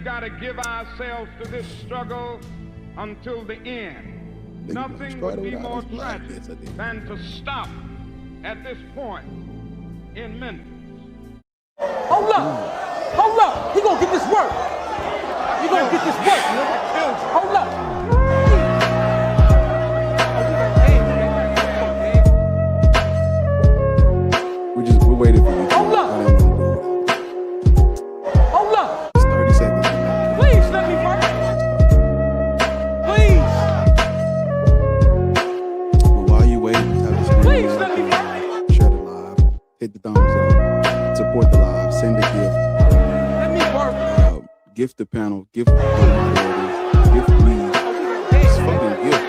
got to give ourselves to this struggle until the end. Nothing would be more tragic than to stop at this point in Memphis. Hold up! Hold up! He gonna get this work! He gonna get this work! Hold up! We're waiting for you. Hold up! Hold up! It's 30 seconds. Please let me work! Please! Well, while you wait, Please let me work! share the live, hit the thumbs up, support the live, send a gift. Let me work! Gift the panel, gift the moderators, gift me. It's fucking gift.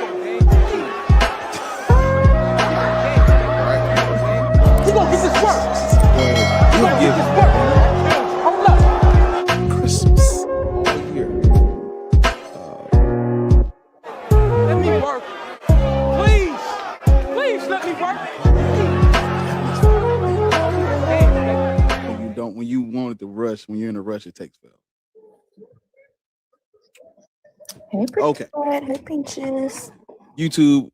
He gonna get this work! He gonna get Give this work! Hold up! Christmas all year. Let me work! Please! Please let me work! When you want it to rush, when you're in a rush, it takes forever. Hey, Okay. Hey, Pinches. YouTube,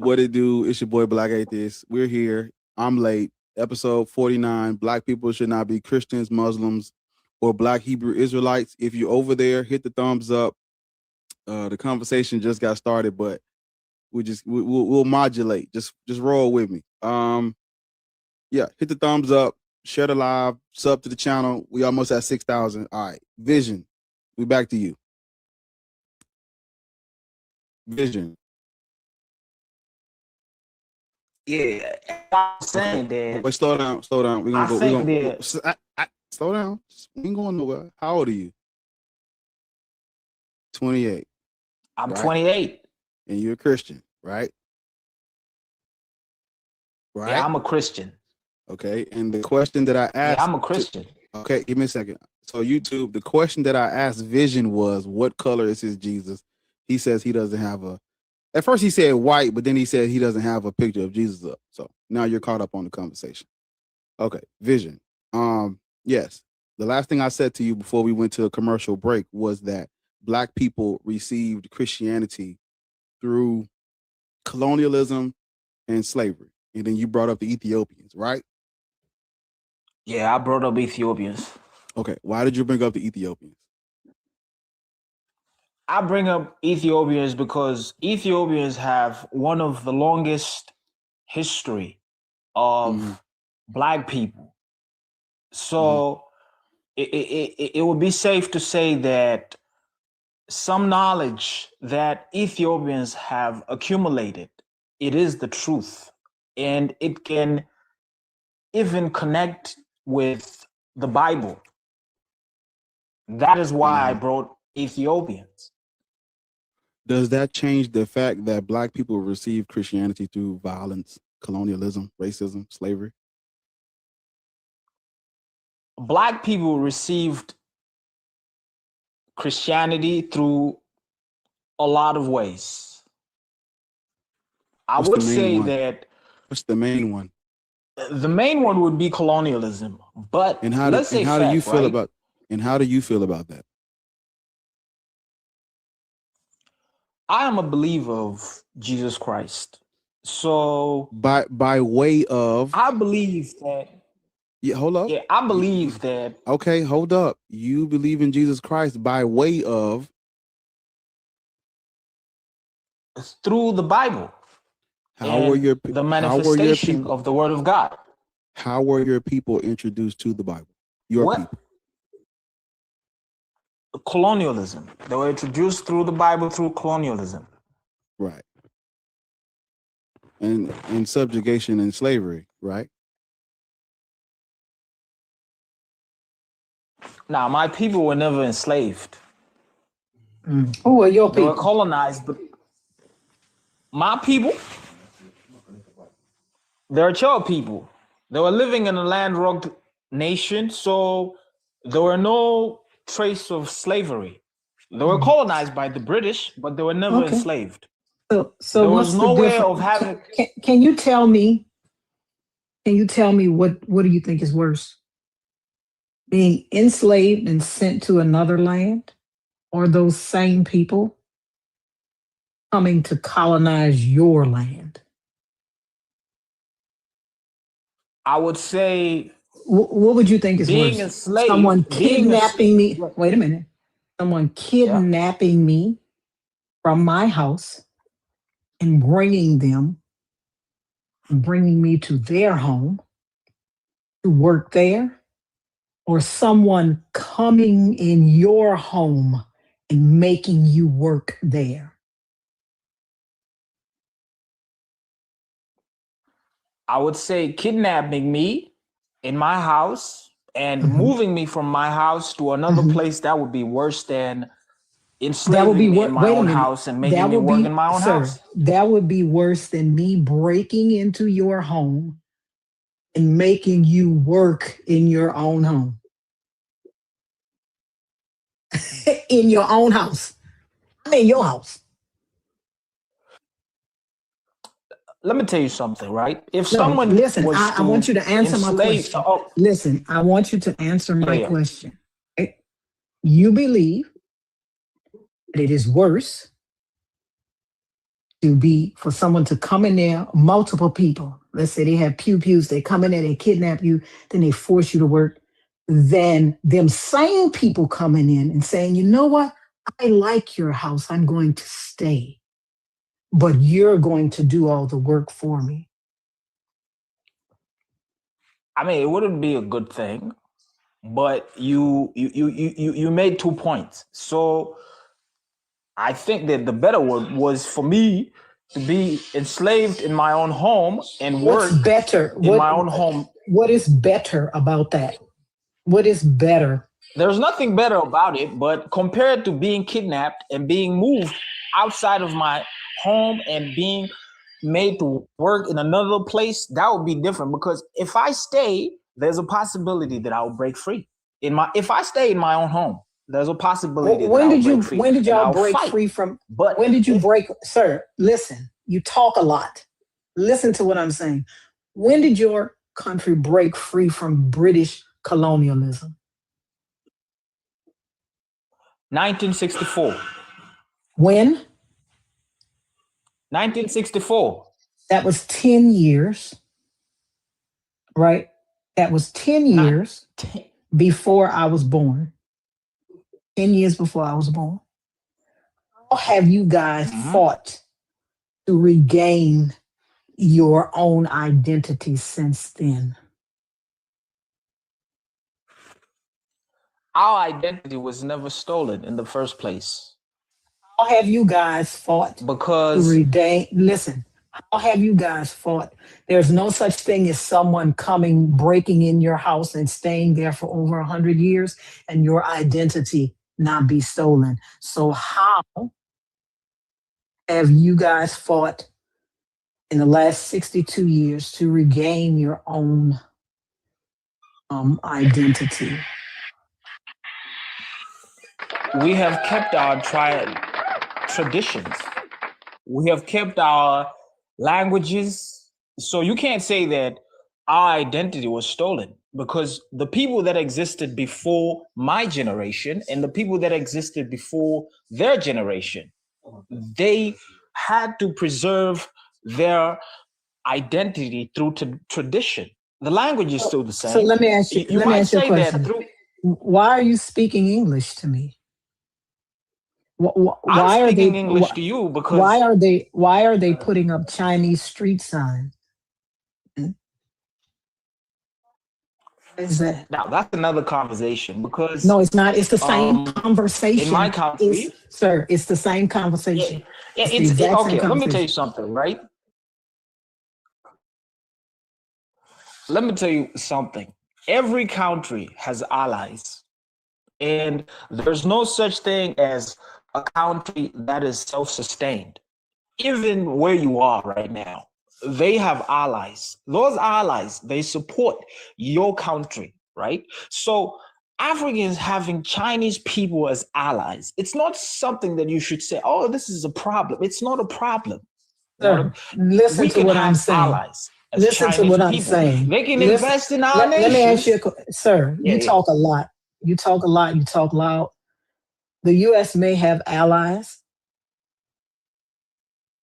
what it do? It's your boy Black Atheist. We're here. I'm late. Episode 49. Black people should not be Christians, Muslims, or Black Hebrew Israelites. If you're over there, hit the thumbs up. The conversation just got started, but we'll modulate. Just roll with me. Yeah, hit the thumbs up, share the live, sub to the channel. We almost at 6,000. All right, Vision, we back to you. Vision. Yeah, I'm saying that. Wait, slow down. We're gonna go. think Slow down. We ain't going nowhere. How old are you? 28. I'm Right. 28. And you're a Christian, right? Right. Yeah, I'm a Christian. Okay. And the question that I asked. Yeah, I'm a Christian. Okay, give me a second. So YouTube, the question that I asked Vision was, what color is his Jesus? He says he doesn't have a. At first he said white, but then he said he doesn't have a picture of Jesus up. So now you're caught up on the conversation. Okay, Vision. Yes. The last thing I said to you before we went to a commercial break was that Black people received Christianity through colonialism and slavery. And then you brought up the Ethiopians, right? Yeah, I brought up Ethiopians. Okay. Why did you bring up the Ethiopians? I bring up Ethiopians because Ethiopians have one of the longest history of Black people. So it would be safe to say that some knowledge that Ethiopians have accumulated, it is the truth. And it can even connect with the Bible. That is why I brought Ethiopians. Does that change the fact that Black people receive Christianity through violence, colonialism, racism, slavery? Black people received Christianity through a lot of ways. I would say that. What's the main one? The main one would be colonialism. But how do you feel about that? I am a believer of Jesus Christ. So by way of, I believe that. Yeah, hold up. Yeah, I believe that. Okay, hold up. You believe in Jesus Christ by way of? Through the Bible. How were the manifestation of the Word of God? How were your people introduced to the Bible? People. Colonialism. They were introduced through the Bible through colonialism. Right. And subjugation and slavery, right? Now, my people were never enslaved. Who are your They were people? colonized, but my people, they're Cho people. They were living in a landlocked nation, so there were no trace of slavery. They were colonized by the British, but they were never enslaved. So there what's was no the way difference? of having. Can you tell me? Can you tell me what do you think is worse? being enslaved and sent to another land, or those same people coming to colonize your land? I would say What would you think is being worse? enslaved, Someone being kidnapping me. Wait a minute. Someone yeah. kidnapping me from my house and bringing me to their home to work there, or someone coming in your home and making you work there? I would say kidnapping me in my house and Mhm. moving me from my house to another Mhm. place. That would be worse than That would enslaving be me in my wait a own minute. house and making That me would work be, in my own sir, house. that would be worse than me breaking into your home and making you work in your own home. In your own house. I'm in your house. Let me tell you something, right? If No, someone listen, was I want to you to answer my enslave, question. Listen, I want you to answer my question. Okay? You believe that it is worse for someone to come in there, multiple people, let's say they have pews, they come in there, they kidnap you, then they force you to work, than them same people coming in and saying, you know what, I like your house, I'm going to stay, but you're going to do all the work for me. I mean, it wouldn't be a good thing, but you made 2 points. So I think that the better word was for me to be enslaved in my own home and What's work better? in my own home. What is better about that? What is better? There's nothing better about it, but compared to being kidnapped and being moved outside of my home and being made to work in another place, that would be different, because if I stay, there's a possibility that I'll break free. If I stay in my own home, there's a possibility that I'll break free When did and y'all I'll break fight. free from? But When did you if break, sir? Listen, you talk a lot. Listen to what I'm saying. When did your country break free from British colonialism? 1964. When? 1964. That was 10 years, right? That was 10 Not years before I was born. 10 years before I was born. How have you guys fought to regain your own identity since then? Our identity was never stolen in the first place. How have you guys fought to Because regain? Listen, how have you guys fought? There's no such thing as someone breaking in your house and staying there for over 100 years and your identity not be stolen. So how have you guys fought in the last 62 years to regain your own identity? we have kept our traditions. We have kept our languages. So you can't say that our identity was stolen, because the people that existed before my generation and the people that existed before their generation, they had to preserve their identity through tradition. The language is still the So same. let me ask You you might a say that question. through. Why are you speaking English to me? I'm Why are speaking they English to you because why are they putting up Chinese street signs? What is that? now that's another conversation, because No, it's not. It's the same conversation. in my country, Sir, it's the same conversation. It's the exact same okay. Let me tell you conversation. something, right? Let me tell you something. Every country has allies, and there's no such thing as a country that is self-sustained. Even where you are right now, they have allies. Those allies, they support your country, right? So Africans having Chinese people as allies, it's not something that you should say, oh, this is a problem. It's not a problem. Sir, listen We to can what I'm have saying. allies. as Listen to Chinese what I'm people. saying. They can Listen, invest in our let nations. me ask you, sir, you talk a lot. You talk a lot. You talk loud. The U.S. may have allies.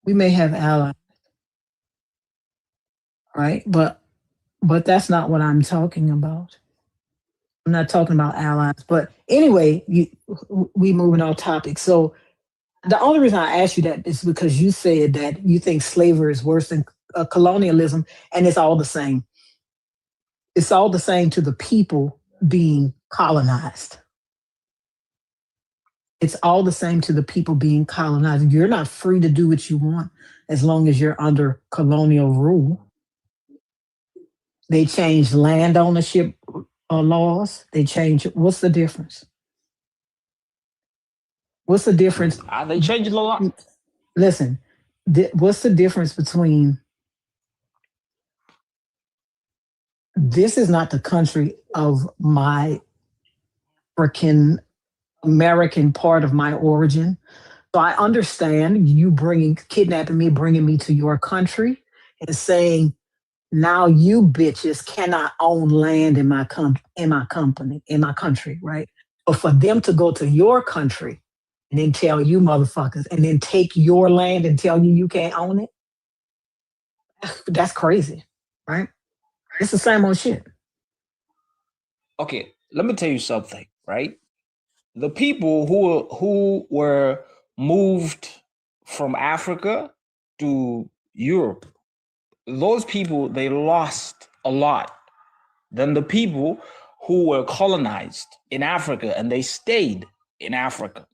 We may have allies, right? But that's not what I'm talking about. I'm not talking about allies. But anyway, we moving off topic. So the only reason I asked you that is because you said that you think slavery is worse than colonialism, and it's all the same. It's all the same to the people being colonized. It's all the same to the people being colonized. You're not free to do what you want as long as you're under colonial rule. They changed land ownership laws. They changed. What's the difference? What's the difference? They changed the law. Listen, what's the difference between this is not the country of my African American part of my origin. So I understand you kidnapping me, bringing me to your country and saying, now you bitches cannot own land in my country, right? But for them to go to your country and then tell you motherfuckers and then take your land and tell you can't own it, that's crazy, right? It's the same old shit. Okay, let me tell you something, right? The people who were moved from Africa to Europe, those people, they lost a lot than the people who were colonized in Africa and they stayed in Africa.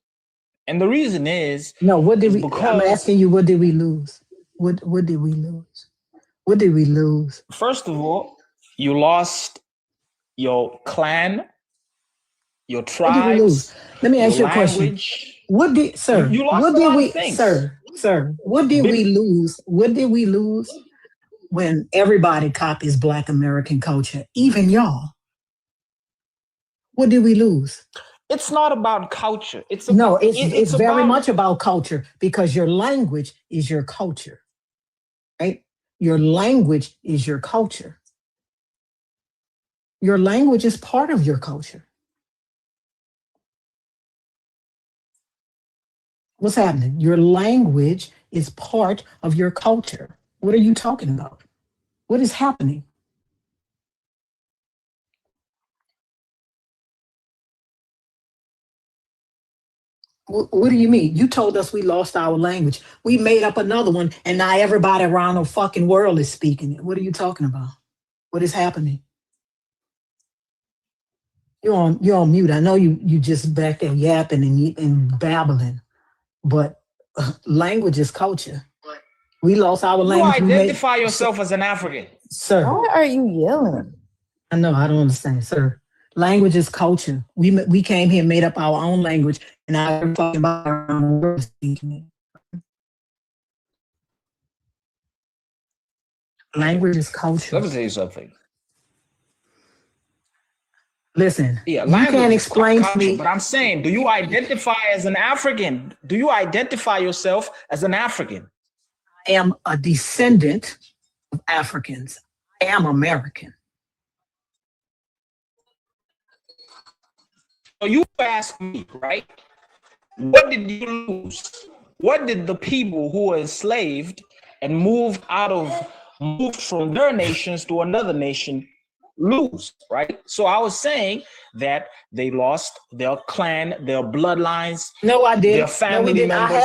And the reason is I'm asking you, what did we lose? What did we lose? What did we lose? First of all, you lost your clan, your tribes. What did we lose? Let me ask you a question. What did, sir? You lost what a did lot we, of things. Sir? What did we lose? What did we lose when everybody copies Black American culture, even y'all? What did we lose? It's not about culture. It's very much about culture because your language is your culture, right? Your language is your culture. Your language is part of your culture. What's happening? Your language is part of your culture. What are you talking about? What is happening? What do you mean? You told us we lost our language. We made up another one, and now everybody around the fucking world is speaking it. What are you talking about? What is happening? You're on mute. I know you just back there yapping and babbling, but language is culture. We lost our language. You identify yourself as an African. Sir. Why are you yelling? I know, I don't understand, sir. Language is culture. We came here and made up our own language, and now we're talking about our own words speaking it. Language is culture. Let me tell you something. Listen, yeah, you can't explain to me. But I'm saying, do you identify as an African? Do you identify yourself as an African? I am a descendant of Africans. I am American. So you ask me, right? What did you lose? What did the people who were enslaved and moved from their nations to another nation lose, right? So I was saying that they lost their clan, their bloodlines. No, I didn't. Their family members.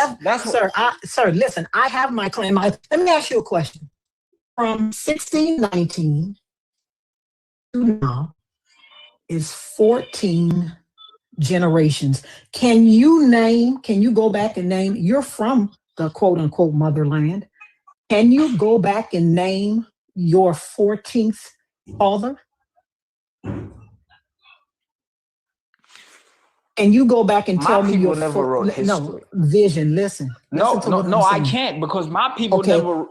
Sir, listen, I have my clan. Let me ask you a question. From 1619 to now is 14 generations. Can you go back and name, you're from the quote unquote motherland. Can you go back and name your 14th father? And you go back and tell me your never wrote history. No, Vision, listen. No, I can't because my people never.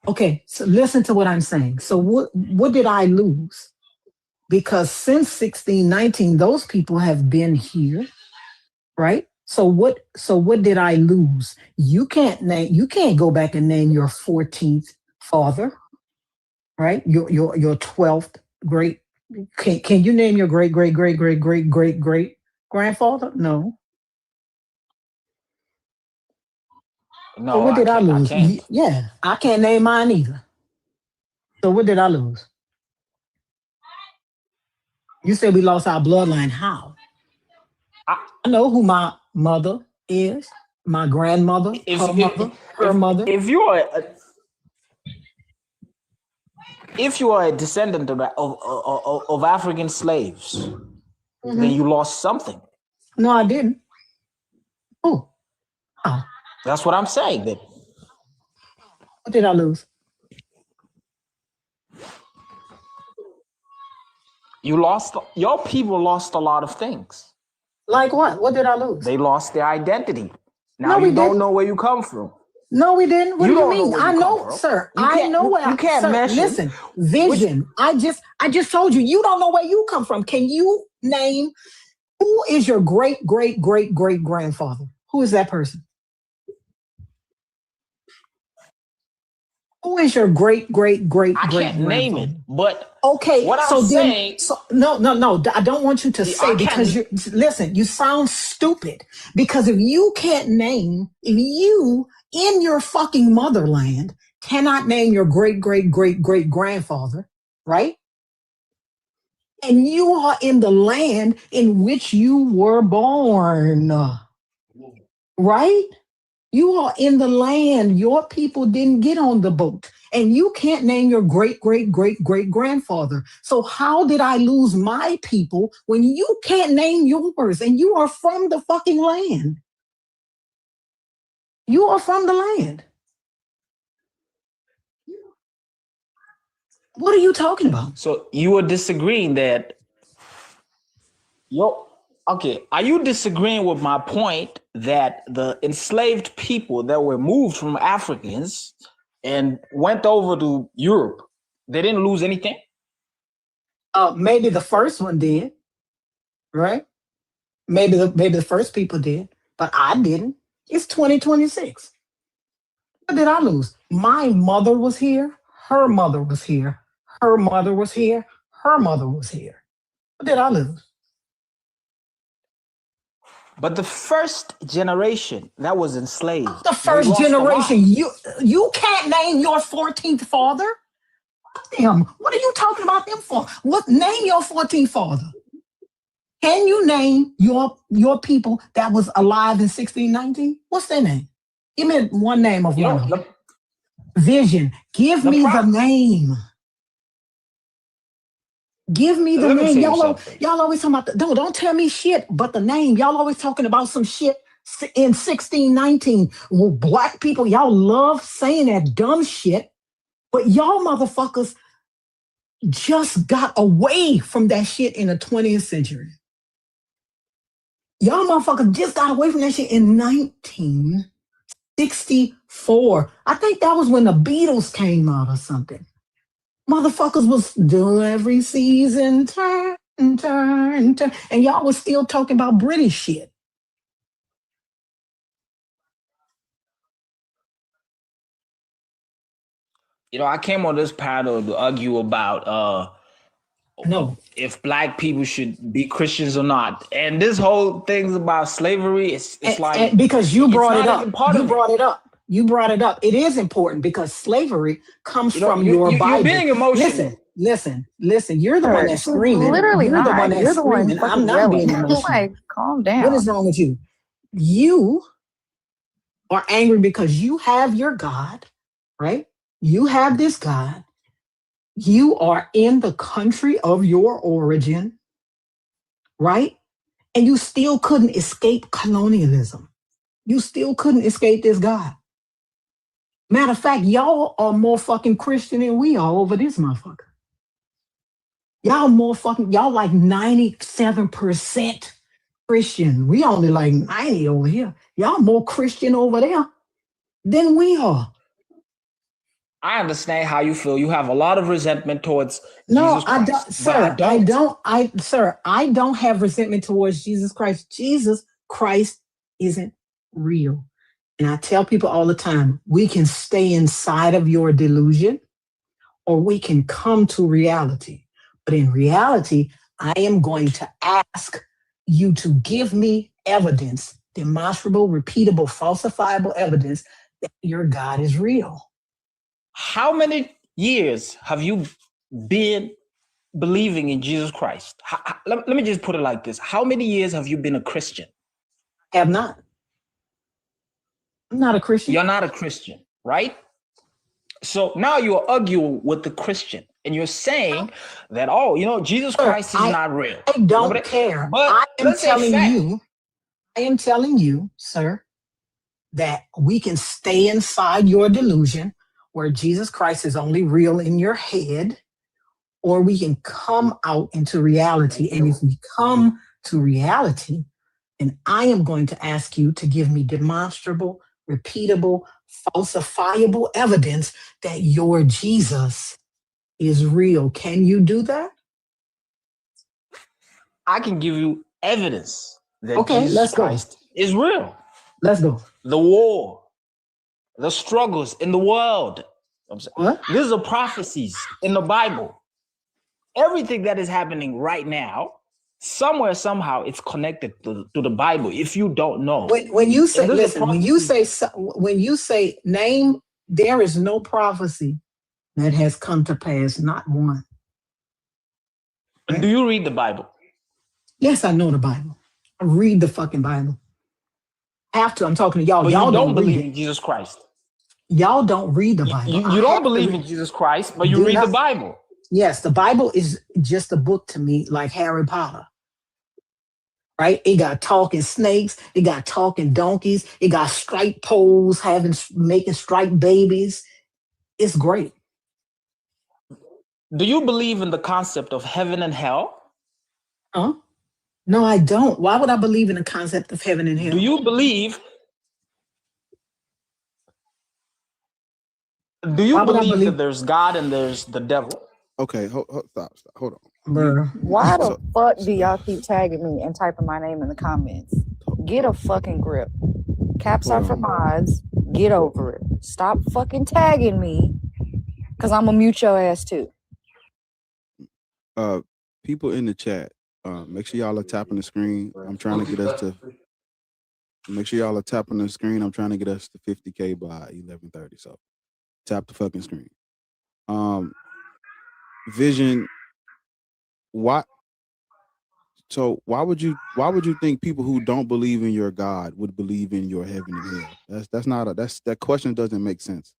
Okay, so listen to what I'm saying. So what did I lose? Because since 1619, those people have been here, right? So what did I lose? You can't go back and name your 14th father, right? Your 12th great. Can you name your great grandfather? No. No, So what did I I lose? can't. Yeah, I can't name mine either. So what did I lose? You said we lost our bloodline. How? I know who my mother is, my grandmother, her mother, her mother. If you are a descendant of African slaves, then you lost something. No, I didn't. Oh, how? That's what I'm saying. That What did I lose? your people lost a lot of things. Like what? What did I lose? They lost their identity. Now No, we you don't didn't. know where you come from. No, we didn't. What do you don't mean? know where I you come know, from. sir. You I can't- know you- where you can't sir, mention listen, vision. I just told you, you don't know where you come from. Can you name who is your great grandfather? Who is that person? Who is your great I can't name it, but okay, what so I'm then, saying, no. I don't want you to say because you listen. You sound stupid because if you can't name, if you in your fucking motherland cannot name your great grandfather, right? And you are in the land in which you were born, right? You are in the land. Your people didn't get on the boat. And you can't name your great grandfather. So how did I lose my people when you can't name yours and you are from the fucking land? You are from the land. What are you talking about? so you are disagreeing that are you disagreeing with my point that the enslaved people that were moved from Africans and went over to Europe, they didn't lose anything? Maybe the first one did, right? Maybe the first people did, but I didn't. It's 2026. What did I lose? My mother was here. Her mother was here. Her mother was here. Her mother was here. What did I lose? But the first generation that was enslaved, The first generation, you can't name your 14th father? Damn, what are you talking about them for? What name your 14th father? Can you name your people that was alive in 1619? What's their name? Give me one name of one of them. Vision. Give me the name. Give me the name. Y'all always talking about don't tell me shit, but the name. Y'all always talking about some shit in 1619. Well, black people, y'all love saying that dumb shit, but y'all motherfuckers just got away from that shit in the 20th century. Y'all motherfuckers just got away from that shit in 1964. I think that was when the Beatles came out or something. Motherfuckers was doing every season, turn, and y'all was still talking about British shit. I came on this panel to argue about if black people should be Christians or not. And this whole thing's about slavery. It's like because you brought it up. You brought it up. It is important because slavery comes from your Bible. You're being emotional. Listen. You're the one that's screaming. Literally You're the one that's screaming. I'm not being emotional. Like, calm down. What is wrong with you? You are angry because you have your God, right? You have this God. You are in the country of your origin, right? And you still couldn't escape colonialism. You still couldn't escape this God. Matter of fact, y'all are more fucking Christian than we are over this motherfucker. Y'all like 97% Christian. We only like 90 over here. Y'all more Christian over there than we are. I understand how you feel. You have a lot of resentment towards Jesus Christ. I don't have resentment towards Jesus Christ. Jesus Christ isn't real. And I tell people all the time, we can stay inside of your delusion or we can come to reality. But in reality, I am going to ask you to give me evidence, demonstrable, repeatable, falsifiable evidence that your God is real. How many years have you been believing in Jesus Christ? Let me just put it like this. How many years have you been a Christian? Have not. I'm not a Christian. You're not a Christian, right? So now you're arguing with the Christian and you're saying that, oh, you know, Jesus Christ is not real. I don't care. But I am telling you, sir, that we can stay inside your delusion where Jesus Christ is only real in your head, or we can come out into reality. And if we come to reality, then I am going to ask you to give me demonstrable, repeatable, falsifiable evidence that your Jesus is real. Can you do that? I can give you evidence that Okay, Jesus Christ is real. Let's go. The war, the struggles in the world. What? These are prophecies in the Bible. Everything that is happening right now, somewhere, somehow, it's connected to the Bible. If you don't know, when you say, listen, when you say name, there is no prophecy that has come to pass, not one. Right? Do you read the Bible? Yes, I know the Bible. I read the fucking Bible. After I'm talking to y'all, but y'all you don't believe read in Jesus Christ. Y'all don't read the Bible. You don't believe in Jesus Christ, but you read the Bible. Yes, the Bible is just a book to me, like Harry Potter. Right? It got talking snakes. It got talking donkeys. It got striped poles making striped babies. It's great. Do you believe in the concept of heaven and hell? Huh? No, I don't. Why would I believe in the concept of heaven and hell? Do you believe? Do you believe that there's God and there's the devil? Okay, stop. Hold on. Why the fuck do y'all keep tagging me and typing my name in the comments? Get a fucking grip. Caps are for mods. Get over it. Stop fucking tagging me, because I'm going to mute your ass too. People in the chat, make sure y'all are tapping the screen. I'm trying to get us to, make sure y'all are tapping the screen. I'm trying to get us to 50K by 11:30. So tap the fucking screen. Vision, why would you think people who don't believe in your God would believe in your heaven and hell? That question doesn't make sense.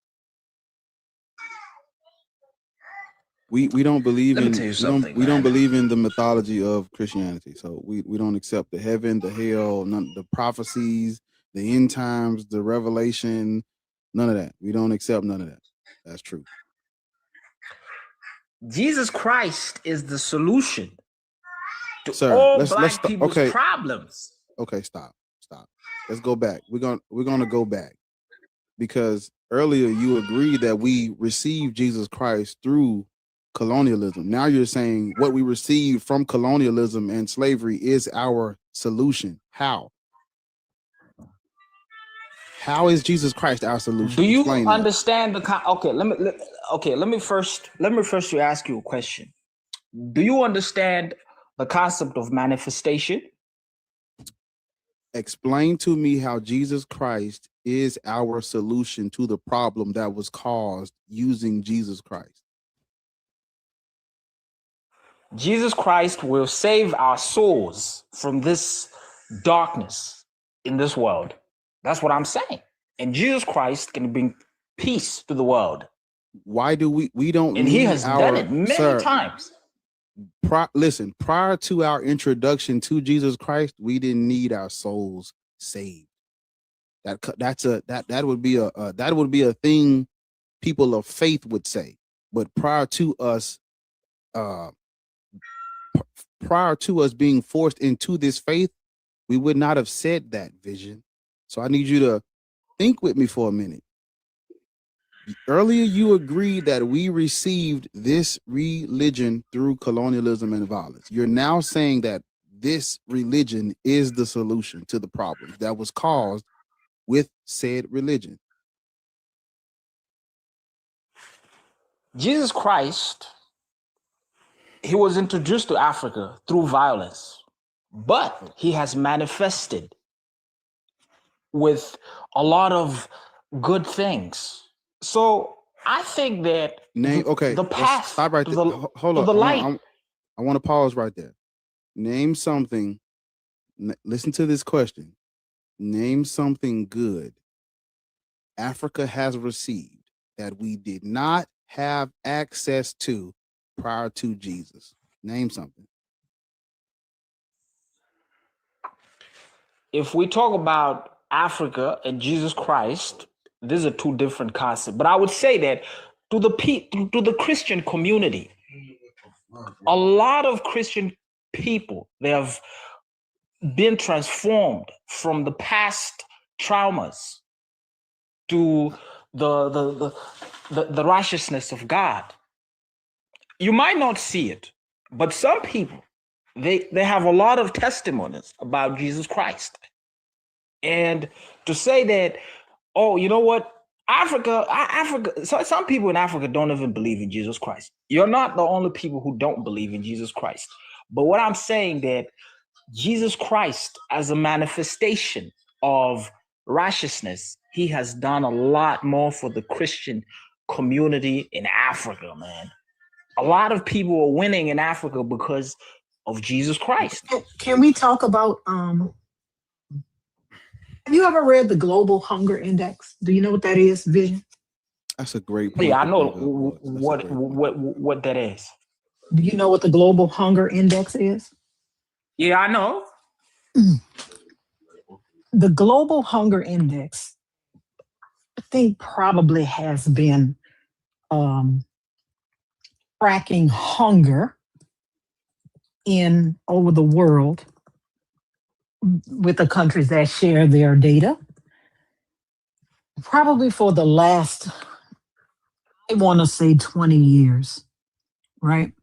We don't believe we don't believe in the mythology of Christianity. So we don't accept the heaven, the hell, none the prophecies, the end times, the revelation, none of that. We don't accept none of that. That's true. Jesus Christ is the solution to all black people's problems. Okay, stop. Let's go back. We're gonna go back, because earlier you agreed that we received Jesus Christ through colonialism. Now you're saying what we received from colonialism and slavery is our solution. How is Jesus Christ our solution? Do you understand let me first ask you a question. Do you understand the concept of manifestation? Explain to me how Jesus Christ is our solution to the problem that was caused using Jesus Christ. Jesus Christ will save our souls from this darkness in this world. That's what I'm saying. And Jesus Christ can bring peace to the world. Why do we don't? And he has done it many times. Listen, prior to our introduction to Jesus Christ, we didn't need our souls saved. That would be a thing people of faith would say. But prior to us being forced into this faith, we would not have said that, Vision. So I need you to think with me for a minute. Earlier, you agreed that we received this religion through colonialism and violence. You're now saying that this religion is the solution to the problem that was caused with said religion? Jesus Christ, he was introduced to Africa through violence, but he has manifested with a lot of good things. So I think that the path stop right to there. the, Hold to up. the light. I want to pause right there. Name something. Listen to this question. Name something good Africa has received that we did not have access to prior to Jesus. Name something. If we talk about Africa and Jesus Christ, these are two different concepts. But I would say that to the Christian community, a lot of Christian people, they have been transformed from the past traumas to the righteousness of God. You might not see it, but some people, they have a lot of testimonies about Jesus Christ. And to say that, oh, you know what? Africa, so some people in Africa don't even believe in Jesus Christ. You're not the only people who don't believe in Jesus Christ. But what I'm saying that Jesus Christ, as a manifestation of righteousness, he has done a lot more for the Christian community in Africa, man. A lot of people are winning in Africa because of Jesus Christ. Can we talk about have you ever read the Global Hunger Index? Do you know what that is, Vision? That's a great point. Yeah, I know what that is. Do you know what the Global Hunger Index is? Yeah, I know. The Global Hunger Index, I think, probably has been tracking hunger in over the world with the countries that share their data, probably for the last, I want to say 20 years, right?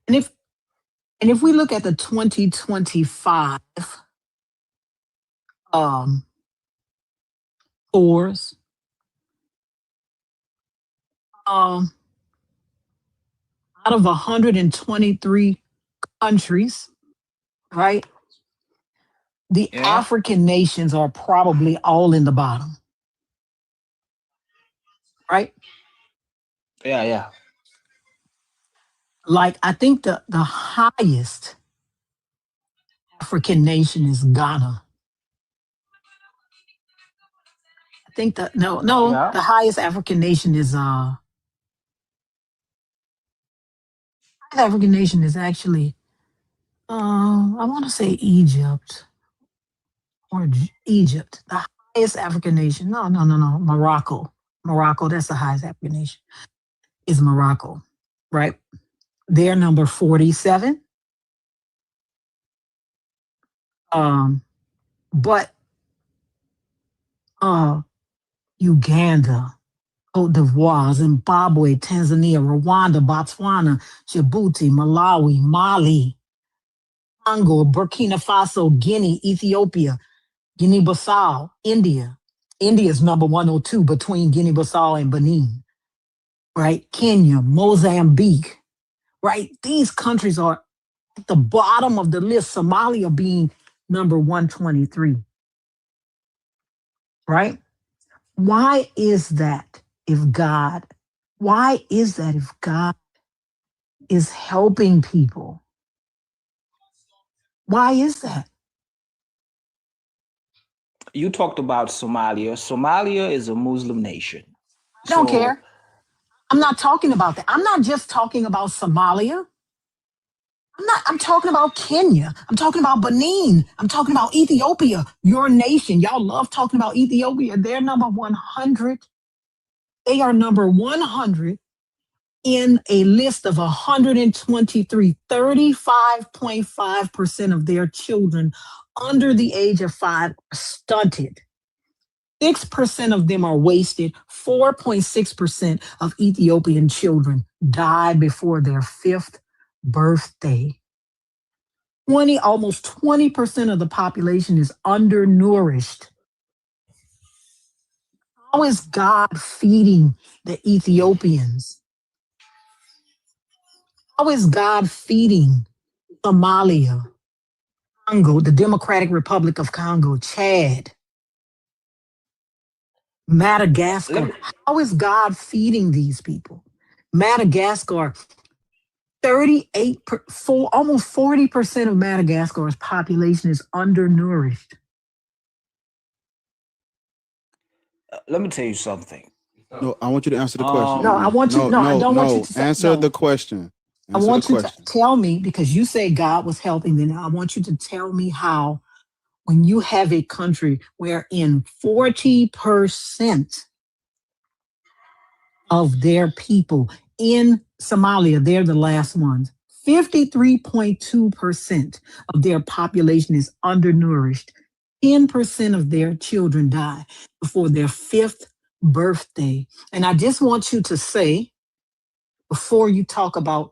And if we look at the 2025 scores, out of 123 countries, right? The African nations are probably all in the bottom, right? Yeah. Like, I think the highest African nation is Ghana. I think the highest African nation is actually I want to say Egypt or Egypt. The highest African nation. No. Morocco. That's the highest African nation. Is Morocco, right? They're number 47. But Uganda, Cote d'Ivoire, Zimbabwe, Tanzania, Rwanda, Botswana, Djibouti, Malawi, Mali, Congo, Burkina Faso, Guinea, Ethiopia, Guinea-Bissau, India. India is number 102 between Guinea-Bissau and Benin, right? Kenya, Mozambique, right? These countries are at the bottom of the list, Somalia being number 123, right? Why is that if God is helping people? Why is that? You talked about Somalia. Somalia is a Muslim nation. I don't care. I'm not talking about that. I'm not just talking about Somalia. I'm talking about Kenya. I'm talking about Benin. I'm talking about Ethiopia, your nation. Y'all love talking about Ethiopia. They're number 100. They are number 100 in a list of 123. 35.5% of their children under the age of 5 are stunted. 6% of them are wasted. 4.6% of Ethiopian children die before their 5th birthday. Almost 20% of the population is undernourished. How is God feeding the Ethiopians? How is God feeding Somalia, Congo, the Democratic Republic of Congo, Chad, Madagascar? How is God feeding these people? Madagascar, almost 40% of Madagascar's population is undernourished. Let me tell you something. No, I want you to answer the question. No, I want you. No, I don't want you to say, answer the question. I want you to tell me, because you say God was helping them. I want you to tell me how, when you have a country wherein 40% of their people in Somalia, they're the last ones, 53.2% of their population is undernourished. 10% of their children die before their 5th birthday. And I just want you to say, before you talk about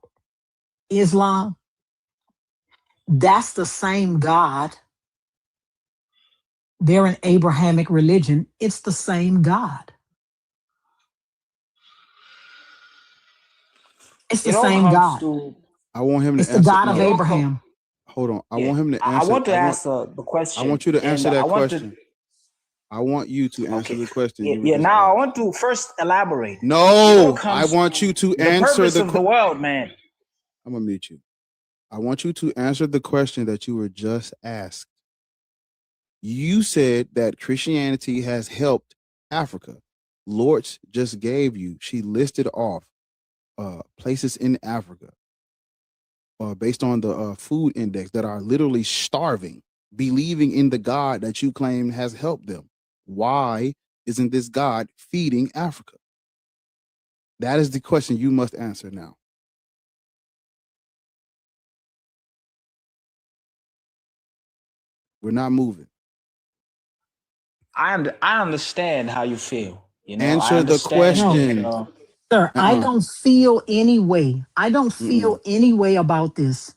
Islam, that's the same God. They're an Abrahamic religion. It's the same God. It's the same God. I want him to answer. It's the God of Abraham. Hold on. I want him to answer. I want to answer the question. I want you to answer that question. I want you to answer the question. Now I want to first elaborate. No, I want you to answer purpose of the world, man. I'm gonna mute you. I want you to answer the question that you were just asked. You said that Christianity has helped Africa. Lords just gave you. She listed off places in Africa based on the food index that are literally starving, believing in the God that you claim has helped them. Why isn't this God feeding Africa? That is the question you must answer now. We're not moving. I understand how you feel. Answer the question. Sir, I don't feel any way. I don't feel any way about this.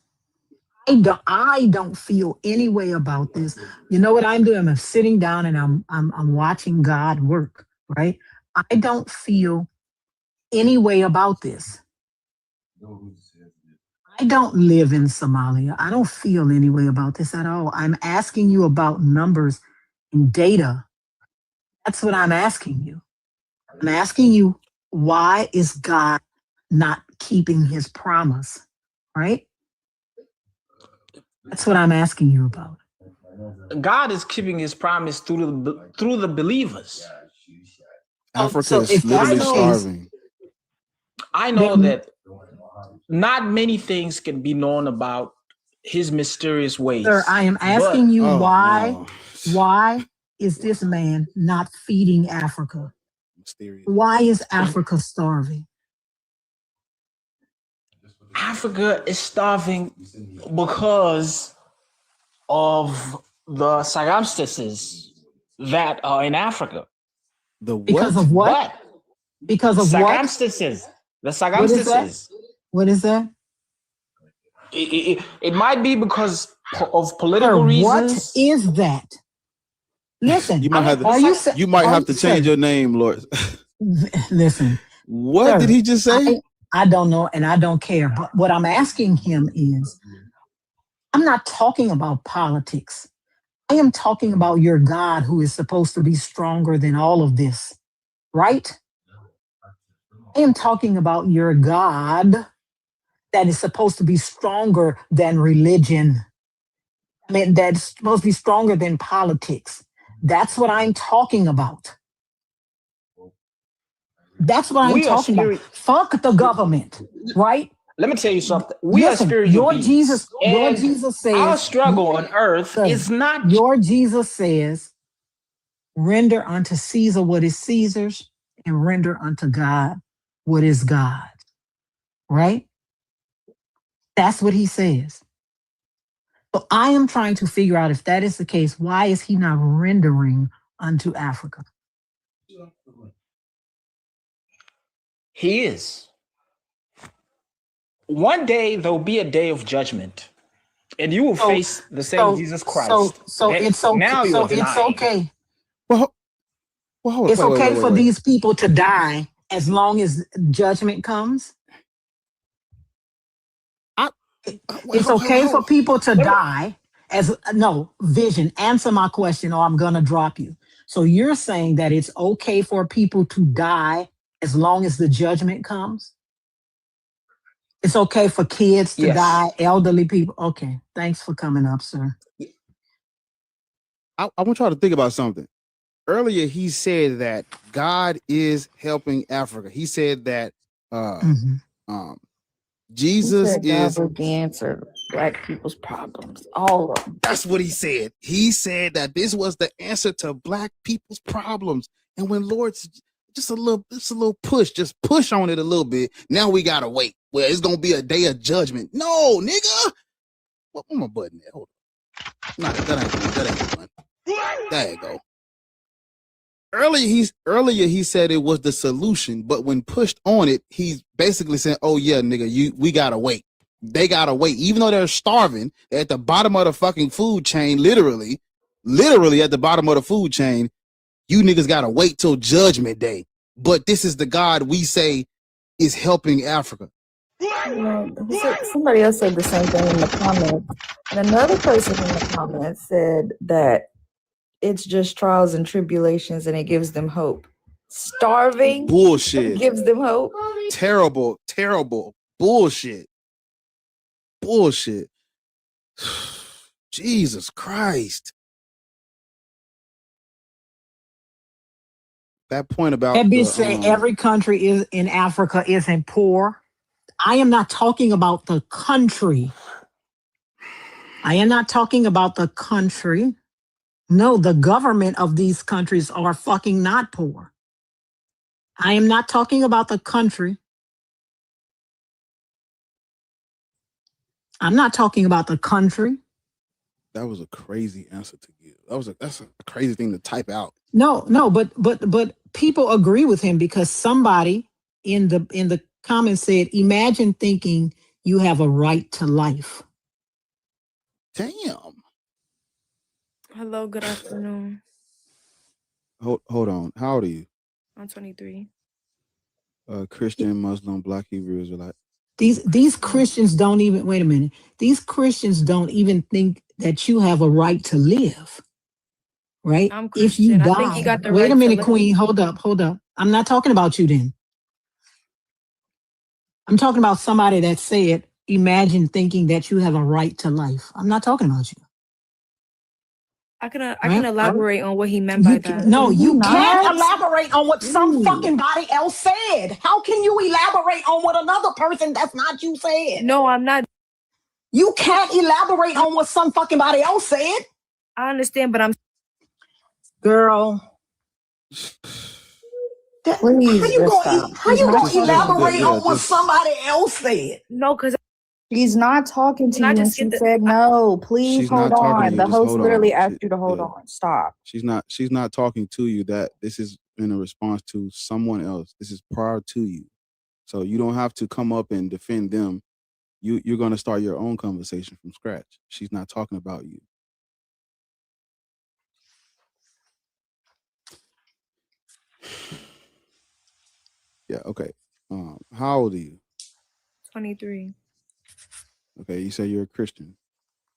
I don't feel any way about this. You know what I'm doing? I'm sitting down and I'm watching God work, right? I don't feel any way about this. I don't live in Somalia. I don't feel any way about this at all. I'm asking you about numbers and data. That's what I'm asking you. I'm asking you, why is God not keeping his promise, right? That's what I'm asking you about. God is keeping his promise through the believers. Africa is literally starving. I know that not many things can be known about his mysterious ways. Sir, I am asking you why is this man not feeding Africa? Mysterious. Why is Africa starving? Africa is starving because of the circumstances that are in Africa. The what? Because of what? Because of circumstances. What? The circumstances. What is that? It might be because of political reasons. What is that? Listen, you might have to change your name, Lord. Listen. What did he just say? I don't know, and I don't care. But what I'm asking him is, I'm not talking about politics. I am talking about your God, who is supposed to be stronger than all of this, right? I am talking about your God that is supposed to be stronger than religion. I mean, that's supposed to be stronger than politics. That's what I'm talking about. That's what I'm talking about. Fuck the government, right? Let me tell you something. We are spiritual beings. Your Jesus says our struggle on earth is not. Your Jesus says, render unto Caesar what is Caesar's, and render unto God what is God. Right? That's what he says. So I am trying to figure out, if that is the case, why is he not rendering unto Africa? He is. One day there'll be a day of judgment, and you will face the same Jesus Christ. So it's okay. So it's okay. Well, Well, hold, It's wait, wait, wait, okay wait, for wait. these people to die as long as judgment comes. It's okay for people to die as no vision. Answer my question, or I'm gonna drop you. So you're saying that it's okay for people to die as long as the judgment comes? It's okay for kids to die, elderly people. Okay, thanks for coming up, sir. I want y'all to think about something. Earlier, he said that God is helping Africa. He said that Jesus is. God will answer Black people's problems, all of them. That's what he said. He said that this was the answer to Black people's problems. And when Lord's just a little push, just push on it a little bit. Now we gotta wait. Well, it's gonna be a day of judgment. No, nigga. What my button there? Hold on. Nah, that ain't the one. There you go. Earlier he said it was the solution, but when pushed on it, he's basically saying, "Oh yeah, nigga, we gotta wait. They gotta wait, even though they're starving. They're at the bottom of the fucking food chain, literally at the bottom of the food chain. You niggas gotta wait till Judgment Day. But this is the God we say is helping Africa." Somebody else said the same thing in the comments, and another person in the comments said that it's just trials and tribulations and it gives them hope. Starving bullshit gives them hope. Terrible bullshit. Jesus Christ. That point about that bitch say every country is in Africa isn't poor. I am not talking about the country. No, the government of these countries are fucking not poor. I am not talking about the country. I'm not talking about the country. That was a crazy answer to give. That's a crazy thing to type out. No, but people agree with him because somebody in the comments said, imagine thinking you have a right to life. Damn. Hello, good afternoon. Hold on. How old are you? I'm 23. Christian, Muslim, Black, Hebrew, Israelite. These Christians don't even, wait a minute. These Christians don't even think that you have a right to live. Right? I'm Christian. If you die, I think you got the wait right a minute, to Queen. Hold up. I'm not talking about you then. I'm talking about somebody that said, imagine thinking that you have a right to life. I'm not talking about you. I can elaborate on what he meant by that. No, you can't elaborate on what some fucking body else said. How can you elaborate on what another person that's not you said? No, I'm not. You can't elaborate on what some fucking body else said. I understand, but I'm... Girl. How you gonna elaborate on what somebody else said? No, because she's not talking to you and she said no. Please hold on. The host literally asked you to hold on. Stop. She's not talking to you. That this is in a response to someone else. This is prior to you. So you don't have to come up and defend them. You're gonna start your own conversation from scratch. She's not talking about you. Yeah, okay. How old are you? 23. Okay, you say you're a Christian.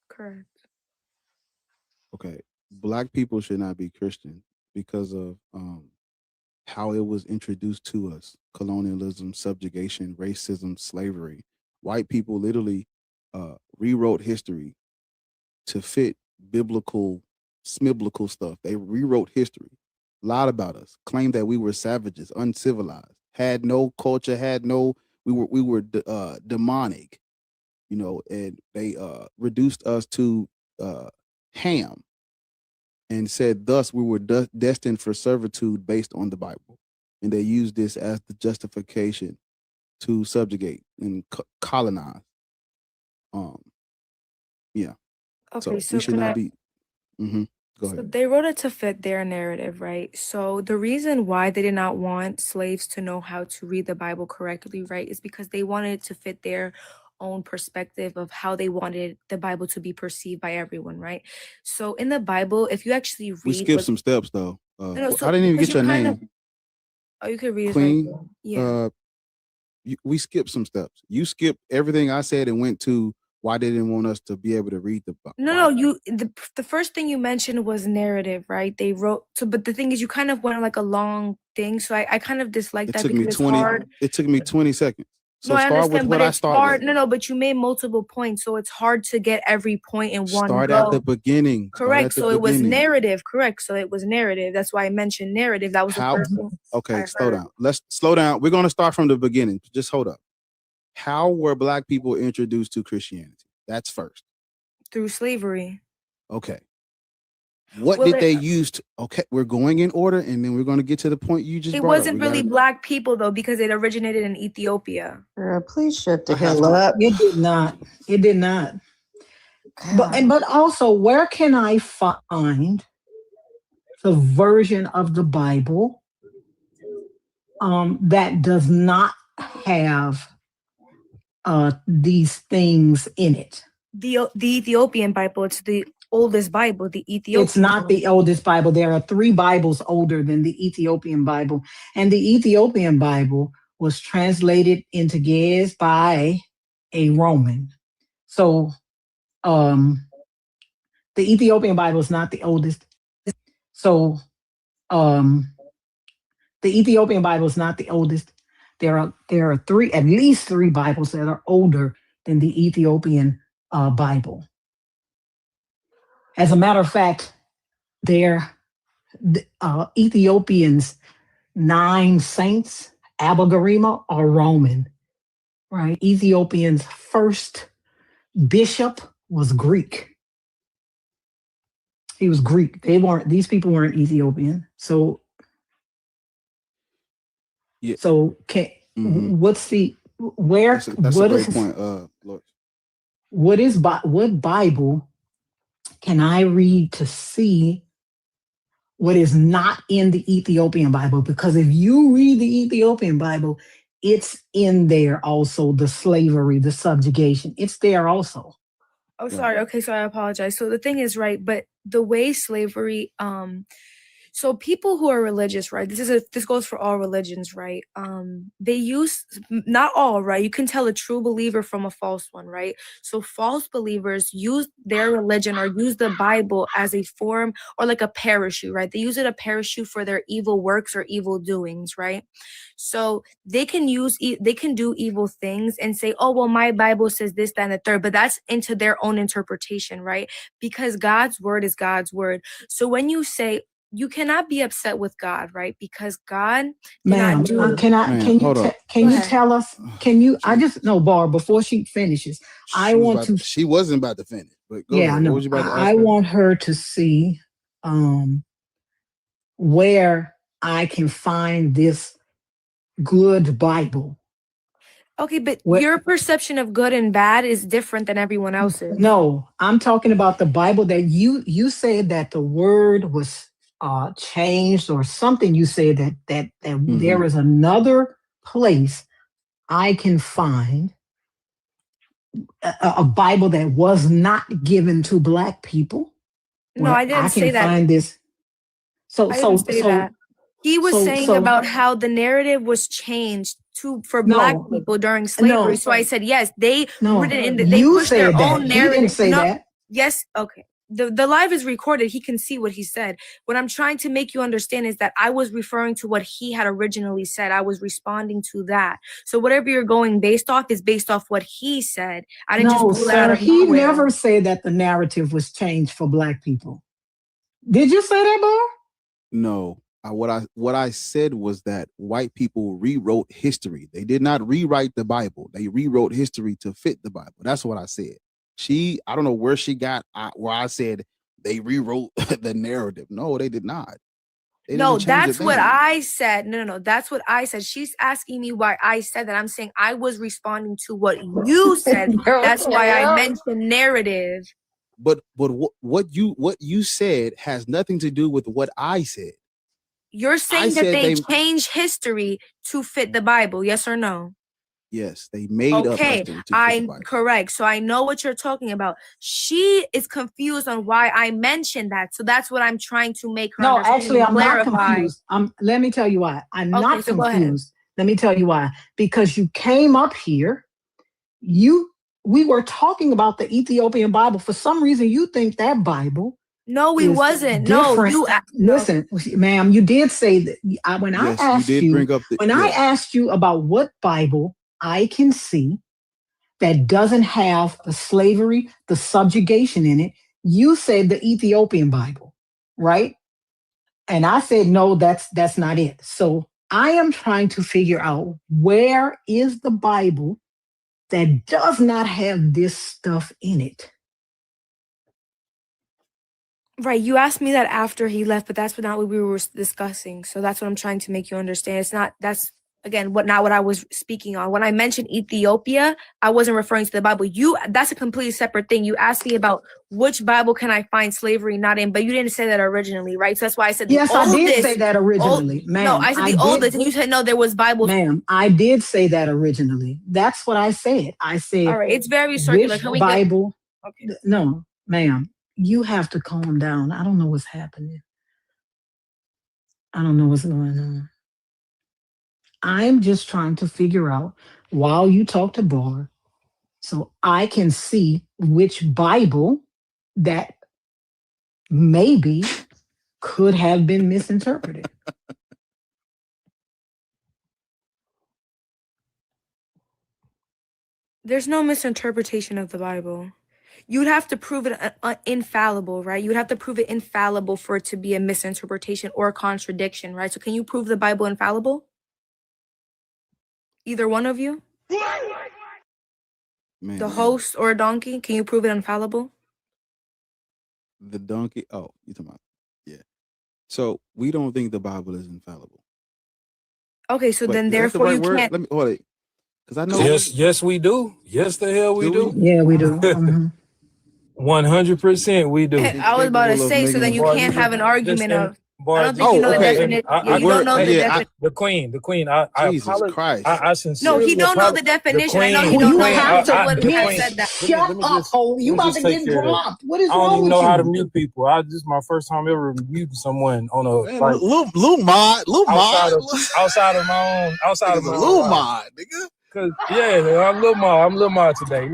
Correct. Okay. Black people should not be Christian because of how it was introduced to us. Colonialism, subjugation, racism, slavery. White people literally rewrote history to fit biblical stuff. They rewrote history, lied about us, claimed that we were savages, uncivilized, had no culture, we were demonic, and they reduced us to ham and said thus we were destined for servitude based on the Bible. And they used this as the justification to subjugate and colonize. Yeah. Okay, so we should not be. Go ahead. So they wrote it to fit their narrative, right? So the reason why they did not want slaves to know how to read the Bible correctly, right, is because they wanted it to fit their own perspective of how they wanted the Bible to be perceived by everyone, right? So in the Bible, if you actually read... We skipped some steps, though. No, so I didn't even because get you your kind name. of, oh, you could read it right Queen. there. Yeah. We skipped some steps. You skipped everything I said and went to why they didn't want us to be able to read the No, Bible. the first thing you mentioned was narrative, right? They wrote so, but the thing is, you kind of went on like a long thing, so I kind of dislike It that took me because it's 20. hard. It took me 20 seconds. No, So I start with understand, what but I it's start hard. with. No, but you made multiple points, so it's hard to get every point in one Start at the go. beginning. Correct. So it was narrative. Correct. So it was narrative. That's why I mentioned narrative. That was the first thing. Okay, slow down. Let's slow down. We're going to start from the beginning. Just hold up. How were Black people introduced to Christianity? That's first. Through slavery. Okay. What did they use to, okay, we're going in order and then we're going to get to the point you just brought up. It wasn't really Black people though, because it originated in Ethiopia. Girl, please shut the hell up. It did not. It did not. But also, where can I find the version of the Bible that does not have these things in it? The Ethiopian Bible. It's the oldest Bible. The Ethiopian. It's not the oldest Bible. There are 3 Bibles older than the Ethiopian Bible, and the Ethiopian Bible was translated into Ge'ez by a Roman. So, the Ethiopian Bible is not the oldest. So, the Ethiopian Bible is not the oldest. There are at least three Bibles that are older than the Ethiopian Bible. As a matter of fact, Ethiopians' 9 saints, Abagarima, are Roman, right? Ethiopians' first bishop was Greek. He was Greek. These people weren't Ethiopian. So, yeah. So what's the, where, that's what a great is, point, Lord. What Bible can I read to see what is not in the Ethiopian Bible? Because if you read the Ethiopian Bible, it's in there also, the slavery, the subjugation. It's there also. Oh, sorry. Okay, so I apologize. So the thing is, right, but the way slavery, so people who are religious, right? This goes for all religions, right? They use, not all, right? You can tell a true believer from a false one, right? So false believers use their religion or use the Bible as a form or like a parachute, right? They use it a parachute for their evil works or evil doings, right? So they can do evil things and say, oh, well, my Bible says this, that, and the third, but that's into their own interpretation, right? Because God's word is God's word. So when you say, you cannot be upset with God, right? Because God Ma'am, can you tell us, Barb, before she finishes, she wasn't about to finish, but go ahead. No, What was you about to ask I her? want her to see where I can find this good Bible. Okay, but your perception of good and bad is different than everyone else's. No, I'm talking about the Bible that you said that the word was changed or something. You said that there is another place I can find a Bible that was not given to Black people. No, I didn't say that. Find this. I didn't say that. He was saying about how the narrative was changed for Black people during slavery. So I said, yes, they pushed their own narrative. He didn't say that. Yes, okay. The live is recorded. He can see what he said. What I'm trying to make you understand is that I was referring to what he had originally said. I was responding to that. So whatever you're going based off is based off what he said. I didn't just pull that out of nowhere. He never said that the narrative was changed for Black people. Did you say that, Bar? No. What I said was that white people rewrote history. They did not rewrite the Bible. They rewrote history to fit the Bible. That's what I said. I don't know where she got where I said they rewrote the narrative. No, they did not. No, that's what I said. No, that's what I said. She's asking me why I said that. I'm saying I was responding to what you said. That's why I mentioned narrative. But what you said has nothing to do with what I said. You're saying that they changed history to fit the Bible, yes or no? Yes, they made up history to fit the Bible. Correct. So I know what you're talking about. She is confused on why I mentioned that. So that's what I'm trying to make her No, understand actually, and I'm not clarify. confused. Let me tell you why. I'm not so go ahead. confused. Let me tell you why. Because you came up here, we were talking about the Ethiopian Bible. For some reason, you think that Bible. No, we wasn't. Different. No, listen, ma'am, you did say that. When I asked you, I asked you about what Bible I can see that doesn't have the slavery, the subjugation in it, you said the Ethiopian Bible, right? And I said, no, that's not it. So I am trying to figure out where is the Bible that does not have this stuff in it. Right. You asked me that after he left, but that's not what we were discussing. So that's what I'm trying to make you understand. It's not, that's again, not what I was speaking on. When I mentioned Ethiopia, I wasn't referring to the Bible. That's a completely separate thing. You asked me about which Bible can I find slavery not in, but you didn't say that originally, right? So that's why I said the oldest. I did say that originally, ma'am. No, I said the oldest, and you said no, there was Bibles. Ma'am, I did say that originally. That's what I said. I said, all right, it's very circular. Which Bible? Okay. No, ma'am. You have to calm down. I don't know what's happening. I don't know what's going on. I'm just trying to figure out while you talk to Bar so I can see which Bible that maybe could have been misinterpreted. There's no misinterpretation of the Bible. You'd have to prove it infallible, right? You'd have to prove it infallible for it to be a misinterpretation or a contradiction, right? So can you prove the Bible infallible? Either one of you? Man, the host or a donkey? Can you prove it infallible? The donkey? Oh, you talking about? Yeah. So we don't think the Bible is infallible. Okay, so then therefore you can't. Let me hold it. Because I know. Yes, we do. Yes, the hell we do. Yeah, we do. 100% we do. I was about to say, so then you can't have an argument of. I don't think you know the definition. You don't know the definition. The queen. Jesus Christ. I sincerely. No, he don't know the definition. I know he don't know how would have said that. Shut up, oh, you about to get dropped. What is wrong with you? I don't even know how to mute people. This is my first time ever muting someone on a little mod. Outside of my own. Little mod, nigga. Cause I'm little mod today.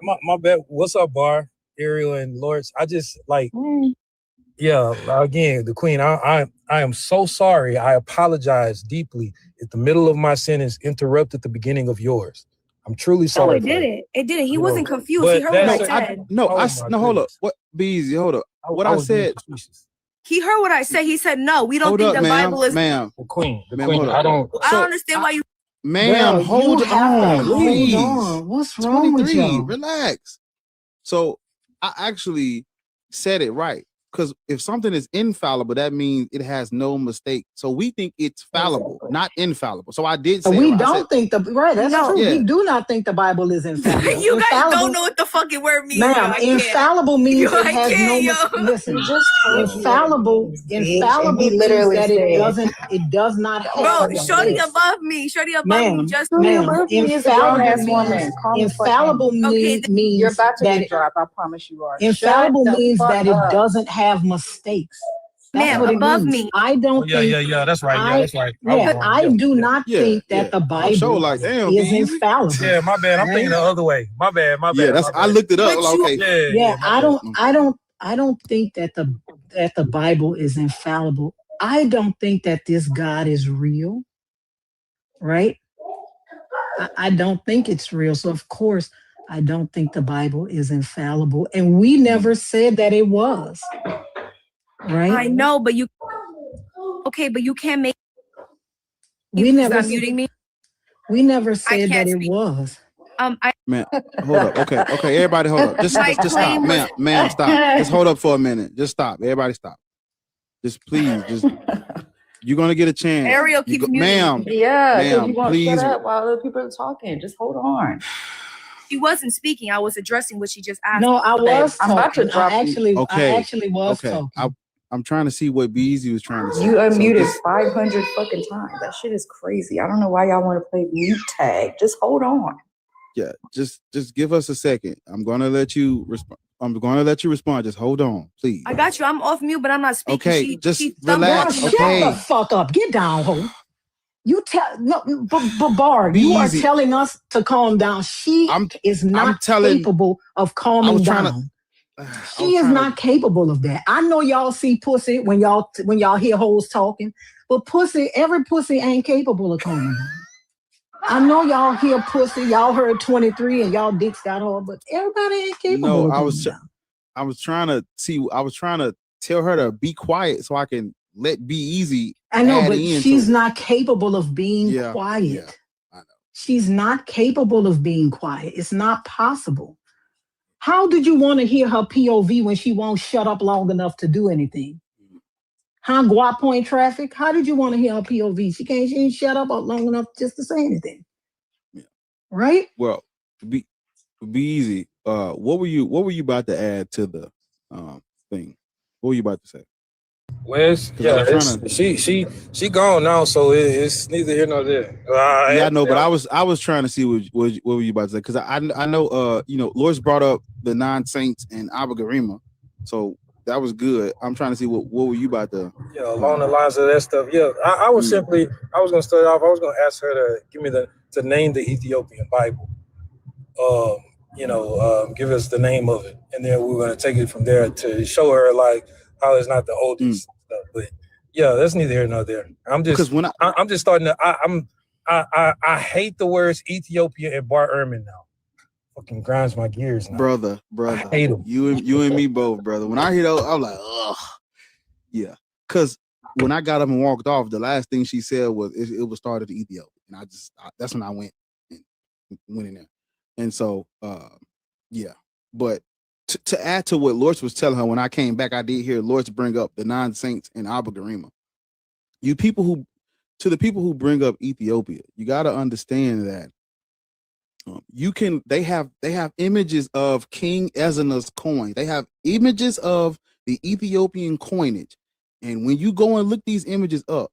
My bad. What's up, Bar, Ariel, and Lawrence? I just again, the queen. I am so sorry. I apologize deeply. At the middle of my sentence, interrupted the beginning of yours. I'm truly sorry. No, it didn't. He wasn't confused. He heard what I said. Hold up. What? Be easy. Hold up. What I said. He heard what I said. He said no. We don't think the Bible is. Ma'am, the queen. I don't understand why you. Ma'am, hold on, please. What's wrong with you? Relax. So I actually said it right. Because if something is infallible, that means it has no mistake. So we think it's fallible, not infallible. So I did say we don't think That's true. Yeah. We do not think the Bible is infallible. You guys don't know what the fucking word means. Ma'am, infallible means it has no listen, just infallible that it does not have. Bro, shorty above me. Just infallible means you're about to get dropped. I promise you are. Infallible means that it doesn't have mistakes. Ma'am, above me. I don't think. Yeah, that's right. That's right. I do not think that the Bible is infallible. Yeah, my bad. I'm thinking the other way. My bad. Yeah, I looked it up. Okay. I don't think that the Bible is infallible. I don't think that this God is real. Right? I don't think it's real. So of course, I don't think the Bible is infallible. And we never said that it was. Right? I know, but you can't make muting me. We never said that it was. Man, hold up. Okay, everybody hold up. Just stop. Ma'am, stop. Just hold up for a minute. Just stop. Everybody stop. Just please, you're gonna get a chance. Ariel keeps muting. Ma'am. Yeah, you want to shut up while other people are talking. Just hold on. She wasn't speaking. I was addressing what she just asked. No, I was. I'm about to drop I actually was talking. I'm trying to see what Beezy was trying to say. You unmuted So 500 fucking times. That shit is crazy. I don't know why y'all want to play mute tag. Just hold on. Yeah, just give us a second. I'm gonna let you respond. I'm gonna let you respond. Just hold on, please. I got you. I'm off mute, but I'm not speaking. Okay, just relax. Shut Okay. the fuck up. Get down, ho. You tell no, but Bard, Be you are easy. telling us to calm down. She is not capable of calming down. She is not capable of that. I know y'all see pussy when y'all hear hoes talking, but every pussy ain't capable of calming down. I know y'all hear pussy, y'all heard 23 and y'all dicks got hard, but everybody ain't capable of calming down. I was trying to tell her to be quiet so I can let Be Easy. I know, but she's not capable of being quiet. Yeah, I know. She's not capable of being quiet. It's not possible. How did you want to hear her POV when she won't shut up long enough to do anything? Huh, Guap Point Traffic? How did you want to hear her POV? She ain't shut up long enough just to say anything. Yeah. Right? Well, be easy. What were you about to add to the thing? What were you about to say? Wes, she gone now, so it's neither here nor there. Yeah, I know, but I was trying to see what were you about to say, because I know Loris brought up the non-saints and Abrahamic, so that was good. I'm trying to see what were you about to. Yeah, along the lines of that stuff. Yeah, I was gonna start off. I was gonna ask her to give me to name the Ethiopian Bible. Give us the name of it, and then we're gonna take it from there to show her like how it's not the oldest stuff. But yeah, that's neither here nor there. I'm just I'm just starting to I hate the words Ethiopia and Bar Ehrman now. Fucking grinds my gears now. Brother. I hate them. You and me both, brother. When I hear those, I'm like, ugh. Yeah. Cause when I got up and walked off, the last thing she said was it was started to Ethiopia. And that's when I went in there. And so yeah. But to add to what Loris was telling her, when I came back, I did hear Loris bring up the non-saints and Abrahamic. To the people who bring up Ethiopia, you got to understand that they have images of King Ezana's coin. They have images of the Ethiopian coinage. And when you go and look these images up,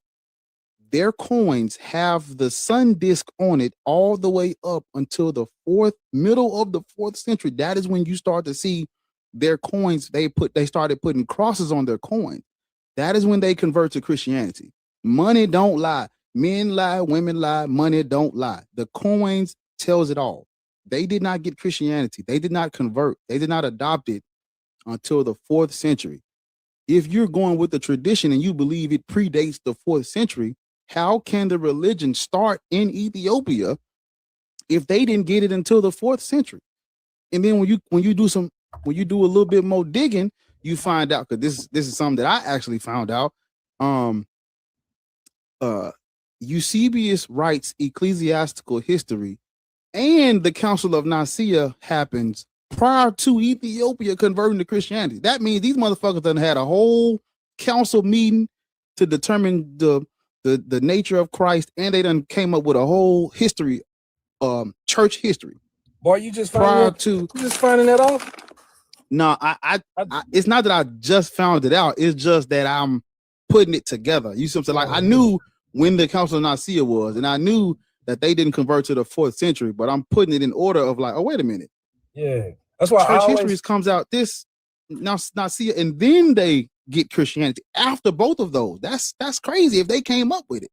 their coins have the sun disk on it all the way up until the middle of the 4th century. That is when you start to see their coins. They started putting crosses on their coins. That is when they convert to Christianity. Money don't lie. Men lie, women lie, money don't lie. The coins tells it all. They did not get Christianity. They did not convert. They did not adopt it until the 4th century. If you're going with the tradition and you believe it predates the 4th century, how can the religion start in Ethiopia if they didn't get it until the 4th century? And then when you do a little bit more digging, you find out, because this is something that I actually found out. Eusebius writes ecclesiastical history, and the Council of Nicaea happens prior to Ethiopia converting to Christianity. That means these motherfuckers done had a whole council meeting to determine the nature of Christ, and they done came up with a whole history, church history. Boy, you just finding that off? No, I it's not that I just found it out. It's just that I'm putting it together. You see what I'm saying? Like, I knew when the Council of Nicaea was, and I knew that they didn't convert to the 4th century, but I'm putting it in order of like, oh, wait a minute. Yeah. That's why church history comes out this Nicaea, and then they get Christianity after both of those. That's crazy if they came up with it.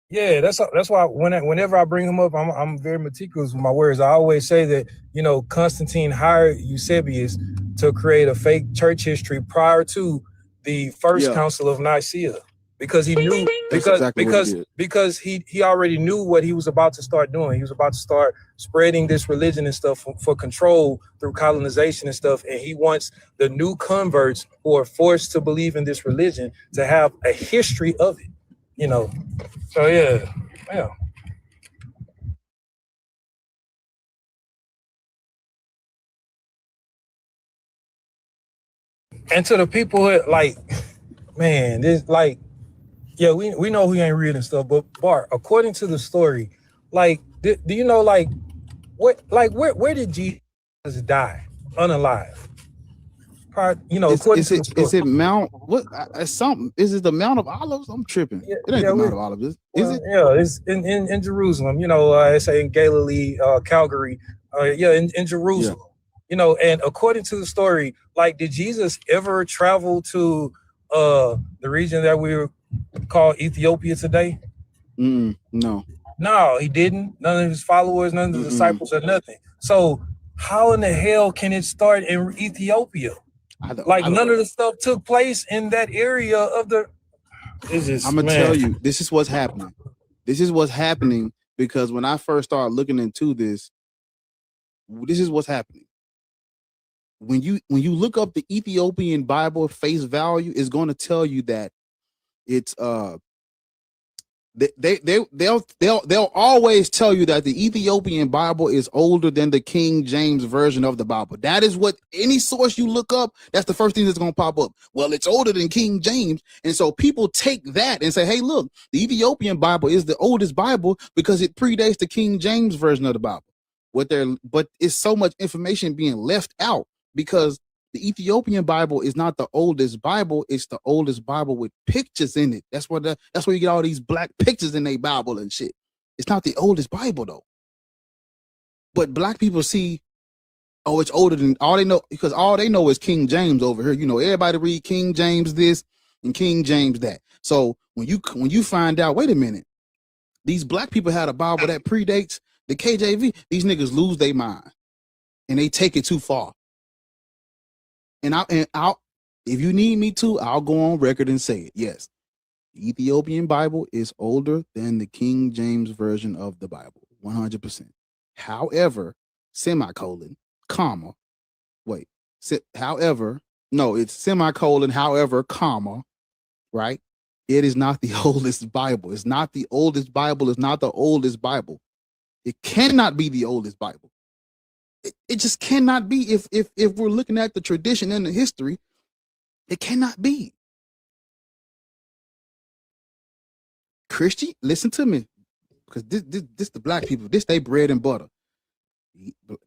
Yeah, that's why whenever I bring him up, I'm very meticulous with my words. I always say that, Constantine hired Eusebius to create a fake church history prior to the first Council of Nicaea, because he knew because he already knew what he was about to start doing. He was about to start spreading this religion and stuff for control through colonization and stuff. And he wants the new converts who are forced to believe in this religion to have a history of it. So yeah. And to the people who, like, man, this like, yeah, we know he ain't reading stuff, but Bart, according to the story, like, do you know, like, where did Jesus die unalive? according to the story. Is it Mount what? Something? Is it the Mount of Olives? I'm tripping. Yeah, It ain't the Mount of Olives. Is it? Yeah, it's in Jerusalem. It's in Galilee, Calgary. In Jerusalem. Yeah. And according to the story, like, did Jesus ever travel to the region that we call Ethiopia today? No. No, he didn't. None of his followers, none of the disciples, or nothing. So how in the hell can it start in Ethiopia? None of the stuff took place in that area of the. I'm gonna tell you, this is what's happening. This is what's happening because when I first started looking into this is what's happening. When you look up the Ethiopian Bible face value, it's going to tell you that it's they'll always tell you that the Ethiopian Bible is older than the King James version of the Bible. That is what any source you look up, that's the first thing that's going to pop up. Well, it's older than King James. And so people take that and say, hey, look, the Ethiopian Bible is the oldest Bible because it predates the King James version of the Bible. But it's so much information being left out because the Ethiopian Bible is not the oldest Bible. It's the oldest Bible with pictures in it. That's where you get all these black pictures in their Bible and shit. It's not the oldest Bible though. But black people see, oh, it's older than all they know because all they know is King James over here. Everybody read King James this and King James that. So when you find out, wait a minute, these black people had a Bible that predates the KJV. These niggas lose their mind and they take it too far. And I'll, if you need me to, I'll go on record and say it. Yes, the Ethiopian Bible is older than the King James version of the Bible, 100%. However, semicolon, comma, it's semicolon, however, comma, right? It is not the oldest Bible. It's not the oldest Bible. It's not the oldest Bible. It cannot be the oldest Bible. It just cannot be if we're looking at the tradition and the history, it cannot be. Christian, listen to me, because this the black people, this they bread and butter.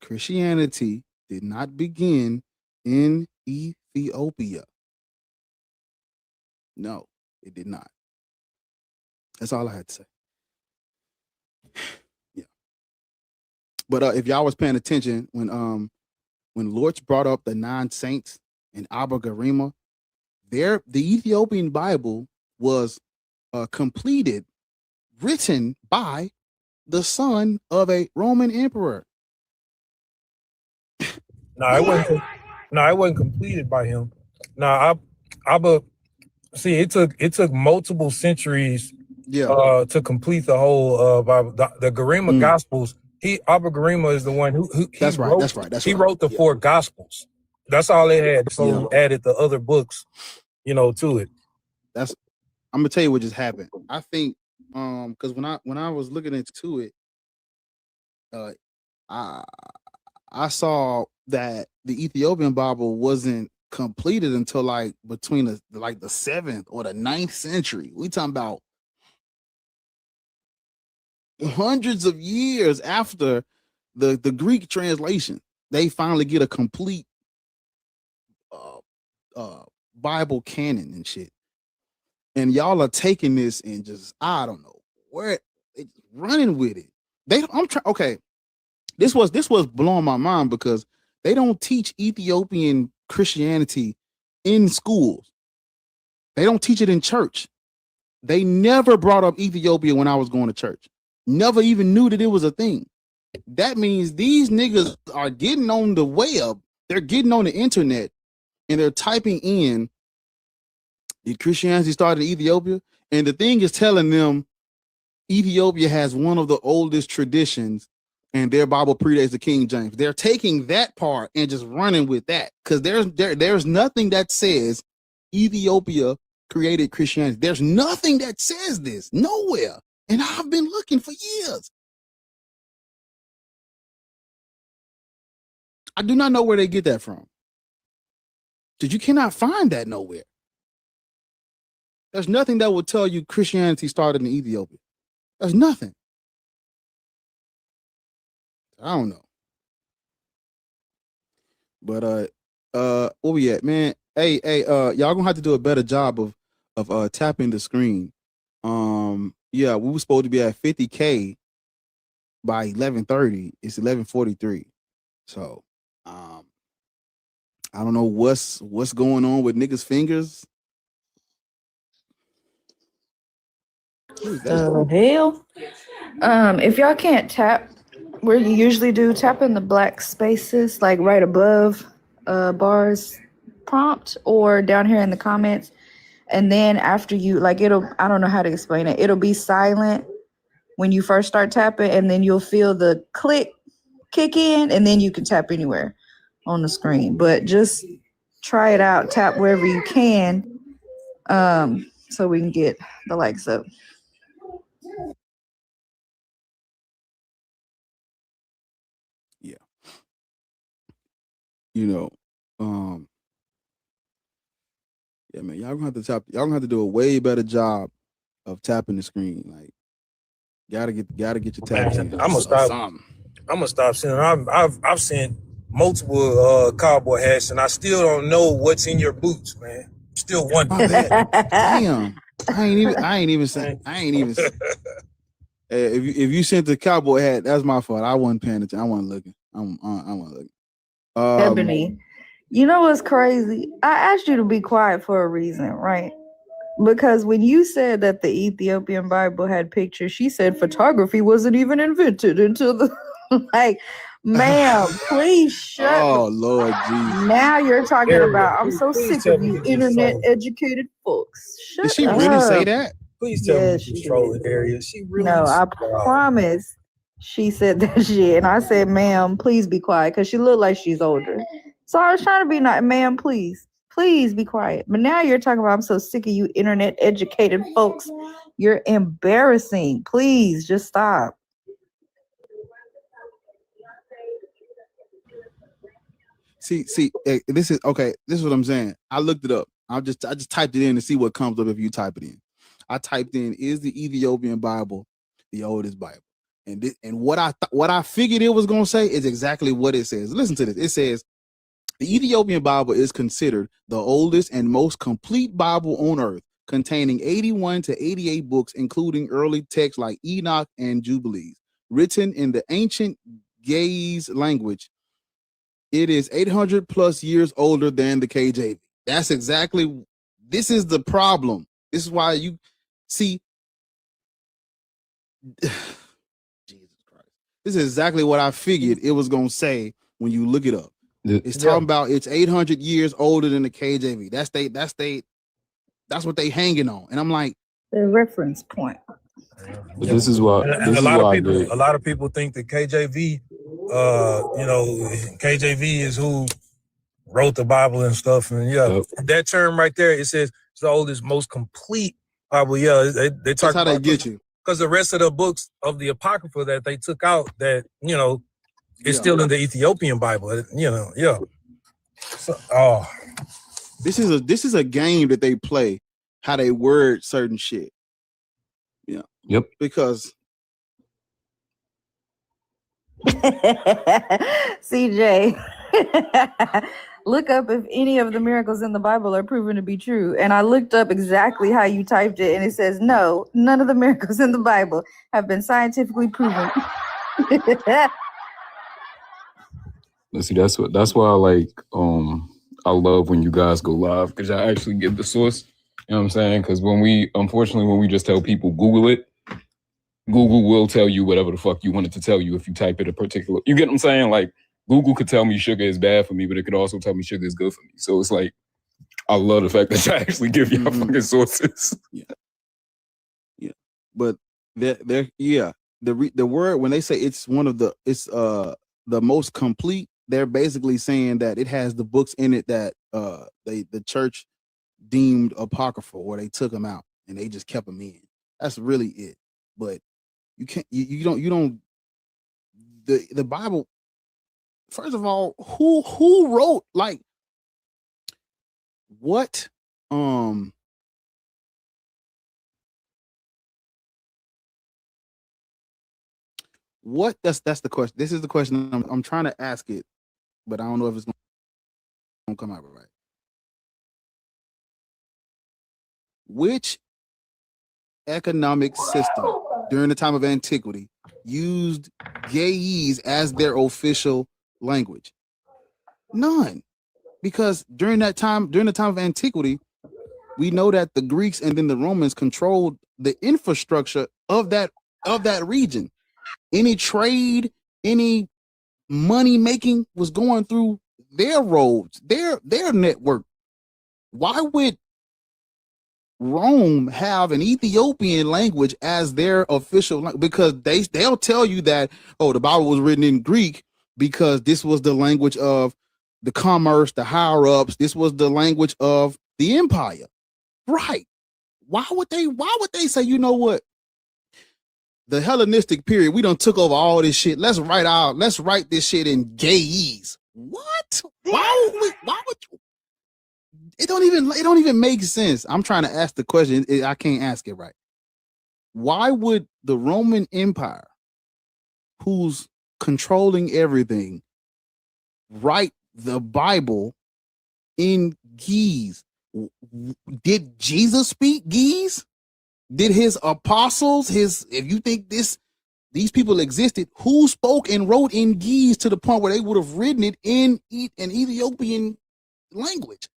Christianity did not begin in Ethiopia. No, it did not. That's all I had to say. Yeah. But if y'all was paying attention when Lorch brought up the 9 saints in Abrahamic, the Ethiopian Bible was completed, written by the son of a Roman emperor. It wasn't completed by him. See, it took multiple centuries to complete the whole Bible. The Garima Gospels. Abba Garima is the one who wrote the 4 Gospels. That's all they had. So added the other books, to it. I'm gonna tell you what just happened. I think because when I was looking into it, I saw that the Ethiopian Bible wasn't completed until like between the 7th or the 9th century. We talking about hundreds of years after the Greek translation. They finally get a complete Bible canon and shit. And y'all are taking this and just, I don't know where it's running with it. Okay. This was blowing my mind because they don't teach Ethiopian Christianity in schools. They don't teach it in church. They never brought up Ethiopia when I was going to church. Never even knew that it was a thing. That means these niggas are getting on the web. They're getting on the internet and they're typing in, did Christianity start in Ethiopia? And the thing is telling them Ethiopia has one of the oldest traditions and their Bible predates the King James. They're taking that part and just running with that because there's nothing that says Ethiopia created Christianity. There's nothing that says this, nowhere. And I've been looking for years. I do not know where they get that from. Because you cannot find that nowhere. There's nothing that will tell you Christianity started in Ethiopia. There's nothing. I don't know. But where we at, man? Hey, y'all gonna have to do a better job of tapping the screen. Yeah, we were supposed to be at 50K by 11:30. It's 11:43. So, I don't know what's going on with niggas' fingers. The hell? If y'all can't tap where you usually do, tap in the black spaces, like right above bars prompt or down here in the comments. And then after you, like it'll, I don't know how to explain it. It'll be silent when you first start tapping, and then you'll feel the kick in, and then you can tap anywhere on the screen. But just try it out, tap wherever you can, so we can get the likes up. Yeah. You know, yeah, man, y'all gonna have to tap. Y'all gonna have to do a way better job of tapping the screen. Like, gotta get your taps in. I'm gonna stop sending. I've sent multiple cowboy hats, and I still don't know what's in your boots, man. Still wondering. Damn, I ain't even saying. If you sent the cowboy hat, that's my fault. I wasn't paying attention. I wasn't looking. I wasn't looking. Ebony, you know what's crazy? I asked you to be quiet for a reason, right? Because when you said that the Ethiopian Bible had pictures, she said photography wasn't even invented until the like, ma'am, please shut. Oh Lord Jesus! Now you're talking about. I'm so sick of you, internet educated folks. Shut Did she up. really say that? Please tell me you control the area. She really. No, I promise. She said that shit, and I said, "Ma'am, please be quiet," because she looked like she's older. So I was trying to be nice, ma'am. Please be quiet. But now you're talking about. I'm so sick of you, internet educated folks. You're embarrassing. Please just stop. See, this is okay. This is what I'm saying. I looked it up. I just typed it in to see what comes up if you type it in. I typed in, is the Ethiopian Bible the oldest Bible? And what I figured it was gonna say is exactly what it says. Listen to this. It says the Ethiopian Bible is considered the oldest and most complete Bible on earth, containing 81 to 88 books, including early texts like Enoch and Jubilees, written in the ancient Ge'ez language. It is 800 plus years older than the KJV. That's exactly. This is the problem. This is why you see. This is exactly what I figured it was gonna say when you look it up. It's talking about it's 800 years older than the KJV. That's what they hanging on. And I'm like, the reference point. But this is why. And a lot of people think that KJV, KJV is who wrote the Bible and stuff. And that term right there, it says it's the oldest, most complete Bible. Yeah, they talk about how they get you. Because the rest of the books of the Apocrypha that they took out, that is still in the Ethiopian Bible. So, this is a game that they play, how they word certain shit. Yeah. Yep. Because CJ, look up if any of the miracles in the Bible are proven to be true. And I looked up exactly how you typed it, and it says, no, none of the miracles in the Bible have been scientifically proven. See, that's why I love when you guys go live, because I actually give the source. You know what I'm saying? Because when we just tell people Google it, Google will tell you whatever the fuck you want it to tell you if you type it a particular. You get what I'm saying? Like, Google could tell me sugar is bad for me, but it could also tell me sugar is good for me. So it's like, I love the fact that I actually give y'all fucking sources. Yeah. But the word, when they say it's the most complete, they're basically saying that it has the books in it that the church deemed apocryphal, or they took them out and they just kept them in. That's really it. But you can't, you don't the Bible. First of all, who wrote, like, what? What? That's the question. This is the question I'm trying to ask it, but I don't know if it's going to gonna come out right. Which economic system during the time of antiquity used Ge'ez as their official language? None. Because during the time of antiquity, we know that the Greeks and then the Romans controlled the infrastructure of that region. Any trade, any money making was going through their roads, their network. Why would Rome have an Ethiopian language as their official language? Because they'll tell you that, oh, the Bible was written in Greek because this was the language of the commerce, the higher ups. This was the language of the empire. Right. Why would they say, you know what? The Hellenistic period, we done took over all this shit. Let's write this shit in Ge'ez. What? Why would you? It don't even make sense. I'm trying to ask the question. I can't ask it right. Why would the Roman Empire, who's controlling everything, write the Bible in Ge'ez? Did Jesus speak Ge'ez? Did his apostles, if you think these people existed, who spoke and wrote in Ge'ez to the point where they would have written it in an Ethiopian language?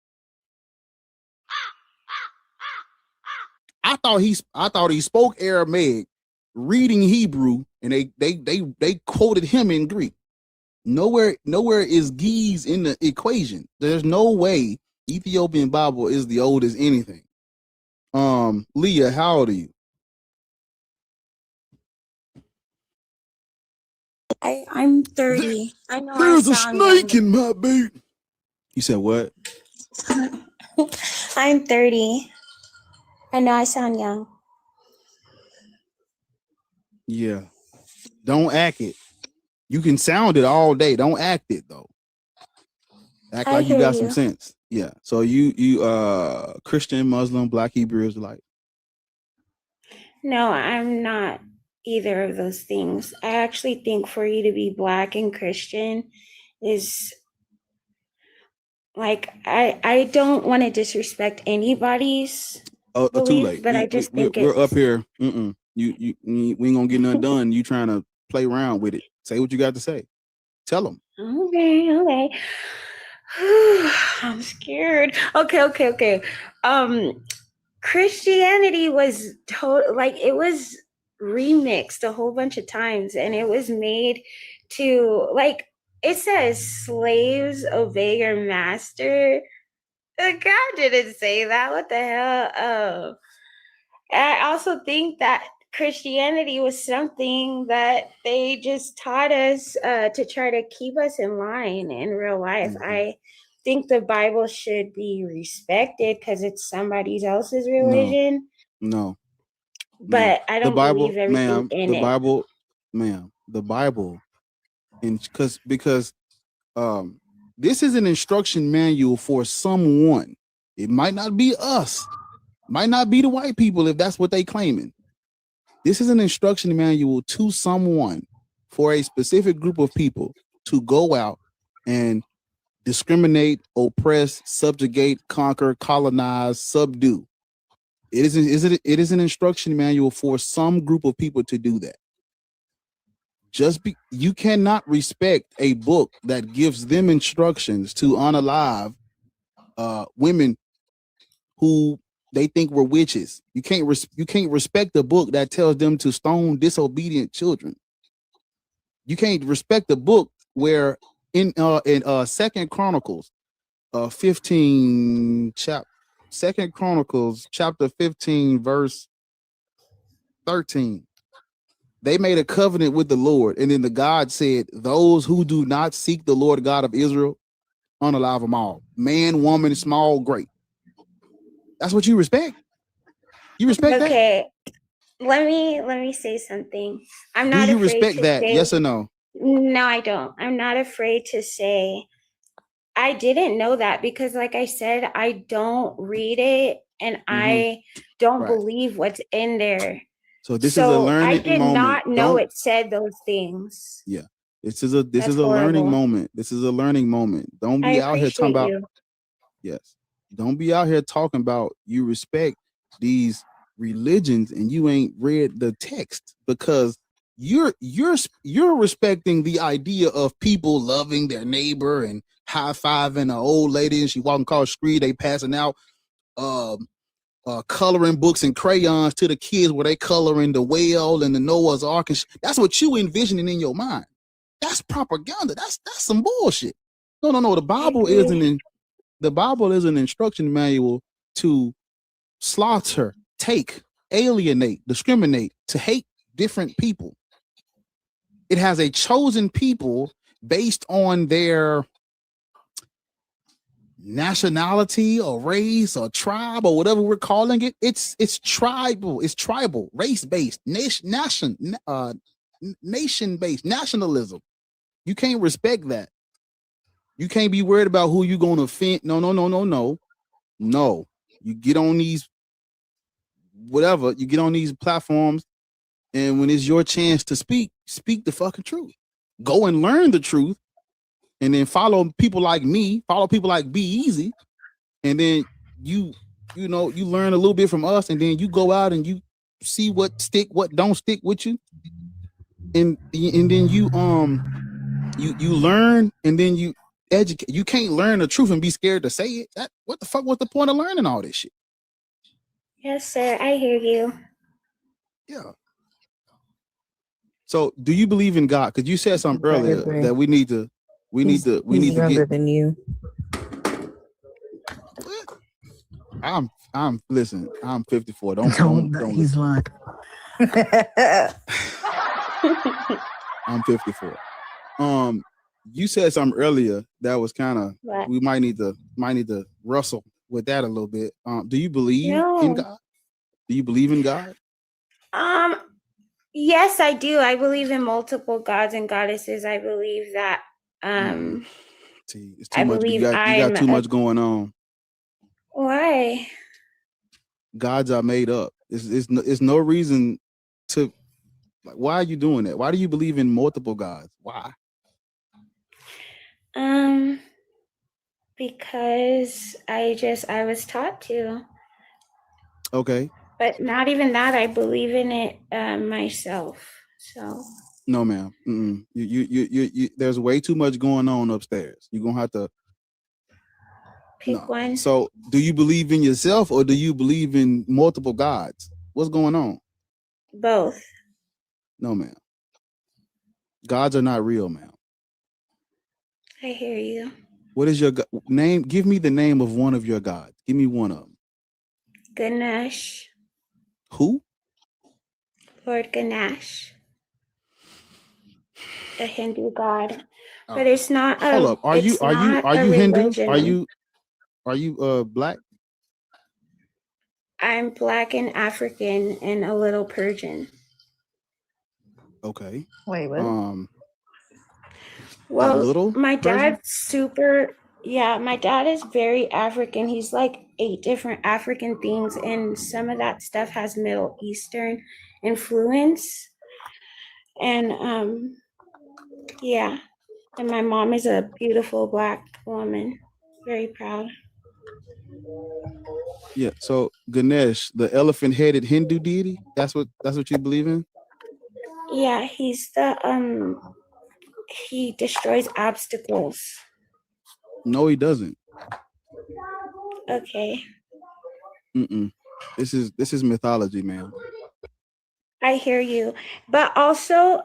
I thought he spoke Aramaic, reading Hebrew, and they quoted him in Greek. Nowhere is Ge'ez in the equation. There's no way Ethiopian Bible is the oldest anything. Leah, how old are you? I'm 30. I know There's I a sound snake young. in my boot. You said what? I'm 30. I know I sound young. Yeah. Don't act it. You can sound it all day. Don't act it though. Act like you got some sense. Yeah. So you Christian, Muslim, Black, Hebrew, Israelite. No, I'm not either of those things. I actually think for you to be Black and Christian is like I don't want to disrespect anybody's belief, Too late. but I just think we're up here. We ain't gonna get nothing done. You trying to play around with it. Say what you got to say. Tell them. Okay. I'm scared. Okay. Christianity was it was remixed a whole bunch of times, and it was made to it says slaves obey your master. God didn't say that. What the hell? I also think that Christianity was something that they just taught us to try to keep us in line in real life. Mm-hmm. I think the Bible should be respected because it's somebody else's religion. No. But I don't believe everything in it. The Bible, and because this is an instruction manual for someone. It might not be us, might not be the white people if that's what they claiming. This is an instruction manual to someone for a specific group of people to go out and discriminate, oppress, subjugate, conquer, colonize, subdue. It is an instruction manual for some group of people to do that. You cannot respect a book that gives them instructions to unalive women who they think were witches. You can't respect the book that tells them to stone disobedient children. You can't respect the book where in 2 Chronicles 15 2 Chronicles chapter 15 verse 13. They made a covenant with the Lord, and then the God said, those who do not seek the Lord God of Israel, unalive them all. Man, woman, small, great. That's what you respect? You respect that? Okay. Let me say something. I'm not afraid to respect that? Say, yes or no? No, I don't. I'm not afraid to say I didn't know that because, like I said, I don't read it and I don't believe what's in there. So this is a learning moment. I did not know it said those things. Yeah. This is a learning moment. This is a learning moment. Don't be out here talking about Yes. Don't be out here talking about you respect these religions and you ain't read the text, because you're respecting the idea of people loving their neighbor and high-fiving an old lady and she walking across the street, they passing out coloring books and crayons to the kids where they coloring the whale and the Noah's Ark. And that's what you envisioning in your mind. That's propaganda. That's some bullshit. No. The Bible is an instruction manual to slaughter, take, alienate, discriminate, to hate different people. It has a chosen people based on their nationality or race or tribe or whatever we're calling it. It's tribal, it's tribal, race-based, nation-based, nationalism. You can't respect that. You can't be worried about who you're going to offend. No. You get on these, whatever, you get on these platforms, and when it's your chance to speak the fucking truth. Go and learn the truth, and then follow people like me, follow people like Be Easy, and then you learn a little bit from us, and then you go out and you see what stick, what don't stick with you, and then you learn, and then you educate. You can't learn the truth and be scared to say it. What the fuck was the point of learning all this shit? Yes, sir. I hear you. Yeah. So, do you believe in God? Because you said something earlier that we need to younger than you. I'm 54. Don't he's lying. I'm 54. You said something earlier that was kind of, we might need to wrestle with that a little bit. Do you believe in God? Do you believe in God? Yes, I do. I believe in multiple gods and goddesses. I believe that See, it's too much. You got too much going on. Why? Gods are made up. It's no reason to, like, why are you doing that? Why do you believe in multiple gods? Why? Because I was taught to. Okay. But not even that. I believe in it myself. So. No, ma'am. You there's way too much going on upstairs. You're gonna have to pick one. So, do you believe in yourself or do you believe in multiple gods? What's going on? Both. No, ma'am. Gods are not real, ma'am. I hear you. What is your name? Give me the name of one of your gods. Give me one of them. Ganesh. Who? Lord Ganesh. A Hindu god. But it's not a, hold up. Are you Hindu? Are you black? I'm black and African and a little Persian. Okay. Wait, what? Well, my dad's my dad is very African. He's like 8 different African things, and some of that stuff has Middle Eastern influence. And and my mom is a beautiful black woman. Very proud. Yeah, so Ganesh, the elephant-headed Hindu deity, that's what you believe in? Yeah, he's the he destroys obstacles. No, he doesn't. Okay. This is mythology, man. I hear you. But also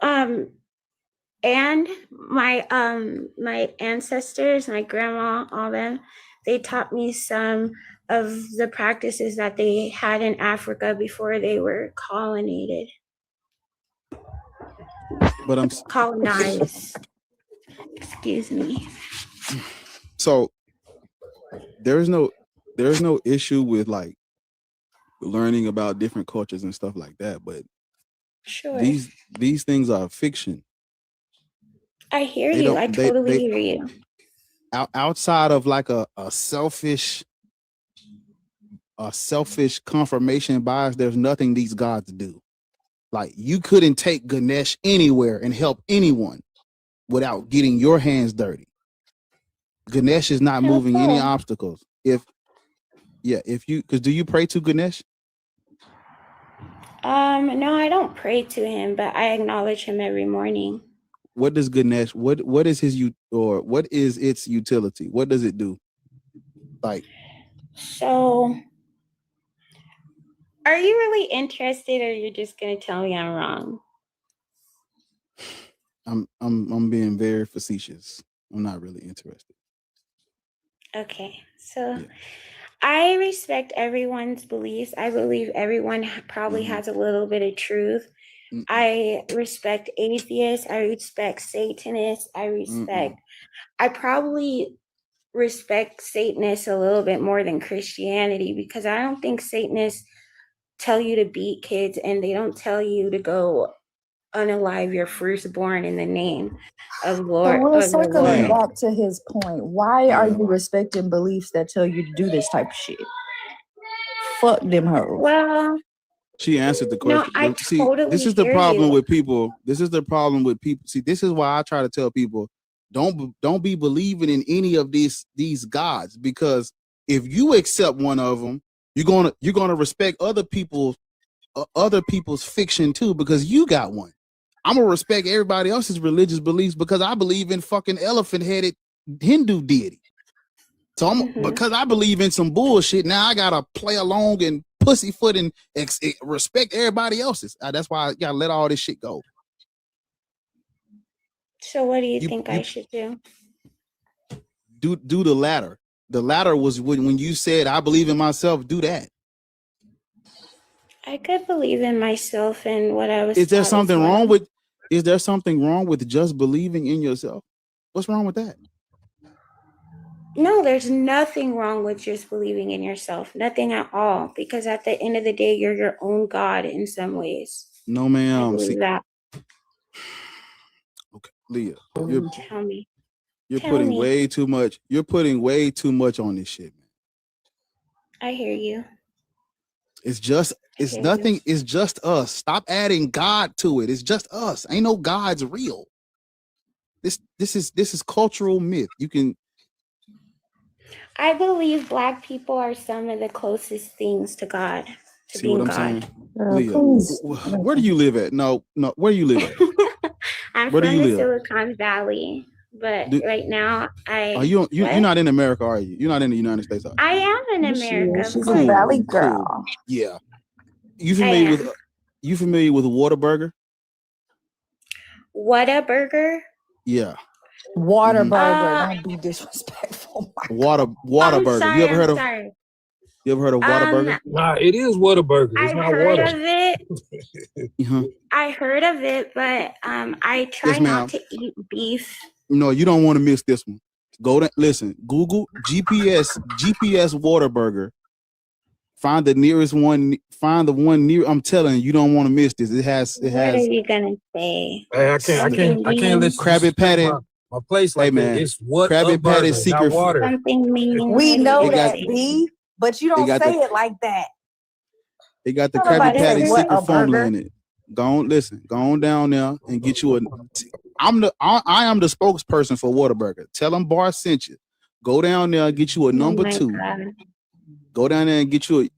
and my my ancestors, my grandma, all them, they taught me some of the practices that they had in Africa before they were colonized. But I'm colonized. Excuse me. So there's no issue with like learning about different cultures and stuff like that, but sure, these things are fiction. I hear you. I totally hear you. Outside of like a selfish confirmation bias, there's nothing these gods do. Like, you couldn't take Ganesh anywhere and help anyone without getting your hands dirty. Ganesh is not moving any obstacles. if you, because do you pray to Ganesh? No, I don't pray to him, but I acknowledge him every morning. What does Ganesh, what is his what is its utility? What does it do? Like, so are you really interested, or you're just gonna tell me I'm wrong? I'm being very facetious. I'm not really interested. Okay, so I respect everyone's beliefs. I believe everyone probably has a little bit of truth. I respect atheists. I respect Satanists. I probably respect Satanists a little bit more than Christianity, because I don't think Satanists tell you to beat kids, and they don't tell you to go unalive your firstborn in the name of Lord. So we're Of the circling Lord. back to his point. Why are you respecting beliefs that tell you to do this type of shit? Fuck them hoes. Well, she answered the question. No, I See, totally this is the hear problem you. with people. This is the problem with people. See, this is why I try to tell people, don't be believing in any of these gods, because if you accept one of them, you're gonna respect other people's fiction too, because you got one. I'm gonna respect everybody else's religious beliefs because I believe in fucking elephant-headed Hindu deity. So because I believe in some bullshit, now I gotta play along and pussyfoot and respect everybody else's. That's why I gotta let all this shit go. So what do you think I should do? Do the latter. The latter was when you said, I believe in myself, do that. I could believe in myself and what I was. Is there something wrong with just believing in yourself? What's wrong with that? No, there's nothing wrong with just believing in yourself. Nothing at all. Because at the end of the day, you're your own God in some ways. No, ma'am. I believe that. Okay, Leah, Tell me. You're putting way too much on this shit, man. I hear you. It's just us. Stop adding God to it. It's just us. Ain't no God's real. This is cultural myth. You can. I believe Black people are some of the closest things to God. To see what I'm God. saying? Leah, where do you live at? No, where do you live at? I'm from the Silicon Valley, but right now you're not in America, are you? You're not in the United States, are you? I am in America. She's a Valley girl. Cool. Yeah. You familiar with Whataburger? Whataburger? Yeah. Whataburger. Don't be disrespectful. Whataburger. You ever heard of Whataburger? Nah, it is Whataburger. It's not water. Of it. I heard of it, but I try not to eat beef. No, you don't want to miss this one. Listen, Google GPS Whataburger. Find the nearest one. Find the one near. I'm telling you don't want to miss this. It has. What are you gonna say? Hey, I can't let Krabby Patty. My place like that. It's what Krabby Patty secret. Not water. Something mean. We know that, B, but you don't say it like that. They got the Krabby Patty secret formula in it. Go on down there and get you I am the spokesperson for Whataburger. Tell them Bar sent you. Go down there and get you a number 2. God. Go down there and get you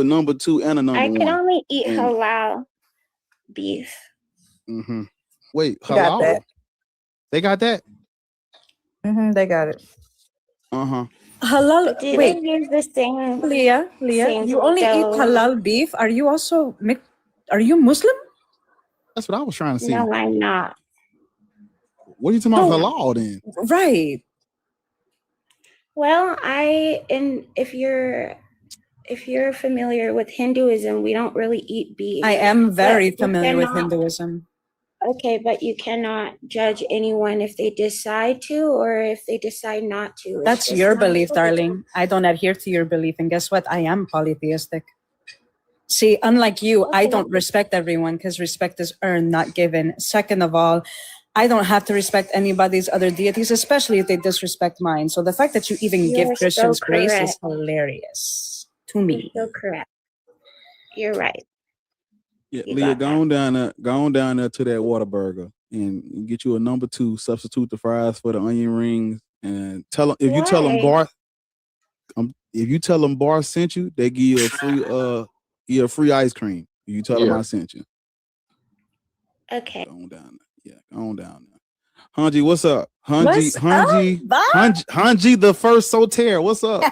a number 2 and a number 1. I can only eat halal beef. Wait, halal? Got they got that? They got it. Halal. Wait, use the same. Leah, you only eat halal beef. Are you also are you Muslim? That's what I was trying to see. No, I'm not. What are you talking about halal then? Right. Well, if you're familiar with Hinduism, we don't really eat beef. I am very familiar with Hinduism. Okay, but you cannot judge anyone if they decide to or if they decide not to. That's your belief, darling. I don't adhere to your belief. And guess what? I am polytheistic. See, unlike you, I don't respect everyone because respect is earned, not given. Second of all, I don't have to respect anybody's other deities, especially if they disrespect mine. So the fact that you even give Christians grace is hilarious to me. You're so correct. You're right. Yeah, Leah, go on down there to that Whataburger and get you a number 2. Substitute the fries for the onion rings, and tell them if you tell them Garth. if you tell them Bar sent you, they give you a free ice cream. You tell them I sent you. Okay. Go on down there. Yeah, go on down there. Hanji, what's up? What's Hanji, up, Hanji, the first Soter. What's up?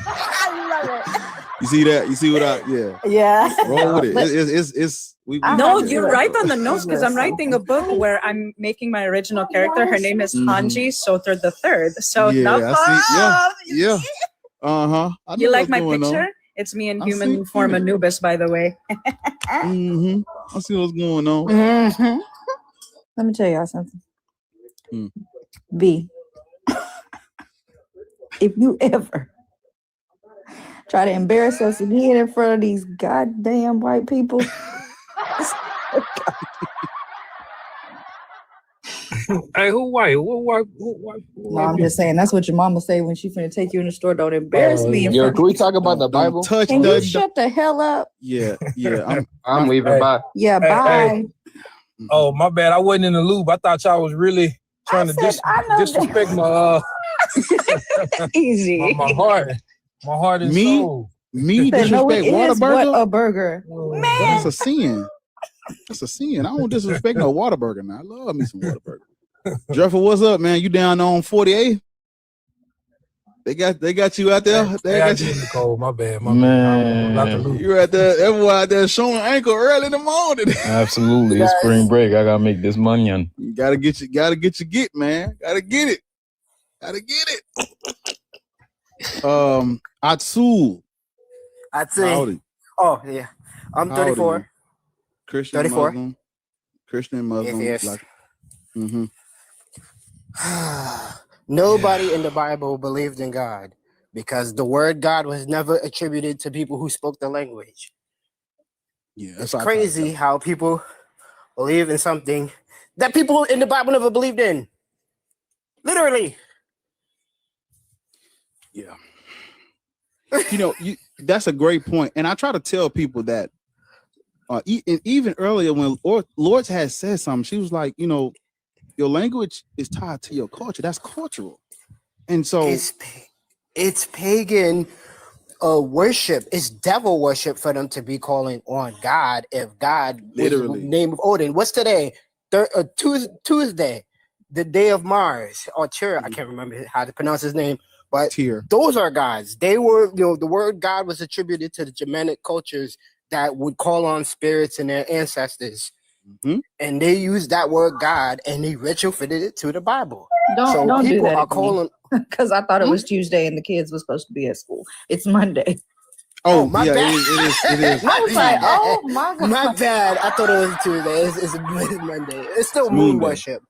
I love it. You see that? You see what I? Yeah. Yeah. Roll with it. It's No, you're right on the nose because I'm writing a book where I'm making my original character. Her name is Hanji Soter the Third. So yeah, I see. Yeah. Uh-huh. You like my picture? It's me in human form Anubis, by the way. Mm-hmm. I see what's going on. Mm-hmm. Let me tell y'all something. B, if you ever try to embarrass us again in front of these goddamn white people, Hey, who white? Who white? no, I'm just saying that's what your mama say when she finna take you in the store. Don't embarrass me. Yo, can we talk about the Bible? Can you shut the hell up? Yeah. I'm leaving. Bye. Yeah, bye. Oh, my bad. I wasn't in the loop. I thought y'all was really trying to disrespect my easy. My heart and soul. Me disrespect Whataburger? What a burger. Man. That's a sin. That's a sin. I don't disrespect no Whataburger now. I love me some Whataburger. Jeffrey, what's up, man? You down on 48? They got you out there. They got you in the cold. My bad, man. You're out there. Everyone out there showing ankle early in the morning. Absolutely, it's spring break. I gotta make this money on. You gotta get man. Gotta get it. Atsu. Oh yeah, I'm 34. Christian, 34. Muslim. Christian, Muslim. Atheist. Nobody in the Bible believed in God because the word God was never attributed to people who spoke the language. Yeah, it's crazy how people believe in something that people in the Bible never believed in. Literally. Yeah. That's a great point. And I try to tell people that even earlier when Lord had said something, she was like, your language is tied to your culture. That's cultural. And so it's pagan worship. It's devil worship for them to be calling on God. If God literally was the name of Odin. What's today? Tuesday, the day of Mars or Tyr. I can't remember how to pronounce his name, but those are gods. They were, the word God was attributed to the Germanic cultures that would call on spirits and their ancestors. And they used that word God and they retrofitted it to the Bible. Don't do that calling because I thought it was Tuesday and the kids were supposed to be at school. It's Monday. Oh my bad. It is. I was like, oh my God. My bad. I thought it was Tuesday. It's Monday. It's still moon worship.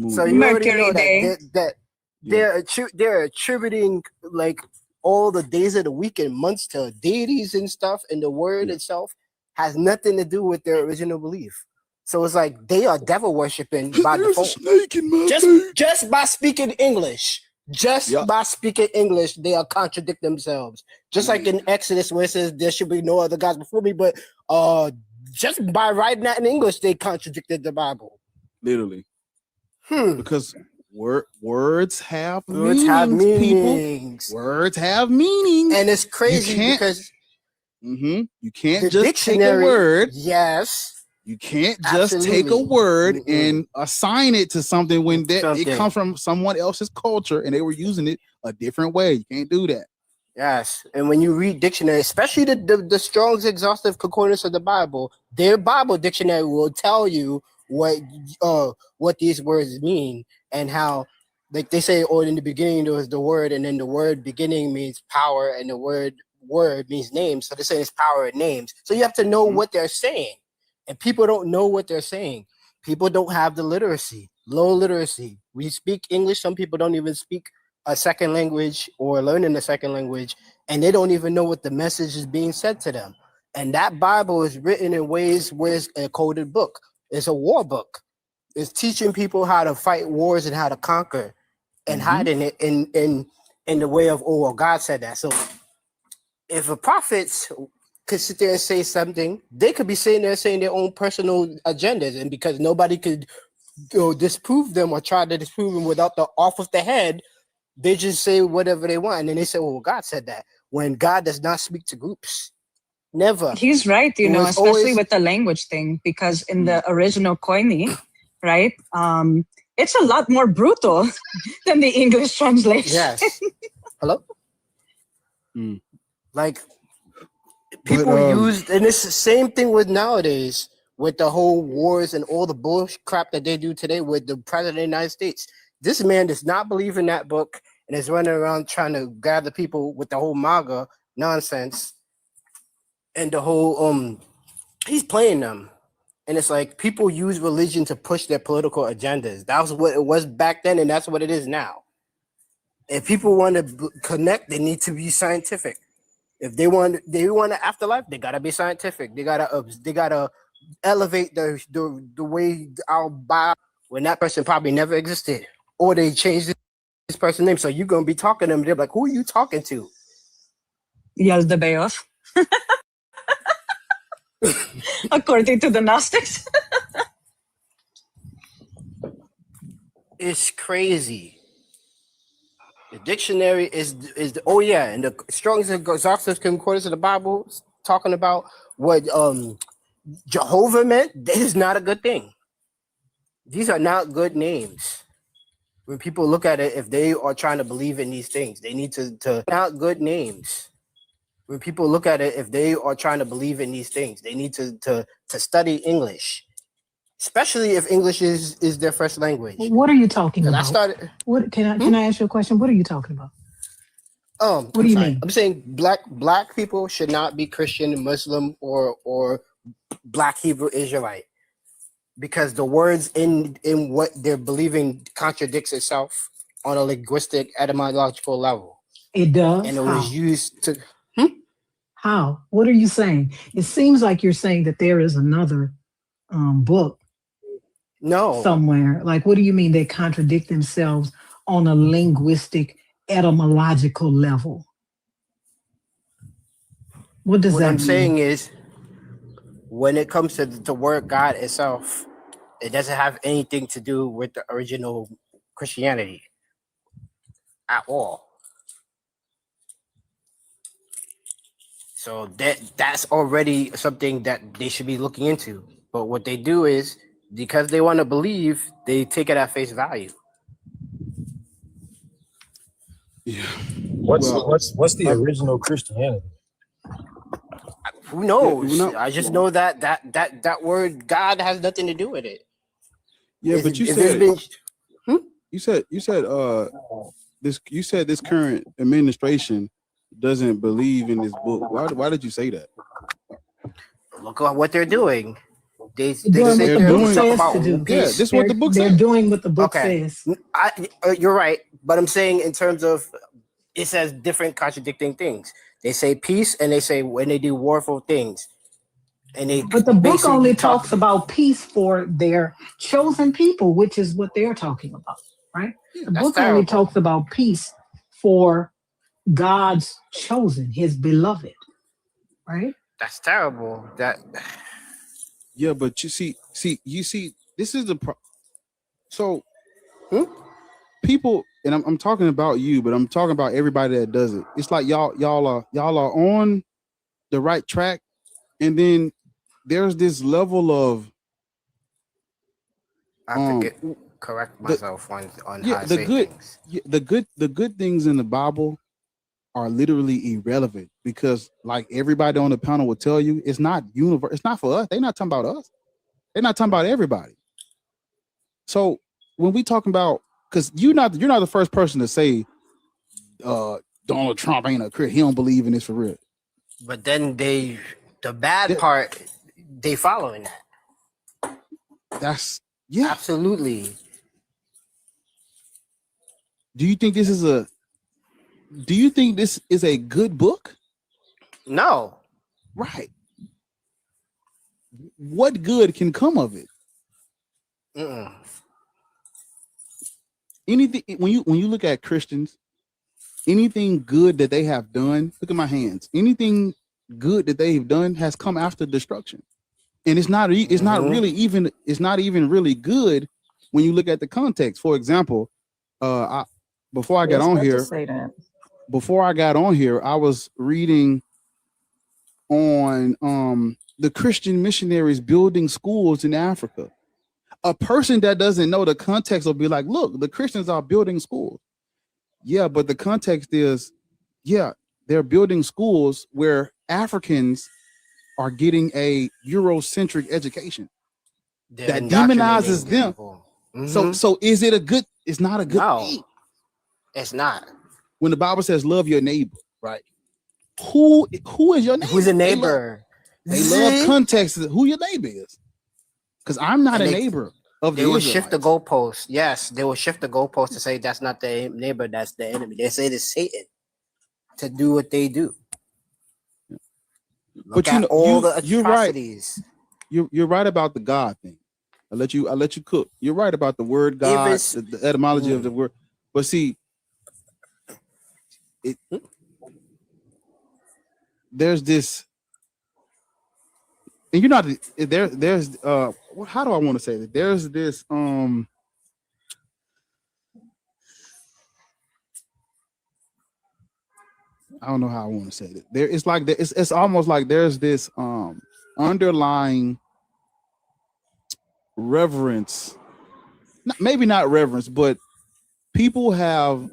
So you already know that they're attributing like all the days of the week and months to deities and stuff, and the word itself has nothing to do with their original belief. So it's like they are devil worshiping by default. Just by speaking English. By speaking English, they are contradict themselves. Just like in Exodus where it says there should be no other gods before me, but just by writing that in English, they contradicted the Bible. Literally. Because words have meanings. Words have meanings. And it's crazy because you can't just take a word. Yes. You can't just take a word and assign it to something when it comes from someone else's culture and they were using it a different way. You can't do that. Yes. And when you read dictionary, especially the Strong's exhaustive concordance of the Bible, their Bible dictionary will tell you what these words mean and how, like they say, in the beginning there was the word, and then the word beginning means power, and the word means names. So they're saying it's power and names. So you have to know what they're saying. And people don't know what they're saying. People don't have the literacy, low literacy. We speak English. Some people don't even speak a second language or learning a second language, and they don't even know what the message is being said to them. And that Bible is written in ways where it's a coded book. It's a war book. It's teaching people how to fight wars and how to conquer, and hiding it in the way of, God said that. So if a prophet could sit there and say something, they could be sitting there saying their own personal agendas, and because nobody could disprove them or try to disprove them without the off of the head, They just say whatever they want, and then they say, "Well, God said that." When God does not speak to groups, never. He's right, It was especially always with the language thing, because in the original Koine, right, it's a lot more brutal than the English translation. yes. Hello. Like people use, and it's the same thing with nowadays with the whole wars and all the bullshit crap that they do today with the president of the United States. This man does not believe in that book and is running around trying to gather people with the whole MAGA nonsense and the whole he's playing them. And it's like people use religion to push their political agendas. That was what it was back then, and that's what it is now. If people want to connect, they need to be scientific. If they want an afterlife, they gotta be scientific. They gotta elevate the way our bio when that person probably never existed, or they changed this person's name. So you're gonna be talking to them. They're like, "Who are you talking to?" Yaldabaoth. According to the Gnostics. It's crazy. The dictionary is and the Strong's Exhaustive Concordance of the Bible talking about what Jehovah meant. This is not a good thing. These are not good names. When people look at it, if they are trying to believe in these things, they need to not good names. When people look at it, if they are trying to believe in these things, they need to study English, especially if English is their first language. What are you talking about? I started. What can I ask you a question? What are you talking about? What do you mean? I'm saying black people should not be Christian, Muslim, or Black Hebrew Israelite, because the words in what they're believing contradicts itself on a linguistic etymological level. It does. And it was used to. How? What are you saying? It seems like you're saying that there is another book. No. Somewhere. Like, what do you mean they contradict themselves on a linguistic etymological level? What does that mean? What I'm saying is, when it comes to the word God itself, it doesn't have anything to do with the original Christianity at all. So that's already something that they should be looking into. But what they do is, because they want to believe, they take it at face value. Yeah. What's the original Christianity? Who knows? I just know that word God has nothing to do with it. Yeah, but you said this current administration doesn't believe in this book. Why did you say that? Look at what they're doing. They say they're doing this is what the book says. They're doing what the book says. You're right, but I'm saying in terms of it says different contradicting things. They say peace, and they say when they do warful things, but the book only talks about peace for their chosen people, which is what they're talking about, right? The book only talks about peace for God's chosen, His beloved, right? That's terrible. Yeah, but you see, this is the so people, and I'm talking about you, but I'm talking about everybody that does it. It's like y'all are on the right track, and then there's this level of I have to correct myself on how I say things. The good things in the Bible are literally irrelevant, because like everybody on the panel will tell you, it's not universal. It's not for us. They're not talking about us. They're not talking about everybody. So when we talking about, because you're not the first person to say Donald Trump ain't a Christian. He don't believe in this for real. But then the bad part, they following that. That's absolutely. Do you think this is a good book? No. Right. What good can come of it? Anything, when you look at Christians, anything good that they have done, look at my hands. Anything good that they've done has come after destruction, and it's not even really good when you look at the context. For example, before I got on here, say that. before I got on here, I was reading on the Christian missionaries building schools in Africa. A person that doesn't know the context will be like, look, the Christians are building schools. Yeah, but the context is, yeah, they're building schools where Africans are getting a Eurocentric education that demonizes them. So is it a good, it's not a good thing. It's not. When the Bible says love your neighbor, right? Who is your neighbor? Who's a neighbor? They love context of who your neighbor is. Because I'm not a neighbor of the Israelites. They will shift the goalpost. Yes, they will shift the goalpost to say that's not the neighbor, that's the enemy. They say it's Satan to do what they do. Look But you at know, all the you're right. atrocities. You're right about the God thing. I'll let you cook. You're right about the word God, the etymology of the word. But see, there's this, and you're not there's how do I want to say that? There's this I don't know how I want to say it. There, it's like it's almost like there's this underlying reverence, maybe not reverence, but people have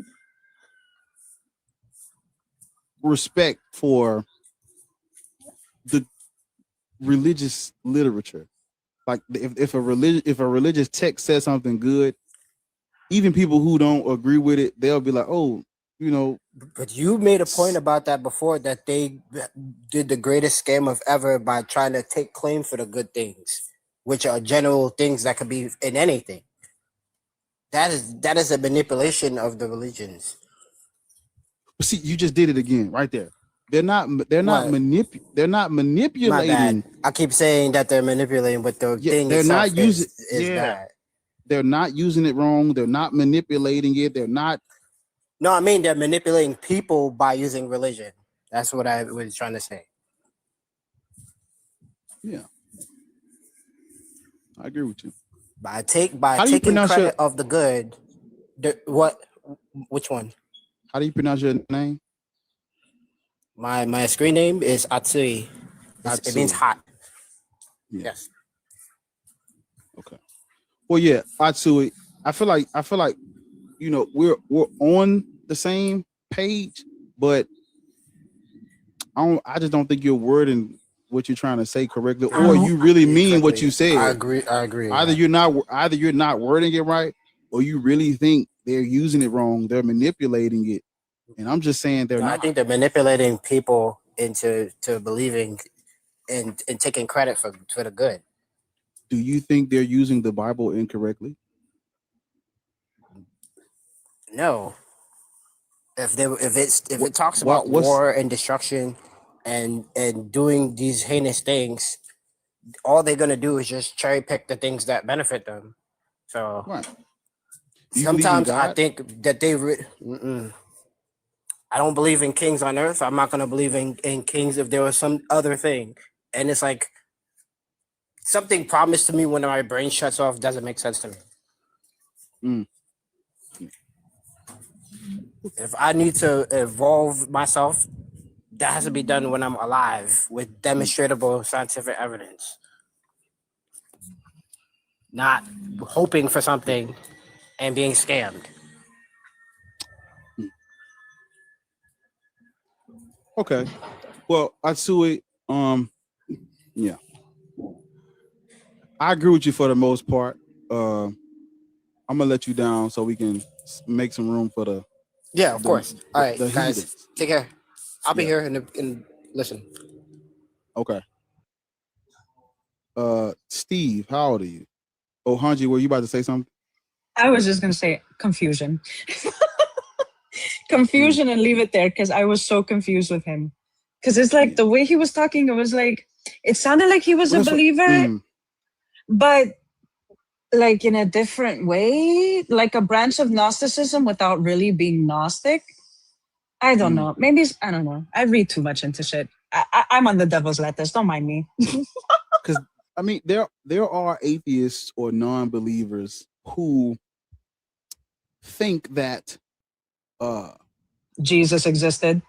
respect for the religious literature. Like if a religious text says something good, even people who don't agree with it, they'll be like, oh, you know. But you made a point about that before, that they did the greatest scam of ever by trying to take claim for the good things, which are general things that could be in anything. That is a manipulation of the religions. See, you just did it again, right there. They're not manipulating. My bad. I keep saying that they're manipulating, but the thing they're itself not using is bad. They're not using it wrong. They're not manipulating it. They're not. No, I mean they're manipulating people by using religion. That's what I was trying to say. Yeah, I agree with you. By taking credit of the good. Which one? How do you pronounce your name? My screen name is Atsui. It means hot. Yeah. Yes. Okay. Well, yeah, Atsui. I feel like you know we're on the same page, but I just don't think you're wording what you're trying to say correctly, or you really mean what you said. I agree. Either you're not wording it right, or you really think they're using it wrong. They're manipulating it. And I'm just saying they're not. I think they're manipulating people into believing and taking credit for the good. Do you think they're using the Bible incorrectly? No. If it talks about war and destruction and doing these heinous things, all they're gonna do is just cherry pick the things that benefit them. So right. Sometimes I think that I don't believe in kings on earth. I'm not going to believe in kings if there was some other thing. And it's like something promised to me when my brain shuts off doesn't make sense to me. If I need to evolve myself, that has to be done when I'm alive with demonstrable scientific evidence. Not hoping for something and being scammed. Okay. Well, Atsui, yeah. I agree with you for the most part. I'm gonna let you down so we can make some room for the. Yeah, of course. All right, guys, heathens. take care. I'll be here and listen. Okay. Steve, how old are you? Oh, Hanji, were you about to say something? I was just gonna say confusion. Confusion and leave it there, because I was so confused with him. Because it's like the way he was talking, it was like it sounded like he was a believer, but like in a different way, like a branch of Gnosticism without really being Gnostic. I don't know. Maybe I don't know. I read too much into shit. I'm on the devil's lettuce. Don't mind me. Because I mean, there are atheists or non-believers who think that Jesus existed.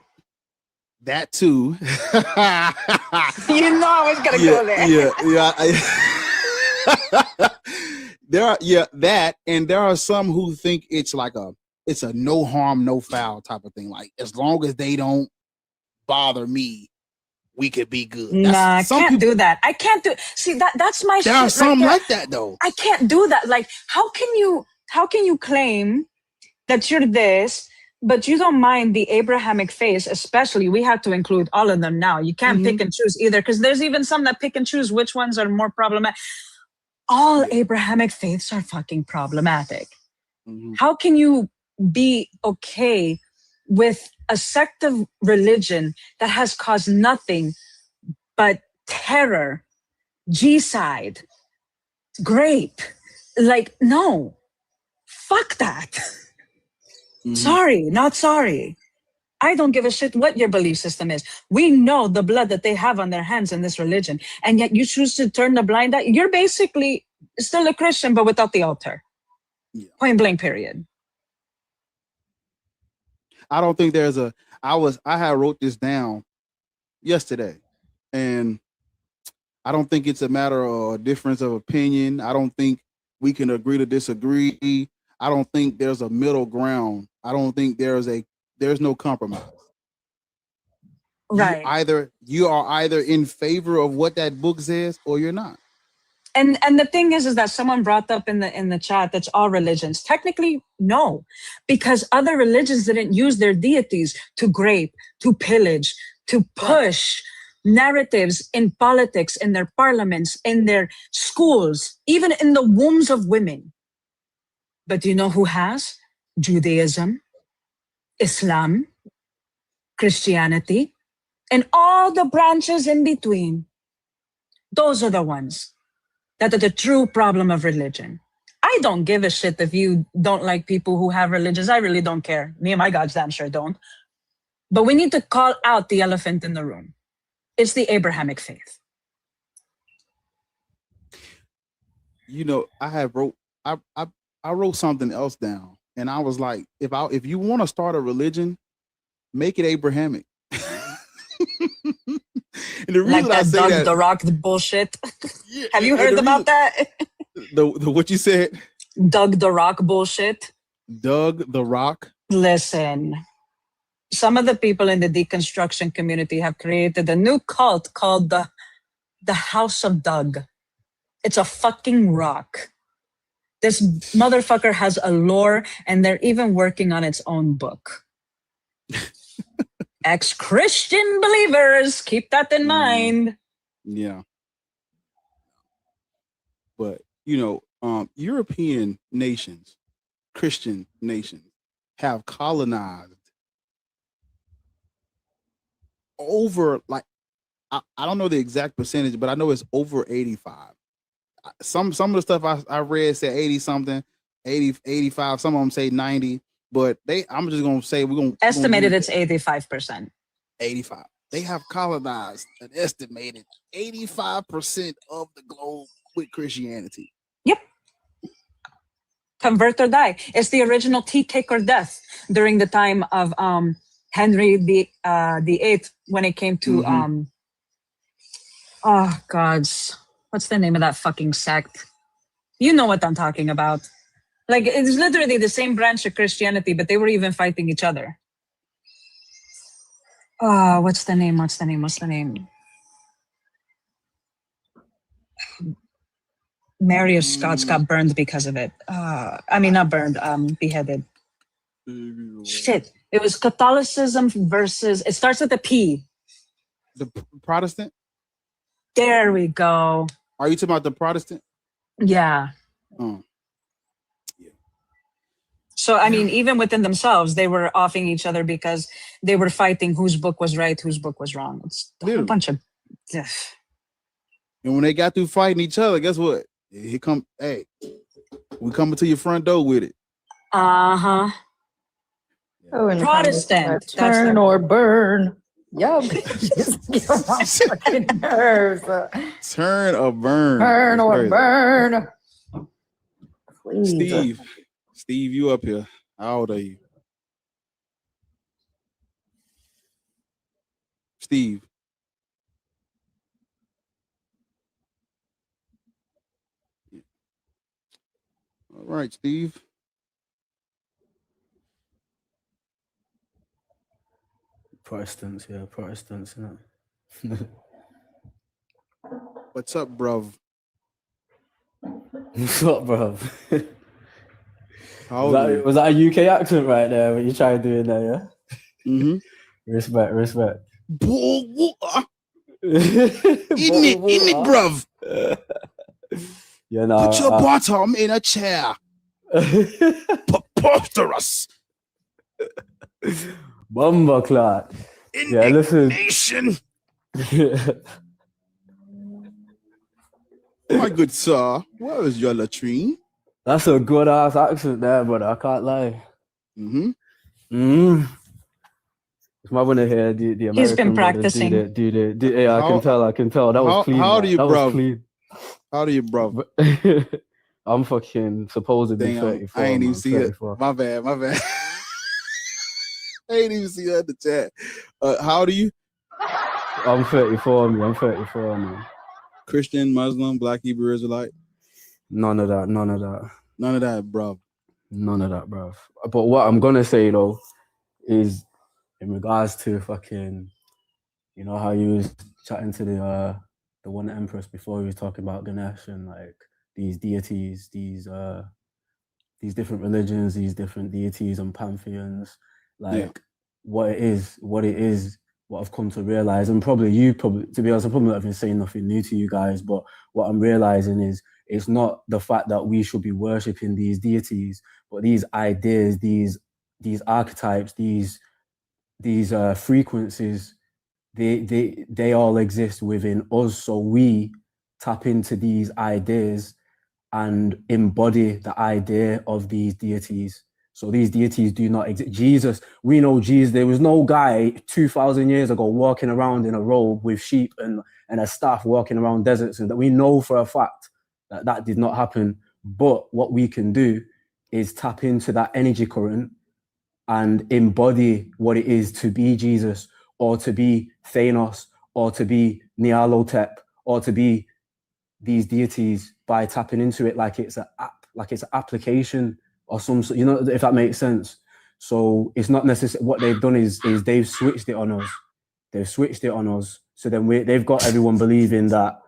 That too. You know I was gonna go there. There are that, and there are some who think it's like it's a no harm, no foul type of thing. Like as long as they don't bother me, we could be good. Nah, I can't do that. I can't do. See that's my. There are some like that though. I can't do that. Like how can you claim that you're this, but you don't mind the Abrahamic faith? Especially, we have to include all of them now. You can't pick and choose either, because there's even some that pick and choose which ones are more problematic. All Abrahamic faiths are fucking problematic. How can you be okay with a sect of religion that has caused nothing but terror, G-side, grape? Like, no, fuck that. Sorry, not sorry. I don't give a shit what your belief system is. We know the blood that they have on their hands in this religion, and yet you choose to turn the blind eye. You're basically still a Christian, but without the altar. Point blank, period. I don't think there's a. I had wrote this down yesterday, and I don't think it's a matter of a difference of opinion. I don't think we can agree to disagree. I don't think there's a middle ground. I don't think there's no compromise. Right. You are either in favor of what that book says or you're not. And the thing is that someone brought up in the chat that's all religions. Technically, no, because other religions didn't use their deities to grape, to pillage, to push narratives in politics, in their parliaments, in their schools, even in the wombs of women. But do you know who has? Judaism, Islam, Christianity, and all the branches in between. Those are the ones that are the true problem of religion. I don't give a shit if you don't like people who have religions. I really don't care. Me and my gods damn sure don't. But we need to call out the elephant in the room. It's the Abrahamic faith. You know, I wrote something else down, and I was like, if you want to start a religion, make it Abrahamic. And the reason like I say Doug that, the Rock, the bullshit. Have you heard about that? The what you said? Doug the Rock bullshit. Doug the Rock. Listen, some of the people in the deconstruction community have created a new cult called the House of Doug. It's a fucking rock. This motherfucker has a lore, and they're even working on its own book. Ex-Christian believers, keep that in mind. Yeah. But, European nations, Christian nations, have colonized over, like, I don't know the exact percentage, but I know it's over 85. Some of the stuff I read said 80 something, 80, 85. Some of them say 90. But I'm just gonna say estimated it's 85%. 85. They have colonized an estimated 85% of the globe with Christianity. Yep. Convert or die. It's the original tea cake or death during the time of Henry the VIII, when it came to oh gods, what's the name of that fucking sect? You know what I'm talking about. Like, it's literally the same branch of Christianity, but they were even fighting each other. Oh, what's the name? Mary of Scots got burned because of it. I mean, not burned, beheaded. Shit. It was Catholicism versus, it starts with a P. The Protestant? There we go. Are you talking about the Protestant? Yeah. Oh. So, I mean, even within themselves, they were offing each other because they were fighting whose book was right, whose book was wrong. It's a whole bunch of... And when they got through fighting each other, guess what? Here come, hey, we coming to your front door with it. Uh-huh. Oh, and Protestant. Turn or burn. Yo, just get on my fucking nerves. Turn or burn. Turn or burn. Please. Steve, you up here. How old are you? Steve. All right, Steve. Protestants, yeah, Protestants. What's up, bruv? What's up, bruv? How old are you? Was that a UK accent right there? What you trying to do in there, yeah? Mm-hmm. Respect. In it, bruv. Yeah, no. Put your bottom in a chair. Preposterous. Bumba clot. Yeah, listen. My good sir, where is your latrine? That's a good ass accent there, but I can't lie. It's my one to hear the American. He's been practicing. Yeah, I can tell. That was clean. How do you, bro? How do you, bro? I'm fucking supposed to be 34. I ain't even see it. My bad. I ain't even see it at the chat. How do you? I'm 34, man. Christian, Muslim, Black, Hebrew, Israelite? None of that. None of that, bro. None of that, bro. But what I'm gonna say though is, in regards to fucking, you know how you was chatting to the one empress before, he was talking about Ganesh and like these deities, these different religions, these different deities and pantheons, like what it is, what I've come to realize, and to be honest, I'm probably not even saying nothing new to you guys, but what I'm realizing is it's not the fact that we should be worshipping these deities, but these ideas, these archetypes, these frequencies, they all exist within us. So we tap into these ideas and embody the idea of these deities. So these deities do not exist. Jesus, we know Jesus. There was no guy 2,000 years ago walking around in a robe with sheep and a staff walking around deserts, and that we know for a fact that did not happen. But what we can do is tap into that energy current and embody what it is to be Jesus, or to be Thanos, or to be Nyarlathotep, or to be these deities by tapping into it like it's an application or some, you know, if that makes sense. So it's not necessarily, what they've done is they've switched it on us. So then they've got everyone believing that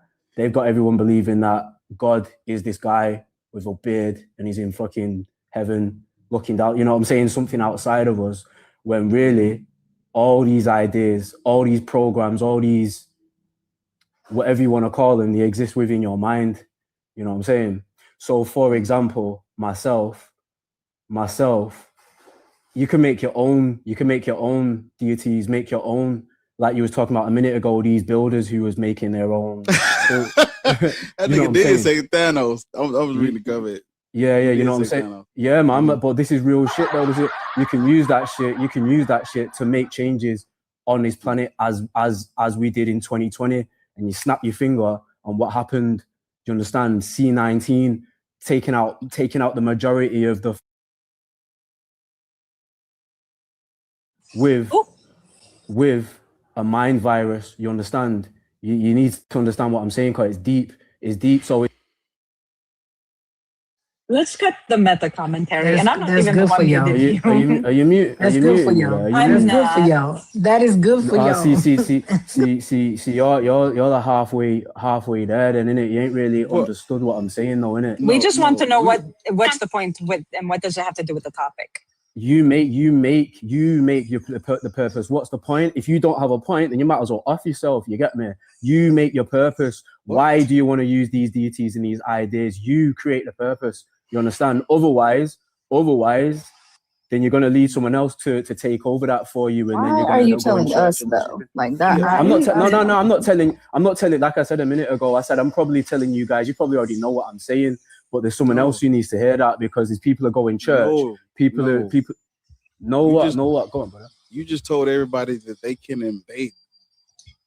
God is this guy with a beard and he's in fucking heaven looking down, you know what I'm saying, something outside of us, when really all these ideas, all these programs, all these, whatever you want to call them, they exist within your mind. You know what I'm saying? So for example, myself, you can make your own deities, make your own, like you was talking about a minute ago, these builders who was making their own. That nigga did say Thanos. I was reading the comment. Yeah, you know what I'm saying? Thanos. Yeah, man, but this is real shit though. You can use that shit to make changes on this planet as we did in 2020, and you snap your finger on what happened. Do you understand? C-19 taking out the majority of the with a mind virus. You understand? You need to understand what I'm saying, because it's deep. So let's cut the meta commentary, and I'm not even the one who did you. Are you mute? That's good for y'all. That's good for y'all. That is good for y'all. See, you're like halfway there, then, innit? You ain't really understood what I'm saying, though, innit? We just want to know what's the point with, and what does it have to do with the topic? You make the purpose. What's the point? If you don't have a point, then you might as well off yourself. You get me? You make your purpose. Why do you want to use these deities and these ideas? You create the purpose. You understand? Otherwise, then you're gonna leave someone else to take over that for you. And then you're gonna are you telling us though? Like that? I'm not telling. Like I said a minute ago, I said I'm probably telling you guys. You probably already know what I'm saying. But there's someone else who needs to hear that, because these people are going church. People. Know what? Go on, brother. You just told everybody that they can embody.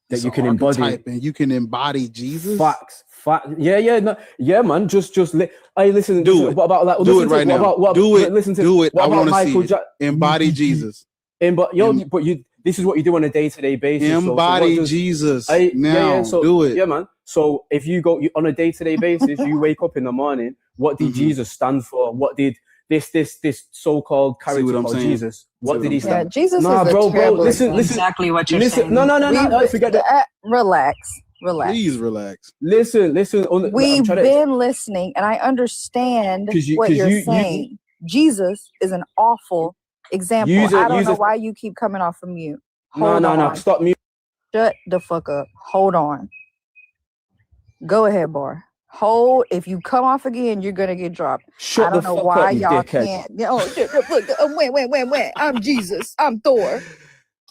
That you can embody, and you can embody Jesus. Facts. Yeah, man. Just listen. Do it. What about that? Do it right now. Do it. Listen to. Do it. I want to see Michael it. Embody Jesus. But this is what you do on a day-to-day basis. Embody Jesus. Now, So, do it. Yeah, man. So if you go on a day-to-day basis, you wake up in the morning, what did Jesus stand for? What did this so-called character called Jesus? What did he stand? Jesus Nah, is a bro, terrible listen. Exactly what you're saying. No, forget that. Relax. Please relax. Listen. We've been listening, and I understand what you're saying. Jesus is an awful example. I don't know why you keep coming off from mute. Hold on. No. Stop mute. Shut the fuck up. Hold on. Go ahead, Bar. If you come off again, you're gonna get dropped. I don't know why y'all can't. Wait. I'm Jesus. I'm Thor.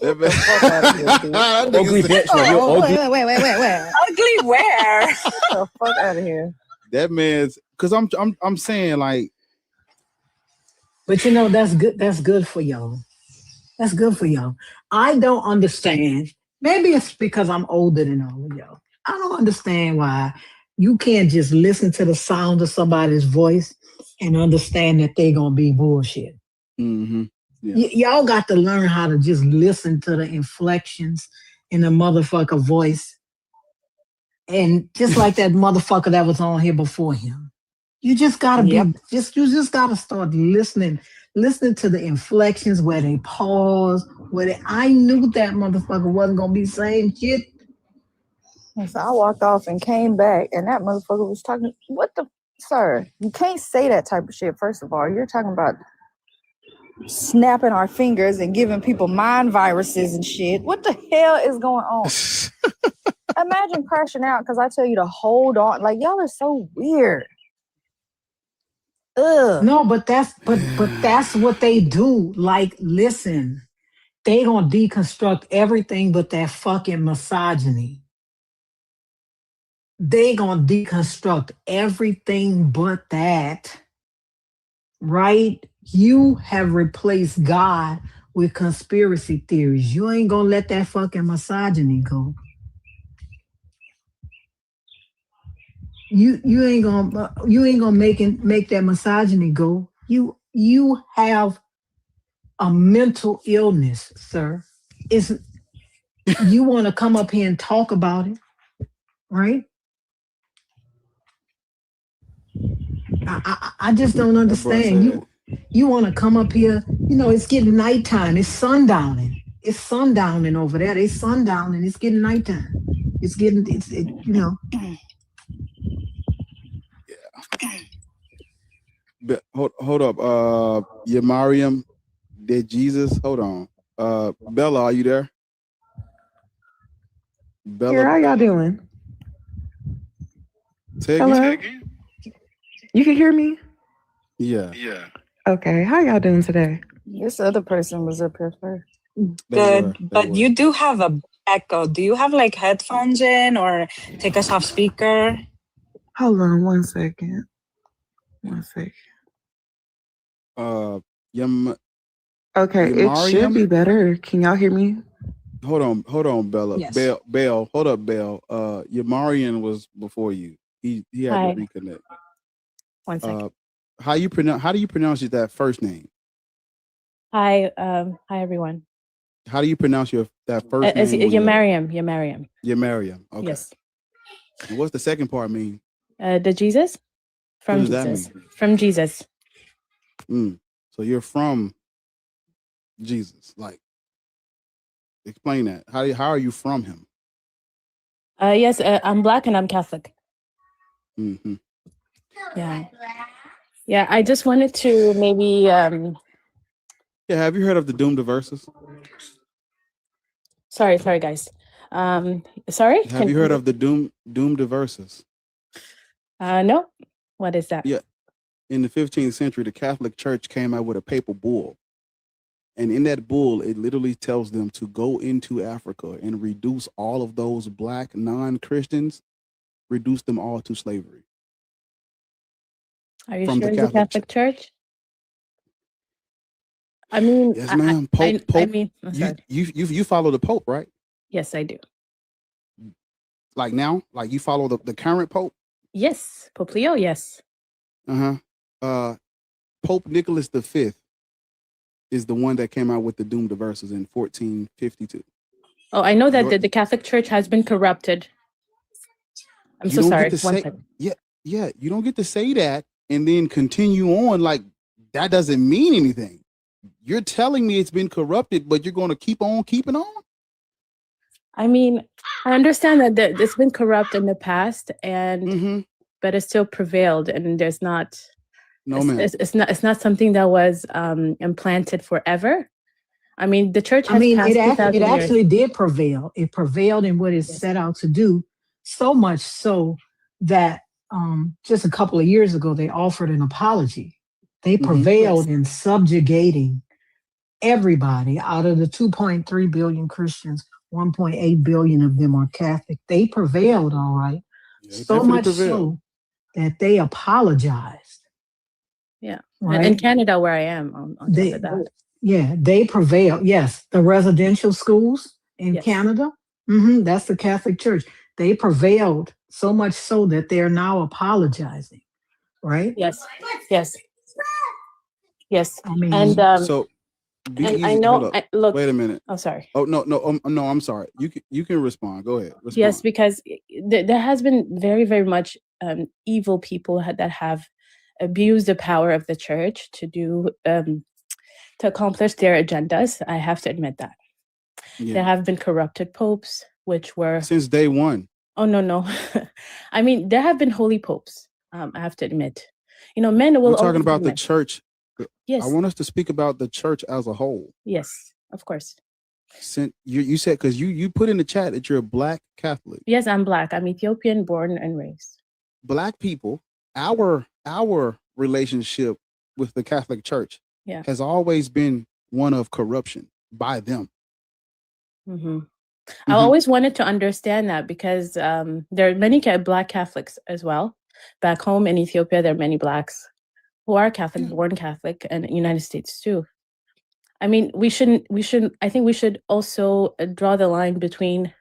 Get the fuck out of here, dude. Ugly bitch, man. You're ugly. Wait. Ugly where? Get the fuck out of here. That man's because I'm saying like. But you know, that's good. That's good for y'all. That's good for y'all. I don't understand. Maybe it's because I'm older than all of y'all. I don't understand why you can't just listen to the sound of somebody's voice and understand that they're gonna be bullshit. Mm-hmm. Yeah. Y'all got to learn how to just listen to the inflections in the motherfucker voice. And just like that motherfucker that was on here before him. You just gotta you just gotta start listening to the inflections where they pause, I knew that motherfucker wasn't gonna be saying shit. And so I walked off and came back, and that motherfucker was talking. Sir? You can't say that type of shit. First of all, you're talking about snapping our fingers and giving people mind viruses and shit. What the hell is going on? Imagine crashing out because I tell you to hold on. Like, y'all are so weird. Ugh. No, but that's what they do. Like, listen, they gonna deconstruct everything but that fucking misogyny. They gonna deconstruct everything but that. Right? You have replaced God with conspiracy theories. You ain't gonna let that fucking misogyny go. You ain't gonna make that misogyny go. You have a mental illness, sir. You want to come up here and talk about it, right? I just don't understand. You want to come up here, it's getting nighttime. It's sundowning. It's sundowning over there. It's sundowning. It's getting nighttime. But hold up. Yamariam, did Jesus? Hold on. Bella, are you there? Bella, Here, how y'all doing? Hello? You can hear me? Yeah. Okay, how y'all doing today? This other person was up here first. Good, but you do have a echo. Do you have like headphones in or take us off speaker? Hold on 1 second. Okay, it should be better. Can y'all hear me? Hold on, Bella. Yes. Bell, hold up, Bell. Yamarian was before you. He had to reconnect. 1 second. How do you pronounce that first name? Hi everyone. How do you pronounce that first name? Yamariam. Yamariam. Okay. Yes. And what's the second part mean? The Jesus? From What does Jesus. that mean? From Jesus. So you're from Jesus. Like, explain that. How are you from him? Yes, I'm Black and I'm Catholic. Mm-hmm. Yeah, I just wanted to maybe have you heard of the doomed verses? Sorry guys. Sorry? Have you heard of the doomed verses? No. What is that? Yeah. In the 15th century, the Catholic Church came out with a papal bull. And in that bull, it literally tells them to go into Africa and reduce all of those Black non-Christians, reduce them all to slavery. Are you sure it's the Catholic Church? I mean, yes, ma'am. Pope. I mean, I'm sorry. You follow the Pope, right? Yes, I do. Like now? Like you follow the current Pope? Yes, Pope Leo, yes. Pope Nicholas V is the one that came out with the doomed verses in 1452. Oh, I know that the Catholic Church has been corrupted. I'm so sorry. One second. Yeah, you don't get to say that and then continue on like that doesn't mean anything. You're telling me it's been corrupted, but you're going to keep on keeping on? I mean, I understand that it's been corrupt in the past, and but it still prevailed, and there's not. No, ma'am. It's not something that was implanted forever. I mean, the church has passed 2,000 it years. actually did prevail. It prevailed in what it set out to do, so much so that just a couple of years ago, they offered an apology. They prevailed in subjugating everybody. Out of the 2.3 billion Christians, 1.8 billion of them are Catholic. They prevailed, all right. So much so that they apologized. Yeah. Right? In Canada, where I am, on top of that. Yeah, they prevailed. Yes, the residential schools in Canada, that's the Catholic Church. They prevailed so much so that they're now apologizing, right? Yes. I mean, and so and I know. Look, wait a minute. Oh, sorry. Oh no, I'm sorry. You can respond. Go ahead. Respond. Yes, because there has been very, very much evil people that have abused the power of the church to do to accomplish their agendas. I have to admit that. There have been corrupted popes, which were since day one. Oh no. I mean, there have been holy popes. I have to admit. You know, men will. We're talking about the church. Yes. I want us to speak about the church as a whole. Yes, of course. Since you said, because you put in the chat that you're a Black Catholic. Yes, I'm Black. I'm Ethiopian, born and raised. Black people, our relationship with the Catholic Church has always been one of corruption by them. I always wanted to understand that because there are many Black Catholics as well. Back home in Ethiopia, there are many Blacks who are Catholic, born Catholic, and United States too. I mean, we shouldn't. I think we should also draw the line between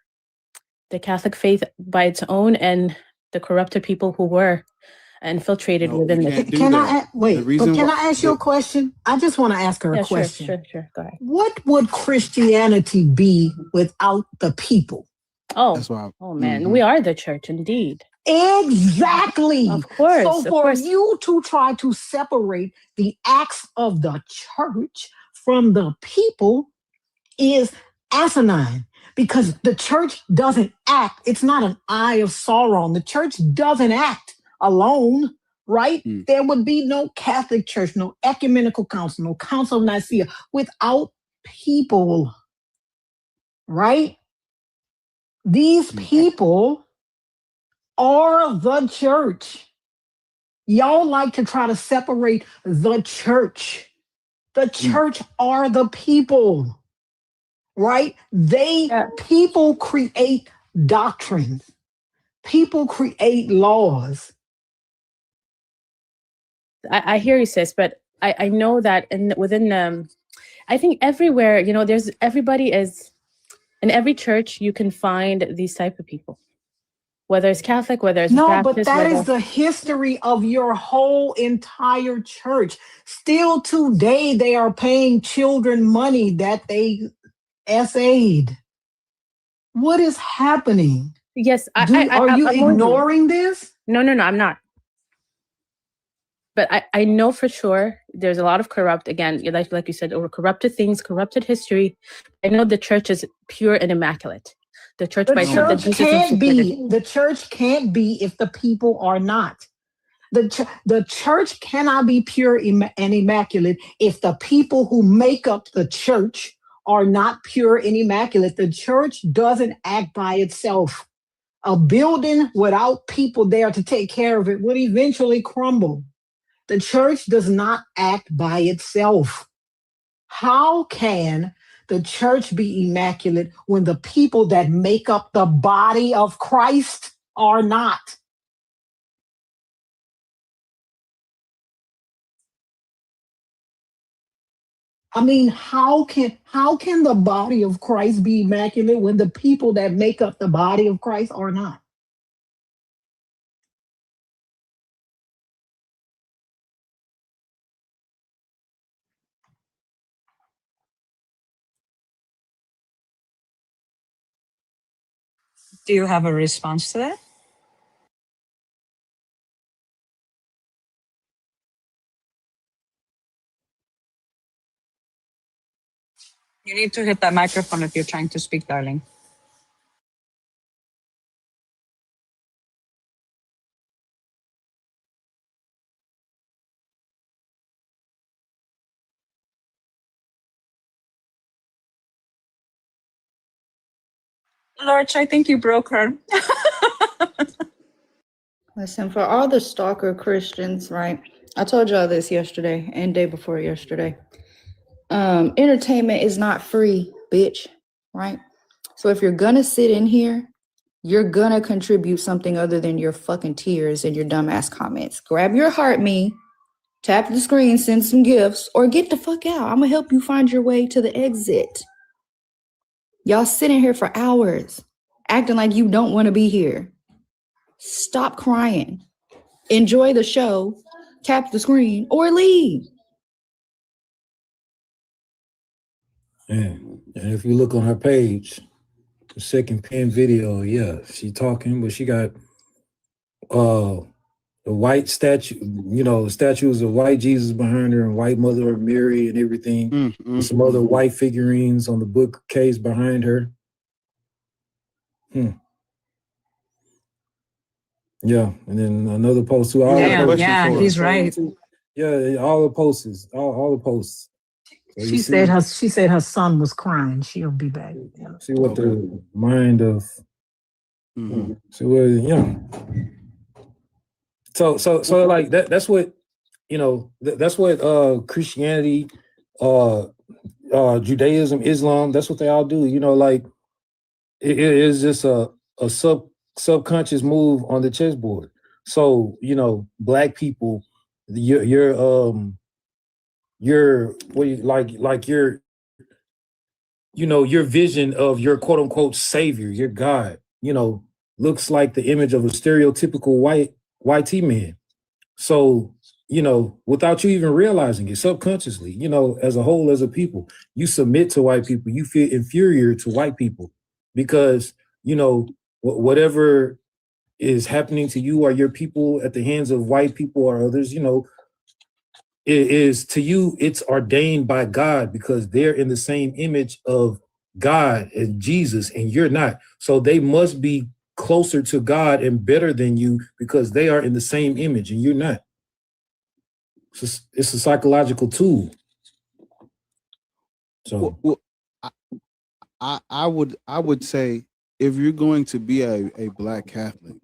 the Catholic faith by its own and the corrupted people who were infiltrated within the. Can I ask you a question? I just want to ask her a question. Sure. Go ahead. What would Christianity be without the people? Oh, man, we are the church, indeed. Exactly. Of course. So for you to try to separate the acts of the church from the people is asinine, because the church doesn't act. It's not an eye of Sauron. The church doesn't act alone, right? There would be no Catholic Church, no ecumenical council, no Council of Nicaea without people, right? These people are the church. Y'all like to try to separate the church. The church are the people, right? People create doctrines. People create laws. I hear you, sis, but I know that within I think everywhere, you know, everybody is in every church you can find these type of people. Whether it's Catholic, whether it's Baptist, but that is the history of your whole entire church. Still today, they are paying children money that they essayed. What is happening? Yes, are you ignoring this? No, I'm not. But I know for sure there's a lot of corrupt, again, like you said, or corrupted things, corrupted history. I know the church is pure and immaculate. The church can't be if the people are not. The church cannot be pure and immaculate if the people who make up the church are not pure and immaculate. The church doesn't act by itself. A building without people there to take care of it would eventually crumble. The church does not act by itself. How can the church be immaculate when the people that make up the body of Christ are not? I mean, how can the body of Christ be immaculate when the people that make up the body of Christ are not? Do you have a response to that? You need to hit that microphone if you're trying to speak, darling. Lorch, I think you broke her. Listen, for all the stalker Christians, right? I told y'all this yesterday and day before yesterday. Entertainment is not free, bitch, right? So if you're gonna sit in here, you're gonna contribute something other than your fucking tears and your dumbass comments. Grab your heart, me, tap the screen, send some gifts, or get the fuck out. I'm gonna help you find your way to the exit. Y'all sitting here for hours, acting like you don't want to be here. Stop crying. Enjoy the show, tap the screen, or leave. And if you look on her page, the second pin video, yeah, she talking, but she got the white statue, statues of white Jesus behind her and white Mother of Mary and everything. And some other white figurines on the bookcase behind her. Yeah, and then another post too. He's right. Yeah, all the posts, all the posts. So She said her son was crying. She'll be back. Yeah. See what the mind of. See what So like that's what that's what Christianity, Judaism, Islam. That's what they all do. Like it is just a subconscious move on the chessboard. So black people, your what you like your your vision of your quote unquote savior, your God, looks like the image of a stereotypical white man. So without you even realizing it, subconsciously, as a whole, as a people, you submit to white people, you feel inferior to white people because whatever is happening to you or your people at the hands of white people or others, it is to you, it's ordained by God because they're in the same image of God and Jesus, and you're not. So they must be closer to God and better than you because they are in the same image and you're not. It's a psychological tool. So I would say if you're going to be a Black Catholic,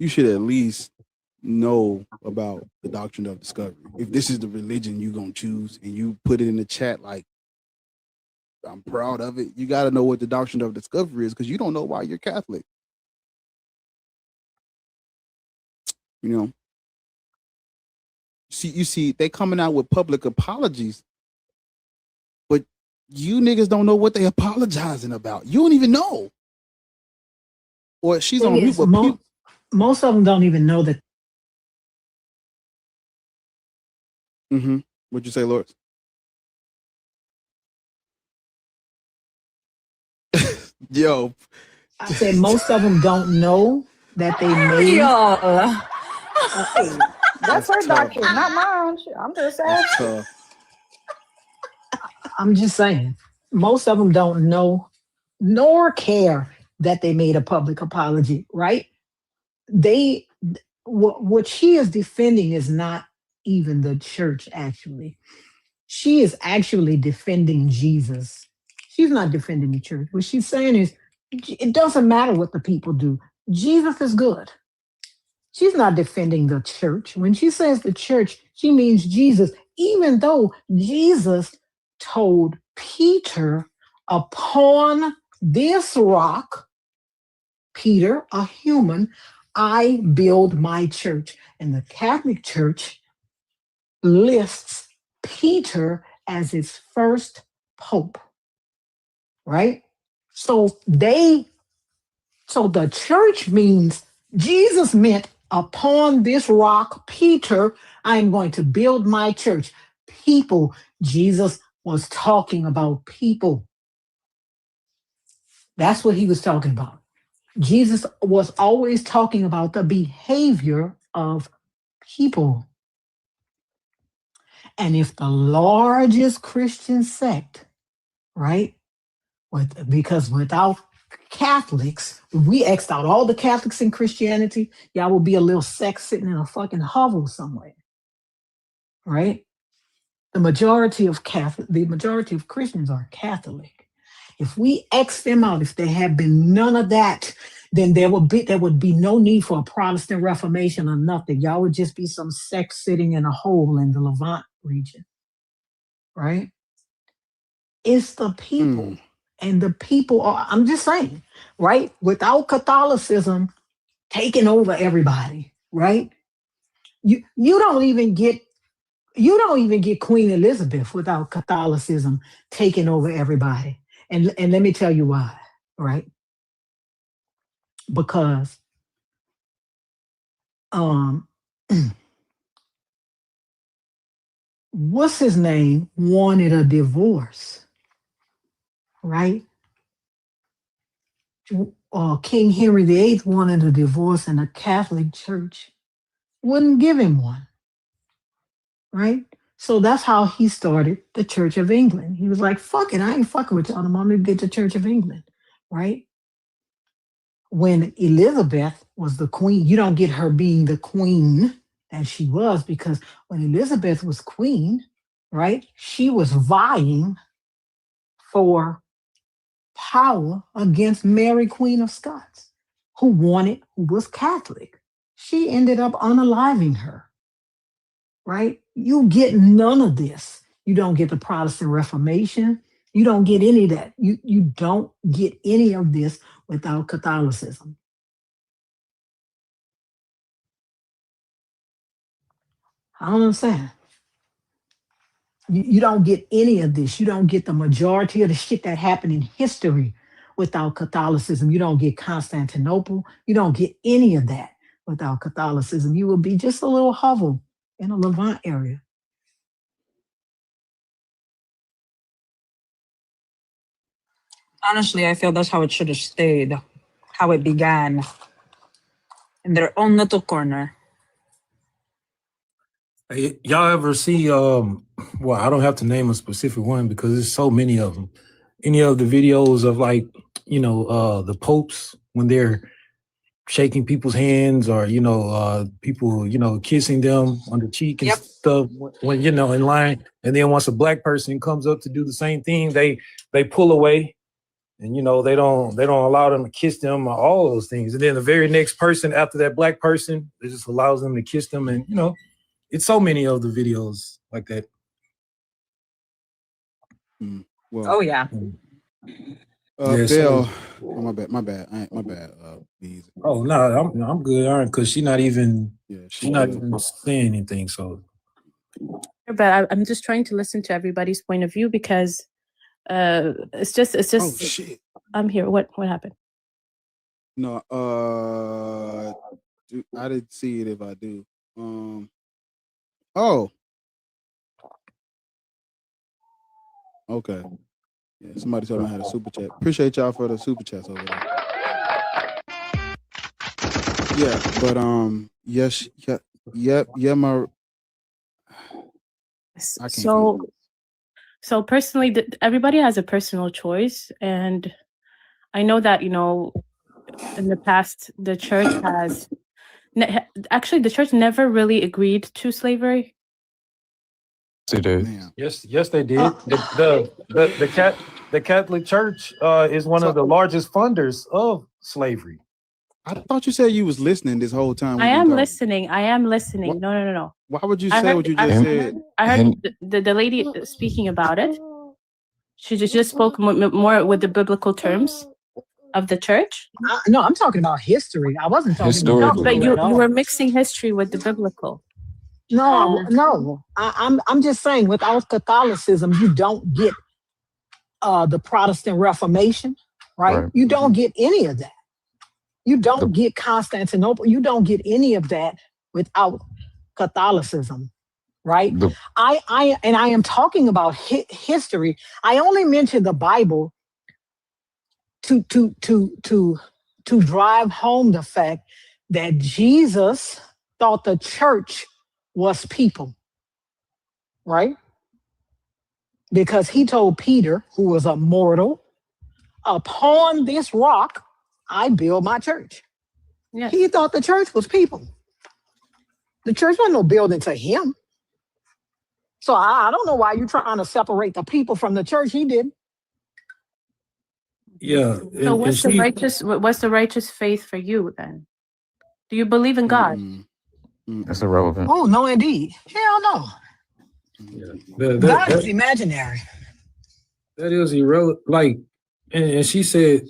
you should at least know about the doctrine of discovery. If this is the religion you're gonna choose and you put it in the chat like I'm proud of it, you got to know what the doctrine of discovery is because you don't know why you're Catholic. You see, they coming out with public apologies, but you niggas don't know what they apologizing about. You don't even know. Or she's on mute, but most of them don't even know that. What'd you say, Lord? Yo, I said most of them don't know that they made. That's her doctrine, not mine. I'm just asking. I'm just saying, most of them don't know nor care that they made a public apology, right? What she is defending is not even the church, actually. She is actually defending Jesus. She's not defending the church. What she's saying is, it doesn't matter what the people do. Jesus is good. She's not defending the church. When she says the church, she means Jesus, even though Jesus told Peter, upon this rock, Peter, a human, I build my church. And the Catholic Church lists Peter as its first pope, right? So the church means Jesus meant upon this rock, Peter, I'm going to build my church. People, Jesus was talking about people. That's what he was talking about. Jesus was always talking about the behavior of people. And if the largest Christian sect, right, because without Catholics, if we X'd out all the Catholics in Christianity, y'all would be a little sect sitting in a fucking hovel somewhere, right? The majority of Christians are Catholic. If we X them out, if there had been none of that, then there would be no need for a Protestant Reformation or nothing. Y'all would just be some sect sitting in a hole in the Levant region, right? It's the people. And the people are, I'm just saying, right? Without Catholicism taking over everybody, right? You don't even get Queen Elizabeth without Catholicism taking over everybody. And let me tell you why, right? Because what's his name wanted a divorce, right? King Henry VIII wanted a divorce, and the Catholic Church wouldn't give him one, right? So that's how he started the Church of England. He was like, fuck it, I ain't fucking with y'all. I'm gonna get the Church of England, right? When Elizabeth was the queen, you don't get her being the queen that she was, because when Elizabeth was queen, right, she was vying for power against Mary, Queen of Scots, who was Catholic. She ended up unaliving her, right? You get none of this. You don't get the Protestant Reformation. You don't get any of that. You don't get any of this without Catholicism. I don't understand. You don't get any of this. You don't get the majority of the shit that happened in history without Catholicism. You don't get Constantinople. You don't get any of that without Catholicism. You will be just a little hovel in a Levant area. Honestly, I feel that's how it should have stayed, how it began, in their own little corner. Hey, y'all ever see, well, I don't have to name a specific one because there's so many of them. Any of the videos of, like, the popes when they're shaking people's hands, or, people, kissing them on the cheek and stuff when, in line. And then once a black person comes up to do the same thing, they pull away. And they don't allow them to kiss them, or all those things. And then the very next person after that black person, it just allows them to kiss them. And it's so many of the videos like that. Well, oh yeah. Bill, my bad. Oh no, I'm good, because she's not even saying anything. So, but I'm just trying to listen to everybody's point of view, because it's just oh shit, I'm here. What happened? No, I didn't see it. If I do, oh, okay, yeah, somebody told me I had a super chat. Appreciate y'all for the super chats over there. Yeah, but yes, yeah, my. I can't So personally, everybody has a personal choice, and I know that in the past the church has actually the church never really agreed to slavery. They did. Yes, they did. The Catholic Church is one of the largest funders of slavery. I thought you said you was listening this whole time. I am listening. No. Why would you say what you just said? I heard the lady speaking about it. She just spoke more with the biblical terms of the church. No, I'm talking about history. I wasn't talking about but you were mixing history with the biblical. No. I'm just saying, without Catholicism, you don't get the Protestant Reformation, right? You don't get any of that. You don't get Constantinople. You don't get any of that without Catholicism, right? I am talking about history. I only mention the Bible to to drive home the fact that Jesus thought the church was people, right? Because he told Peter, who was a mortal, upon this rock, I build my church. Yes. He thought the church was people. The church wasn't no building to him. So I don't know why you're trying to separate the people from the church. He did. Yeah. So what's the righteous faith for you then? Do you believe in God? That's irrelevant. Oh, no, indeed. Hell no. God is imaginary. That is irrelevant. Like, and she said,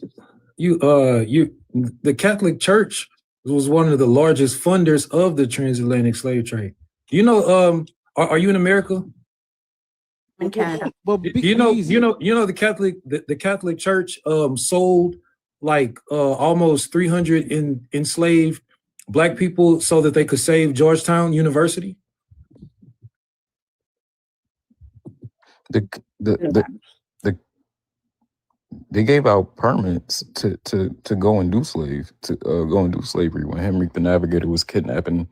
the Catholic Church was one of the largest funders of the transatlantic slave trade. You know, are you in America? In Canada. You know the Catholic Church sold like almost 300 enslaved Black people so that they could save Georgetown University. They gave out permits to go and do slavery when Henry the Navigator was kidnapping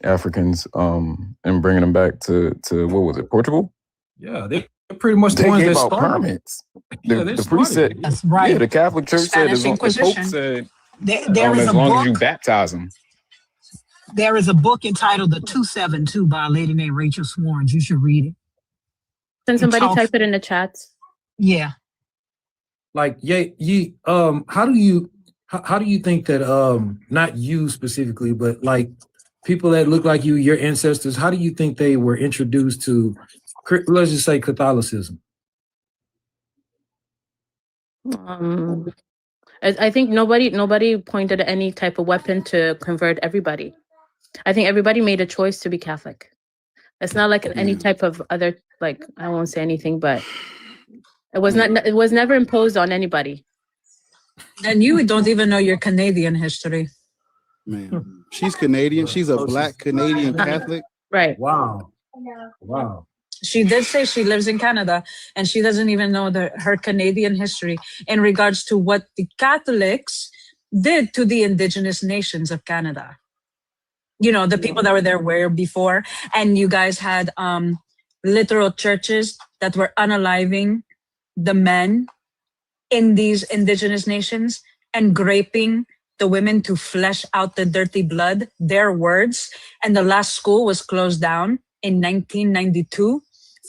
Africans and bringing them back to what was it, Portugal? Yeah, they pretty much the they ones gave that out started. permits. Yeah, The priest said, that's right. Yeah, the Catholic Church Spanish said, the Pope Inquisition. said, There is as a long as you book. baptize them. There is a book entitled The 272 by a lady named Rachel Swarns. You should read it. Can somebody type it in the chat? Yeah. Like, how do you think that not you specifically, but like people that look like you, your ancestors, how do you think they were introduced to, let's just say, Catholicism? I think nobody pointed at any type of weapon to convert everybody. I think everybody made a choice to be Catholic. It's not like any type of other, like, I won't say anything, but it was never imposed on anybody. And you don't even know your Canadian history. Man, she's Canadian. She's a Black Canadian Catholic. Right. Wow. She did say she lives in Canada, and she doesn't even know her Canadian history in regards to what the Catholics did to the Indigenous nations of Canada. You know, the people that were there before, and you guys had literal churches that were unaliving the men in these Indigenous nations and graping the women to flesh out the dirty blood, their words. And the last school was closed down in 1992.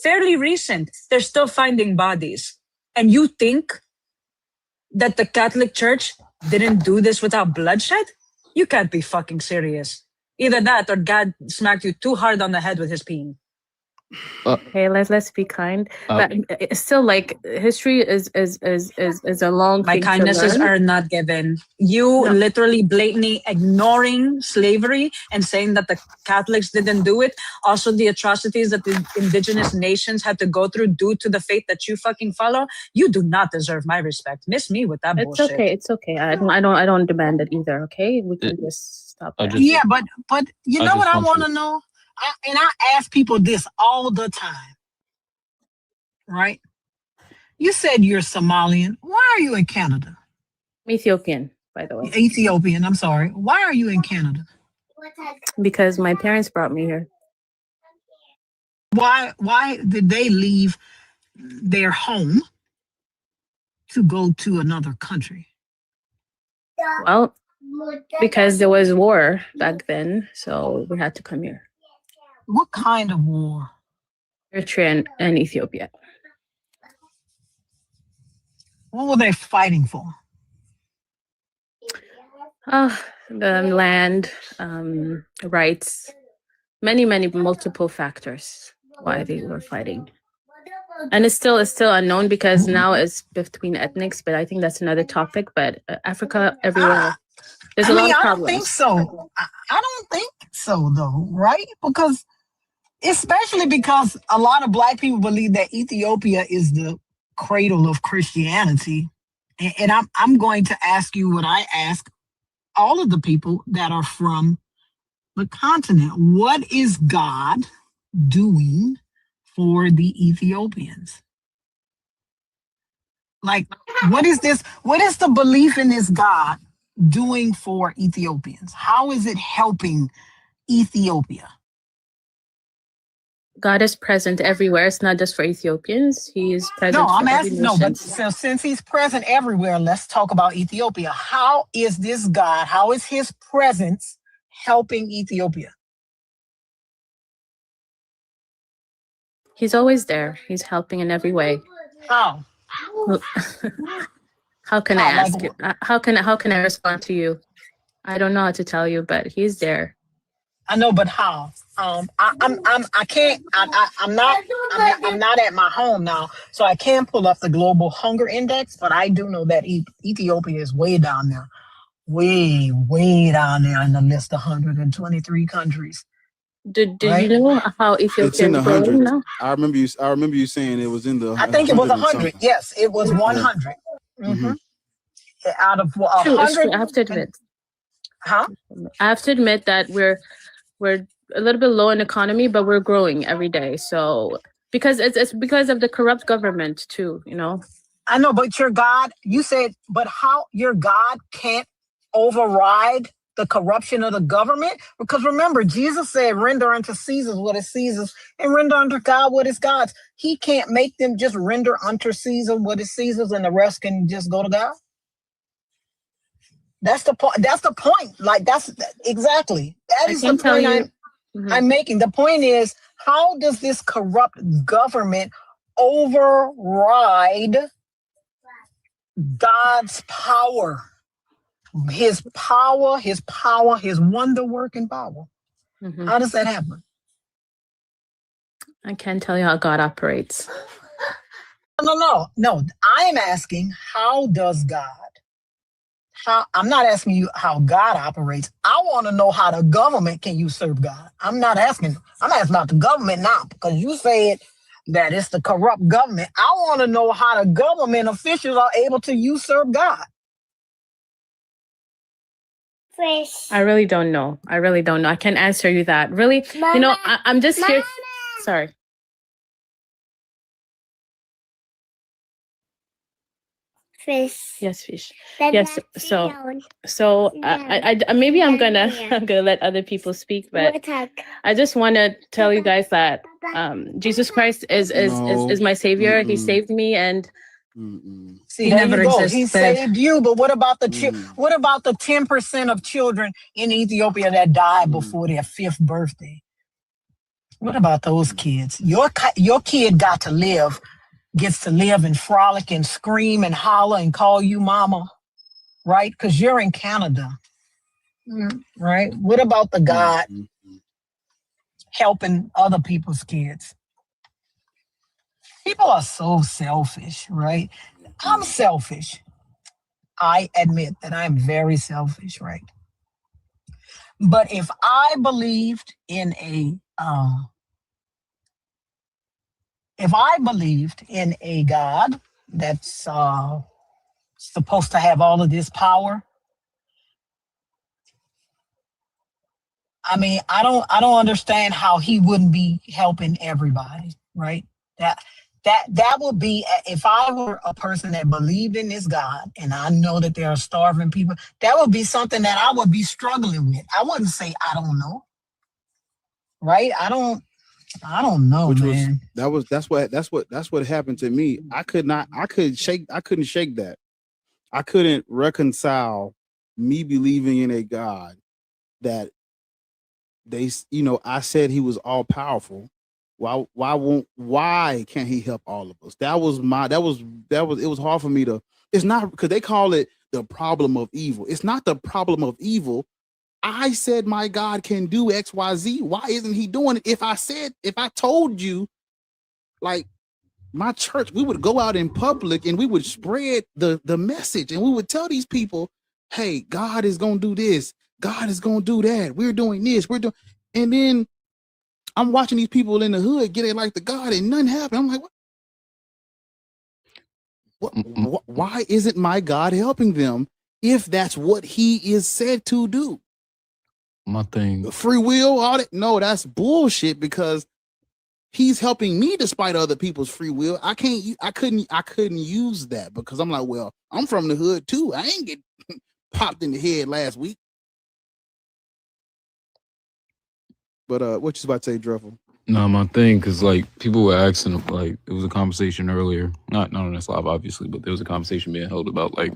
Fairly recent. They're still finding bodies. And you think that the Catholic Church didn't do this without bloodshed? You can't be fucking serious. Either that or God smacked you too hard on the head with his peen. Okay, let's be kind. But it's still, like, history is a long My thing to kindnesses learn. are not given. You literally blatantly ignoring slavery and saying that the Catholics didn't do it. Also, the atrocities that the Indigenous nations had to go through due to the faith that you fucking follow. You do not deserve my respect. Miss me with that bullshit. It's okay. I don't demand it either. Okay, we can just stop there. Yeah, but you know what I want to know? I ask people this all the time, right? You said you're Somalian. Why are you in Canada? I'm Ethiopian, by the way. Ethiopian, I'm sorry. Why are you in Canada? Because my parents brought me here. Why did they leave their home to go to another country? Well, because there was war back then, so we had to come here. What kind of war? Eritrea and Ethiopia. What were they fighting for? The land, rights, many multiple factors why they were fighting. And it's still unknown because now it's between ethnics, but I think that's another topic. But Africa, everywhere, there's a lot of problems. I don't think so. I don't think so, though, right? Especially because a lot of Black people believe that Ethiopia is the cradle of Christianity. And I'm going to ask you what I ask all of the people that are from the continent. What is God doing for the Ethiopians? Like, what is this? What is the belief in this God doing for Ethiopians? How is it helping Ethiopia? God is present everywhere. It's not just for Ethiopians. He is present No, I'm for every asking, no, but nation. so since he's present everywhere, let's talk about Ethiopia. How is this God, how is his presence helping Ethiopia? He's always there. He's helping in every way. How? How can I How? Like ask you? How can I respond to you? I don't know how to tell you, but he's there. I know, but how? I'm not at my home now, so I can't pull up the global hunger index, but I do know that Ethiopia is way down there, way down there in the list of 123 countries. Did you know how Ethiopia It's in the is growing hundreds. now? I remember you saying it was in the. I think it was 100. Something. Yes, it was 100. Yeah. Mm-hmm. Out of 100. I have to admit. Huh? I have to admit that we're a little bit low in economy, but we're growing every day. So because it's because of the corrupt government too, you know. I know, but your God, you said, but how your God can't override the corruption of the government? Because remember, Jesus said, render unto Caesar what is Caesar's and render unto God what is God's. He can't make them just render unto Caesar what is Caesar's and the rest can just go to God. That's the point. That's the point. Like exactly. That is the point I'm making. The point is, how does this corrupt government override God's power? His wonder working power. How does that happen? I can't tell you how God operates. No. I am asking, how does God? I'm not asking you how God operates. I want to know how the government can usurp God. I'm asking about the government now, because you said that it's the corrupt government. I want to know how the government officials are able to usurp God. I really don't know. I can't answer you that. Really, Mama, you know, I'm just here. Sorry. Fish. Yes, fish. Yes. So I maybe I'm gonna let other people speak, but I just want to tell you guys that Jesus Christ is my savior. He saved me, and See, there you go. He saved you, but what about the 10% of children in Ethiopia that died before their 5th birthday? What about those kids? Your kid gets to live and frolic and scream and holler and call you mama, right? Because you're in Canada, right? What about the God helping other people's kids? People are so selfish, right? I'm selfish. I admit that I'm very selfish, right? But if I believed in a God that's supposed to have all of this power, I mean, I don't understand how he wouldn't be helping everybody, right? That would be, if I were a person that believed in this God and I know that there are starving people, that would be something that I would be struggling with. I wouldn't say I don't know, right? I don't know, man. That's what happened to me. I couldn't shake that. I couldn't reconcile me believing in a God that I said he was all powerful. Why can't he help all of us? It was hard for me to, it's not because they call it the problem of evil. It's not the problem of evil. I said my God can do XYZ. Why isn't he doing it? If I told you, like my church, we would go out in public and we would spread the message and we would tell these people, hey, God is going to do this. God is going to do that. We're doing this. And then I'm watching these people in the hood get it like the God and nothing happened. I'm like, why isn't my God helping them if that's what he is said to do? My thing. The free will, all that. No, that's bullshit, because he's helping me despite other people's free will. I couldn't use that because I'm like, well, I'm from the hood too. I ain't get popped in the head last week. But what you about to say, Druffle? No, my thing, because like people were asking, like it was a conversation earlier, not on this live, obviously, but there was a conversation being held about like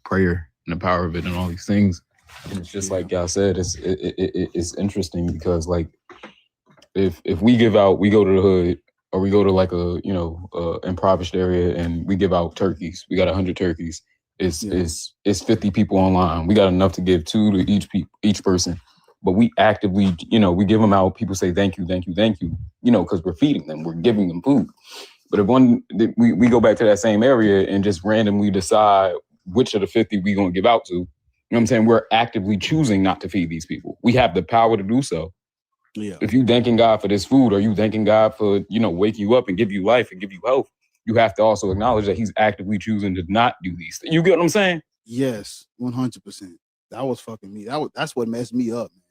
prayer and the power of it and all these things. And it's just like y'all said, it's interesting because like if we give out, we go to the hood or we go to like a impoverished area and we give out turkeys. We got 100 turkeys. It's 50 people online. We got enough to give 2 to each person. But we actively, we give them out. People say, thank you, thank you, thank you, because we're feeding them. We're giving them food. But if we go back to that same area and just randomly decide which of the 50 we going to give out to, you know what I'm saying? We're actively choosing not to feed these people. We have the power to do so. Yeah. If you thanking God for this food, or you thanking God for, waking you up and give you life and give you health, you have to also acknowledge that he's actively choosing to not do these things. You get what I'm saying? Yes, 100%. That was fucking me. That's what messed me up, man.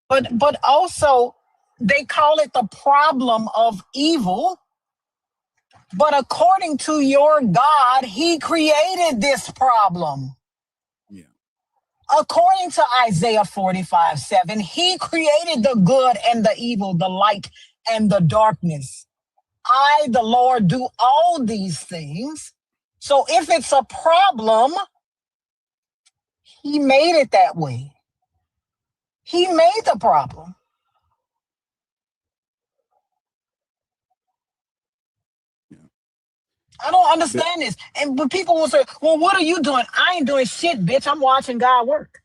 But also, they call it the problem of evil. But according to your God, he created this problem. Yeah. According to Isaiah 45:7, he created the good and the evil, the light and the darkness. I, the Lord, do all these things. So if it's a problem, he made it that way. He made the problem. I don't understand this. And when people will say, well, what are you doing? I ain't doing shit, bitch. I'm watching God work.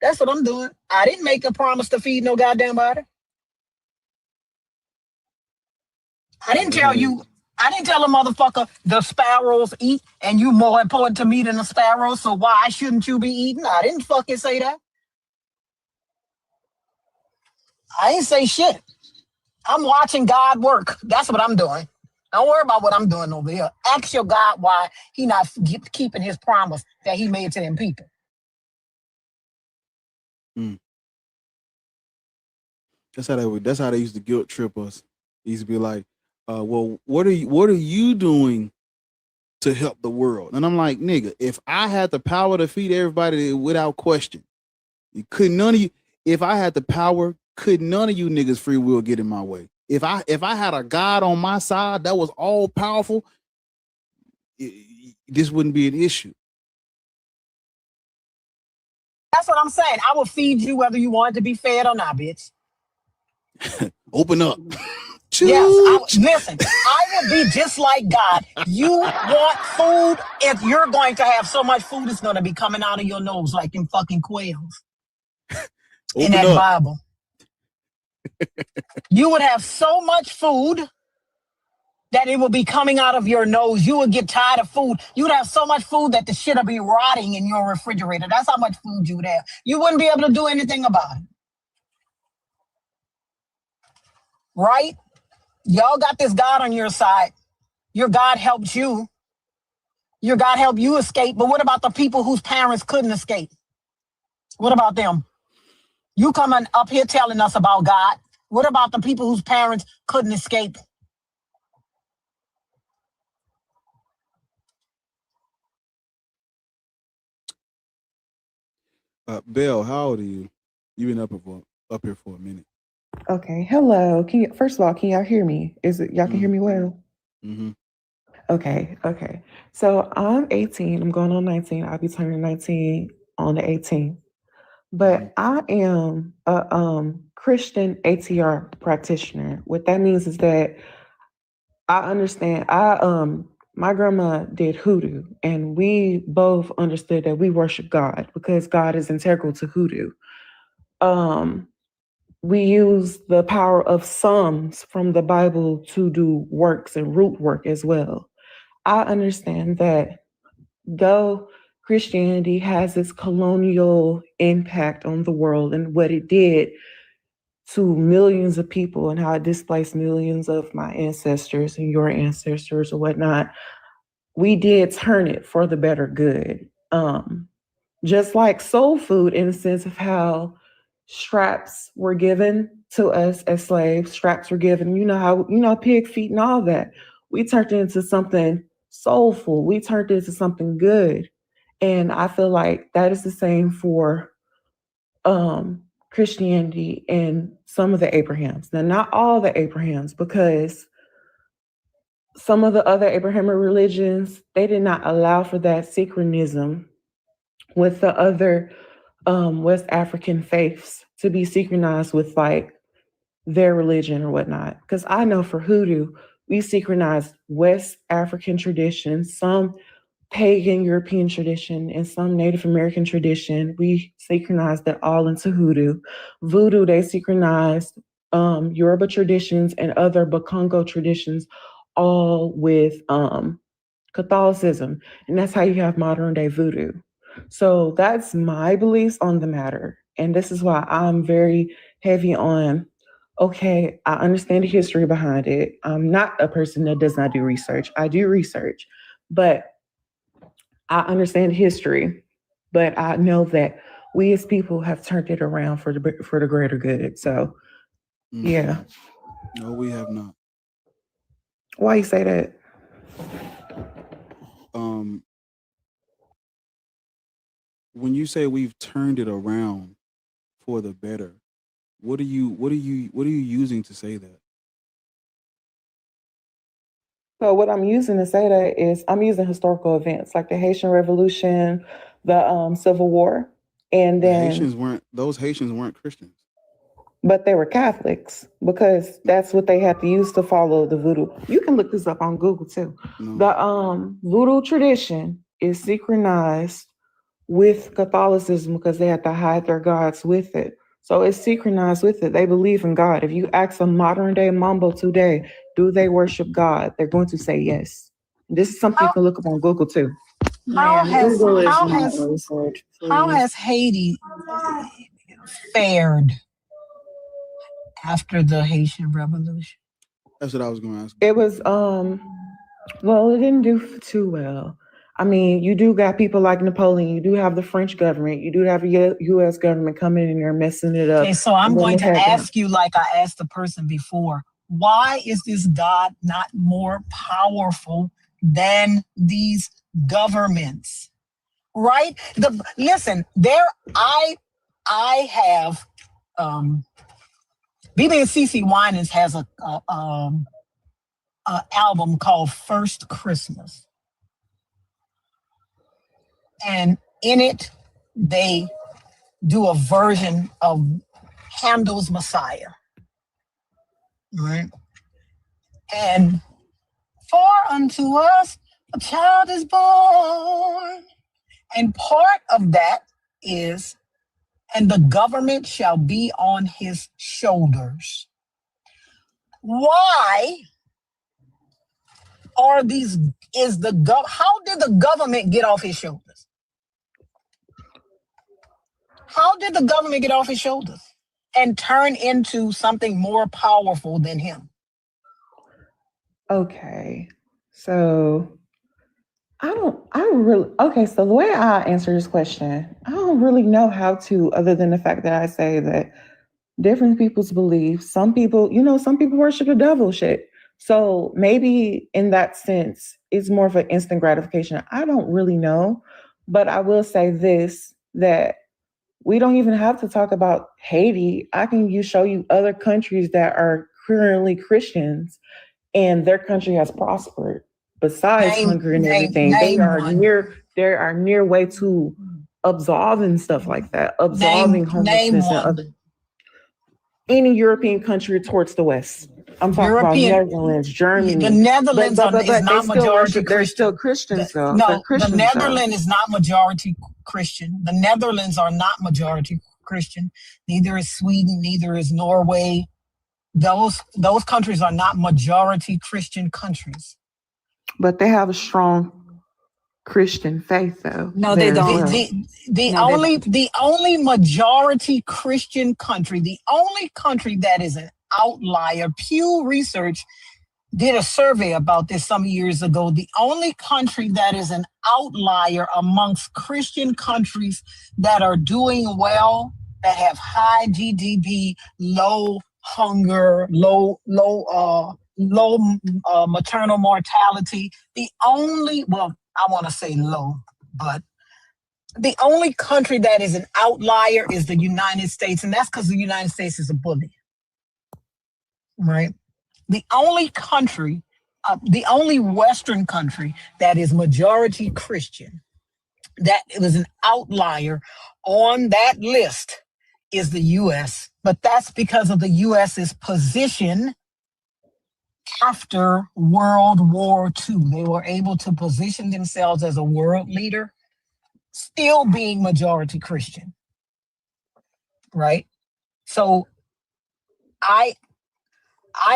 That's what I'm doing. I didn't make a promise to feed no goddamn body. I didn't tell a motherfucker the sparrows eat and you more important to me than the sparrows, so why shouldn't you be eating? I didn't fucking say that. I ain't say shit. I'm watching God work. That's what I'm doing. Don't worry about what I'm doing over here. Ask your God why he not keeping his promise that he made to them people. That's how they used to guilt trip us. They used to be like, well, what are you doing to help the world? And I'm like, nigga, if I had the power to feed everybody without question, if I had the power, could none of you niggas free will get in my way? If I had a God on my side that was all powerful, this wouldn't be an issue. That's what I'm saying. I will feed you whether you want to be fed or not, bitch. Open up. Yes, listen, I would be just like God. You want food? If you're going to have so much food, it's going to be coming out of your nose like them fucking quails in that Bible. You would have so much food that it will be coming out of your nose. You would get tired of food. You would have so much food that the shit will be rotting in your refrigerator. That's how much food you would have. You wouldn't be able to do anything about it. Right? Y'all got this God on your side. Your God helped you. Your God helped you escape. But what about the people whose parents couldn't escape? What about them? You coming up here telling us about God. What about the people whose parents couldn't escape? Belle, how old are you? You've been up here for a minute. Okay. Hello. First of all, can y'all hear me? Y'all can hear me well? Mm-hmm. Okay. So I'm 18. I'm going on 19. I'll be turning 19 on the 18th. But I am a Christian ATR practitioner. What that means is that I understand. My grandma did hoodoo, and we both understood that we worship God because God is integral to hoodoo. We use the power of Psalms from the Bible to do works and root work as well. I understand that though Christianity has this colonial impact on the world and what it did to millions of people and how it displaced millions of my ancestors and your ancestors or whatnot, we did turn it for the better good. Just like soul food in the sense of how straps were given to us as slaves, straps were given, pig feet and all that. We turned it into something soulful. We turned it into something good. And I feel like that is the same for Christianity and some of the Abrahams. Now, not all the Abrahams, because some of the other Abrahamic religions, they did not allow for that synchronism with the other West African faiths to be synchronized with like their religion or whatnot. Because I know for Hoodoo, we synchronized West African traditions, some pagan European tradition, and some Native American tradition. We synchronized it all into Hoodoo. Voodoo, they synchronized Yoruba traditions and other Bakongo traditions, all with Catholicism. And that's how you have modern day voodoo. So that's my beliefs on the matter. And this is why I'm very heavy on, okay, I understand the history behind it. I'm not a person that does not do research. I do research, but I understand history. But I know that we as people have turned it around for the greater good. So, yeah. No, we have not. Why you say that? When you say we've turned it around for the better, what are you using to say that? So what I'm using to say that is I'm using historical events like the Haitian Revolution, the Civil War, and then those Haitians weren't Christians. But they were Catholics because that's what they had to use to follow the voodoo. You can look this up on Google too. No. The voodoo tradition is synchronized with Catholicism because they had to hide their gods with it. So it's synchronized with it. They believe in God. If you ask a modern day Mambo today, do they worship God? They're going to say yes. This is something you can look up on Google too. How has Haiti fared after the Haitian Revolution? That's what I was going to ask. It was well, it didn't do too well. I mean, you do got people like Napoleon. You do have the French government. You do have the U.S. government coming in there messing it up. Okay, so I'm going to ask you, like I asked the person before, why is this God not more powerful than these governments? Right? Listen, I have BB and CC Winans has a album called First Christmas. And in it, they do a version of Handel's Messiah. Right? And for unto us a child is born. And part of that is, and the government shall be on his shoulders. Why are these, how did the government get off his shoulders? How did the government get off his shoulders and turn into something more powerful than him? Okay, so so the way I answer this question, I don't really know how to, other than the fact that I say that different people's beliefs, some people worship the devil shit. So maybe in that sense, it's more of an instant gratification. I don't really know, but I will say this, that we don't even have to talk about Haiti. I can show you other countries that are currently Christians and their country has prospered. Besides hunger and everything, they are near way to absolving stuff like that, absolving homelessness and other. Any European country towards the West. I'm talking about Netherlands, Germany. The Netherlands is not majority Christian. They're still Christians, though. No, the Netherlands is not majority Christian. The Netherlands are not majority Christian. Neither is Sweden. Neither is Norway. Those countries are not majority Christian countries. But they have a strong Christian faith, though. No, they don't. The only majority Christian country, the only country that is an outlier, Pew Research did a survey about this some years ago. The only country that is an outlier amongst Christian countries that are doing well, that have high GDP, low hunger, low maternal mortality. I want to say low, but The only country that is an outlier is the United States, and that's because the United States is a bully, right? The only country, the only Western country that is majority Christian, that was an outlier on that list, is the U.S., but that's because of the U.S.'s position after World War II. They were able to position themselves as a world leader, still being majority Christian, right? So I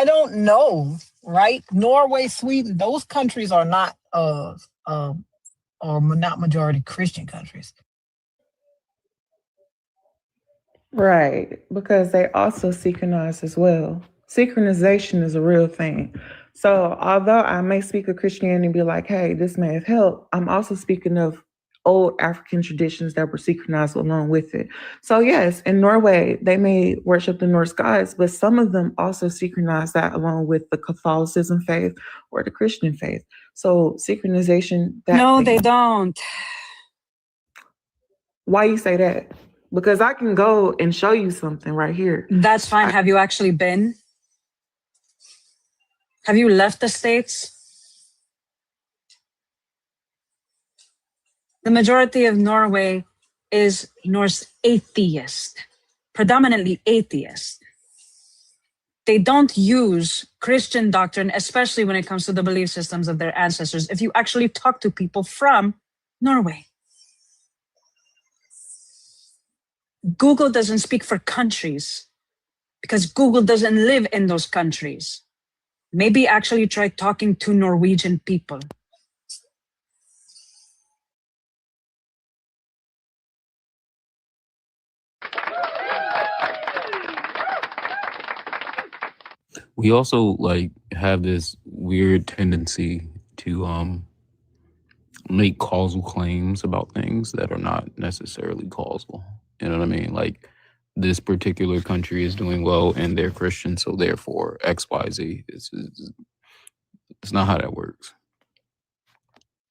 don't know, right? Norway, Sweden, those countries are not not majority Christian countries. Right, because they also synchronize as well. Synchronization is a real thing. So although I may speak of Christianity and be like, hey, this may have helped, I'm also speaking of old African traditions that were synchronized along with it. So yes, in Norway, they may worship the Norse gods, but some of them also synchronize that along with the Catholicism faith or the Christian faith. So synchronization. No, they don't. Why you say that? Because I can go and show you something right here. That's fine. Have you actually been? Have you left the States? The majority of Norway is Norse atheist, predominantly atheist. They don't use Christian doctrine, especially when it comes to the belief systems of their ancestors, if you actually talk to people from Norway. Google doesn't speak for countries because Google doesn't live in those countries. Maybe actually try talking to Norwegian people. We also like have this weird tendency to make causal claims about things that are not necessarily causal. You know what I mean? Like this particular country is doing well and they're Christian, so therefore X, Y, Z. It's not how that works.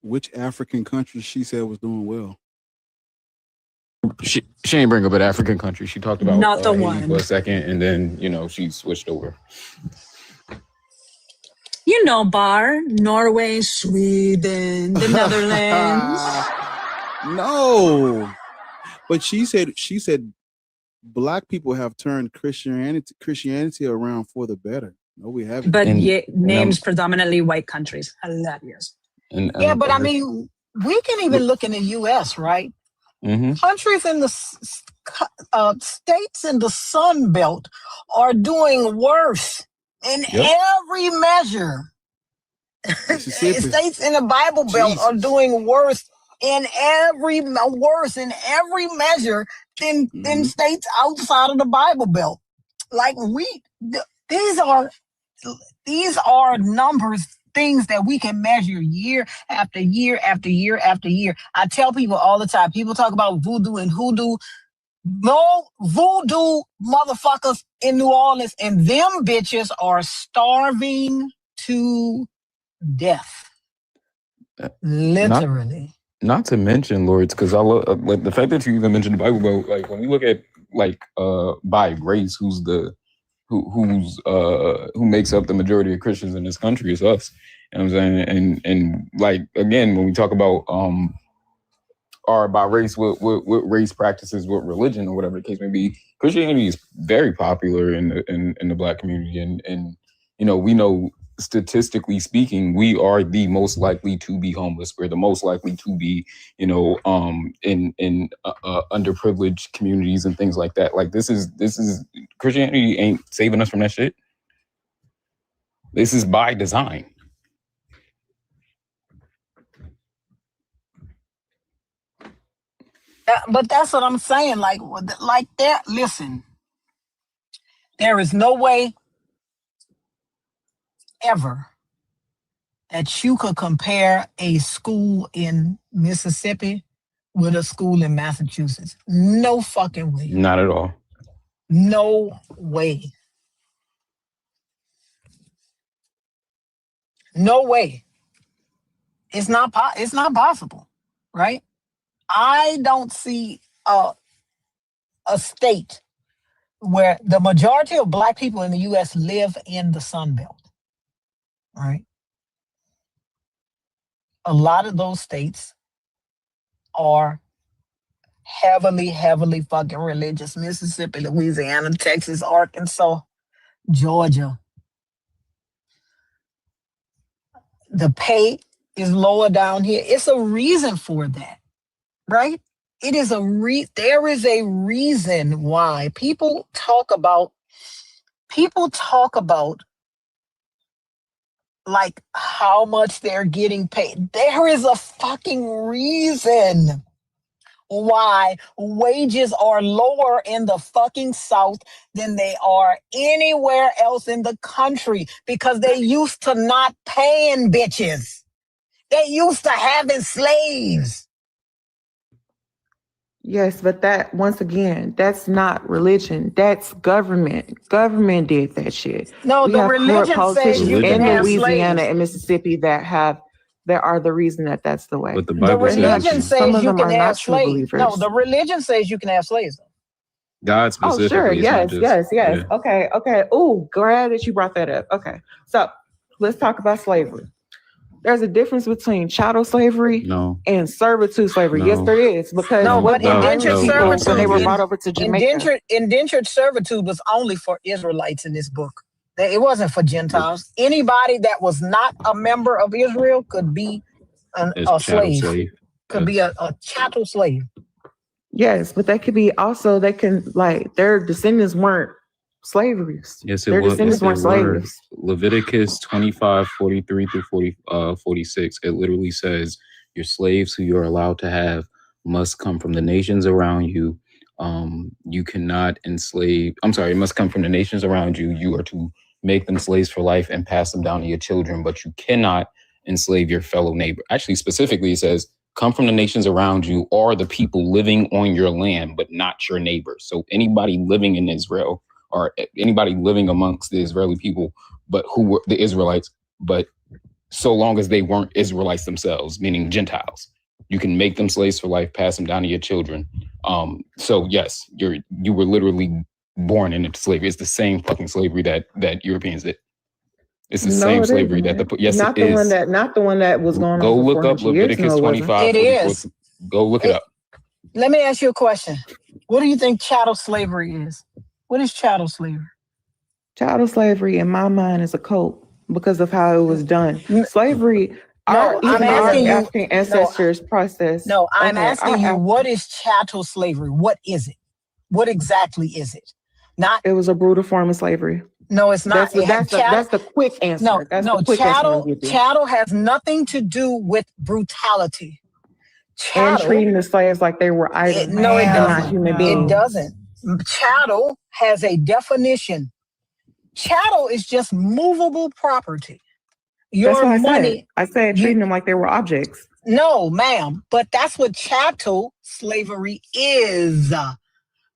Which African country she said was doing well? She ain't bring up an African country. She talked about Not the Haiti one. for a second, and then she switched over. You know, Bar, Norway, Sweden, the Netherlands. No, but she said Black people have turned Christianity around for the better. No, we haven't. But names predominantly white countries. Hilarious. Yeah, but I mean, we can even look in the U.S., right? Mm-hmm. Countries in the states in the Sun Belt are doing worse in every measure. States in the Bible Belt are doing worse in every measure than states outside of the Bible Belt. Like these are numbers, things that we can measure year after year after year after year. I tell people all the time, people talk about voodoo and hoodoo. No voodoo motherfuckers in New Orleans, and them bitches are starving to death. Literally. Not to mention, Lords, because I love like the fact that you even mentioned the Bible Belt. Like when we look at by race, who makes up the majority of Christians in this country is us. You know what I'm saying? And like again, when we talk about or by race, what race practices, what religion or whatever the case may be, Christianity is very popular in the Black community, and we know statistically speaking, we are the most likely to be homeless. We're the most likely to be, in underprivileged communities and things like that. Like this is Christianity ain't saving us from that shit. This is by design. But that's what I'm saying. Like that. Listen, there is no way ever that you could compare a school in Mississippi with a school in Massachusetts. No fucking way. Not at all. No way. No way. It's not possible, right? I don't see a state where the majority of Black people in the U.S. live in the Sun Belt. Right? A lot of those states are heavily fucking religious. Mississippi, Louisiana, Texas, Arkansas, Georgia. The pay is lower down here. It's a reason for that, right? It is there is a reason why people talk about like how much they're getting paid. There is a fucking reason why wages are lower in the fucking South than they are anywhere else in the country, because they used to not paying bitches. They used to having slaves. Yes, but that, once again, that's not religion. That's government. Government did that shit. No, we the have corrupt religion says politicians you can in have Louisiana slaves. and Mississippi that are the reason that that's the way. But the The Bible says religion Some says of you them can are have not true slaves. No, believers. the religion says you can have slaves. God Oh, sure. specifically. It's not Yes, just yes, yes. yeah. Okay. Oh, glad that you brought that up. Okay. So let's talk about slavery. There's a difference between chattel slavery and servitude slavery. Yes, there is. Because No, what but the indentured Irish people, when they servitude, were brought over to Jamaica, indentured servitude was only for Israelites in this book. It wasn't for Gentiles. Anybody that was not a member of Israel could be a slave. Could be a chattel slave. yes, but that could be also, they can, like, their descendants weren't slaveries. Yes, Their descendants weren't slaves. Leviticus 25:43 through 46. It literally says your slaves who you're allowed to have must come from the nations around you. You cannot enslave. I'm sorry, it must come from the nations around you. You are to make them slaves for life and pass them down to your children, but you cannot enslave your fellow neighbor. Actually, specifically, it says, come from the nations around you or the people living on your land, but not your neighbors. So anybody living in Israel or anybody living amongst the Israeli people, but who were the Israelites, but so long as they weren't Israelites themselves, meaning Gentiles, you can make them slaves for life, pass them down to your children. So yes, you were literally born into slavery. It's the same fucking slavery that Europeans did. It's the same slavery that not the one that was going on. Go for look up 400 years. Leviticus 25. It is. Go look it up. Let me ask you a question. What do you think chattel slavery is? What is chattel slavery? Chattel slavery, in my mind, is a cult because of how it was done. Slavery, I'm asking you, African ancestors process. No, I'm asking you, what is chattel slavery? What is it? What exactly is it? It was a brutal form of slavery. No, it's not. That's the quick answer. Chattel has nothing to do with brutality. And treating the slaves like they were items. No, it doesn't. Not human beings. It doesn't. Chattel has a definition. Chattel is just movable property. That's what I said treating them like they were objects. No, ma'am. But that's what chattel slavery is,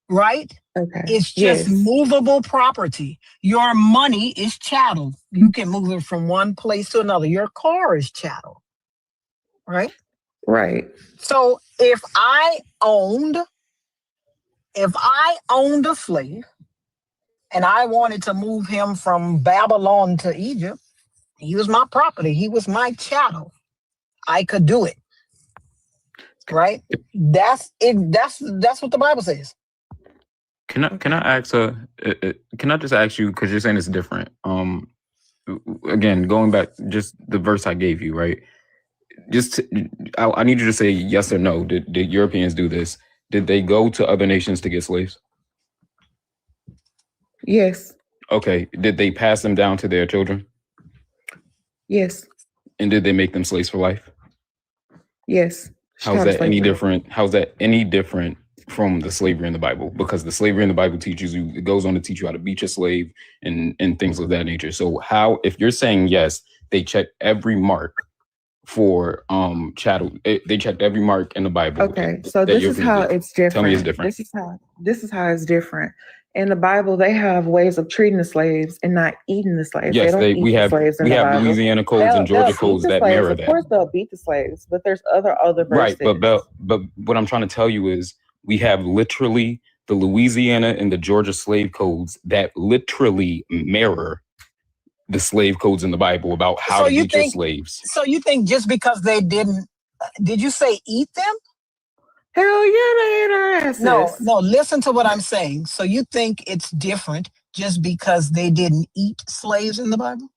right? Okay. It's just movable property. Your money is chattel. You can move it from one place to another. Your car is chattel, right? Right. So if I owned a slave and I wanted to move him from Babylon to Egypt, he was my property. He was my chattel. I could do it. Right? That's it. That's what the Bible says. Can I ask can I just ask you, because you're saying it's different. Again, going back just the verse I gave you, right? I need you to say yes or no. Did Europeans do this? Did they go to other nations to get slaves? Yes. Okay. Did they pass them down to their children? Yes. And did they make them slaves for life? Yes. How's that any different? How's that any different from the slavery in the Bible? Because the slavery in the Bible teaches you, it goes on to teach you how to beat your slave and things of that nature. So how, if you're saying yes, they checked every mark for chattel, they checked every mark in the Bible. Okay, so this is how it's different. Tell me it's different. This is how it's different. in the Bible, they have ways of treating the slaves and not eating the slaves. Yes, they don't eat we the have slaves in we the have Bible. Louisiana codes and They'll Georgia beat codes the that slaves. mirror Of that. course, they'll beat the slaves, but there's other Right, verses. but what I'm trying to tell you is we have literally the Louisiana and the Georgia slave codes that literally mirror the slave codes in the Bible about how So to you beat your think? slaves. So you think just because they didn't? Did you say eat them? Hell yeah, they ate our asses. No. Listen to what I'm saying. So you think it's different just because they didn't eat slaves in the Bible?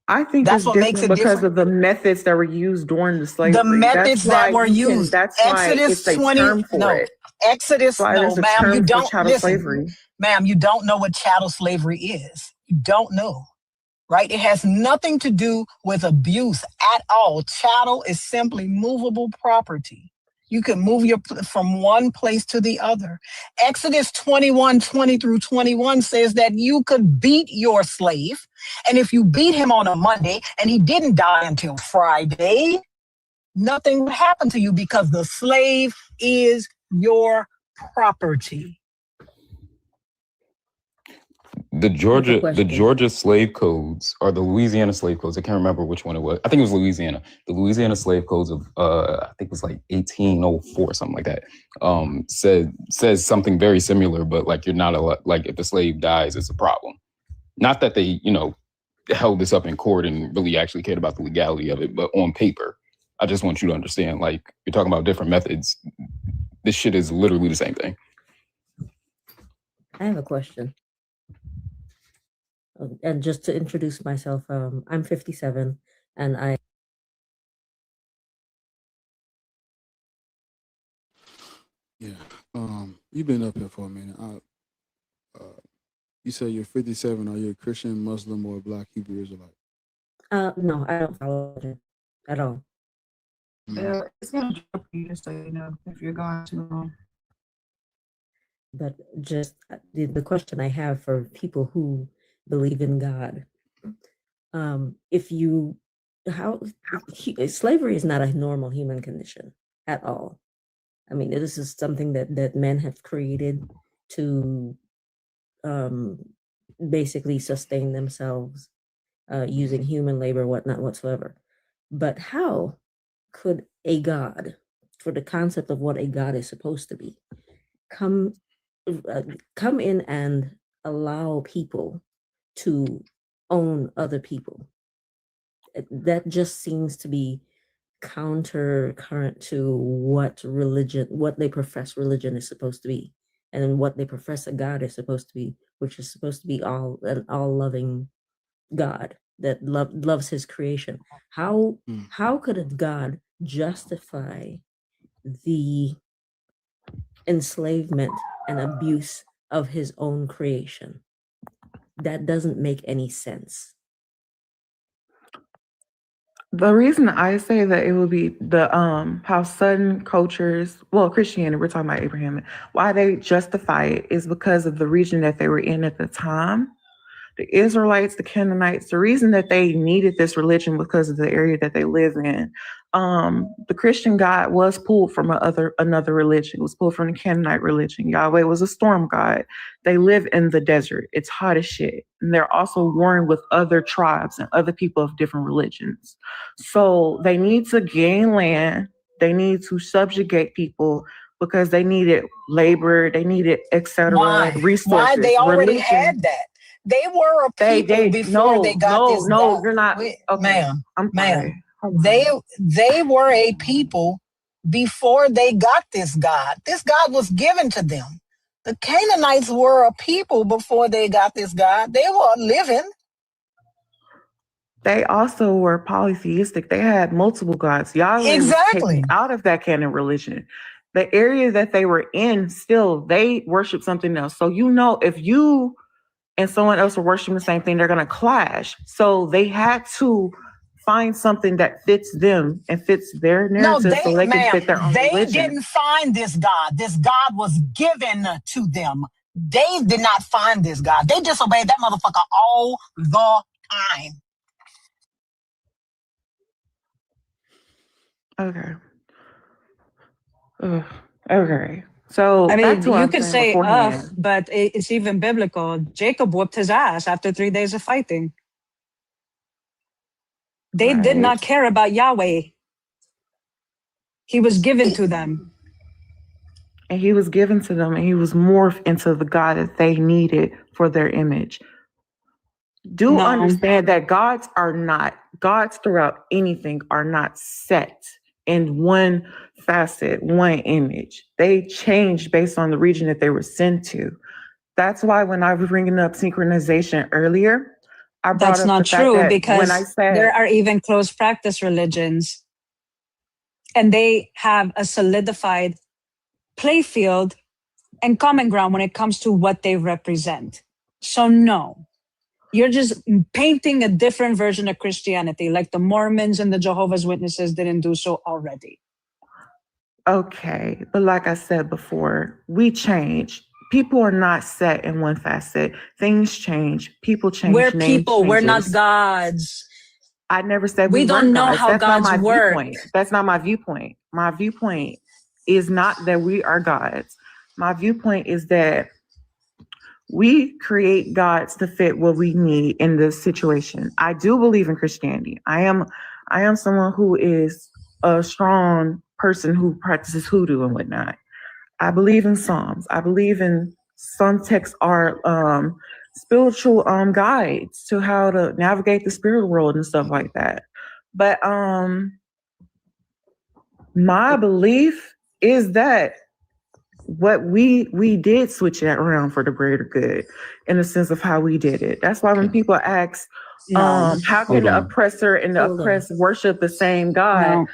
I think That's it's what makes different it because different. of the methods that were used during the slavery. The methods that were used. That's why it's a term for it. Exodus. That's why there's a Ma'am, term you for don't chattel listen. slavery. Ma'am, you don't know what chattel slavery is. You don't know. Right? It has nothing to do with abuse at all. Chattel is simply movable property. You can move from one place to the other. Exodus 21:20-21 says that you could beat your slave. And if you beat him on a Monday and he didn't die until Friday, nothing would happen to you because the slave is your property. The Georgia slave codes or the Louisiana slave codes. I can't remember which one it was. I think it was Louisiana. The Louisiana slave codes of I think it was like 1804, something like that. Says something very similar, but like you're not like if the slave dies, it's a problem. Not that they, held this up in court and really actually cared about the legality of it, but on paper, I just want you to understand, like you're talking about different methods. This shit is literally the same thing. I have a question. And just to introduce myself, I'm 57 and I. Yeah. You've been up here for a minute. You say you're 57. Are you a Christian, Muslim, or Black Hebrew Israelite? No, I don't follow it at all. It's gonna drop you, so you know if you're going too long. But just the question I have for people who believe in God, slavery is not a normal human condition at all. I mean, this is something that men have created to basically sustain themselves using human labor, whatnot, whatsoever. But how could a God, for the concept of what a God is supposed to be, come in and allow people to own other people? That just seems to be counter current to what they profess religion is supposed to be, and what they profess a God is supposed to be, which is supposed to be an all loving God that loves his creation. How could a God justify the enslavement and abuse of his own creation? That doesn't make any sense. The reason I say that it would be the how Southern cultures, well, Christianity, we're talking about Abrahamic, why they justify it is because of the region that they were in at the time. The Israelites, the Canaanites, the reason that they needed this religion was because of the area that they live in. The Christian God was pulled from another religion. It was pulled from the Canaanite religion. Yahweh was a storm god. They live in the desert. It's hot as shit. And they're also warring with other tribes and other people of different religions. So they need to gain land. They need to subjugate people because they needed labor. They needed, etc. resources. Why? They already religion. had that. They were a people before they got this God. No, you're not. Okay, Ma'am, I'm sorry. They were a people before they got this God. This God was given to them. The Canaanites were a people before they got this God. They were living. They also were polytheistic. They had multiple gods. Yahweh was taken out of that Canaan religion. The area that they were in, still, they worship something else. So if you and someone else are worshiping the same thing, they're going to clash. So they had to find something that fits them and fits their narrative so they can fit their own religion. They didn't find this God. This God was given to them. They did not find this God. They disobeyed that motherfucker all the time. Okay. Okay. So I mean, back to what you I'm could saying say beforehand. but it's even biblical. Jacob whooped his ass after 3 days of fighting. They did Right. not care about Yahweh. He was given to them. And he was given to them, and he was morphed into the God that they needed for their image. Do understand that gods throughout anything are not set in one facet, one image. They change based on the region that they were sent to. That's why when I was bringing up synchronization earlier, I brought That's up not the fact true, that because when I said there are even closed practice religions, and they have a solidified playfield and common ground when it comes to what they represent. So no, you're just painting a different version of Christianity, like the Mormons and the Jehovah's Witnesses didn't do so already. okay, but like I said before, we change. People are not set in one facet. Things change. People change. We're Names people. We're not changes. gods. I never said we We weren't don't know gods. how That's not gods my work. viewpoint. That's not my viewpoint. My viewpoint is not that we are gods. My viewpoint is that we create gods to fit what we need in this situation. I do believe in Christianity. I am someone who is a strong person who practices hoodoo and whatnot. I believe in Psalms. I believe in some texts are spiritual guides to how to navigate the spirit world and stuff like that. But my belief is that what we did switch that around for the greater good in the sense of how we did it. That's why when people ask, how can the oppressor and the oppressed worship the same God?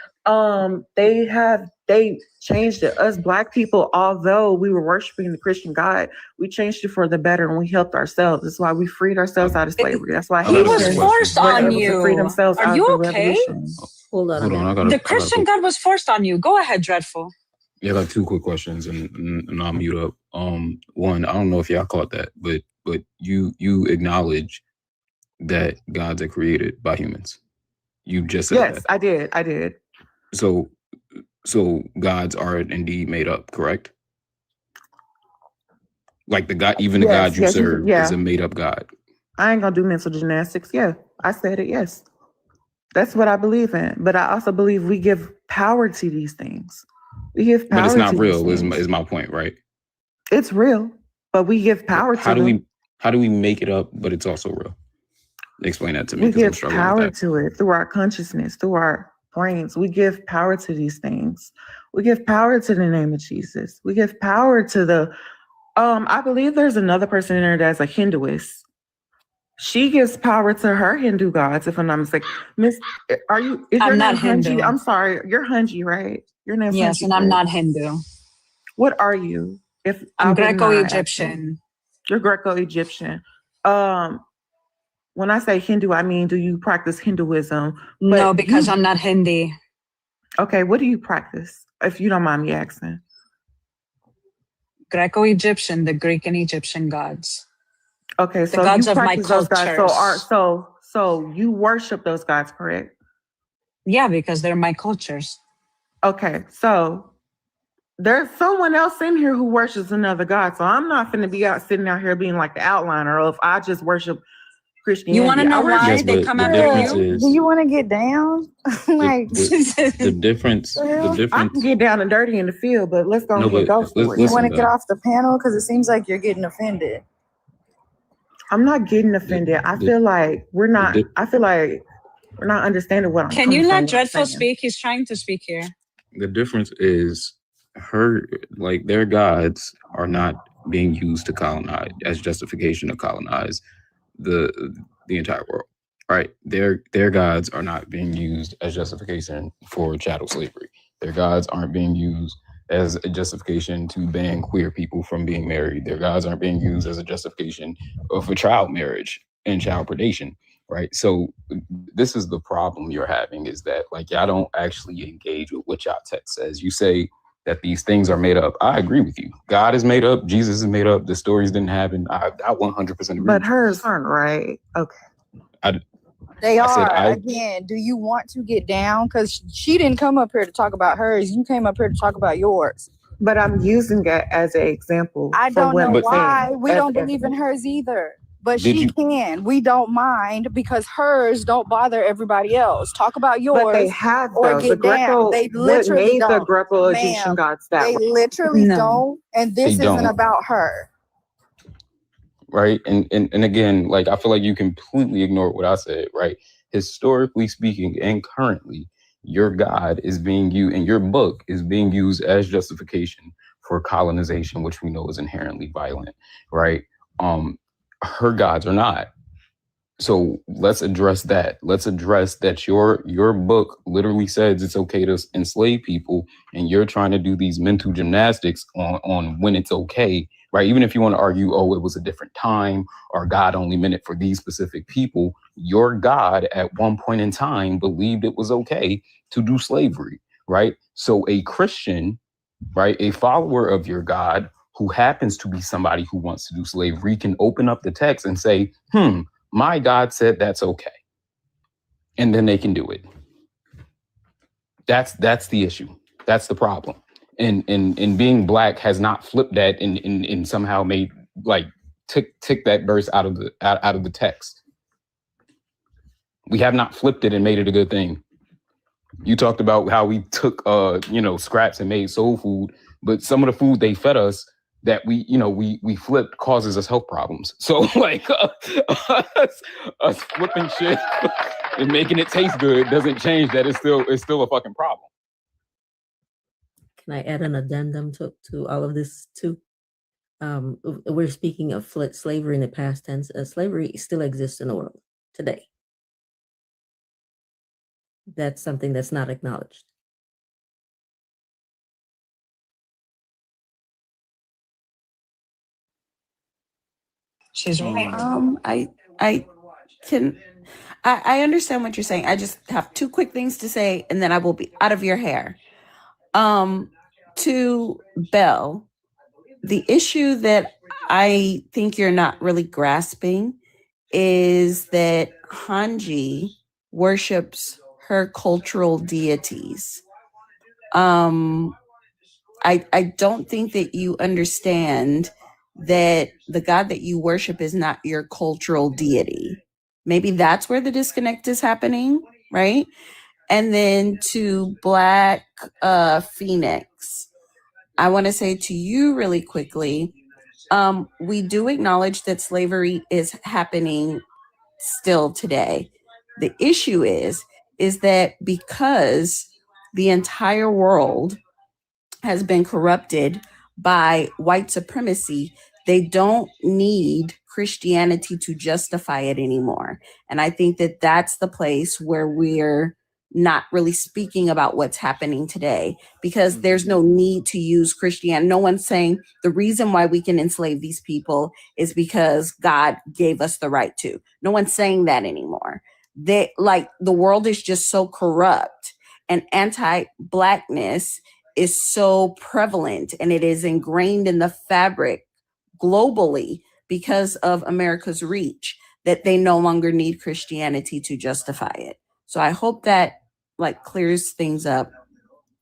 They changed it. Us Black people, although we were worshiping the Christian God, we changed it for the better and we helped ourselves. That's why we freed ourselves out of slavery. That's why He was forced on able to free you. themselves Are out you of the okay? revolution. Hold on. The Christian God was forced on you. Go ahead, Dreadful. Yeah, I got 2 quick questions, and I'll mute up. One, I don't know if y'all caught that, but you acknowledge that gods are created by humans. You just said that. Yes, I did. So gods are indeed made up, correct? Like the God, even the God you serve is a made up God. I ain't gonna do mental gymnastics. Yeah, I said it. Yes, that's what I believe in. But I also believe we give power to these things. We give power. But it's not to real. these Is my point, right? It's real, but we give power to them. How do we make it up, but it's also real? Explain that to me. We give I'm struggling power with that. to it through our consciousness, through our brains. We give power to these things. We give power to the name of Jesus. We give power to the. I believe there's another person in there that's a Hinduist. She gives power to her Hindu gods, if I'm not mistaken. Miss, are you? Is your name Hunji? I'm sorry, you're Hunji, right? Your name's Yes, Hunji, and I'm right? not Hindu. What are you? If I'm Greco-Egyptian. You're Greco-Egyptian. When I say Hindu, I mean, do you practice Hinduism? No, because I'm not Hindi. Okay, what do you practice, if you don't mind me asking? Greco-Egyptian, the Greek and Egyptian gods. Okay, so the gods you of my practice those gods. cultures. So you worship those gods, correct? Yeah, because they're my cultures. Okay, so there's someone else in here who worships another god. So I'm not going to be sitting out here being like the outliner of I just worship Christianity. You want to know why they come after you? Do you want to get down? Like the difference. I can get down and dirty in the field, but let's go ahead and go for it. You want to get off the panel because it seems like you're getting offended. I'm not getting offended. I feel like we're not understanding what I'm Can you let Dreadful speak? He's trying to speak here. The difference is their gods are not being used to colonize as justification to colonize the entire world. Right? Their gods are not being used as justification for chattel slavery. Their gods aren't being used as a justification to ban queer people from being married. Their gods aren't being used as a justification for child marriage and child predation, right? So this is the problem you're having, is that y'all don't actually engage with what y'all text says. You say that these things are made up. I agree with you. God is made up. Jesus is made up. The stories didn't happen. I 100% agree. But hers aren't, right? Okay. They are. Again, do you want to get down? Because she didn't come up here to talk about hers. You came up here to talk about yours. But I'm using it as an example. I don't know why. We As- don't as- believe in hers either. But Did she you- can. We don't mind because hers don't bother everybody else. Talk about yours. But they have or though. get The Greco, down. They what literally made the don't. Greco-Egyptian Ma'am, gods that they way? literally No. don't. And this They isn't don't. about her. Right. And again, like, I feel like you completely ignored what I said, right? Historically speaking, and currently, your God is being used, and your book is being used as justification for colonization, which we know is inherently violent, right? Her gods are not. So let's address that. Let's address that your book literally says it's okay to enslave people, and you're trying to do these mental gymnastics on when it's okay, right? Even if you want to argue, oh, it was a different time, or God only meant it for these specific people, your God at one point in time believed it was okay to do slavery, right? So a Christian, right, a follower of your God who happens to be somebody who wants to do slavery can open up the text and say, my God said that's okay. And then they can do it. That's the issue. That's the problem. And being black has not flipped that and somehow made, like, tick that verse out of the text. We have not flipped it and made it a good thing. You talked about how we took scraps and made soul food, but some of the food they fed us that we flipped causes us health problems. So like us flipping shit and making it taste good doesn't change that. It's still a fucking problem. Can I add an addendum to all of this too? We're speaking of slavery in the past tense. Slavery still exists in the world today. That's something that's not acknowledged. She's right. I understand what you're saying. I just have two quick things to say, and then I will be out of your hair. To Belle, the issue that I think you're not really grasping is that Hanji worships her cultural deities. I don't think that you understand that the God that you worship is not your cultural deity. Maybe that's where the disconnect is happening, right? And then to Black Phoenix, I want to say to you really quickly, we do acknowledge that slavery is happening still today. The issue is that because the entire world has been corrupted by white supremacy, they don't need Christianity to justify it anymore. And I think that that's the place where we're not really speaking about what's happening today, because there's no need to use Christianity. No one's saying the reason why we can enslave these people is because God gave us the right to. No one's saying that anymore. The world is just so corrupt, and anti-Blackness is so prevalent, and it is ingrained in the fabric globally because of America's reach, that they no longer need Christianity to justify it. So I hope that clears things up,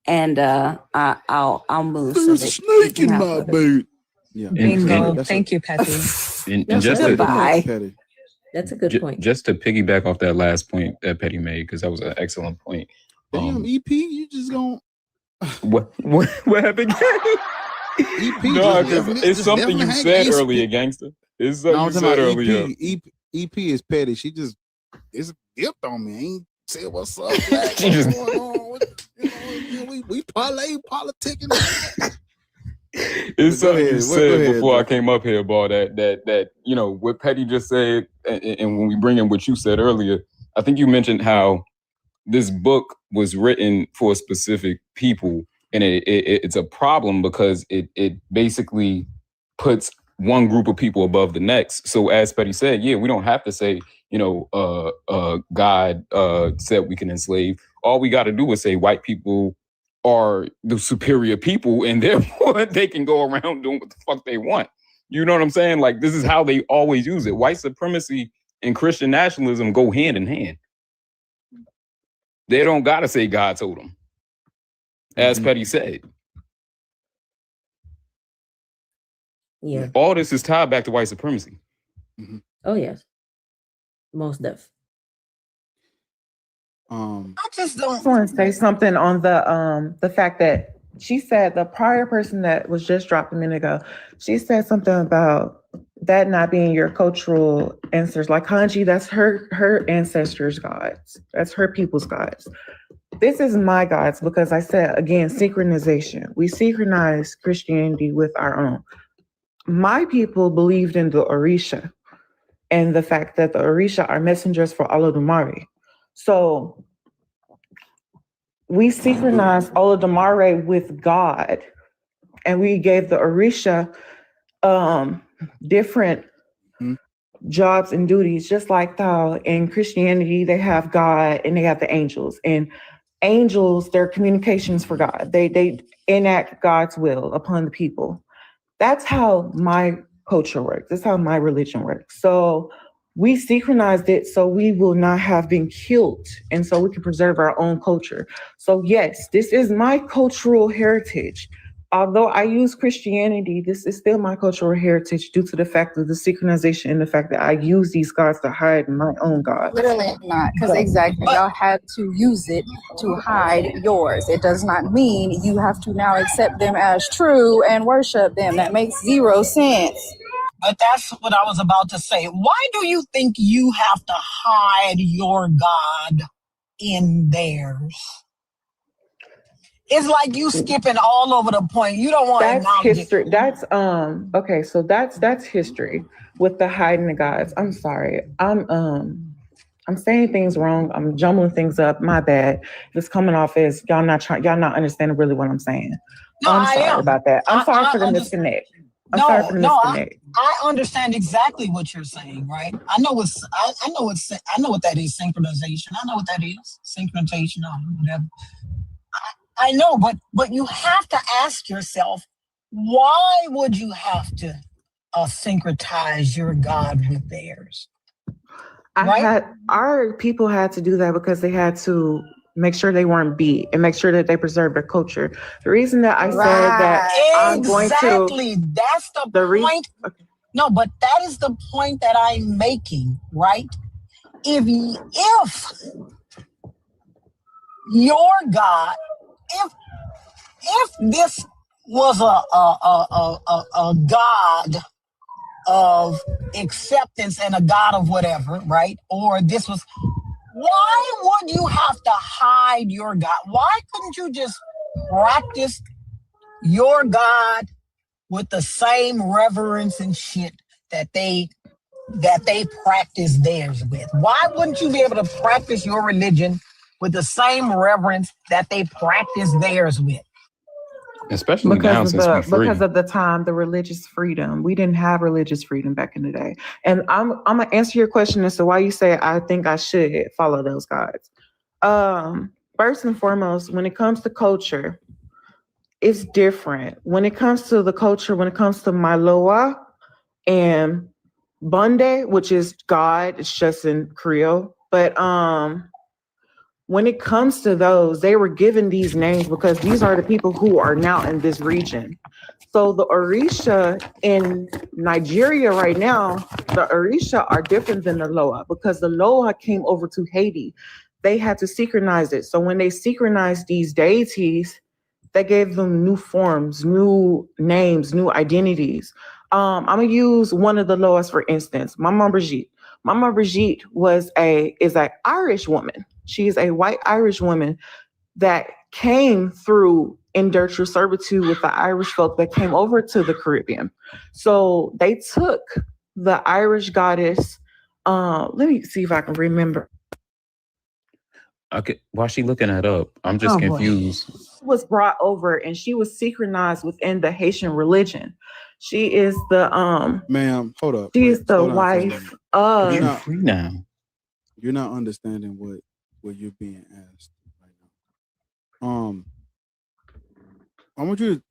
and I'll move. There's a snake in my boot. Yeah. Bingo. Thank you, Patty. And just Goodbye. That's a good point. Just to piggyback off that last point that Petty made, because that was an excellent point. Damn, EP, you just gonna what happened? EP, No, because it's something you said earlier, gangster. It's something you said earlier. EP is petty. She just it's dipped on me. Ain't said what's up. What's going on? We parlay politicking. It's something you said before I came up here, boy. That what Petty just said, and when we bring in what you said earlier, I think you mentioned how this book was written for specific people, and it's a problem because it basically puts one group of people above the next. So as Petty said, we don't have to say, God said we can enslave. All we got to do is say white people are the superior people, and therefore they can go around doing what the fuck they want. You know what I'm saying? Like, this is how they always use it. White supremacy and Christian nationalism go hand in hand. They don't got to say God told them, as Petty said. Yeah. All this is tied back to white supremacy. Oh yes. Most def. I just want to say something on the fact that she said the prior person that was just dropped a minute ago, she said something about that not being your cultural ancestors. Like Hanji, that's her ancestors' gods. That's her people's gods. This is my gods because I said again, synchronization. We synchronize Christianity with our own. My people believed in the Orisha and the fact that the Orisha are messengers for Olodumare. So we synchronized Olodumare with God, and we gave the Orisha different jobs and duties, just like how in Christianity they have God and they have the angels. And angels, they're communications for God. They enact God's will upon the people. That's how my culture works. That's how my religion works. So we synchronized it so we will not have been killed and so we can preserve our own culture. So yes, this is my cultural heritage. Although I use Christianity, this is still my cultural heritage due to the fact of the synchronization and the fact that I use these gods to hide my own God. Literally not, because exactly, y'all had to use it to hide yours. It does not mean you have to now accept them as true and worship them. That makes zero sense. But that's what I was about to say. Why do you think you have to hide your God in theirs? It's like you skipping all over the point. You don't want to acknowledge history. That's okay, so that's history with the hiding the gods. I'm sorry. I'm saying things wrong. I'm jumbling things up. My bad. It's coming off as y'all not understanding really what I'm saying. No, I'm sorry about that. I'm sorry for the disconnect. I understand exactly what you're saying, right? I know what that is, synchronization. I know what that is, synchronization or whatever. I know, but you have to ask yourself, why would you have to syncretize your God with theirs? Our people had to do that because they had to make sure they weren't beat and make sure that they preserved their culture. The reason that I said that I'm going to that's the point. Okay. No, but that is the point that I'm making, right? If your God, if this was a God of acceptance and a God of whatever, right? Or this was, why would you have to hide your God? Why couldn't you just practice your God with the same reverence and shit that they practice theirs with? Why wouldn't you be able to practice your religion with the same reverence that they practice theirs with? Especially now, since we're free. Because of the time, the religious freedom. We didn't have religious freedom back in the day. And I'm gonna answer your question as to why you say I think I should follow those gods. First and foremost, when it comes to culture, it's different. When it comes to the culture, when it comes to Maloa and Bunde, which is God, it's just in Creole. But when it comes to those, they were given these names because these are the people who are now in this region. So the Orisha in Nigeria right now, the Orisha are different than the Loa because the Loa came over to Haiti. They had to synchronize it. So when they synchronized these deities, they gave them new forms, new names, new identities. I'm gonna use one of the Loas for instance, Mama Brigitte. Mama Brigitte is an Irish woman. She's a white Irish woman that came through indentured servitude with the Irish folk that came over to the Caribbean. So they took the Irish goddess. Let me see if I can remember. Okay, why is she looking that up? I'm just confused. Was brought over and she was synchronized within the Haitian religion. She is the ma'am, hold up. She is the wife of. You're not free now. You're not understanding what you're being asked right now. I want you to.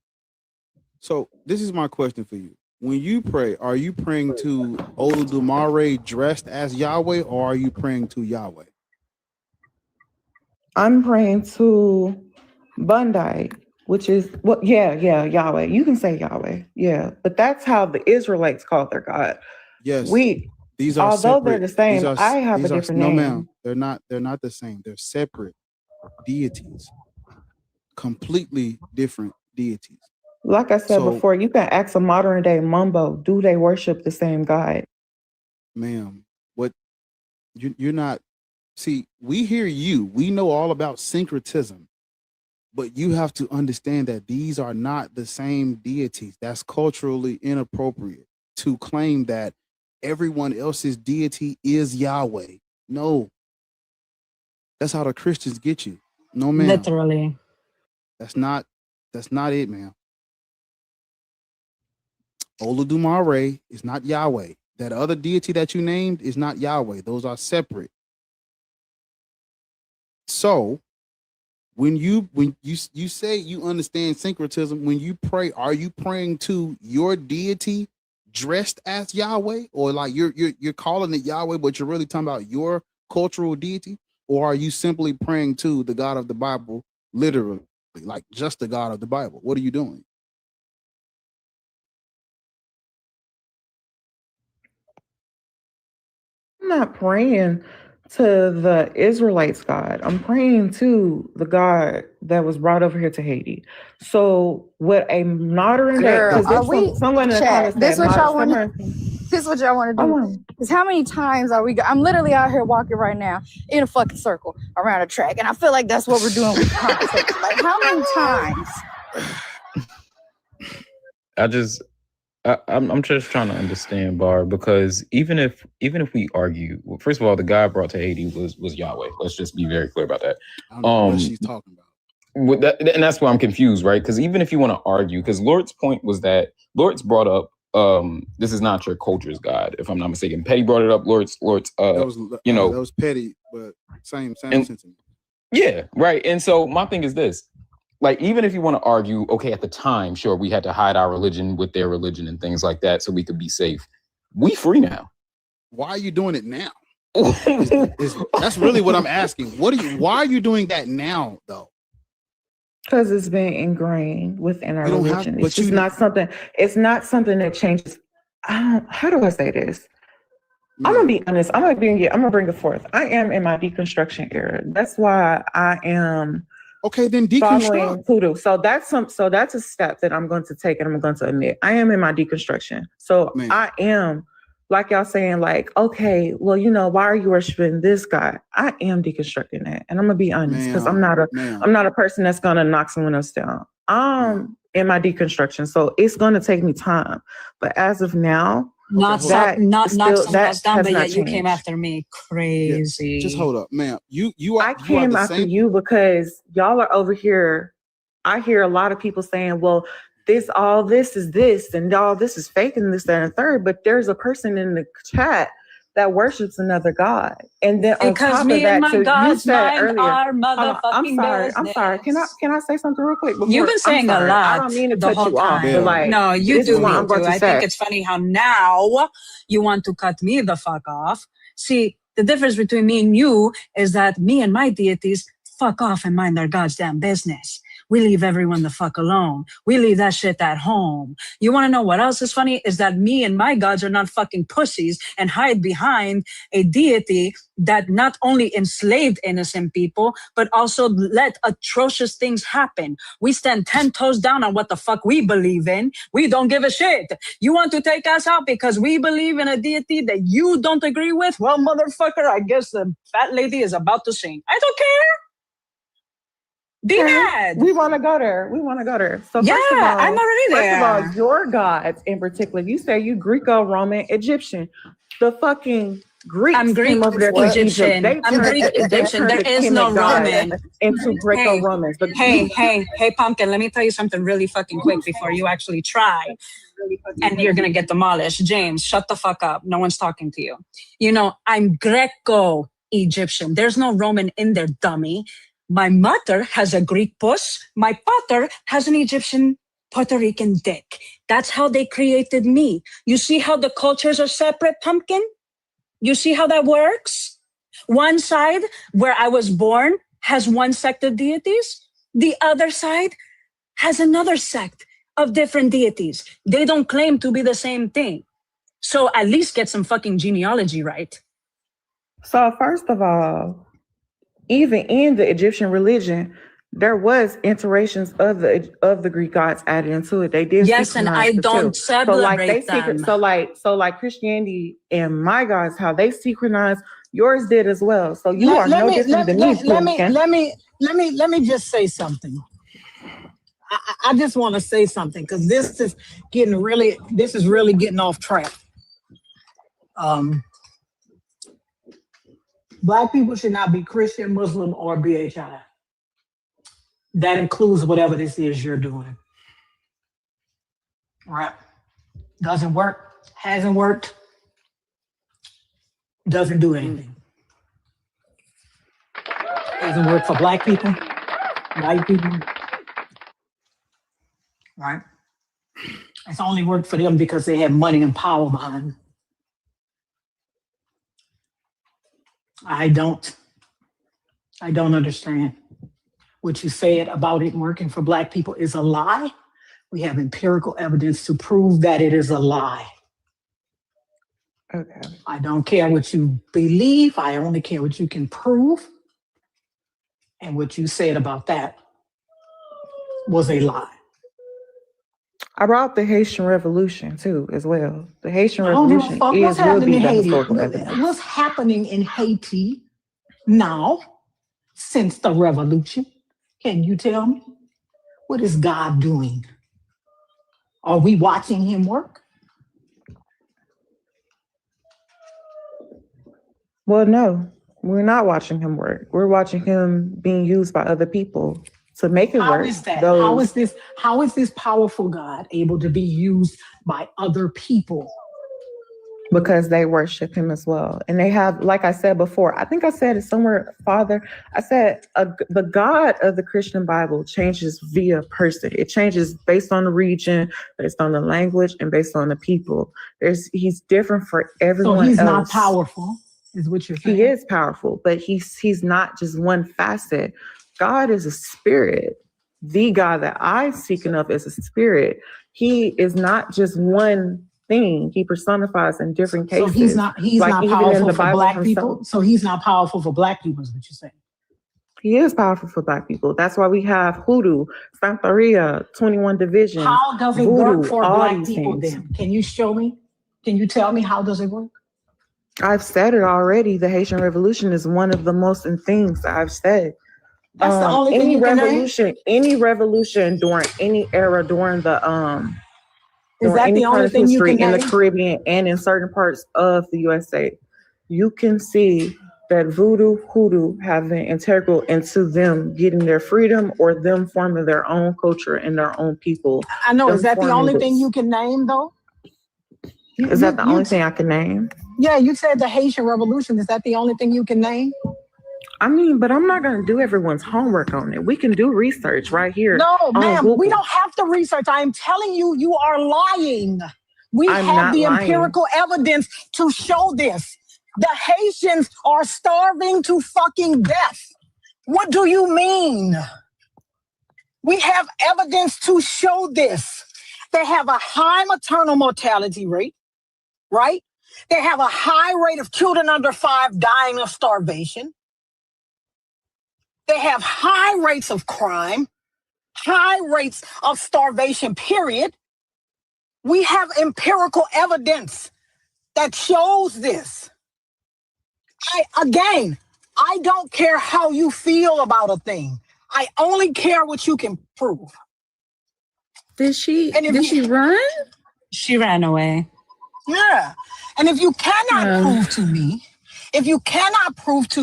So this is my question for you. When you pray, are you praying to Olodumare dressed as Yahweh, or are you praying to Yahweh? I'm praying to Bunde, which is what? Yeah, Yahweh. You can say Yahweh. Yeah, but that's how the Israelites called their God. Yes, these are although separate. they're the same, I have a these are different no, name. ma'am. They're not the same. They're separate deities, completely different deities. Like I said before, you can ask a modern day mumbo, do they worship the same God? Ma'am, what you're not. See, we hear you. We know all about syncretism, but you have to understand that these are not the same deities. That's culturally inappropriate to claim that everyone else's deity is Yahweh. No, that's how the Christians get you. No, ma'am. Literally. That's not it, ma'am. Olodumare is not Yahweh. That other deity that you named is not Yahweh. Those are separate. So when you say you understand syncretism, when you pray, are you praying to your deity dressed as Yahweh, or like you're calling it Yahweh, but you're really talking about your cultural deity, or are you simply praying to the God of the Bible, literally, like just the God of the Bible? What are you doing? I'm not praying to the Israelites' God. I'm praying to the God that was brought over here to Haiti. So what a modern day, Girl, because are there's we someone in the chat? comments This said, what y'all want to? This what y'all want to do? Because how many times are we? I'm literally out here walking right now in a fucking circle around a track, and I feel like that's what we're doing with the conversation. Like, how many times? I'm just trying to understand, Bar, because even if we argue, well, first of all, the guy brought to Haiti was Yahweh. Let's just be very clear about that. I don't know what she's talking about. With that, and that's why I'm confused, right? Because even if you want to argue, because Lord's point was that Lord's brought up, this is not your culture's God, if I'm not mistaken. Petty brought it up. Lord's, that was petty, but same sentiment. Yeah, right. And so my thing is this. Like, even if you want to argue, okay, at the time, sure, we had to hide our religion with their religion and things like that so we could be safe. We free now. Why are you doing it now? That's really what I'm asking. Why are you doing that now, though? Because it's been ingrained within our religion. It's just not something. It's not something that changes. How do I say this? I'm gonna be honest. I'm gonna bring it forth. I am in my deconstruction era. That's why I am. Okay, then deconstruct. Voodoo. So that's a step that I'm going to take, and I'm going to admit I am in my deconstruction. So I am, like y'all saying, like, okay, well, why are you worshiping this guy? I am deconstructing that, and I'm gonna be honest, because I'm not a person that's gonna knock someone else down. I'm in my deconstruction, so it's gonna take me time. But as of now, not knock someone else down, but yet you came after me. Crazy. Yeah. Just hold up, ma'am. I came after you because y'all are over here. I hear a lot of people saying, well, all this is this, and all this is fake, and this, that, and third. But there's a person in the chat that worships another God. And then on top of that, so you said earlier, I'm sorry. Can I say something real quick? You've been saying a lot. I don't mean to cut you off, but like, no, you do mean to. I think it's funny how now you want to cut me the fuck off. See, the difference between me and you is that me and my deities fuck off and mind their goddamn business. We leave everyone the fuck alone. We leave that shit at home. You want to know what else is funny? Is that me and my gods are not fucking pussies and hide behind a deity that not only enslaved innocent people, but also let atrocious things happen. We stand 10 toes down on what the fuck we believe in. We don't give a shit. You want to take us out because we believe in a deity that you don't agree with? Well, motherfucker, I guess the fat lady is about to sing. I don't care. Be mad. We want to go there. So yeah, first of all, I'm already there. First of all, your gods in particular, you say you Greco-Roman Egyptian. The fucking Greeks came over there to Egyptian. Egypt. I'm Greek Egyptian. There is no Roman. Into Greco-Romans. Hey, Pumpkin, let me tell you something really fucking quick before you actually try. And you're going to get demolished. James, shut the fuck up. No one's talking to you. I'm Greco-Egyptian. There's no Roman in there, dummy. My mother has a Greek puss. My father has an Egyptian Puerto Rican dick. That's how they created me. You see how the cultures are separate, Pumpkin? You see how that works? One side, where I was born, has one sect of deities. The other side has another sect of different deities. They don't claim to be the same thing. So at least get some fucking genealogy right. So first of all, even in the Egyptian religion, there was iterations of the Greek gods added into it. They did Yes, and I don't celebrate them. So like Christianity and my gods, how they synchronize, yours did as well. So you are no different than me. Let me just say something. I just want to say something because this is really getting off track. Black people should not be Christian, Muslim, or BHI. That includes whatever this is you're doing. All right. Doesn't work, hasn't worked, doesn't do anything. Doesn't work for black people, white people. Right? It's only worked for them because they have money and power behind them. I don't understand. What you said about it working for black people is a lie. We have empirical evidence to prove that it is a lie. Okay. I don't care what you believe. I only care what you can prove. And what you said about that was a lie. I brought the Haitian Revolution too, as well. The Haitian Revolution will be the historical evidence. What's happening in Haiti now, since the revolution? Can you tell me? What is God doing? Are we watching him work? Well, no, we're not watching him work. We're watching him being used by other people to make it work. How is that? How is this powerful God able to be used by other people? Because they worship him as well. And they have, like I said before, I think I said it somewhere, Father, I said the God of the Christian Bible changes via person. It changes based on the region, based on the language, and based on the people. He's different for everyone else. So he's not powerful, is what you're saying? He is powerful, but he's not just one facet. God is a spirit. The God that I'm speaking of is a spirit. He is not just one thing. He personifies in different cases. So he's not powerful for black people. So he's not powerful for black people, is what you're saying. He is powerful for black people. That's why we have hoodoo, Santeria, 21 divisions. How does it work for black people things. then? Can you show me? Can you tell me how does it work? I've said it already. The Haitian Revolution is one of the most things I've said. That's the only thing you can name? Any revolution during any era during the Is that the only thing you can in the name? Caribbean and in certain parts of the USA, you can see that voodoo, hoodoo have been integral into them getting their freedom or them forming their own culture and their own people. I know. Is that the only thing you can name, though? Is that the only thing I can name? Yeah, you said the Haitian Revolution. Is that the only thing you can name? I mean, but I'm not going to do everyone's homework on it. We can do research right here. No, ma'am, we don't have to research. I am telling you, you are lying. We have the empirical evidence to show this. The Haitians are starving to fucking death. What do you mean? We have evidence to show this. They have a high maternal mortality rate, right? They have a high rate of children under 5 dying of starvation. They have high rates of crime, high rates of starvation, period. We have empirical evidence that shows this. I don't care how you feel about a thing. I only care what you can prove. Did she run? She ran away. Yeah. And if you cannot prove to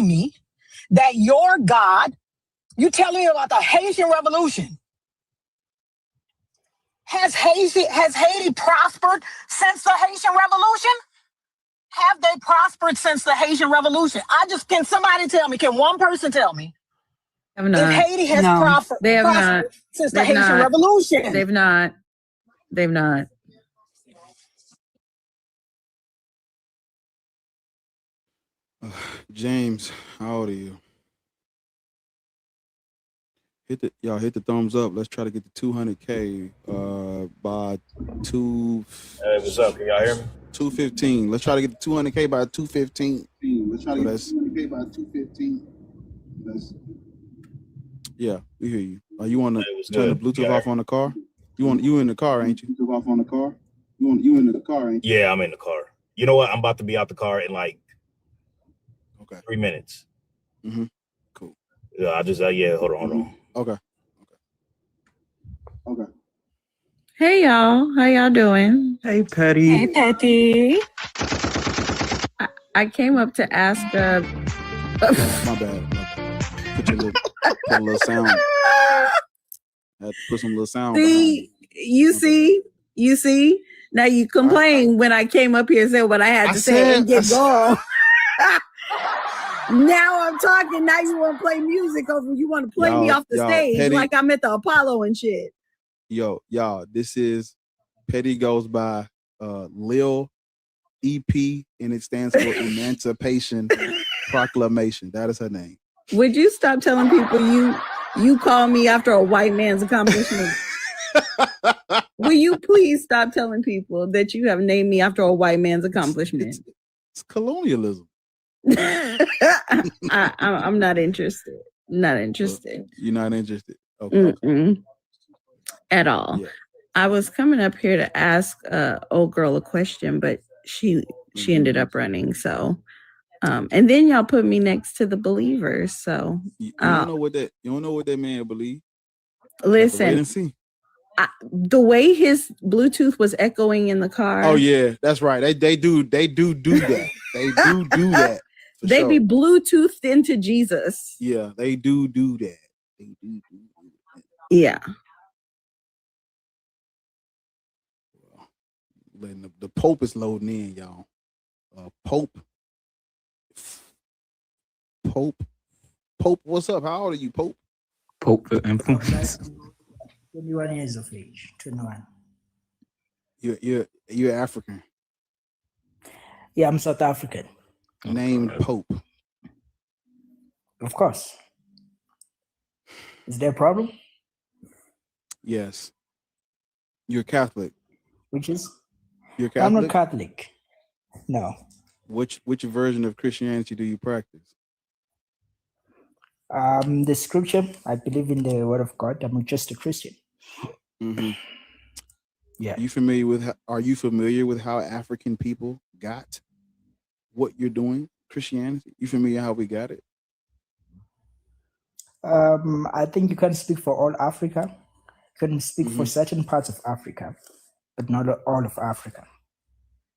me that your God, you telling me about the Haitian Revolution. Has Haiti prospered since the Haitian Revolution? Have they prospered since the Haitian Revolution? Can somebody tell me, can one person tell me? If Haiti has prospered since the Haitian Revolution? They've not. James, how old are you? hit the thumbs up. Let's try to get to 200K by Hey, what's up? Can y'all hear me? 2:15. Let's try to get to 200K by 2:15. Let's try to get to 200K by 2:15. Yeah, we hear you. You want to what's turn the good? Bluetooth off on the car? You in the car, ain't you? Bluetooth off on the car. You in the car, ain't you? Yeah, I'm in the car. You know what? I'm about to be out the car in like 3 minutes. Mm-hmm. Cool. Yeah, I just hold on. Okay. Hey y'all, how y'all doing? Hey Petty. Hey, Patty. I came up to ask. My bad. Put a little sound. I had to put some little sound. See, you see. Now you complain when I came up here and said what I had to say and get going. Now I'm talking. Now you want to play music over. You want to play me off the stage Petty, like I'm at the Apollo and shit. Y'all, this is Petty goes by Lil EP, and it stands for Emancipation Proclamation. That is her name. Would you stop telling people you call me after a white man's accomplishment? Will you please stop telling people that you have named me after a white man's accomplishment? It's colonialism. I'm not interested. Not interested. You're not interested. Okay. At all. Yeah. I was coming up here to ask old girl a question, but she ended up running. So, and then y'all put me next to the believers. So you don't know what that man believe. Listen, wait and see. The way his Bluetooth was echoing in the car. Oh yeah, that's right. They do that. They do do that. They be Bluetoothed into Jesus. Yeah, they do that. They do that. Yeah. Letting the Pope is loading in, y'all. Pope, what's up? How old are you, Pope? Pope the influence. 21 years of age. 21. You're African. Yeah, I'm South African. Named Pope. Of course. Is there a problem? Yes. You're Catholic. Which is? You're Catholic? I'm not Catholic. No. Which version of Christianity do you practice? The scripture. I believe in the word of God. I'm just a Christian. Mm-hmm. Yeah. Are you familiar with how African people got what you're doing, Christianity? You familiar how we got it? I think you can speak for all Africa. You can speak for certain parts of Africa, but not all of Africa.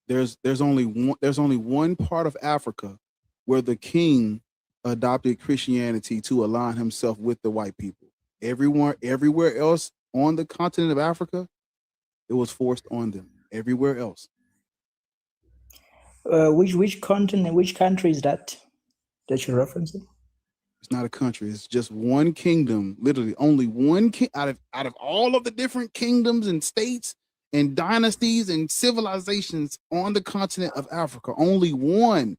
There's only one part of Africa where the king adopted Christianity to align himself with the white people. Everywhere else on the continent of Africa, it was forced on them. Everywhere else. Which continent, which country is that you're referencing? It's not a country. It's just one kingdom. Literally, only one king out of all of the different kingdoms and states and dynasties and civilizations on the continent of Africa. Only one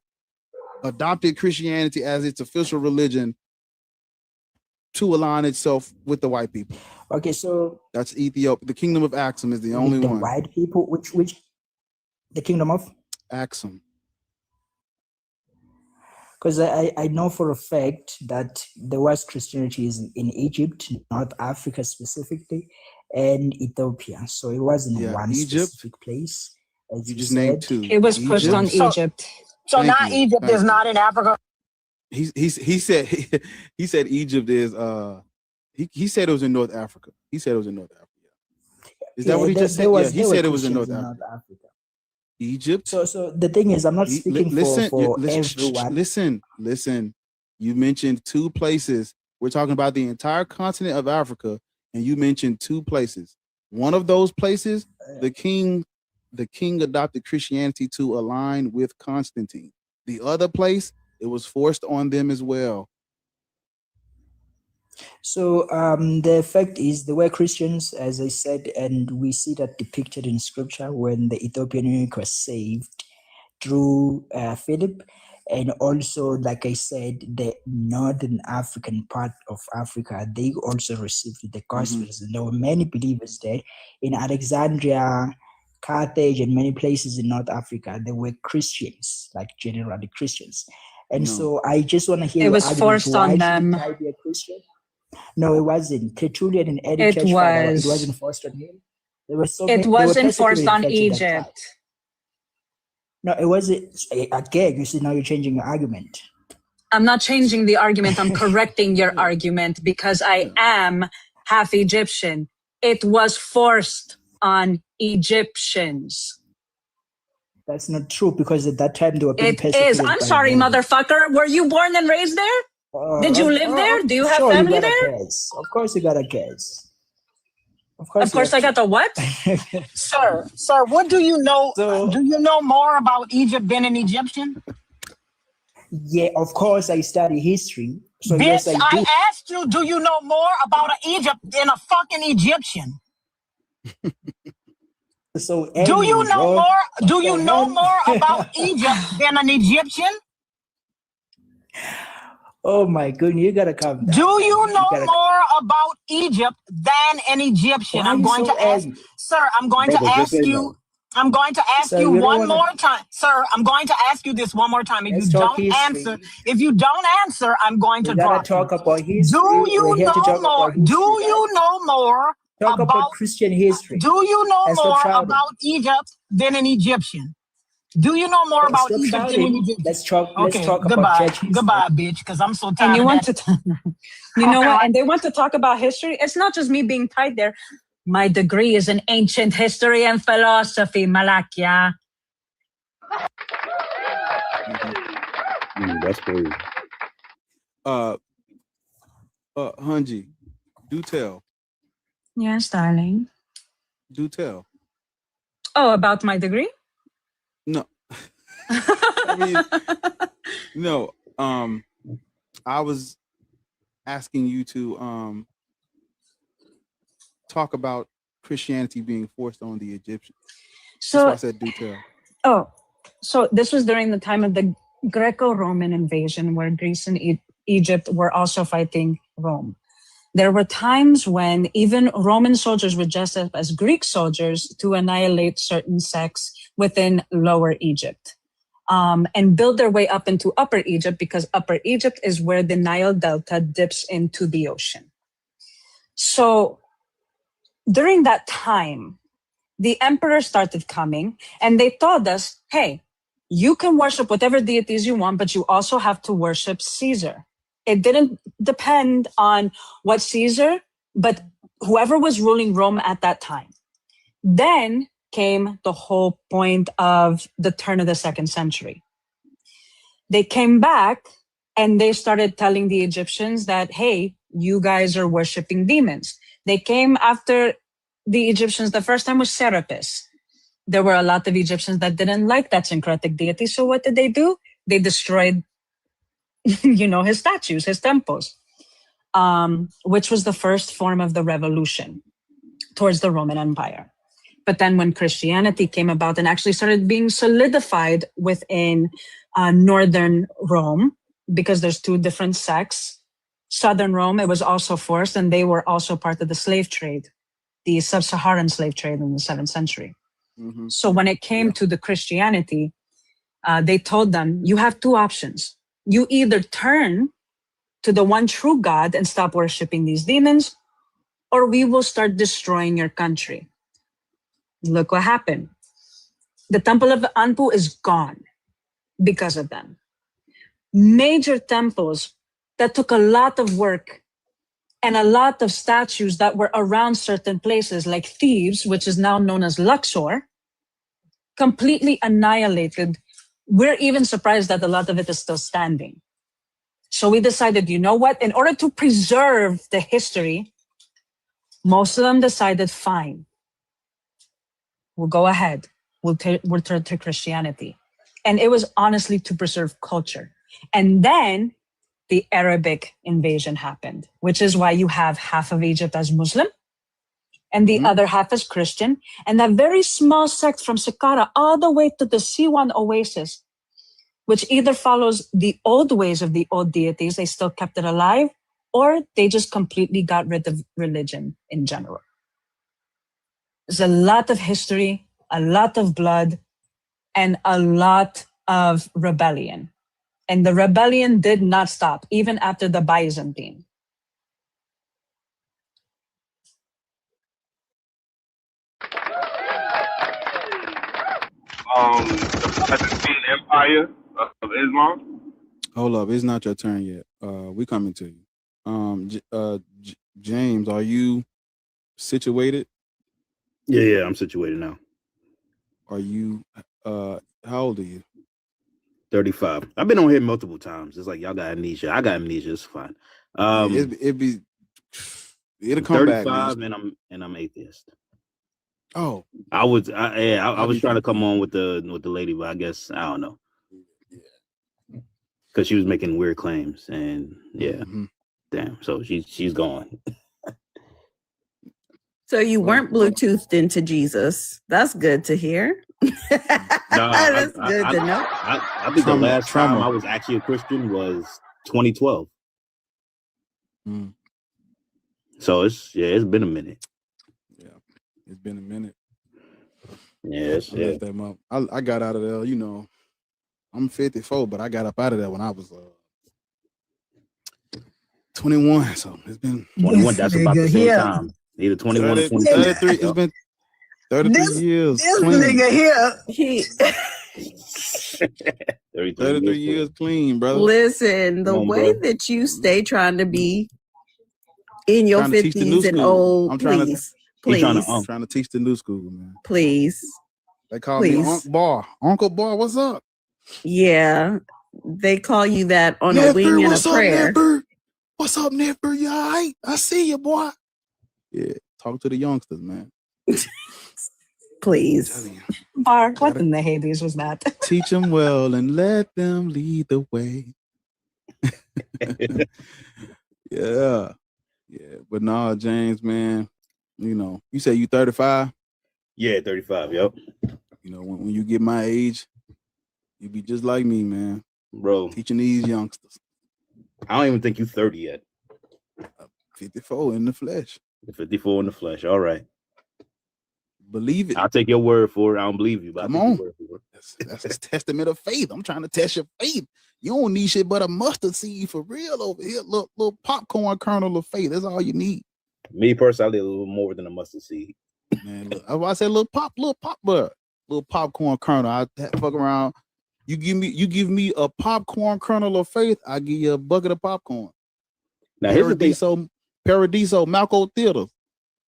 adopted Christianity as its official religion to align itself with the white people. Okay, so that's Ethiopia. The kingdom of Axum is the only one. The white people, which the kingdom of Axum. Because I know for a fact that there was Christianity in Egypt, North Africa specifically, and Ethiopia. So it wasn't in one specific place. As you just said. named two. It was pushed on Egypt. So now Egypt is not in Africa. He said Egypt is he said it was in North Africa. He said it was in North Africa. Is that what he just said? Yeah, he said it was in North Africa. Egypt. So the thing is, I'm not speaking for everyone. Listen. You mentioned two places. We're talking about the entire continent of Africa, and you mentioned two places. One of those places, the king adopted Christianity to align with Constantine. The other place, it was forced on them as well. So the fact is, they were Christians, as I said, and we see that depicted in scripture when the Ethiopian eunuch was saved through Philip, And also, like I said, the northern African part of Africa, they also received the Gospels. And there were many believers there. In Alexandria, Carthage, and many places in North Africa, there were Christians, like generally Christians. And so I just want to hear It your was argument. forced Why on should them. I be a Christian? No, it wasn't. Tertullian and Eddie It Churchfather, it was. wasn't forced on him. There were so It many, they were wasn't forced persecuted on church at that time. Egypt. No, it wasn't. Again, you see, now you're changing your argument. I'm not changing the argument. I'm correcting your argument because I am half Egyptian. It was forced on Egyptians. That's not true because at that time they were being It persecuted is. I'm by sorry, Rome. motherfucker. Were you born and raised there? Did you live there? Do you have sure, family you got there? a case. Of course, you got a case. Of Of course, I got the what? Sir, what do you know? Do you know more about Egypt than an Egyptian? Yeah, of course, I study history. So yes, Bitch, I do. I asked you, do you know more about Egypt than a fucking Egyptian? So Do you anyways, know well, more? Do you so know when- more about Egypt than an Egyptian? Oh my goodness, you gotta calm down. Do you know gotta- more about Egypt than an Egyptian? Why are I'm you going so to ask, angry? sir. I'm going to Brother, just ask say you. no. I'm going to ask Sir, you you don't one wanna- more time, sir. I'm going to ask you this one more time. If Let's you talk don't history. answer, I'm going to We gotta drop you. talk about history. Do you We're here to know talk more? about history. Do you know more Talk about Christian history. Do you know And stop more shouting. about Egypt than an Egyptian? Do you know more about Stop Egypt than an shouting. Egyptian? Let's talk Okay, about goodbye, church history. goodbye, bitch. Because I'm so tired. And you of want that. to, you know what? And they want to talk about history. It's not just me being tied there. My degree is in ancient history and philosophy, Malakia. That's crazy. Hunji, do tell. Yes, darling. Do tell. Oh, about my degree? No. I mean, no. I was asking you to talk about Christianity being forced on the Egyptians. So, that's why I said do tell. Oh, so this was during the time of the Greco-Roman invasion, where Greece and Egypt were also fighting Rome. There were times when even Roman soldiers would dress up as Greek soldiers to annihilate certain sects within Lower Egypt, and build their way up into Upper Egypt, because Upper Egypt is where the Nile Delta dips into the ocean. So during that time, the emperor started coming and they told us, hey, you can worship whatever deities you want, but you also have to worship Caesar. It didn't depend on what Caesar, but whoever was ruling Rome at that time. Then came the whole point of the turn of the 2nd century. They came back and they started telling the Egyptians that, hey, you guys are worshiping demons. They came after the Egyptians the first time with Serapis. There were a lot of Egyptians that didn't like that syncretic deity. So what did they do? They destroyed, his statues, his temples, which was the first form of the revolution towards the Roman Empire. But then when Christianity came about and actually started being solidified within northern Rome, because there's two different sects, southern Rome, it was also forced, and they were also part of the slave trade, the sub-Saharan slave trade in the 7th century. Mm-hmm. So when it came to the Christianity, they told them, you have two options. You either turn to the one true God and stop worshiping these demons, or we will start destroying your country. Look what happened. The Temple of Anpu is gone because of them. Major temples that took a lot of work and a lot of statues that were around certain places like Thebes, which is now known as Luxor, completely annihilated. We're even surprised that a lot of it is still standing. So we decided, you know what? In order to preserve the history, most of them decided, fine, we'll go ahead. We'll turn to Christianity. And it was honestly to preserve culture. And then the Arabic invasion happened, which is why you have half of Egypt as Muslim and the other half as Christian. And that very small sect from Saqqara all the way to the Siwan Oasis, which either follows the old ways of the old deities, they still kept it alive, or they just completely got rid of religion in general. There's a lot of history, a lot of blood, and a lot of rebellion. And the rebellion did not stop, even after the Byzantine. The Byzantine Empire of Islam. Hold up, it's not your turn yet. We coming to you. James, are you situated? Yeah, I'm situated now. Are you how old are you? 35. I've been on here multiple times. It's like y'all got amnesia. I got amnesia. It's fine. It'll come back. 35 and I'm atheist. Oh, I was trying to come on with the lady, but I guess I don't know. Because she was making weird claims, and damn. So she's gone. So you weren't Bluetoothed into Jesus. That's good to hear. That's good to know. I think the last time I was actually a Christian was 2012. So it's been a minute. Yeah, it's been a minute. Yes, I got out of there. You know, I'm 54, but I got up out of there when I was 21. So it's been 21. That's about the same time. Either 21 or 23. It's been 33 years. This clean. nigga here. 33 years clean, brother. Listen, the way that you stay trying to be in your 50s and old, please. I'm trying to teach the new school, man. Please. They call me Uncle Bar. What's up? Yeah, they call you that on a wing and a prayer. What's up, Nipper? You all right? I see you, boy. Yeah, talk to the youngsters, man. Please. Bar, what in the Hades was that? Teach them well and let them lead the way. Yeah. But nah, James, man, you know, you say you 35? Yeah, 35, yep. You know, when you get my age, you be just like me, man. Bro. Teaching these youngsters. I don't even think you 30 yet. 54 in the flesh. 54 in the flesh. All right. Believe it. I'll take your word for it. I don't believe you, but Come on. That's a testament of faith. I'm trying to test your faith. You don't need shit but a mustard seed for real over here. Little popcorn kernel of faith. That's all you need. Me personally, a little more than a mustard seed. Man, look, I said little popcorn kernel. I fuck around. You give me a popcorn kernel of faith, I give you a bucket of popcorn. Now Paradiso, Malco Theater.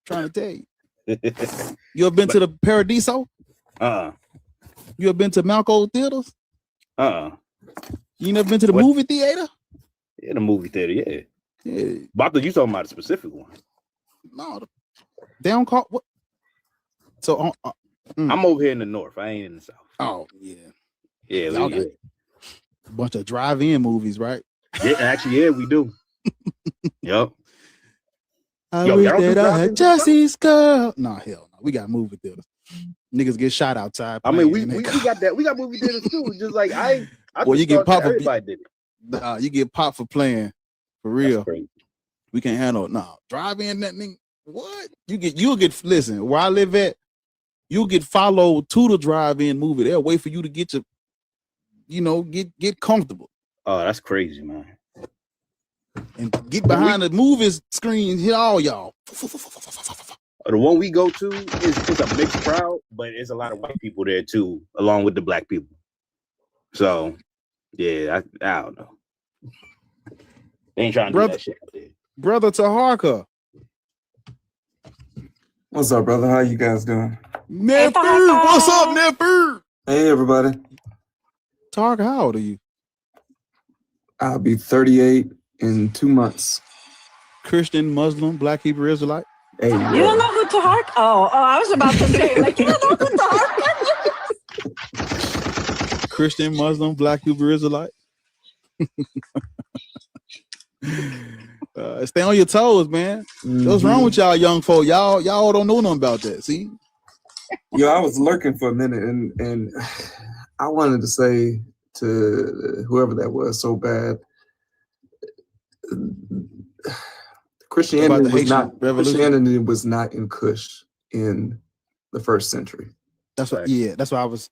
Trying to tell you. You ever been to the Paradiso? You ever been to Malco Theaters? You never been to the movie theater? Yeah, the movie theater, yeah. But I thought you talking about a specific one. No, they don't call what? So I'm over here in the north. I ain't in the south. Oh yeah. Yeah, y'all got a bunch of drive-in movies, right? Yeah, actually, yeah, we do. Yep. I wish that I had Jesse's girl. Nah, hell no. We got movie theaters. Niggas get shot outside. I mean, we got that. We got movie theaters too. Just like I well, you get popped. Everybody did it. You get popped for playing. For real. We can't handle it. No, drive-in that nigga. What? You'll get listen, where I live at, you'll get followed to the drive-in movie. They'll wait for you to get your, get comfortable. Oh, that's crazy, man. And get behind the movie screen and hit all y'all. The one we go to is a mixed crowd, but it's a lot of white people there too, along with the black people. So, yeah, I don't know. They ain't trying to do that shit out there. Brother Taharka. What's up, brother? How you guys doing? Nipper, what's up, Nipper? Hey, everybody. Taharka, how old are you? I'll be 38 in 2 months. Christian, Muslim, Black, Hebrew, Israelite? Hey, You don't know who Taharka? Oh, I was about to say, like, you don't know who Taharka is? Christian, Muslim, Black, Hebrew, Israelite? Stay on your toes, man. What's wrong with y'all young folk? Y'all don't know nothing about that. See? Yo, I was lurking for a minute and I wanted to say to whoever that was so bad. Christianity was not in Kush in the 1st century. That's what. Yeah, that's why I was.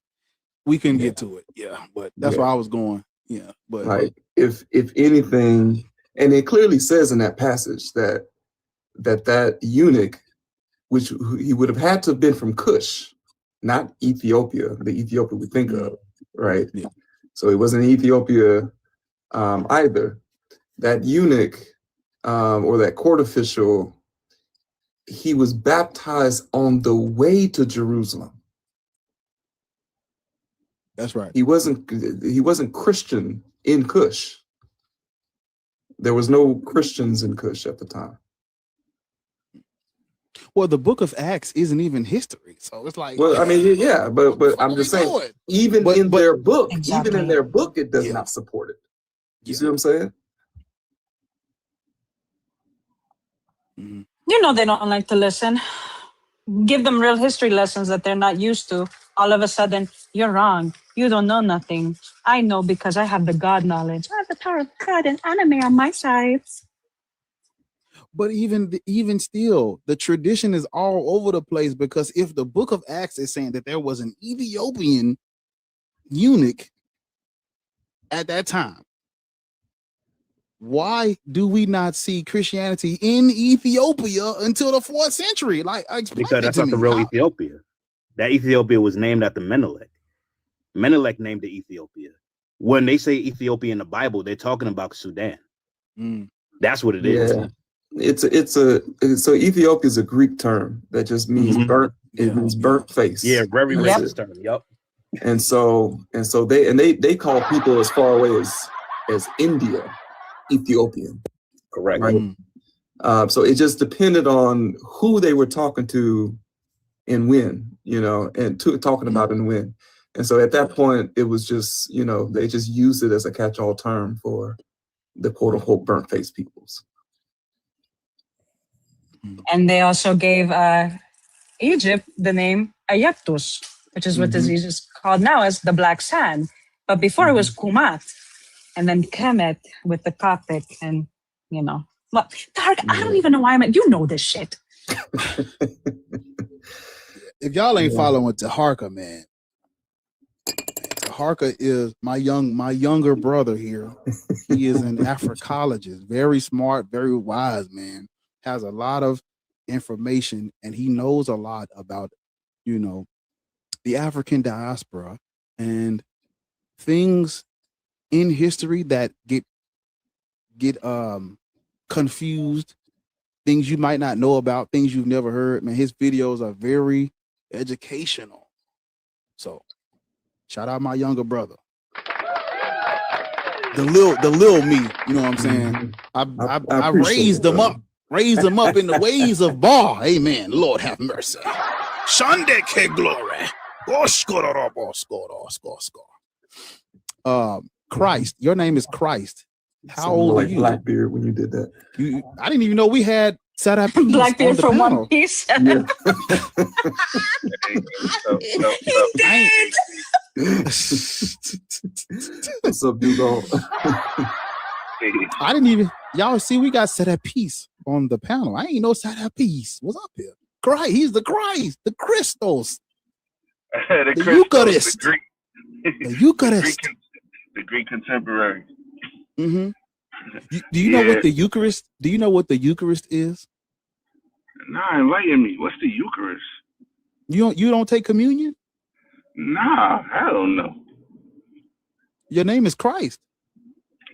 We couldn't get to it. Yeah, but that's where I was going. Yeah, but like if anything, and it clearly says in that passage that eunuch, which he would have had to have been from Kush, not Ethiopia, the Ethiopia we think of, right? Yeah. So it wasn't Ethiopia either. That eunuch or that court official, he was baptized on the way to Jerusalem. That's right. He wasn't Christian in Kush. There was no Christians in Kush at the time. Well, the book of Acts isn't even history, so it's like. Well, I mean, yeah, but I'm just saying, even in their book, it does not support it. You see what I'm saying? Mm-hmm. You know they don't like to listen. Give them real history lessons that they're not used to. All of a sudden, you're wrong. You don't know nothing. I know because I have the God knowledge. I have the power of God and anime on my side. But even still, the tradition is all over the place, because if the book of Acts is saying that there was an Ethiopian eunuch at that time, why do we not see Christianity in Ethiopia until the 4th century? Like, because that's not the real Ethiopia. That Ethiopia was named after Menelik. Menelik named it Ethiopia. When they say Ethiopia in the Bible, they're talking about Sudan. That's what it is. So Ethiopia is a Greek term that just means burnt. It means burnt face. Yeah, very racist term. Yep. And so they call people as far away as India Ethiopian. Correct. Right. So it just depended on who they were talking to and when, and talking about and when. And so at that point, it was just, they just used it as a catch-all term for the quote unquote burnt face peoples. And they also gave Egypt the name Ayaptus, which is what disease is called now as the Black Sand. But before it was Kumat, and then Kemet with the Coptic, and well, Tarek, I don't even know why you know this shit. If y'all ain't following Taharka, man, Taharka is my younger brother here. He is an Africologist, very smart, very wise man, has a lot of information, and he knows a lot about, the African diaspora and things in history that get confused, things you might not know about, things you've never heard. Man, his videos are very educational. So shout out my younger brother. The lil me, you know what I'm saying? I raised them up in the ways of Baal. Amen. Lord have mercy. Shande ke glory. Christ, your name is Christ. How old are you? Blackbeard when you did that. I didn't even know we had set up Blackbeard from One Piece. Yeah. What's up, Hugo? I didn't even, y'all see, we got set at peace on the panel. I ain't know set at peace. What's up here? Christ, he's the Christ, the Christos, the Eucharist, the Eucharist, the Greek contemporary. Mm-hmm. Do you know what the Eucharist? Do you know what the Eucharist is? Nah, enlighten me. What's the Eucharist? You don't take communion? Nah, I don't know. Your name is Christ.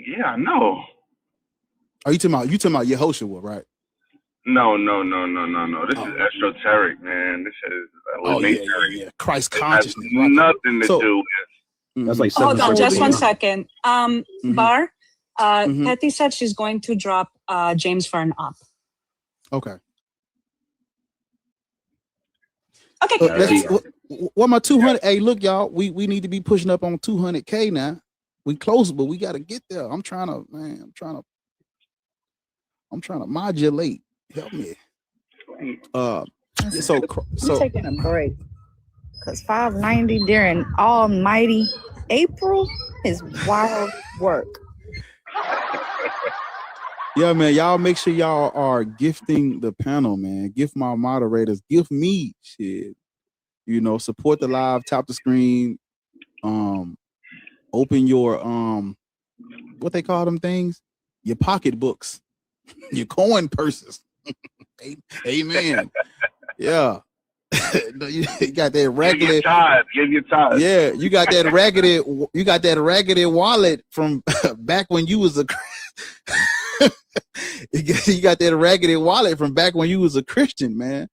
Yeah, I know. Are you talking about Yehoshua, right? No. This is esoteric, man. This is yeah. Christ consciousness. Right? Nothing to do with. That's like hold on, just 1 second. Bar. Petty said she's going to drop James Fern up. Okay. Okay. What my 200? Hey, look, y'all. We need to be pushing up on 200K now. We close, but we got to get there. I'm trying to modulate. Help me. I'm taking a break because 590 during almighty April is wild work. Yeah, man. Y'all make sure y'all are gifting the panel, man. Gift my moderators. Gift me shit. You know, support the live, tap the screen, open your what they call them things? Your pocketbooks, your coin purses. Amen. Yeah. You got that raggedy give your tithes. Yeah, you got that raggedy wallet from back when you was a you got that raggedy wallet from back when you was a Christian, man.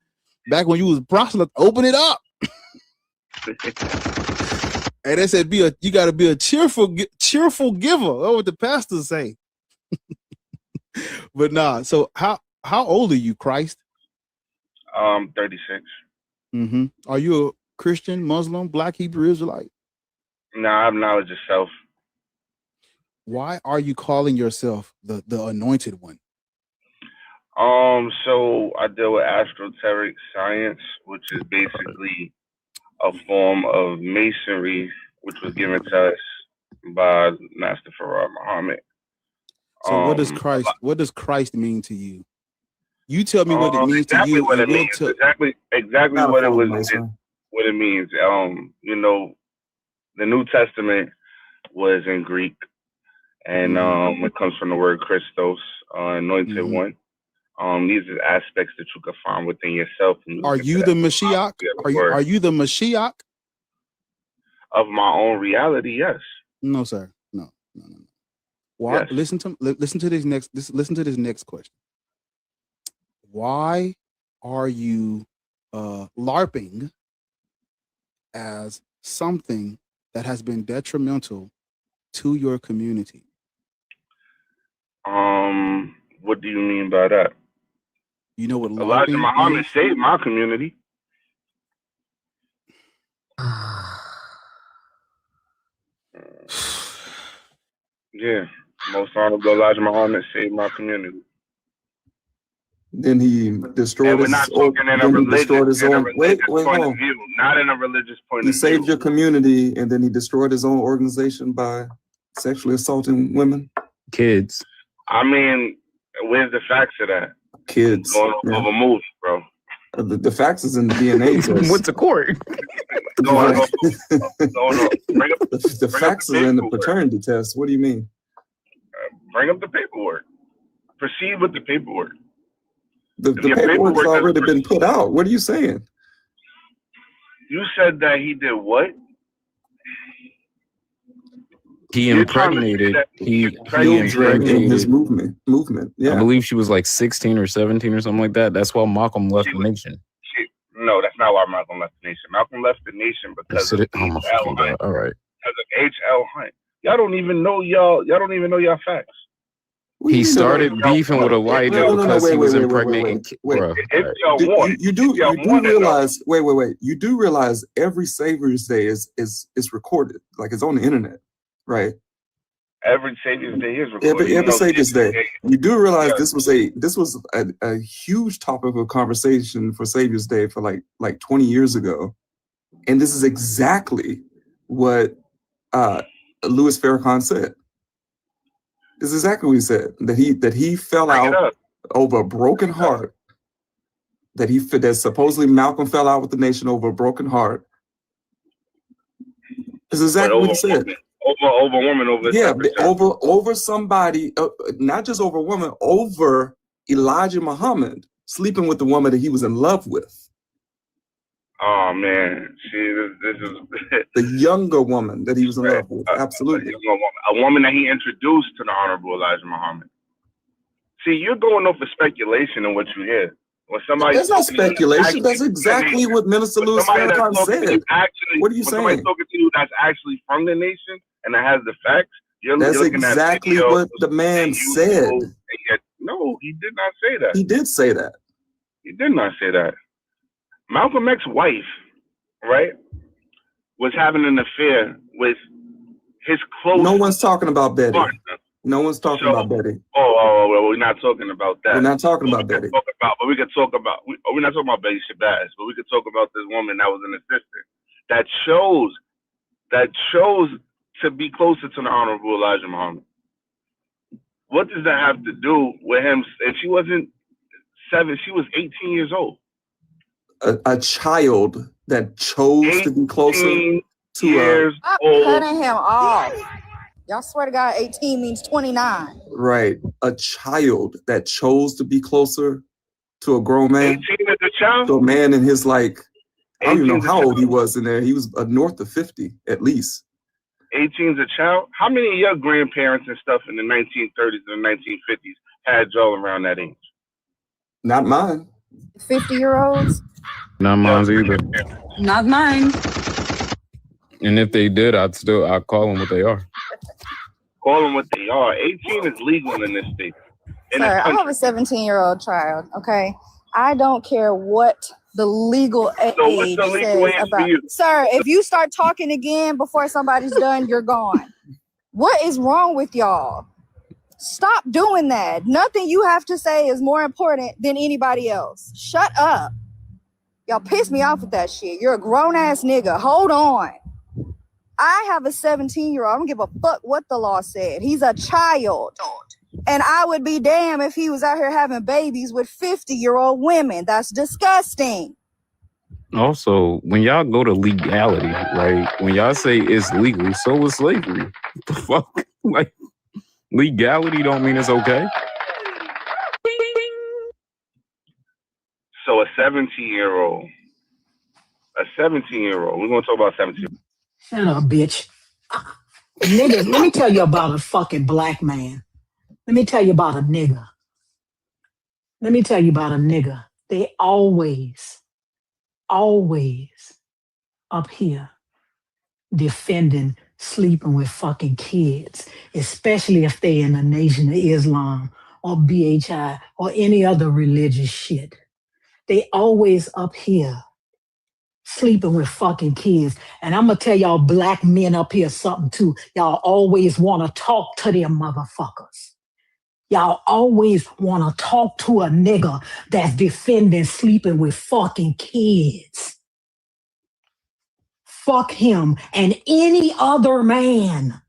Back when you was proselyte, open it up. And they said you gotta be a cheerful giver. That's what the pastors say. But nah, so how old are you, Christ? 36. Mm-hmm. Are you a Christian, Muslim, Black, Hebrew, Israelite? No, I have knowledge of self. Why are you calling yourself the anointed one? So I deal with esoteric science, which is basically a form of masonry, which was given to us by Master Farah Muhammad. So what does Christ mean to you? You tell me what it means exactly to you. What it means. Exactly what it was. What it means. You know, the New Testament was in Greek, and it comes from the word Christos, anointed one. These are aspects that you can find within yourself. Are you the Mashiach? Are you the Mashiach of my own reality? Yes. No, sir. No. Why? Yes. Listen to this next question. Why are you LARPing as something that has been detrimental to your community? What do you mean by that? You know what LARPing Elijah Muhammad is? saved my community. Yeah, most honorable Elijah Muhammad saved my community. Then he destroyed and we're not talking in a religious point of view, not in a religious point of view. He saved your community, and then he destroyed his own organization by sexually assaulting women. Kids. I mean, where's the facts of that? Kids. Going off of a movie, bro. The facts is in the DNA test. Went to court. The facts is in the paternity test. What do you mean? Bring up the paperwork. Proceed with the paperwork. The paperwork's already been put out. What are you saying? You said that he did what? He impregnated. He impregnated his movement. Yeah. I believe she was like 16 or 17 or something like that. That's why Malcolm left the nation. No, that's not why Malcolm left the nation. Malcolm left the nation because of H.L. Hunt. All right. Because of H.L. Hunt. Y'all don't even know y'all don't even know y'all facts. He started beefing with Elijah because he was impregnating. You do realize. Wait. You do realize every Savior's Day is recorded, like it's on the internet, right? Every Savior's Day is recorded. Every Savior's Day. You do realize this was a huge topic of conversation for Savior's Day for like 20 years ago, and this is exactly what Louis Farrakhan said. This is exactly what he said, that he fell out over a broken heart, that supposedly Malcolm fell out with the nation over a broken heart. This is exactly what he said. Over a woman, over somebody, not just over a woman, over Elijah Muhammad sleeping with the woman that he was in love with. Oh man, see, this is the younger woman that he was in love with. Absolutely, a woman that he introduced to the Honorable Elijah Muhammad. See, you're going off of speculation in what you hear. When somebody that's not speculation. That's exactly what Minister Louis Farrakhan said. What are you saying? Somebody talking to you that's actually from the nation and that has the facts. That's exactly what the man said. No, he did not say that. He did say that. He did not say that. Malcolm X's wife, right, was having an affair with his close. No one's talking about Betty. Partner. No one's talking about Betty. Well, we're not talking about that. We're not talking about Betty. But we could talk about. We're not talking about Betty Shabazz, but we could talk about this woman that was an assistant. That shows to be closer to the Honorable Elijah Muhammad. What does that have to do with him? If she wasn't 7, she was 18 years old. A child that chose to be closer to Stop cutting him off. Y'all swear to God, 18 means 29. right, a child that chose to be closer to a grown man. 18 is a child? To a man in his, like, I don't even know how old he was in there. He was north of 50 at least. 18 is a child? How many of your grandparents and stuff in the 1930s and 1950s had y'all around that age? Not mine. 50-year-olds? Not mine either. Not mine. And if they did, I'd call them what they are. Call them what they are. 18 is legal in this state. Sir, I have a 17-year-old child, okay? I don't care what the legal age says about. Sir, if you start talking again before somebody's done, you're gone. What is wrong with y'all? Stop doing that. Nothing you have to say is more important than anybody else. Shut up. Y'all piss me off with that shit. You're a grown-ass nigga. Hold on. I have a 17-year-old. I don't give a fuck what the law said. He's a child. And I would be damned if he was out here having babies with 50-year-old women. That's disgusting. Also, when y'all go to legality, like when y'all say it's legal, so is slavery. What the fuck? Like, legality don't mean it's okay. So a 17-year-old, we're going to talk about 17. Shut up, bitch. Niggas, let me tell you about a fucking black man. Let me tell you about a nigga. They always up here defending sleeping with fucking kids, especially if they in the Nation of Islam or BHI or any other religious shit. They always up here sleeping with fucking kids. And I'm going to tell y'all black men up here something too. Y'all always want to talk to them motherfuckers. Y'all always want to talk to a nigga that's defending sleeping with fucking kids. Fuck him and any other man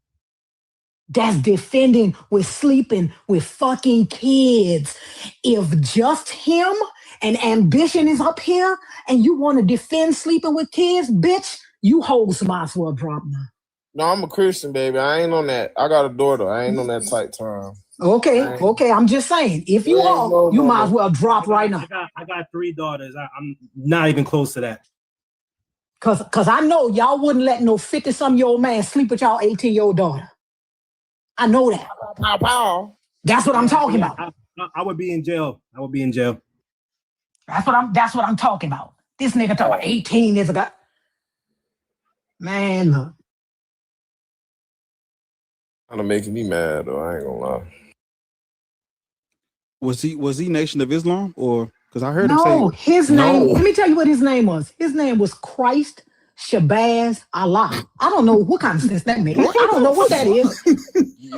that's defending with sleeping with fucking kids. If just him and ambition is up here and you want to defend sleeping with kids, bitch, you hoes might as well drop now. No, I'm a Christian, baby. I ain't on that. I got a daughter. I ain't on that tight time. Okay. I'm just saying, if you are, you might as well drop right now. I got 3 daughters. I'm not even close to that. Cause I know y'all wouldn't let no 50-some-year-old man sleep with y'all 18-year-old daughter. I know that. That's what I'm talking about. I would be in jail. That's what I'm talking about. This nigga talking about 18 is a guy. Man, look. Kind of making me mad though. I ain't gonna lie. Was he Nation of Islam or because I heard him No, say his name. Let me tell you what his name was. His name was Christ Shabazz Allah. I don't know what kind of sense that makes. I don't know what that is.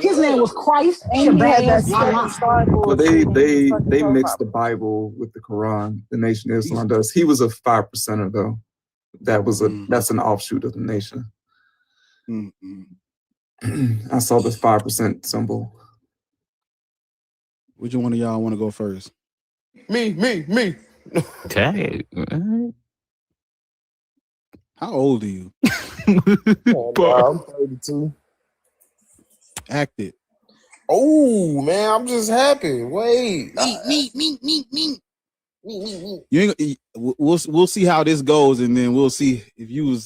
His name was Christ Shabazz Allah. Well, they mixed the Bible with the Quran. The Nation of Islam does. He was a 5%er though. That's an offshoot of the Nation. I saw this 5% symbol. Which one of y'all want to go first? Me. Okay. How old are you? I'm 32. Act it. Oh man, I'm just happy. Wait. Me. You ain't, we'll see how this goes, and then we'll see if you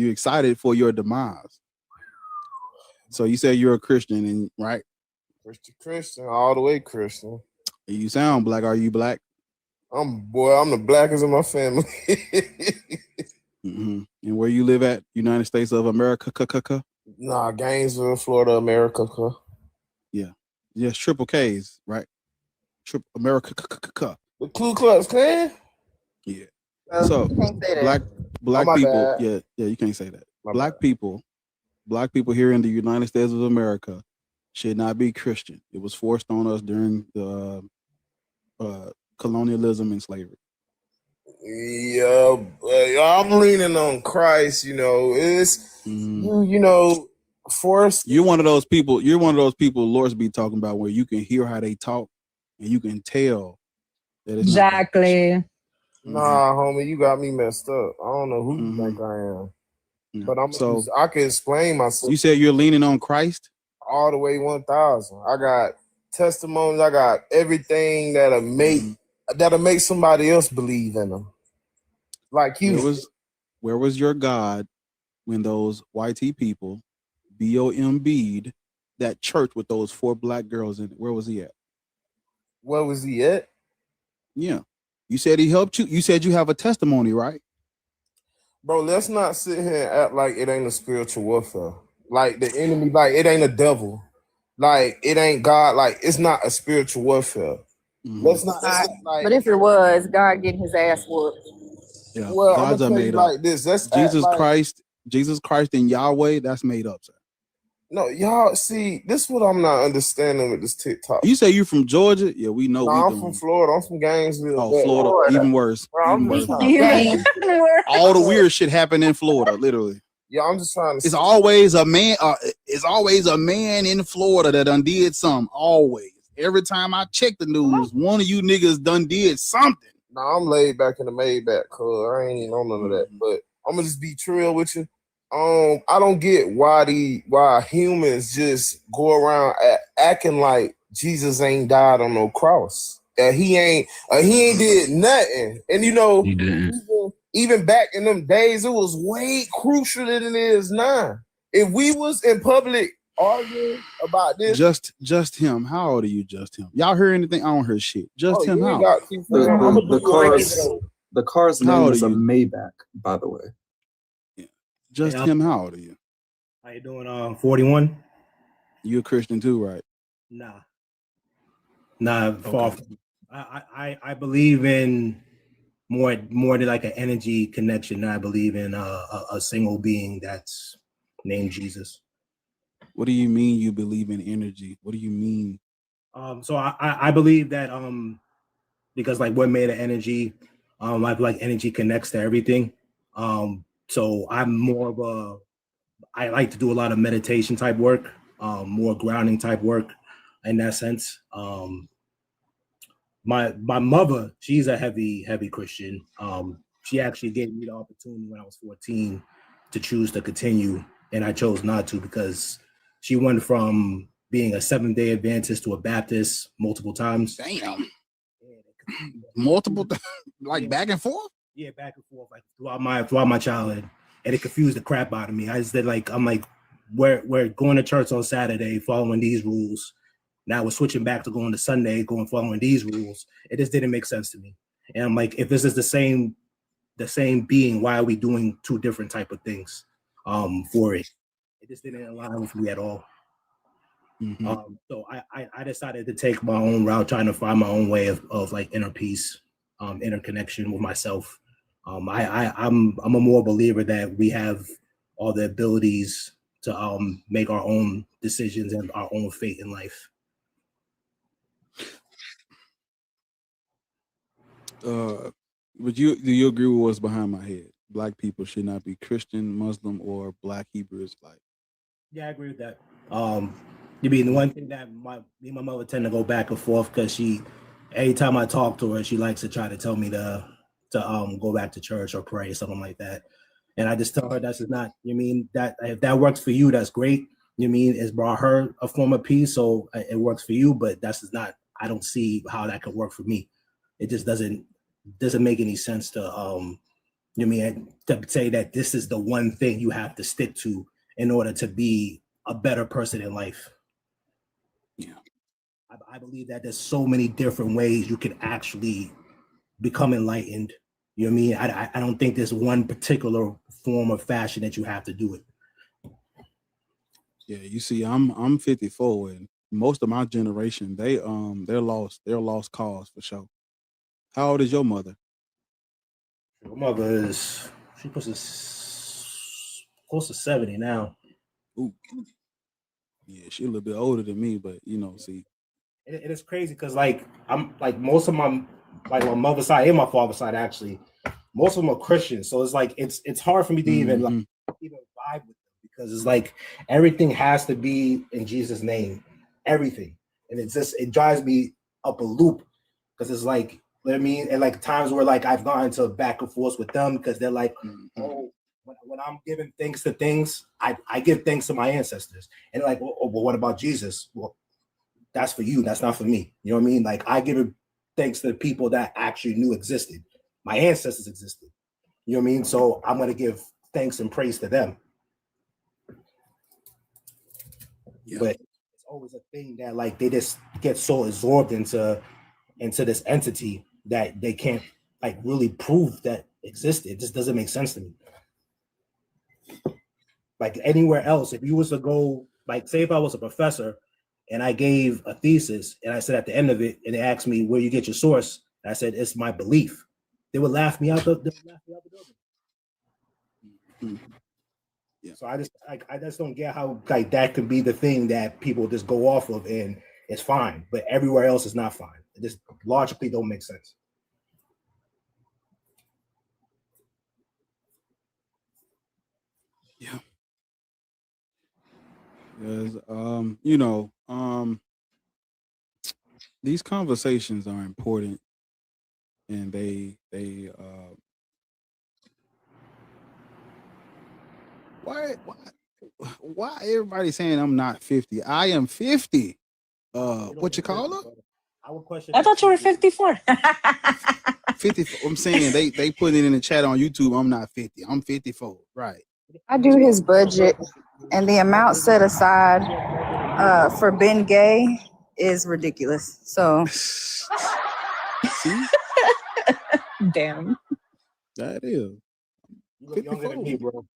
excited for your demise. So you said you're a Christian, and right? Christian, all the way Christian. You sound black. Are you black? I'm the blackest in my family. Mm-hmm. And where you live at? United States of America? Nah, Gainesville, Florida, America. Yeah. Yes, triple K's, right? Triple America. The Ku Klux Klan? Yeah. So black people, yeah, you can't say that. Black people here in the United States of America should not be Christian. It was forced on us during the colonialism and slavery. Yeah, I'm leaning on Christ. It's you know, force. You're one of those people. You're one of those people Lord's be talking about where you can hear how they talk and you can tell that it's not God. Exactly. Nah, homie, you got me messed up. I don't know who you think I am, but I can explain myself. You said you're leaning on Christ all the way 1,000. I got testimonies. I got everything that'll make somebody else believe in them. Like you. Where was your God when those YT people BOMB'd that church with those 4 black girls in it? Where was he at? Where was he at? Yeah. You said he helped you. You said you have a testimony, right? Bro, let's not sit here and act like it ain't a spiritual warfare. Like the enemy, like it ain't a devil. Like it ain't God. Like it's not a spiritual warfare. Let's not act like. But if it was, God getting his ass whooped. Yeah. Well, Gods I'm are gonna tell made you up. like this. Let's Jesus act like, Christ and Yahweh, that's made up, sir. No, y'all see, this is what I'm not understanding with this TikTok. You say you from Georgia? Yeah, we know. No, I'm from Florida. I'm from Gainesville. Oh, Florida, even worse. Bro, even worse. All the weird shit happened in Florida, literally. Yeah, I'm just trying to. It's always a man. It's always a man in Florida that done did something. Always. Every time I check the news, one of you niggas done did something. Nah, I'm laid back in the Maybach, cuz I ain't even on none of that. But I'm gonna just be trill with you. I don't get why humans just go around acting like Jesus ain't died on no cross. That he ain't did nothing. And you know, He didn't. Even back in them days, it was way crucial than it is now. If we was in public arguing about this, just him. How old are you, just him? Y'all hear anything? I don't hear shit. Just him. How? The car's name is a Maybach, by the way. Just him. How old are you? How you doing? 41. You a Christian too, right? Nah. Far from. I believe in more than like an energy connection. I believe in a single being that's named Jesus. What do you mean you believe in energy? What do you mean? So I believe that because like we're made of energy, like energy connects to everything. So I'm more of I like to do a lot of meditation type work, more grounding type work in that sense. My mother, she's a heavy Christian. She actually gave me the opportunity when I was 14 to choose to continue, and I chose not to because she went from being a 7-day Adventist to a Baptist multiple times. Damn. Multiple, like back and forth? Yeah, back and forth, like throughout my childhood, and it confused the crap out of me. I just did I'm like, we're going to church on Saturday, following these rules. Now we're switching back to going to Sunday, following these rules. It just didn't make sense to me. And I'm like, if this is the same being, why are we doing 2 different type of things for it? It just didn't align with me at all. Mm-hmm. So I decided to take my own route, trying to find my own way of like inner peace, inner connection with myself. I'm a more believer that we have all the abilities to make our own decisions and our own fate in life. But do you agree with what's behind my head? Black people should not be Christian, Muslim, or Black Hebrew Israelite. Yeah, I agree with that. You mean the one thing that my mother tend to go back and forth because anytime I talk to her, she likes to try to tell me to go back to church or pray or something like that. And I just tell her that's not, you mean that if that works for you, that's great. You mean it's brought her a form of peace, so it works for you, but that's just not, I don't see how that could work for me. It just doesn't make any sense to you mean to say that this is the one thing you have to stick to in order to be a better person in life. Yeah. I believe that there's so many different ways you can actually become enlightened. You know what I mean? I don't think there's one particular form or fashion that you have to do it. Yeah, you see, I'm 54, and most of my generation, they're lost cause for sure. How old is your mother? My mother she's close to 70 now. Ooh. Yeah, she's a little bit older than me, but see. It is crazy because I'm like most of my mother's side and my father's side actually, most of them are Christians. So it's like it's hard for me to even vibe with them. because it's like everything has to be in Jesus' name, everything, and it drives me up a loop because it's like, you know what I mean, and like times where like I've gone into back and forth with them because they're like, oh, when I'm giving thanks to things, I give thanks to my ancestors, and like, well, what about Jesus? Well, that's for you, that's not for me. You know what I mean? Like I give thanks to the people that actually knew existed. My ancestors existed. You know what I mean? So I'm gonna give thanks and praise to them. Yeah. But it's always a thing that like they just get so absorbed into this entity that they can't like really prove that existed. It just doesn't make sense to me. Like anywhere else, if you was to go, like say if I was a professor and I gave a thesis and I said at the end of it, and they asked me where you get your source, and I said it's my belief, they would laugh me out the building. Yeah. So I just don't get how like that could be the thing that people just go off of and it's fine, but everywhere else is not fine. It just logically don't make sense. Yeah. Because these conversations are important, and why everybody saying I'm not 50? I am 50. What you call it? I thought you were 54. 50. I'm saying they put it in the chat on YouTube. I'm not 50. I'm 54. Right. I do his budget, and the amount set aside for Ben Gay is ridiculous. So, see, damn, that is. You look younger than me, bro.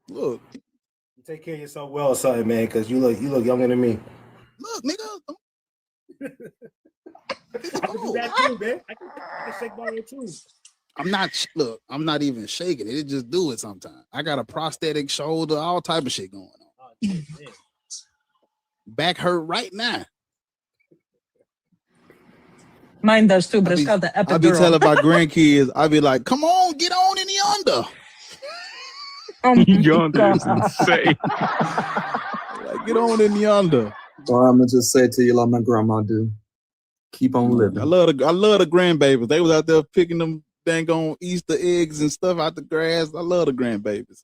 Look, you take care of yourself well, or something, man, because you look younger than me. Look, nigga. I can do that too, man. I can shake my head too. I'm not even shaking it. It just do it sometimes. I got a prosthetic shoulder, all type of shit going on. Back hurt right now. Mine does too, but it's called the epidural. I be telling my grandkids, I be like, come on, get on in the under. Yonder is insane. Like, get on in the under. Or I'm gonna just say to you like my grandma do. Keep on living. I love the grandbabies. They was out there picking them dang on Easter eggs and stuff out the grass. I love the grandbabies.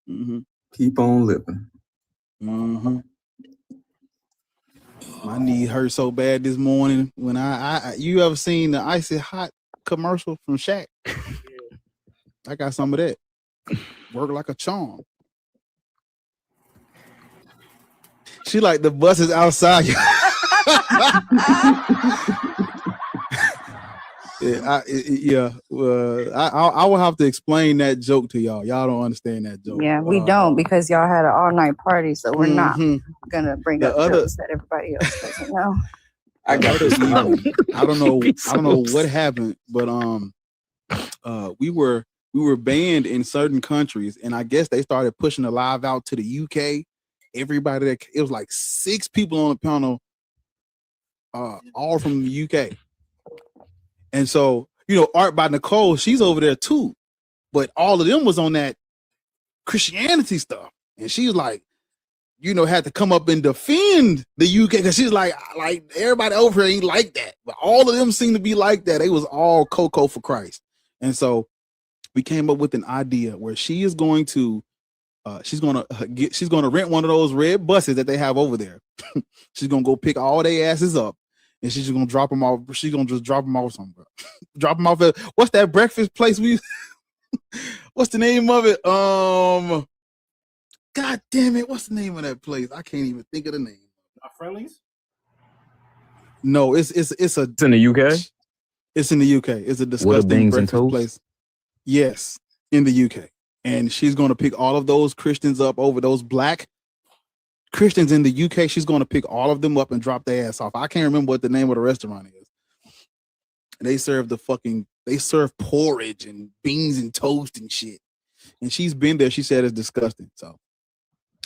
Mm-hmm. Keep on living. Mm-hmm. My knee hurt so bad this morning when you ever seen the Icy Hot commercial from Shaq? I got some of that. Work like a charm. She like the buses outside. I will have to explain that joke to y'all. Y'all don't understand that joke. Yeah, we don't, because y'all had an all-night party, so we're not gonna bring up jokes that everybody else doesn't know. I don't know what happened, but we were banned in certain countries, and I guess they started pushing the live out to the UK. Everybody it was like 6 people on the panel, all from the UK. And so, Art by Nicole, she's over there too. But all of them was on that Christianity stuff. And she was like, had to come up and defend the UK, because she's like everybody over here ain't like that. But all of them seem to be like that. They was all Coco for Christ. And so we came up with an idea where she is going to she's gonna rent one of those red buses that they have over there. She's gonna go pick all their asses up, and she's just gonna drop them off. She's gonna just drop them off somewhere. Drop them off at, what's that breakfast place what's the name of it? God damn it, what's the name of that place? I can't even think of the name. Friendlies? No, it's in the UK. It's in the UK. It's a disgusting breakfast place. Yes, in the UK. And she's going to pick all of those Christians up over those black Christians in the UK. She's going to pick all of them up and drop their ass off. I can't remember what the name of the restaurant is. And they serve porridge and beans and toast and shit. And she's been there. She said it's disgusting. So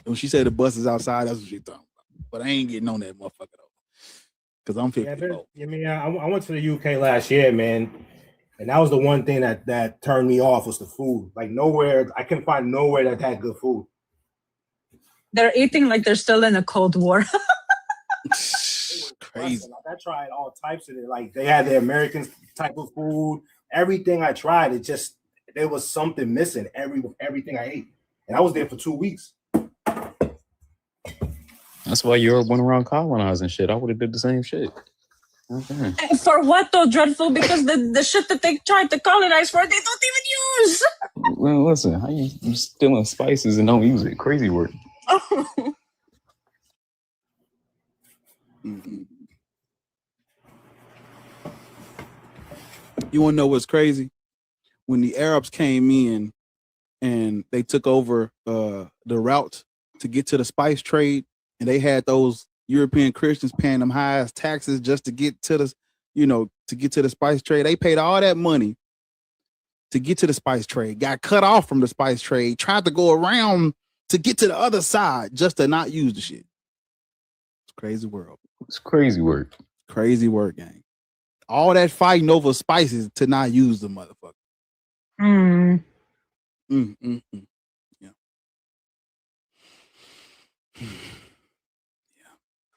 when she said the bus is outside, that's what she thought. But I ain't getting on that motherfucker though, because I'm 50. I went to the UK last year, man. And that was the one thing that turned me off, was the food. Like nowhere, I couldn't find nowhere that had good food. They're eating like they're still in a Cold War. Crazy. Like I tried all types of it. Like they had the American type of food. Everything I tried, it just there was something missing. Everything I ate, and I was there for 2 weeks. That's why Europe went around colonizing shit. I would have did the same shit. Okay. For what though, Dreadful? Because the shit that they tried to colonize for, they don't even use. Well, listen, how you stealing spices and don't use it? Crazy work. You want to know what's crazy? When the Arabs came in and they took over the route to get to the spice trade, and they had those European Christians paying them highest taxes just to get to the, to get to the spice trade. They paid all that money to get to the spice trade, got cut off from the spice trade, tried to go around to get to the other side just to not use the shit. It's crazy world. It's crazy work. Crazy work, gang. All that fighting over spices to not use the motherfucker. Yeah.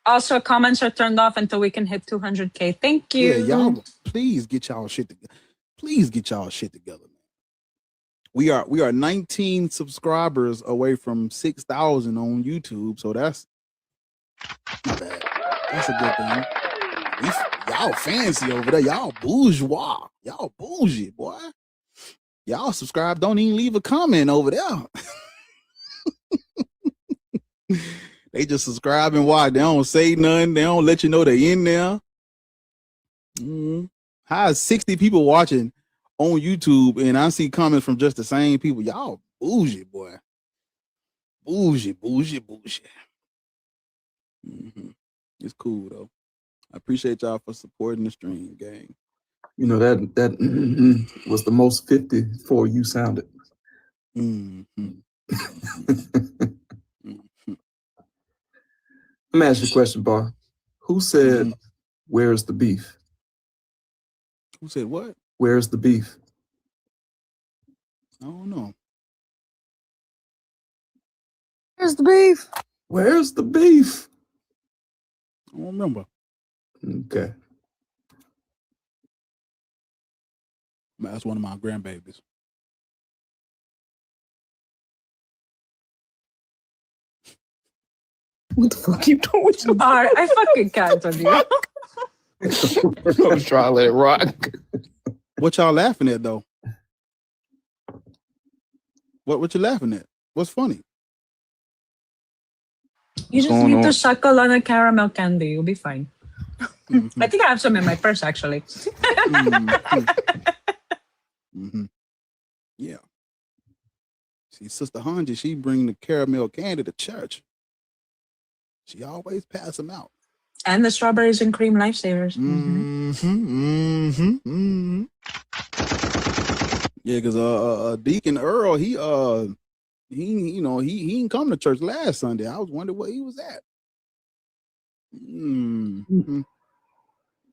Also, comments are turned off until we can hit 200K. Thank you. Yeah, y'all, please get y'all shit together. Please get y'all shit together, man. We are 19 subscribers away from 6,000 on YouTube, so that's not bad. That's a good thing. Y'all fancy over there. Y'all bourgeois. Y'all bougie, boy. Y'all subscribe. Don't even leave a comment over there. They just subscribe and watch. They don't say nothing. They don't let you know they're in there. How is 60 people watching on YouTube and I see comments from just the same people? Y'all bougie, boy. Bougie. It's cool though. I appreciate y'all for supporting the stream, gang. You know, that was the most 54 you sounded. Let me ask you a question, Bar. Who said, where's the beef? Who said what? Where's the beef? I don't know. Where's the beef? Where's the beef? I don't remember. Okay. That's one of my grandbabies. What the fuck you doing with your Alright, I fucking can't on you. I'm trying to let it rock. What y'all laughing at though? What you laughing at? What's funny? You just need to suckle on a caramel candy. You'll be fine. I think I have some in my purse actually. Yeah. See, Sister Hanji, she bring the caramel candy to church. She always pass them out. And the strawberries and cream lifesavers. Yeah, because Deacon Earl, he didn't come to church last Sunday. I was wondering where he was at.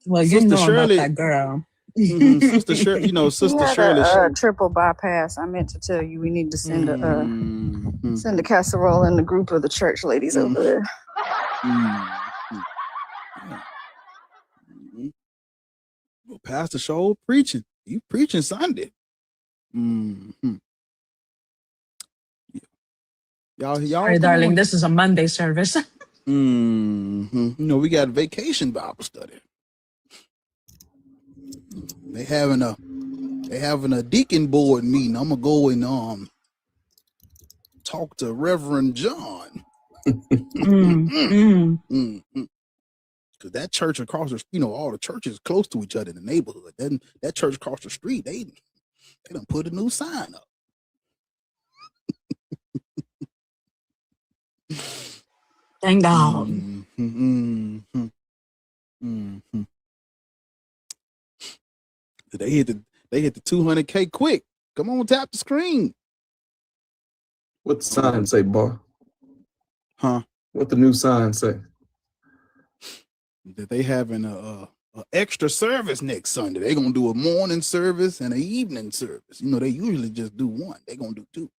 Well, you know Shirley, about that girl. Sister Shirley, Sister Shirley. A triple bypass. I meant to tell you we need to send a casserole in the group of the church ladies over there. Well, Pastor Show preaching. You preaching Sunday. Y'all. Sorry, darling. This is a Monday service. We got vacation Bible study. They having a deacon board meeting. I'm gonna go and talk to Reverend John. Because that church across the, all the churches close to each other in the neighborhood. Then that church across the street, they done put a new sign up. Thank God. They hit the 200K quick. Come on, tap the screen. What the sign say, Bar? Huh? What the new sign say? That they having a extra service next Sunday. They gonna do a morning service and an evening service. They usually just do one. They gonna do two.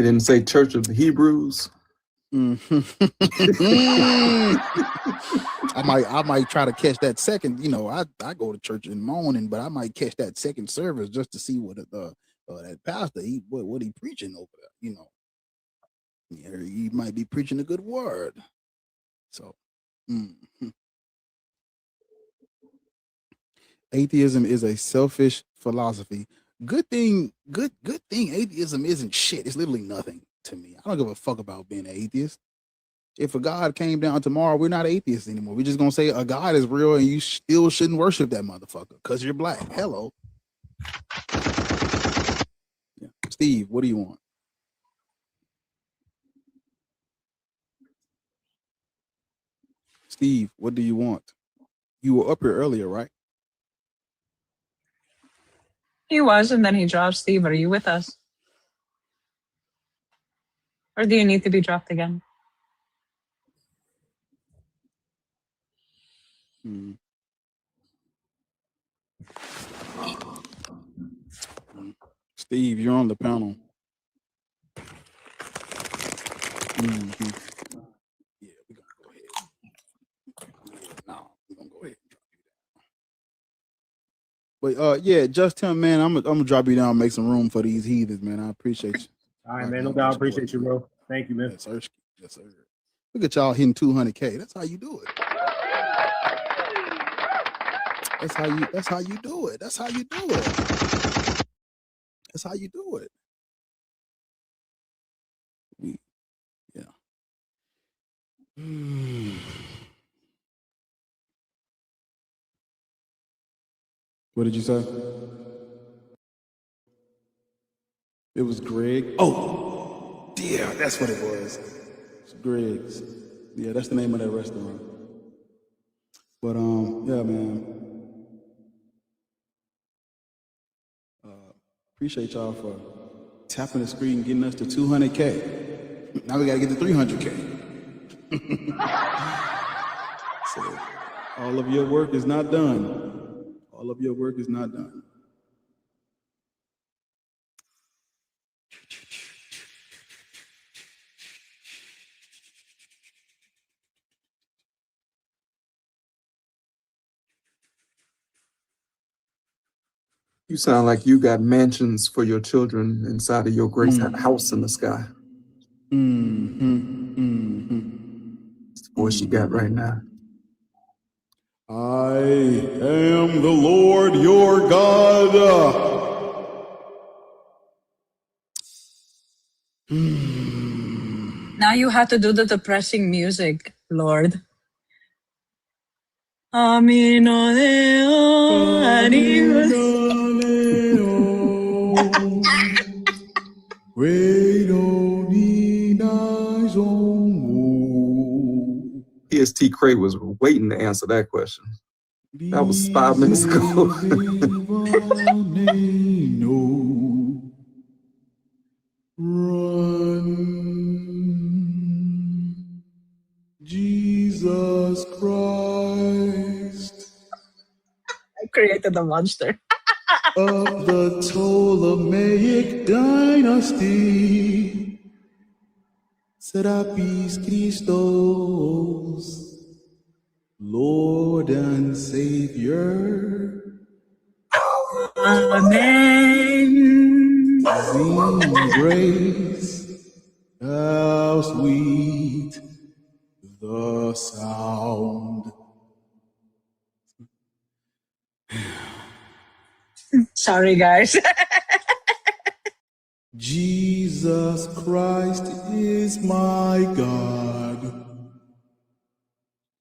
It didn't say Church of the Hebrews. I might try to catch that second. You know, I go to church in the morning, but I might catch that second service just to see what that pastor what he preaching over there. You know, he might be preaching a good word. So, atheism is a selfish philosophy. Good thing atheism isn't shit. It's literally nothing to me. I don't give a fuck about being an atheist. If a God came down tomorrow, we're not atheists anymore. We're just gonna say a God is real and you still shouldn't worship that motherfucker because you're black. Hello. Yeah. Steve, what do you want? Steve, what do you want? You were up here earlier, right? He was, and then he dropped. Steve, are you with us? Or do you need to be dropped again? Steve, you're on the panel. Yeah, we're gonna go ahead. We're gonna go ahead. But yeah, just him, man. I'm gonna drop you down and make some room for these heathens, man. I appreciate you. All right, man. No doubt. Appreciate you, bro. Thank you, man. Yes, sir. Yes, sir. Look at y'all hitting 200K. That's how you do it. That's how you do it. That's how you do it. That's how you do it. What did you say? It was Greg. Oh, yeah, that's what it was. It's Greg's. Yeah, that's the name of that restaurant. But yeah, man. Appreciate y'all for tapping the screen and getting us to 200K. Now we gotta get to 300K. So all of your work is not done. All of your work is not done. You sound like you got mansions for your children inside of your great house in the sky. It's the voice you got right now. I am the Lord your God. Now you have to do the depressing music, Lord. TEESPRING was waiting to answer that question. That was 5 minutes ago. Run, Jesus Christ. I created a monster. Of the Ptolemaic dynasty, Serapis Christos, Lord and Savior. Amen. Sing grace, how sweet the sound. Sorry, guys. Jesus Christ is my God,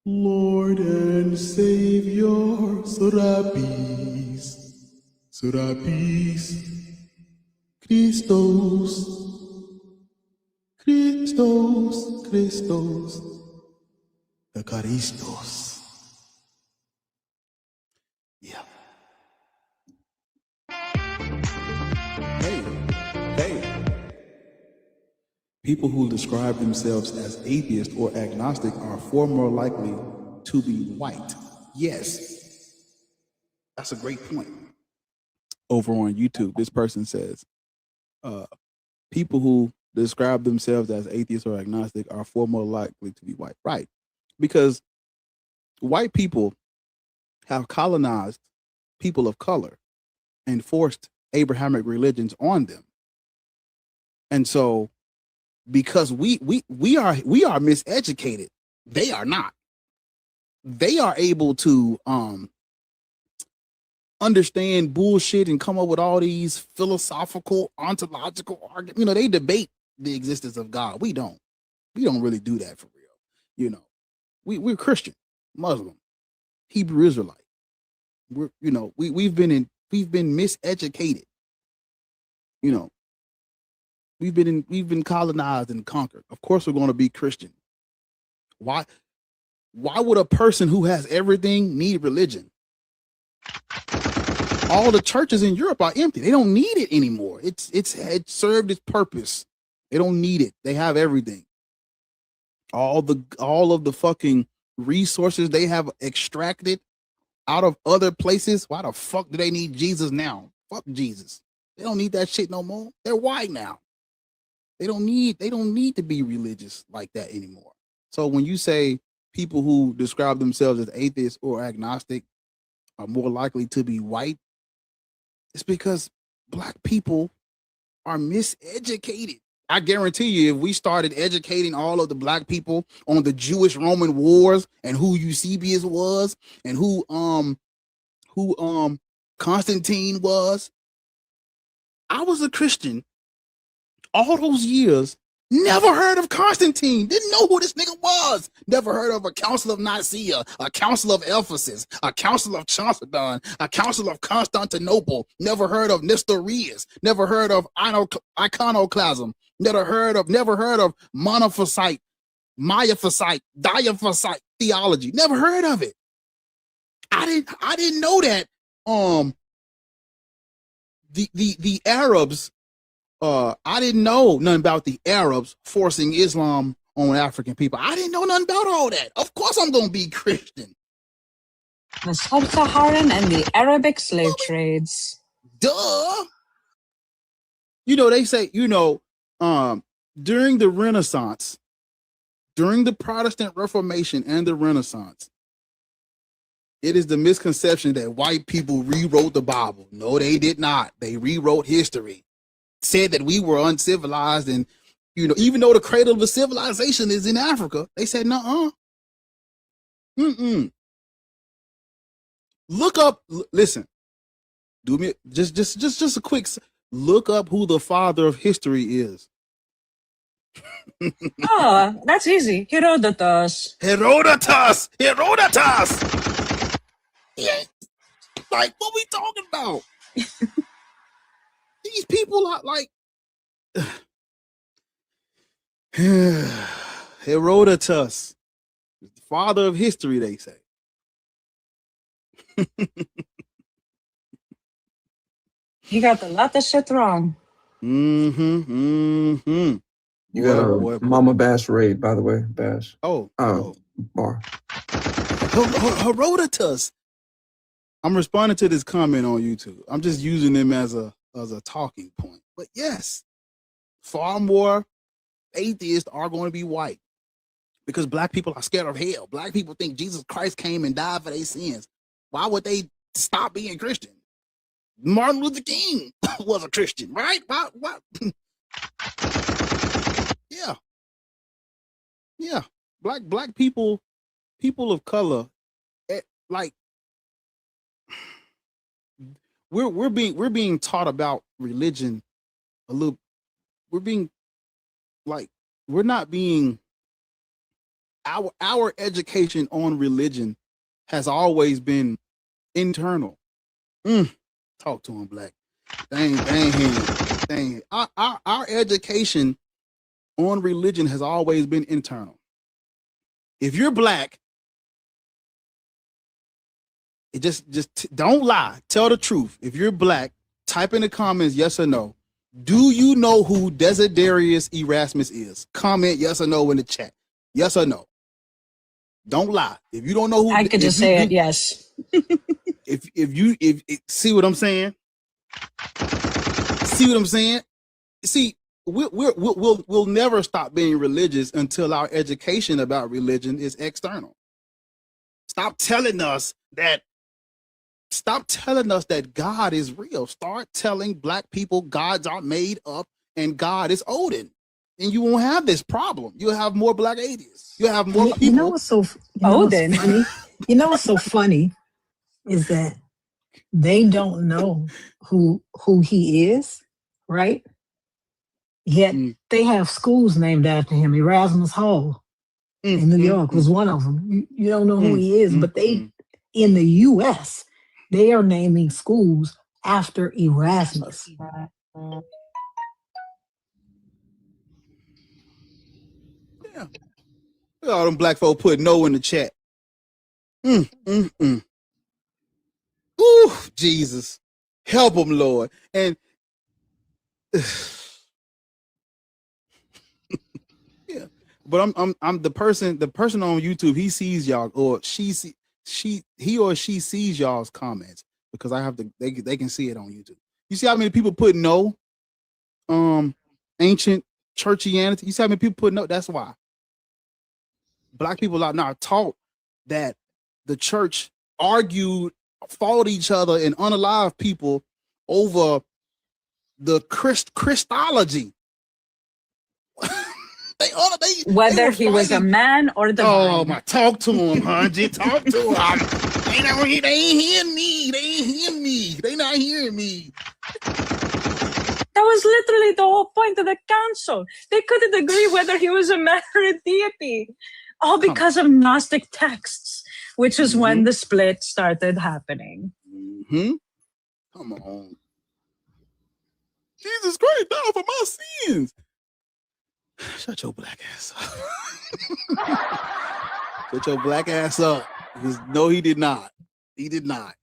Lord and Savior. Serapis, Serapis, Christos, Christos, Christos, the Charistos. Yeah. Hey. People who describe themselves as atheist or agnostic are far more likely to be white. Yes. That's a great point. Over on YouTube, this person says, people who describe themselves as atheist or agnostic are far more likely to be white. Right. Because white people have colonized people of color and forced Abrahamic religions on them. And so because we are miseducated, they are not. They are able to understand bullshit and come up with all these philosophical, ontological arguments. You know, they debate the existence of God. We don't really do that for real. You know, we're Christian, Muslim, Hebrew Israelite. We've been miseducated. You know, we've been colonized and conquered. Of course we're going to be Christian. Why would a person who has everything need religion? All the churches in Europe are empty. They don't need it anymore. It served its purpose. They don't need it. They have everything. All of the fucking resources they have extracted out of other places. Why the fuck do they need Jesus now? Fuck Jesus. They don't need that shit no more. They're white now. They don't need to be religious like that anymore. So when you say people who describe themselves as atheists or agnostic are more likely to be white, it's because black people are miseducated. I guarantee you, if we started educating all of the black people on the Jewish Roman wars and who Eusebius was and who Constantine was, I was a Christian all those years, never heard of Constantine, didn't know who this nigga was, never heard of a Council of Nicaea, a Council of Ephesus, a Council of Chalcedon, a Council of Constantinople, never heard of Nestorius, never heard of iconoclasm, never heard of monophysite, miaphysite, diaphysite theology, never heard of it. I didn't know that the Arabs, I didn't know nothing about the Arabs forcing Islam on African people. I didn't know nothing about all that. Of course I'm going to be Christian. The sub-Saharan and the Arabic slave trades. Duh. You know, they say, during the Renaissance, during the Protestant Reformation and the Renaissance, it is the misconception that white people rewrote the Bible. No, they did not. They rewrote history. Said that we were uncivilized, and even though the cradle of the civilization is in Africa, they said no. Look up. Listen, do me just a quick look up who the father of history is. Oh, that's easy. Herodotus. Yeah, like what we talking about? These people are like Herodotus, the father of history, they say. He got a lot of shit wrong. You got Mama Bash raid, by the way, Bash. Bar. Herodotus. I'm responding to this comment on YouTube. I'm just using them as a talking point. But yes, far more atheists are going to be white because black people are scared of hell. Black people think Jesus Christ came and died for their sins. Why would they stop being Christian? Martin Luther King was a Christian, right? Why? Yeah. Black people of color, like we're being taught about religion a little. Our education on religion has always been internal. Talk to him, Black. Dang. Our education on religion has always been internal. If you're Black, it just don't lie. Tell the truth. If you're Black, type in the comments yes or no. Do you know who Desiderius Erasmus is? Comment yes or no in the chat. Yes or no. Don't lie. If you don't know who, I could just say it. Yes. if see what I'm saying? See, we'll never stop being religious until our education about religion is external. Stop telling us that God is real. Start telling black people gods are made up and God is Odin. And you won't have this problem. You'll have more black atheists. You'll have more people. You know what's so Odin. funny? You know what's so funny is that they don't know who he is, right? Yet they have schools named after him. Erasmus Hall in New York was one of them. You don't know who he is, but they in the U.S. they are naming schools after Erasmus. Yeah. All them black folk put no in the chat. Ooh, Jesus. Help them, Lord. And yeah. But I'm the person on YouTube, he sees y'all or he or she sees y'all's comments because they can see it on YouTube. You see how many people put no ancient churchianity? You see how many people put no? That's why. Black people are now taught that the church argued, fought each other, and unalive people over the Christology. Whether he was a man or the Oh my, talk to him, Hanji. Talk to him. They ain't hearing me. They ain't hearing me. They not hearing me. That was literally the whole point of the council. They couldn't agree whether he was a man or a deity. All because of Gnostic texts, which is when the split started happening. Come on. Jesus Christ died for my sins. Shut your black ass up. Shut your black ass up. Because no, he did not. He did not.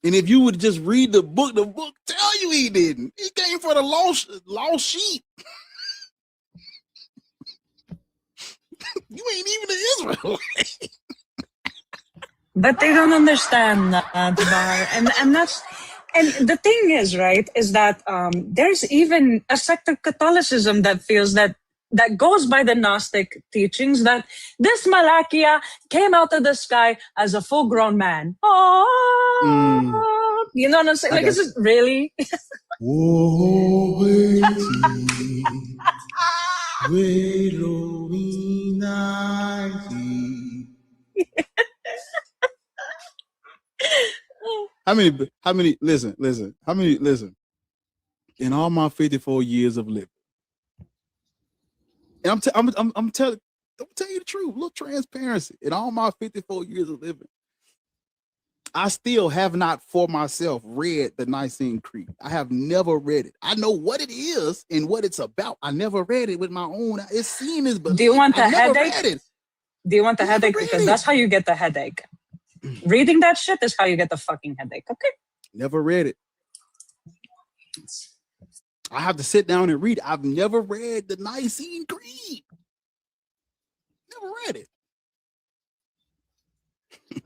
And if you would just read the book tell you he didn't. He came for the lost sheep. You ain't even an Israelite. But they don't understand that, Bar. And the thing is, right, is that there's even a sect of Catholicism that feels that goes by the Gnostic teachings that this Malakia came out of the sky as a full-grown man. Oh, you know what I'm saying? Like, is it really? How many, listen, in all my 54 years of living, and I'm telling you the truth, a little transparency. In all my 54 years of living, I still have not for myself read the Nicene Creed. I have never read it. I know what it is and what it's about. I never read it with my own. It's seen as belief. Do you want the headache? Do you want the headache? Because that's how you get the headache. Reading that shit is how you get the fucking headache. Okay. Never read it. I have to sit down and read it. I've never read the Nicene Creed. Never read it.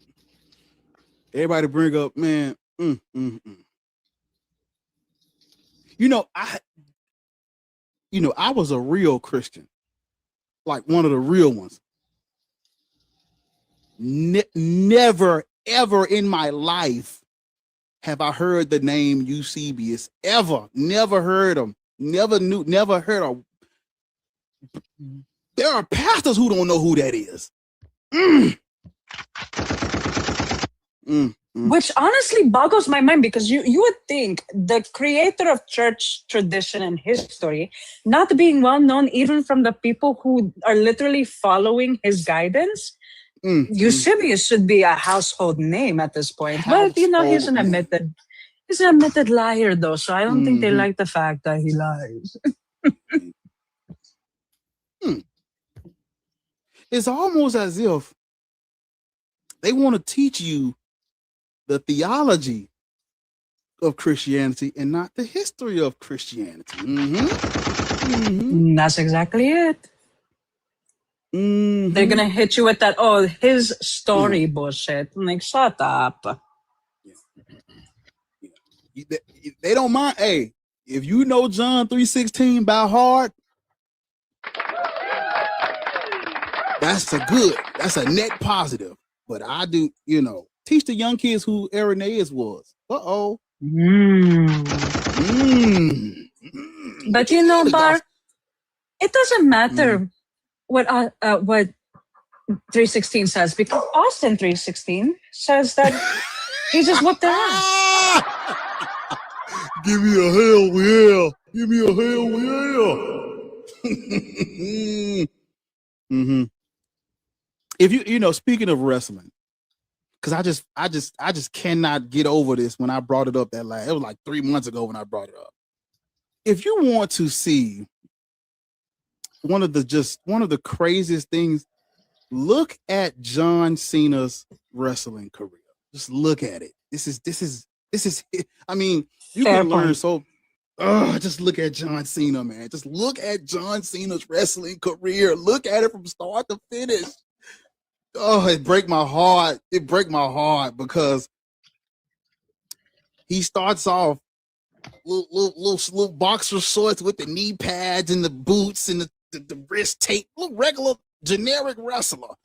Everybody bring up, man. You know, I was a real Christian, like one of the real ones. Never, ever in my life have I heard the name Eusebius. Ever. Never heard him. Never heard of. There are pastors who don't know who that is. Which honestly boggles my mind, because you would think the creator of church tradition and history, not being well known even from the people who are literally following his guidance, Eusebius should be a household name at this point. But he's an admitted liar though, so I don't think they like the fact that he lies. It's almost as if they want to teach you the theology of Christianity and not the history of Christianity. That's exactly it. They're gonna hit you with that, his story bullshit. I'm like, shut up. They don't mind. Hey, if you know John 3:16 by heart, that's a net positive. But I do, teach the young kids who Irenaeus was. But Bar, it doesn't matter what 3:16 says, because Austin 3:16 says that Jesus whooped their ass. Give me a hell yeah. Give me a hell yeah. If you speaking of wrestling, because I just cannot get over this. When I brought it up it was like 3 months ago when I brought it up. If you want to see one of the craziest things, look at John Cena's wrestling career. Just look at it. This is. I mean, you Fair can learn point. so. Just look at John Cena, man. Just look at John Cena's wrestling career. Look at it from start to finish. It break my heart. It break my heart because he starts off little boxer shorts with the knee pads and the boots and the wrist tape, little regular generic wrestler.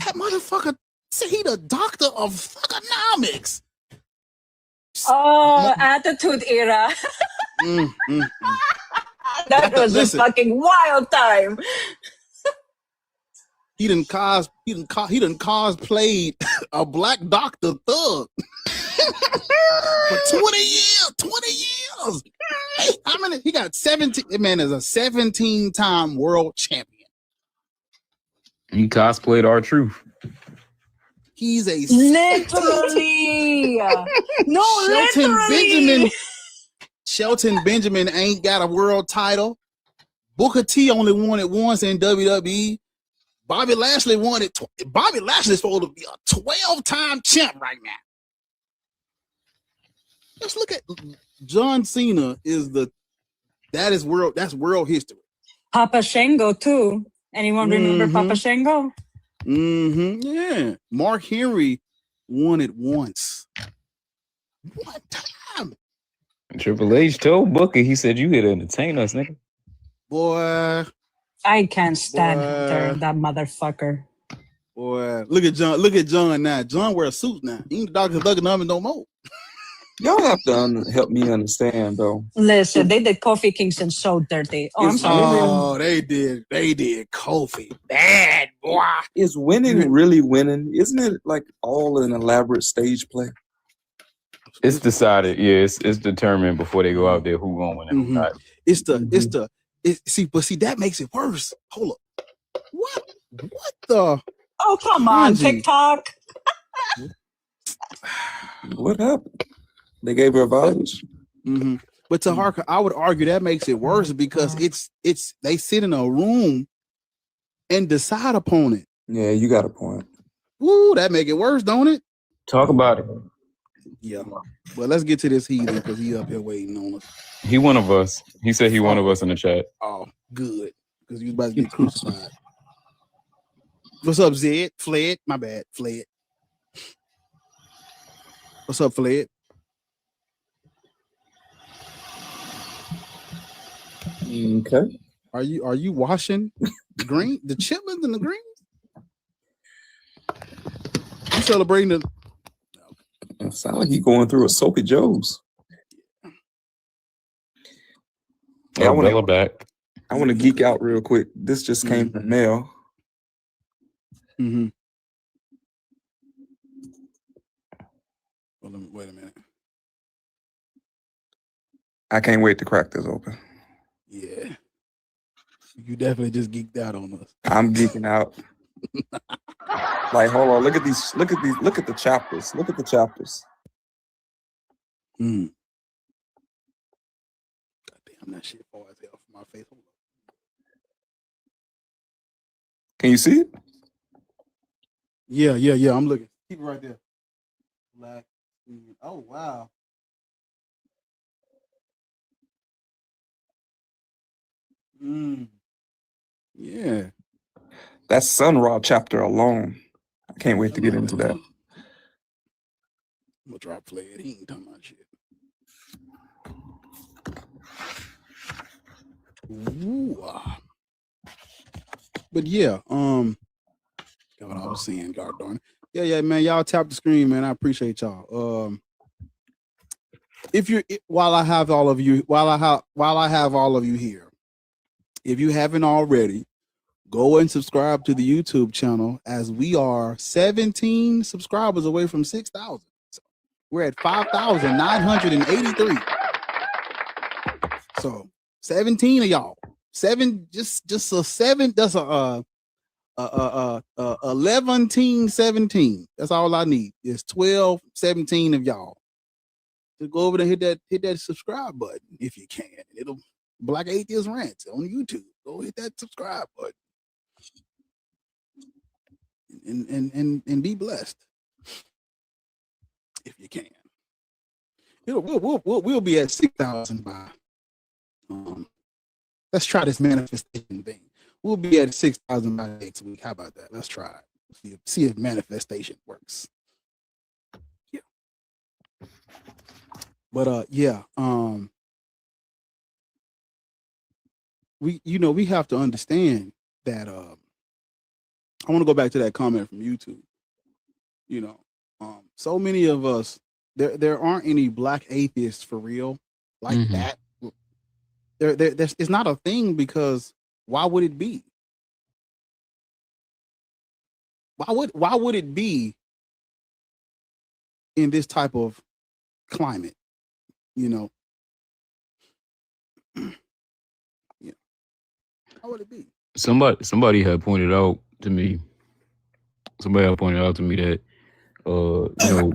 That motherfucker said he the doctor of fuckonomics. Attitude Era. That was a fucking wild time. He done cosplayed a black Dr. Thug for 20 years. 20 years. Hey, he got 17. That man is a 17-time world champion. He cosplayed R-Truth. He's a literally. No, literally. Shelton Benjamin ain't got a world title. Booker T only won it once in WWE. Bobby Lashley won it. Bobby Lashley's supposed to be a 12-time champ right now. Just look at John Cena that's world history. Papa Shango too. Anyone remember Papa Shango? Yeah. Mark Henry won it once. One time. Triple H told Booker, he said, you here to entertain us, nigga. Boy. I can't stand that motherfucker. Boy, look at John now. John wears suits now. He ain't the doctor thugging on him no more. Y'all have to help me understand though. Listen, they did Kofi Kingston so dirty. I'm sorry. Oh, they did Kofi bad, boy. Is winning really winning? Isn't it like all an elaborate stage play? It's decided, yeah. It's determined before they go out there who gonna win and who not. See, that makes it worse. Hold up. What the? Oh, come on, TikTok. What happened? They gave her a voucher. But to Harker, I would argue that makes it worse because it's they sit in a room and decide upon it. Yeah, you got a point. Woo, that make it worse, don't it? Talk about it. Yeah. But let's get to this heathen because he up here waiting on us. He one of us. He said he one of us in the chat. Oh, good. Because he was about to get crucified. What's up, Zed? Fled? My bad. Fled. What's up, Fled? Okay. Are you washing the green, the chitlins and the greens? You celebrating the? It sounds like he's going through a Soapy Joe's. Hey, I want to geek out real quick. This just came from mail. Well, wait a minute. I can't wait to crack this open. Yeah. You definitely just geeked out on us. I'm geeking out. Like, hold on, look at the chapters. Look at the chapters. God damn, that shit far as hell from my face. Can you see it? Yeah. I'm looking. Keep it right there. Black. Oh wow. Yeah. That's Sun Ra chapter alone. I can't wait to get into that. I'm gonna drop play it. He ain't talking about shit. But yeah, God, I was seeing, God darn it. Yeah, man. Y'all tap the screen, man. I appreciate y'all. If you're while I have all of you here, if you haven't already, go and subscribe to the YouTube channel, as we are 17 subscribers away from 6,000. So we're at 5,983. So 17 of y'all, just a seven. That's a 11, 17. That's all I need. It's 12, 17 of y'all. Just go over there, hit that subscribe button if you can. It'll Black Atheist Rants on YouTube. Go hit that subscribe button and be blessed if you can. We'll be at 6,000 by. Let's try this manifestation thing. We'll be at 6,000 by next week. How about that? Let's try it. See if manifestation works. Yeah. But we have to understand that I want to go back to that comment from YouTube. So many of us, there aren't any Black atheists for real like that. It's not a thing, because why would it be? Why would it be in this type of climate? Yeah. How would it be? Somebody had pointed out to me. That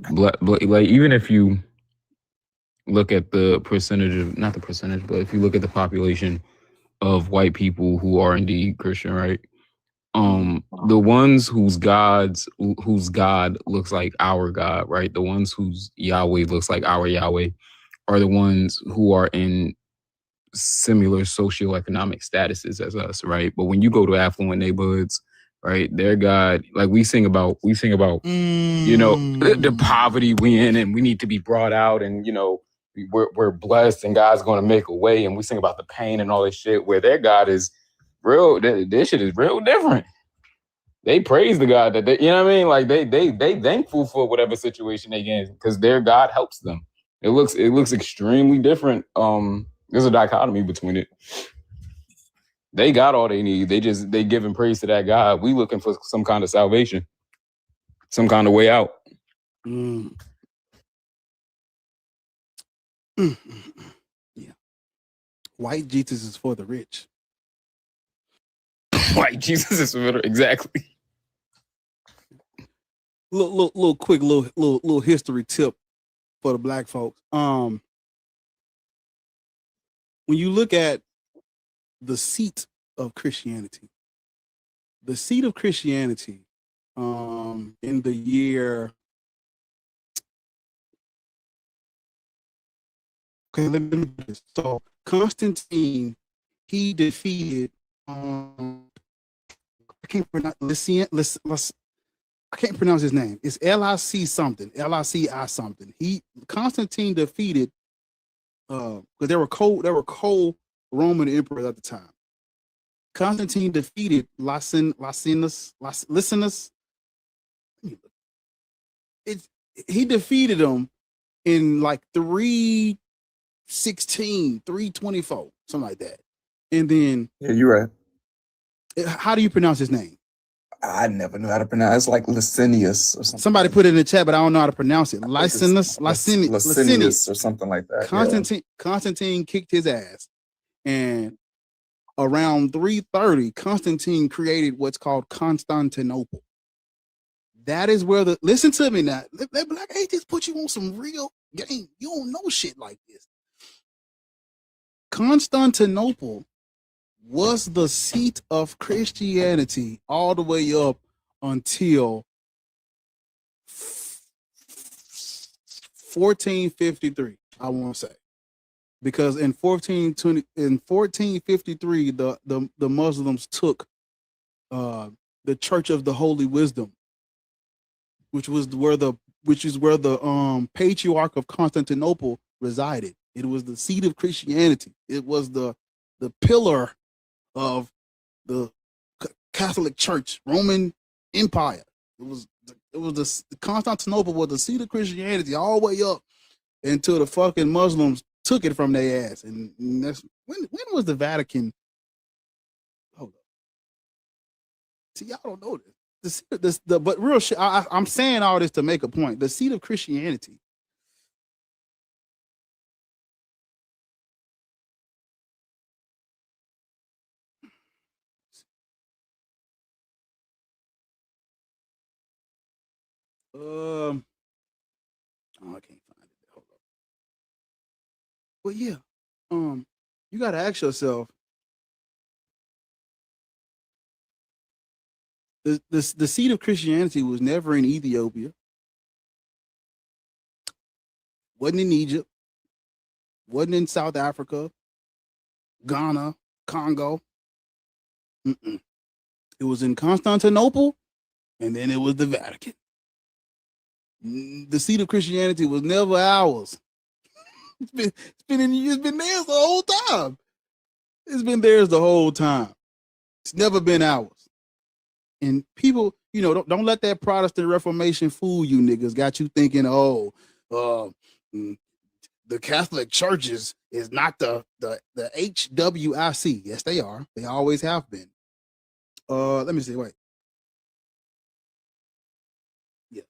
black, like, even if you look at the percentage of, not the percentage, but if you look at the population of white people who are indeed Christian, right? The ones whose God looks like our God, right? The ones whose Yahweh looks like our Yahweh are the ones who are in similar socioeconomic statuses as us, right? But when you go to affluent neighborhoods, right, their God, like we sing about, the poverty we in, and we need to be brought out, and we're blessed, and God's going to make a way, and we sing about the pain and all this shit, where their God is real. This shit is real different. They praise the God that they, like they thankful for whatever situation they in, because their God helps them. It looks extremely different. There's a dichotomy between it. They got all they need. They giving praise to that God. We looking for some kind of salvation, some kind of way out. Yeah. White Jesus is for the rich. White Jesus is for the, exactly. Little history tip for the Black folks. When you look at the seat of Christianity, in the year, okay, let me do this. So Constantine, he defeated I can't pronounce his name. It's LIC something. Constantine defeated because there were co-Roman emperors at the time. Constantine defeated Licinius. He defeated him in like 316, 324, something like that. And then you're right. How do you pronounce his name? I never knew how to pronounce it. It's like Licinius or something. Somebody put it in the chat, but I don't know how to pronounce it. Licinius or something like that. Constantine kicked his ass. And around 330, Constantine created what's called Constantinople. That is where listen to me now. Let Black Atheists put you on some real game. You don't know shit like this. Constantinople was the seat of Christianity all the way up until 1453, I want to say. Because in 1453, the Muslims took the Church of the Holy Wisdom, which is where the Patriarch of Constantinople resided. It was the seat of Christianity. It was the pillar of the Catholic Church, Roman Empire. The Constantinople was the seat of Christianity all the way up until the fucking Muslims took it from their ass. And that's when was the Vatican? Hold up. See, y'all don't know this. But real shit. I'm saying all this to make a point. The seat of Christianity. Oh, I can't find it. Hold up. But yeah, you got to ask yourself. The seat of Christianity was never in Ethiopia. Wasn't in Egypt. Wasn't in South Africa, Ghana, Congo. Mm-mm. It was in Constantinople, and then it was the Vatican. The seat of Christianity was never ours. It's been theirs the whole time. It's been theirs the whole time. It's never been ours. And people, don't let that Protestant Reformation fool you niggas. Got you thinking, the Catholic churches is not the HWIC. Yes, they are. They always have been. Let me see. Wait. Yeah.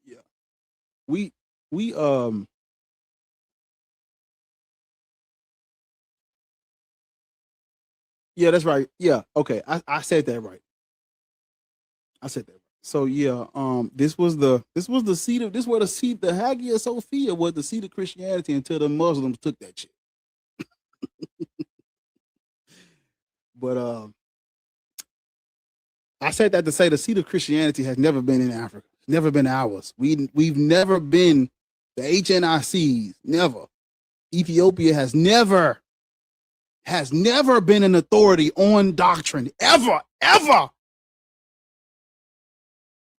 Yeah. We yeah, that's right. Yeah, okay. I said that right. I said that right. So yeah, this was the seat of the Hagia Sophia was the seat of Christianity until the Muslims took that shit. But I said that to say the seat of Christianity has never been in Africa. It's never been ours. We've never been the HNICs. Never. Ethiopia has never been an authority on doctrine. Ever.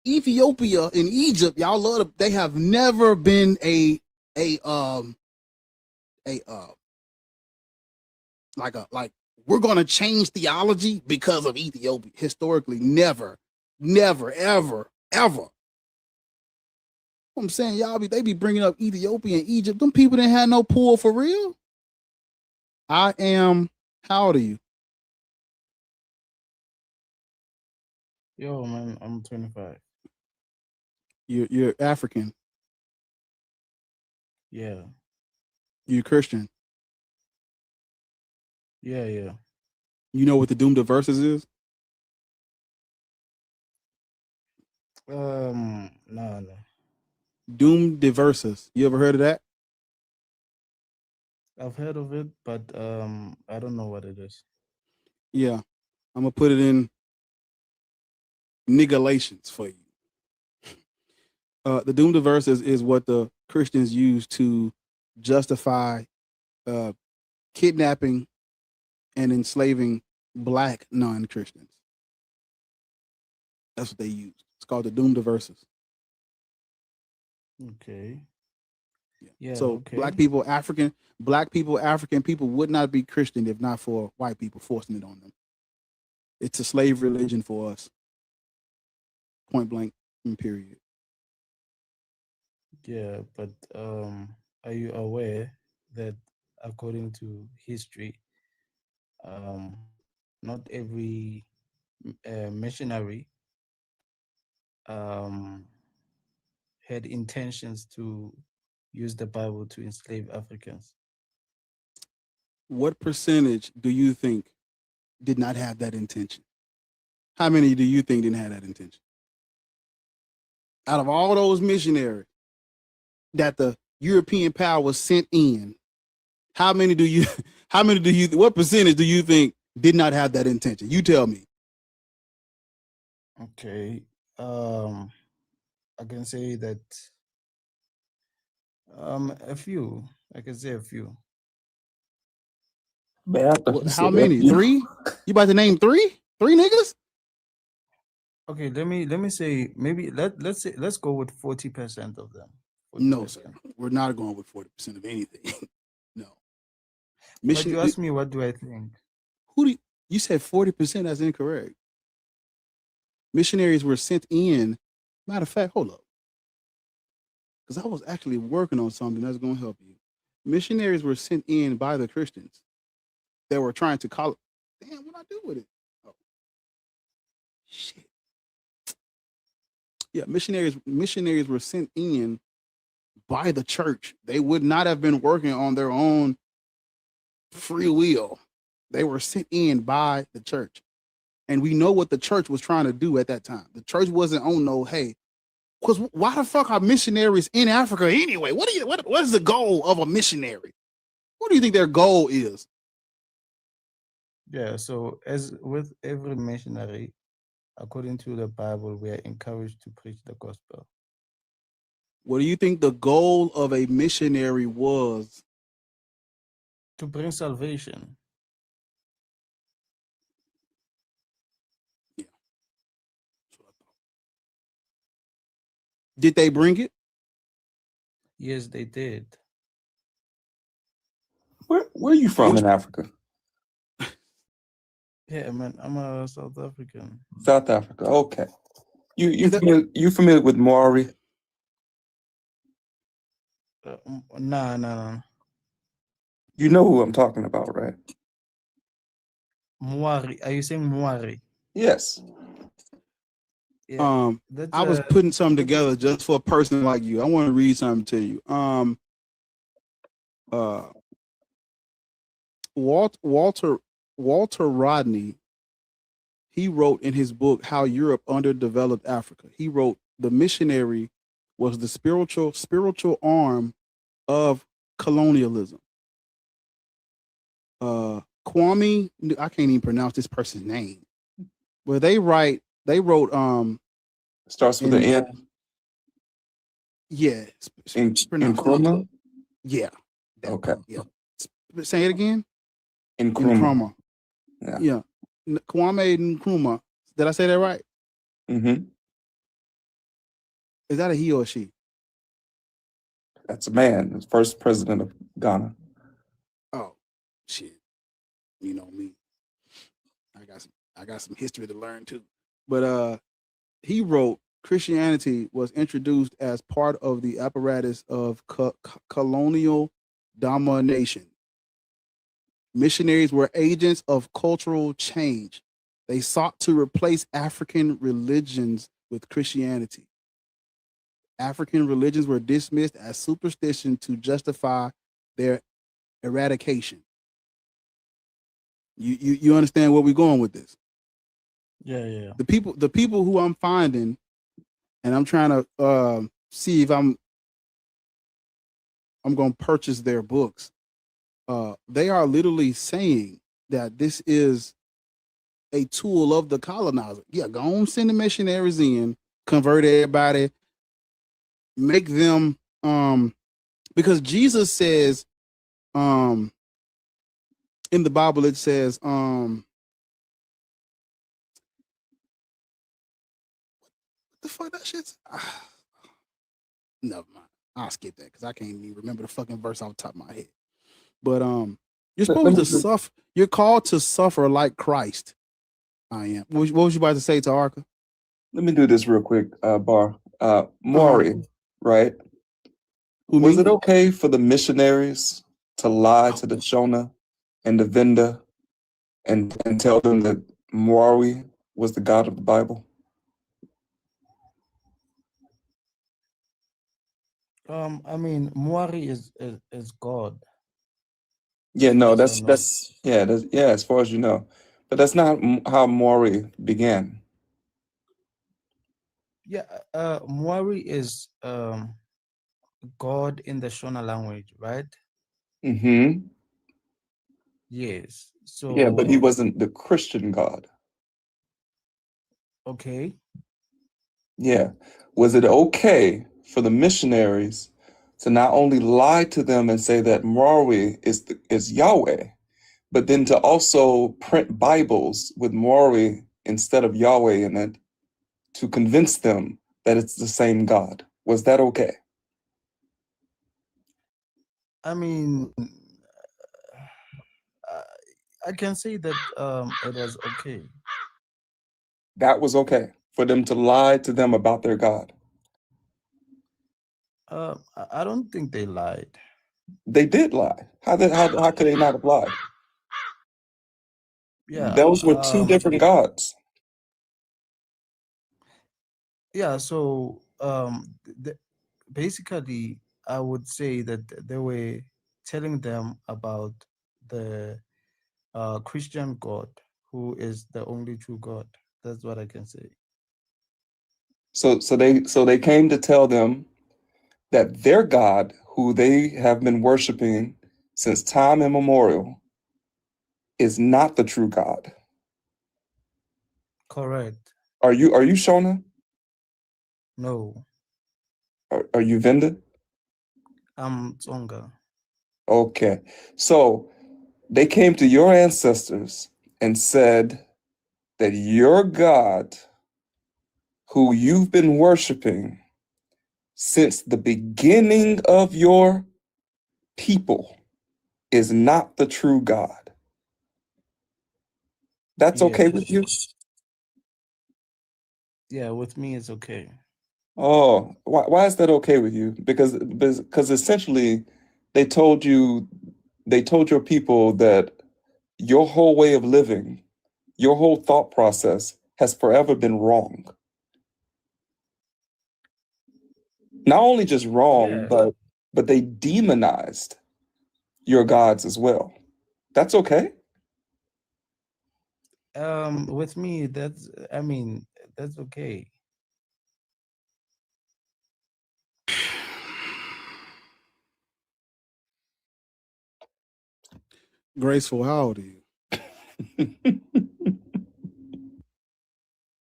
Ethiopia and Egypt, y'all love them. They have never been like we're gonna change theology because of Ethiopia. Historically, never, ever. I'm saying they be bringing up Ethiopia and Egypt. Them people didn't have no pull for real. How old are you? Yo, man, I'm 25. You're African. Yeah. You're Christian. Yeah. You know what the Doom to Verses is? No. Doom de Verses. You ever heard of that? I've heard of it, but I don't know what it is. Yeah. I'm gonna put it in nigalations for you. The Doom to Verses is what the Christians use to justify kidnapping and enslaving Black non-Christians. That's what they use. It's called the Doom to Verses. Okay. Yeah. So okay. Black people, African people would not be Christian if not for white people forcing it on them. It's a slave religion for us. Point blank and period. Yeah, but are you aware that according to history, not every missionary had intentions to use the Bible to enslave Africans? What percentage do you think did not have that intention? How many do you think didn't have that intention? Out of all those missionaries that the European power sent in, what percentage do you think did not have that intention? You tell me. Okay. I can say that a few. I can say a few. Man, I thought you How said many? 3? You about to name 3? 3 niggas? Okay, let me say maybe let's go with 40% of them. 40%. No, sir. We're not going with 40% of anything. No. But you asked me what do I think? You said 40%? That's incorrect. Missionaries were sent in. Matter of fact, hold up. Because I was actually working on something that's going to help you. Missionaries were sent in by the Christians that were trying to call. Damn, what I do with it? Oh, shit. Yeah, missionaries were sent in by the church. They would not have been working on their own free will. They were sent in by the church. And we know what the church was trying to do at that time. The church wasn't on no, hey, because why the fuck are missionaries in Africa anyway? What is the goal of a missionary? What do you think their goal is? Yeah, so as with every missionary, according to the Bible, we are encouraged to preach the gospel. What do you think the goal of a missionary was? To bring salvation. Yeah. Did they bring it? Yes, they did. Where are you from in Africa? Yeah, man, I'm a South African. South Africa. Okay. You familiar with Maori? Nah. You know who I'm talking about, right? Moari. Are you saying Moari? Yes. Yeah, I was putting something together just for a person like you. I want to read something to you. Walter Rodney, he wrote in his book How Europe Underdeveloped Africa. He wrote the missionary was the spiritual arm of colonialism. Kwame, I can't even pronounce this person's name. Well, they wrote starts with an N. Yeah. Nkrumah? Yeah. Okay. Yeah. Say it again. Nkrumah. Yeah. Kwame Nkrumah. Did I say that right? Mm-hmm. Is that a he or a she? That's a man. The first president of Ghana. Oh, shit. You know me. I got some history to learn too. But he wrote Christianity was introduced as part of the apparatus of colonial domination. Missionaries were agents of cultural change. They sought to replace African religions with Christianity. African religions were dismissed as superstition to justify their eradication. You understand where we're going with this? Yeah. The people who I'm finding, and I'm trying to see if I'm going to purchase their books. They are literally saying that this is a tool of the colonizer. Yeah, go on, send the missionaries in, convert everybody, make them because Jesus says in the Bible it says what the fuck that shit's never mind. I'll skip that because I can't even remember the fucking verse off the top of my head. But you're supposed to suffer. You're called to suffer like Christ. I am. What was you about to say, Taharka? Let me do this real quick, Bar. Maury, right? Was it okay for the missionaries to lie to the Shona and the Venda and tell them that Maui was the God of the Bible? I mean, Moari is God. Yeah, no, that's as far as you know, but that's not how Maori began. Yeah, Moari is God in the Shona language, right? Mm-hmm. Yes. So yeah, but he wasn't the Christian God. Okay. Yeah. Was it okay for the missionaries to not only lie to them and say that Maori is Yahweh, but then to also print Bibles with Maori instead of Yahweh in it to convince them that it's the same God. Was that okay? I mean, I can say that it was okay. That was okay for them to lie to them about their God. I don't think they lied. They did lie. How could they not have lied? Yeah. Those were two different gods. Yeah. So basically, I would say that they were telling them about the Christian God, who is the only true God. That's what I can say. So they came to tell them that their God, who they have been worshiping since time immemorial, is not the true God. Correct. Are you Shona? No. Are you Venda? I'm Tsonga. Okay. So they came to your ancestors and said that your God, who you've been worshiping since the beginning of your people, is not the true God. That's okay with you? Yeah, with me it's okay. Oh, why is that okay with you? Because essentially they told your people that your whole way of living, your whole thought process has forever been wrong. Not only just wrong, but they demonized your gods as well. That's okay? With me, that's okay. Graceful, how old are you?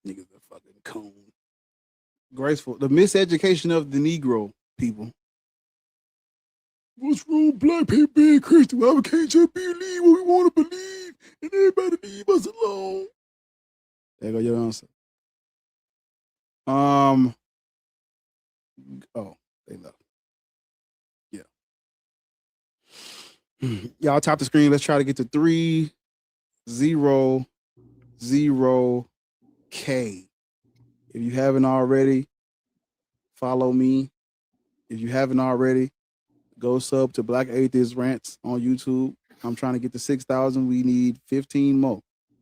Niggas a fucking coon. Graceful, the miseducation of the Negro people. What's wrong, black people being Christian? Why we can't just believe what we want to believe and everybody leave us alone? There go your answer. Oh, they left. Yeah. Y'all tap the screen. Let's try to get to 300K. If you haven't already, follow me. If you haven't already, go sub to Black Atheist Rants on YouTube. I'm trying to get to 6,000. We need 15 more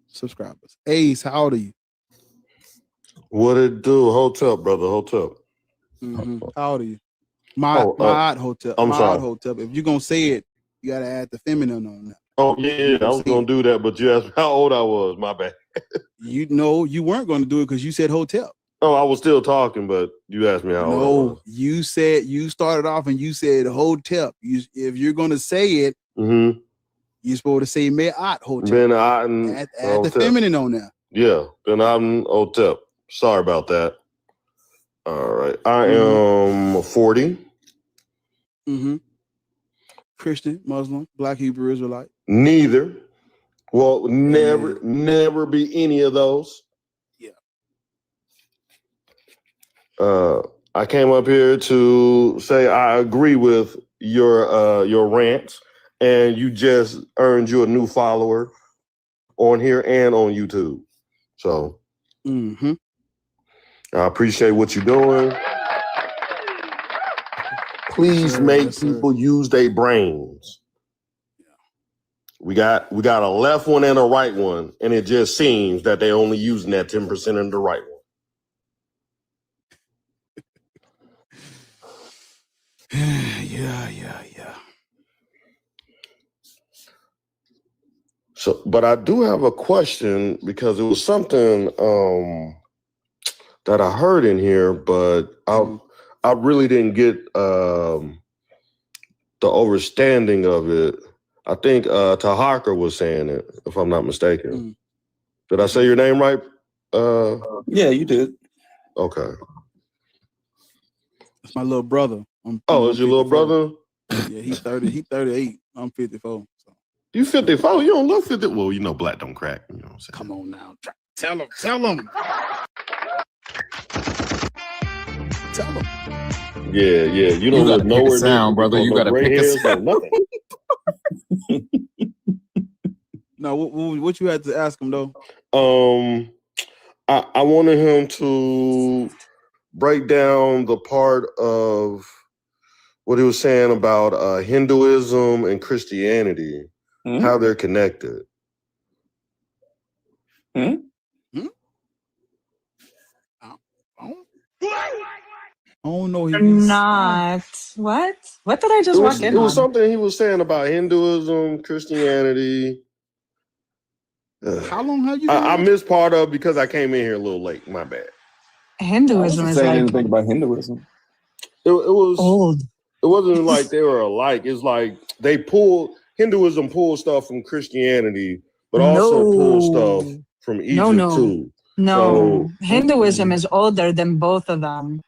subscribers. Ace, how old are you? What it do? Hotel, brother. Hotel. Mm-hmm. How old are you? My hotel. I'm sorry. Hotel. If you're gonna say it, you gotta add the feminine on that. Oh yeah, I was gonna do that, but you asked me how old I was. My bad. You know you weren't gonna do it because you said hotel. Oh, I was still talking, but you asked me how old I was. No, you said you started off and you said hotel. If you're gonna say it, you're supposed to say Me'at hotel. Ben Aten. Add the feminine on there. Yeah, Ben Aten hotel. Sorry about that. All right, I am 40. Christian, Muslim, Black, Hebrew, Israelite. Neither. Well, never be any of those. Yeah. I came up here to say I agree with your rants, and you just earned you a new follower on here and on YouTube. So I appreciate what you're doing. Please make people use their brains. We got a left one and a right one, and it just seems that they only using that 10% in the right one. Yeah. So, but I do have a question because it was something that I heard in here, but I really didn't get the understanding of it. I think Tahaka was saying it, if I'm not mistaken. Did I say your name right? Yeah, you did. Okay. That's my little brother. It's your little brother? Yeah, he's 30. He's 38. I'm 54. So. You 54? You don't look 50. Well, you know, black don't crack. You know what I'm saying? Come on now. Tell him. Tell him. Yeah. You don't You live gotta pick a nowhere near sound, brother. You no gotta gray pick a hairs, no sound. nothing. No, what you had to ask him though? I wanted him to break down the part of what he was saying about Hinduism and Christianity, how they're connected. I don't know. Not what? What did I just walk in It was on? something he was saying about Hinduism, Christianity. How long have you? I missed part of because I came in here a little late. My bad. Hinduism is like anything about Hinduism. It was old. It wasn't like they were alike. It's like Hinduism pulled stuff from Christianity, but also pulled stuff from Egypt too. No, So Hinduism is older than both of them.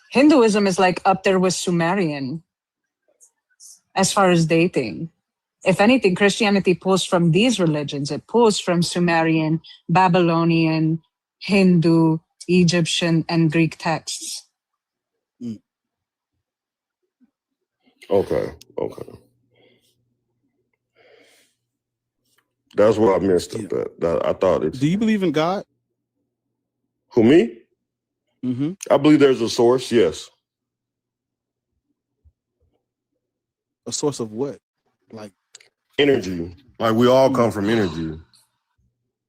Hinduism is like up there with Sumerian as far as dating. If anything, Christianity pulls from these religions. It pulls from Sumerian, Babylonian, Hindu, Egyptian, and Greek texts. Okay. That's what I missed. I thought it's. Do you believe in God? Who, me? Mm-hmm. I believe there's a source. Yes. A source of what? Like energy. Like we all come from energy.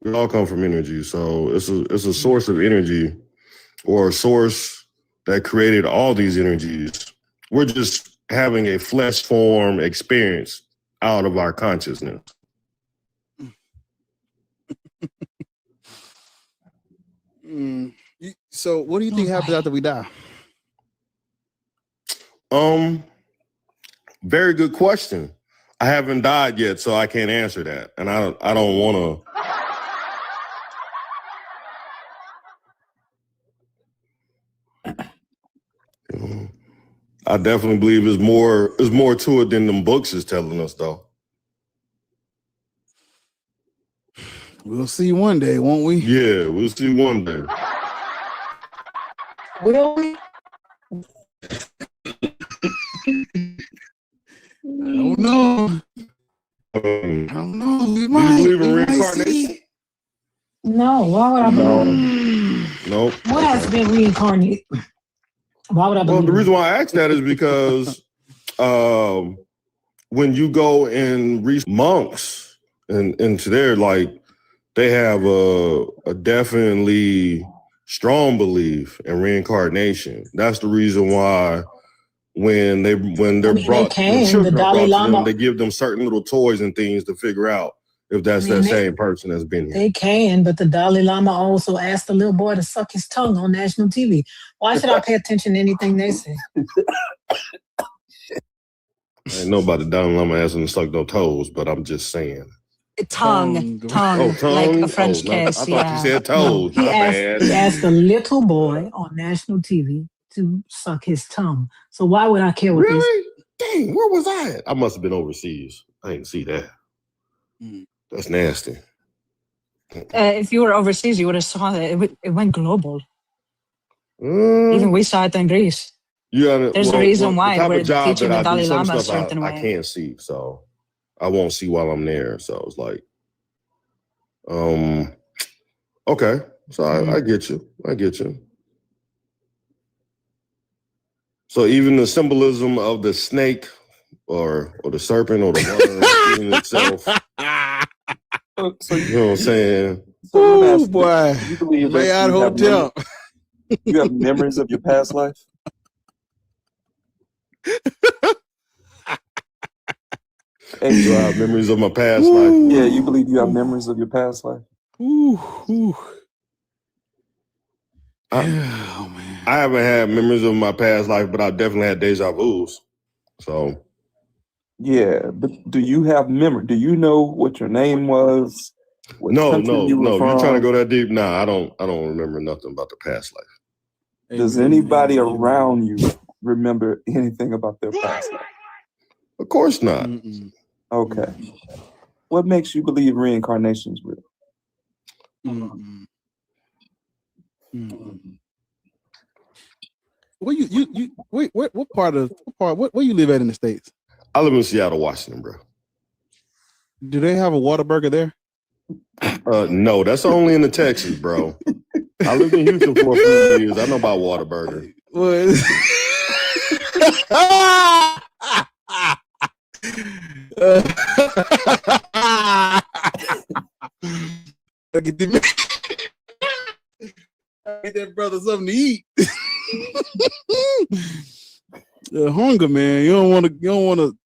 We all come from energy. So it's a source of energy, or a source that created all these energies. We're just having a flesh form experience out of our consciousness. So what do you think happens after we die? Very good question. I haven't died yet, so I can't answer that. And I don't want to. I definitely believe there's more to it than them books is telling us, though. We'll see one day, won't we? Yeah, we'll see one day. Will we? I don't know. I don't know. We do might. you believe in We might reincarnation? see. No, why would I believe? Nope. What has been reincarnated? Why would I believe? Well, the reason why I asked that is because when you go and read monks and into their, like, they have a definitely strong belief in reincarnation. That's the reason why when they're brought the children are brought to them, they give them certain little toys and things to figure out if that's that same person that's been here. They can, but the Dalai Lama also asked the little boy to suck his tongue on national TV. Why should I pay attention to anything they say? Ain't nobody Dalai Lama asking to suck no toes, but I'm just saying. Tongue, Oh, tongue? like a French no, kiss. I thought you said No, toes. My bad. he asked a little boy on national TV to suck his tongue. So why would I care what this? Really? Dang, where was I at? I must have been overseas. I didn't see that. That's nasty. If you were overseas, you would have saw that it went global. Even we saw it in Greece. There's a reason why we're teaching the Dalai Lama a certain way. I can't see, so I won't see while I'm there. So it's like, okay. So I get you. I get you. So even the symbolism of the snake or the serpent or the worm eating itself. You know what I'm saying? Oh boy. You believe Lay that out hotel. you have memories of your past life? And you have memories of my past life. Yeah, you believe you have memories of your past life? I haven't had memories of my past life, but I've definitely had deja vus. So yeah, but do you have memory? Do you know what your name was? No. You're trying to go that deep? Nah, I don't remember nothing about the past life. Does anybody around you remember anything about their past life? Of course not. Okay. What makes you believe reincarnation is real? Where what part where you live at in the States? I live in Seattle, Washington, bro. Do they have a Whataburger there? No, that's only in the Texas, bro. I lived in Houston for a few years. I know about Whataburger. Get that brother something to eat. Hunger, man. You don't want to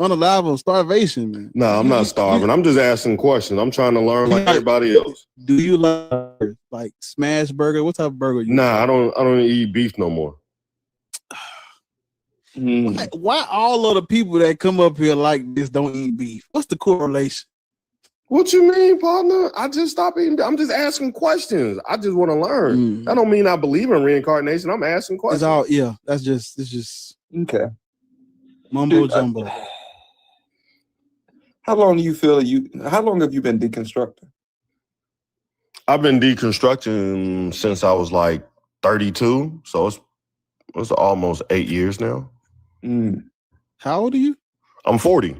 unalive starvation, man. No, I'm not starving. I'm just asking questions. I'm trying to learn like everybody else. Do you like smash burger? What type of burger you? Nah, I don't eat beef no more. Why all of the people that come up here like this don't eat beef? What's the correlation? What you mean, partner? I just stopped eating. I'm just asking questions. I just want to learn. That don't mean I believe in reincarnation. I'm asking questions. It's just okay. Mumbo jumbo. How long have you been deconstructing? I've been deconstructing since I was like 32. So it's almost 8 years now. How old are you? I'm 40.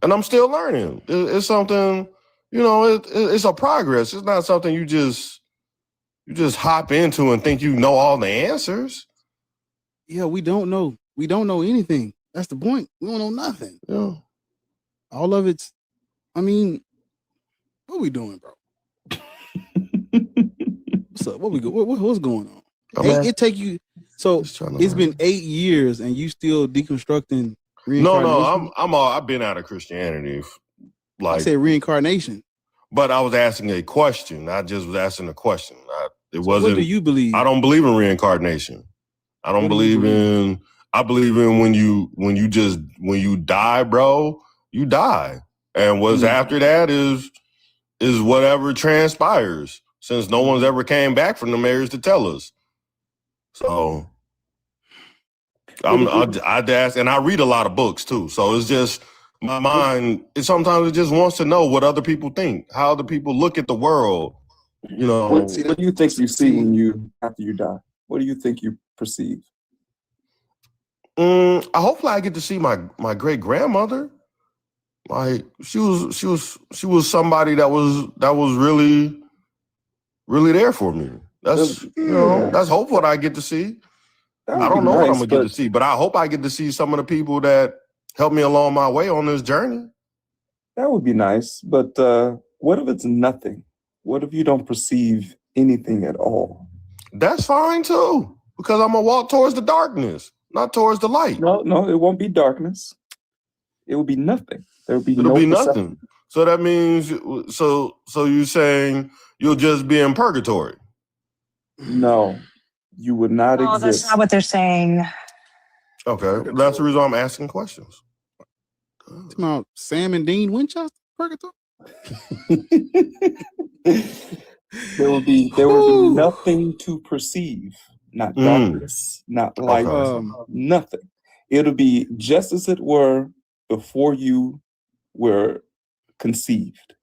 And I'm still learning. It's something, it's a progress. It's not something you just hop into and think you know all the answers. Yeah, we don't know. We don't know anything. That's the point. We don't know nothing. Yeah. All of it's, what we doing, bro? What's up? What's going on? It take you, so it's been 8 years and you still deconstructing reincarnation? No, I've been out of Christianity. I said reincarnation. But I was asking a question. I just was asking a question. What do you believe? I don't believe in reincarnation. I don't believe in. I believe in when you die, bro, you die, and what's after that is whatever transpires. Since no one's ever came back from the marriage to tell us, so I ask, and I read a lot of books too. So it's just my mind. Sometimes it just wants to know what other people think, how other people look at the world. What do you think you see after you die? What do you think you perceive? Hopefully I get to see my great grandmother. Like she was somebody that was really, really there for me. That's that's hopeful that I get to see. I don't know what I'm gonna get to see, but I hope I get to see some of the people that helped me along my way on this journey. That would be nice, but what if it's nothing? What if you don't perceive anything at all? That's fine too, because I'm gonna walk towards the darkness, not towards the light. No, it won't be darkness. It will be nothing. It'll be nothing. So that means, so you're saying you'll just be in purgatory? No, you would not exist. That's not what they're saying. Okay, that's the reason I'm asking questions. It's about Sam and Dean Winchester purgatory. There will be nothing to perceive, not darkness, not light, nothing. It'll be just as it were before you were conceived.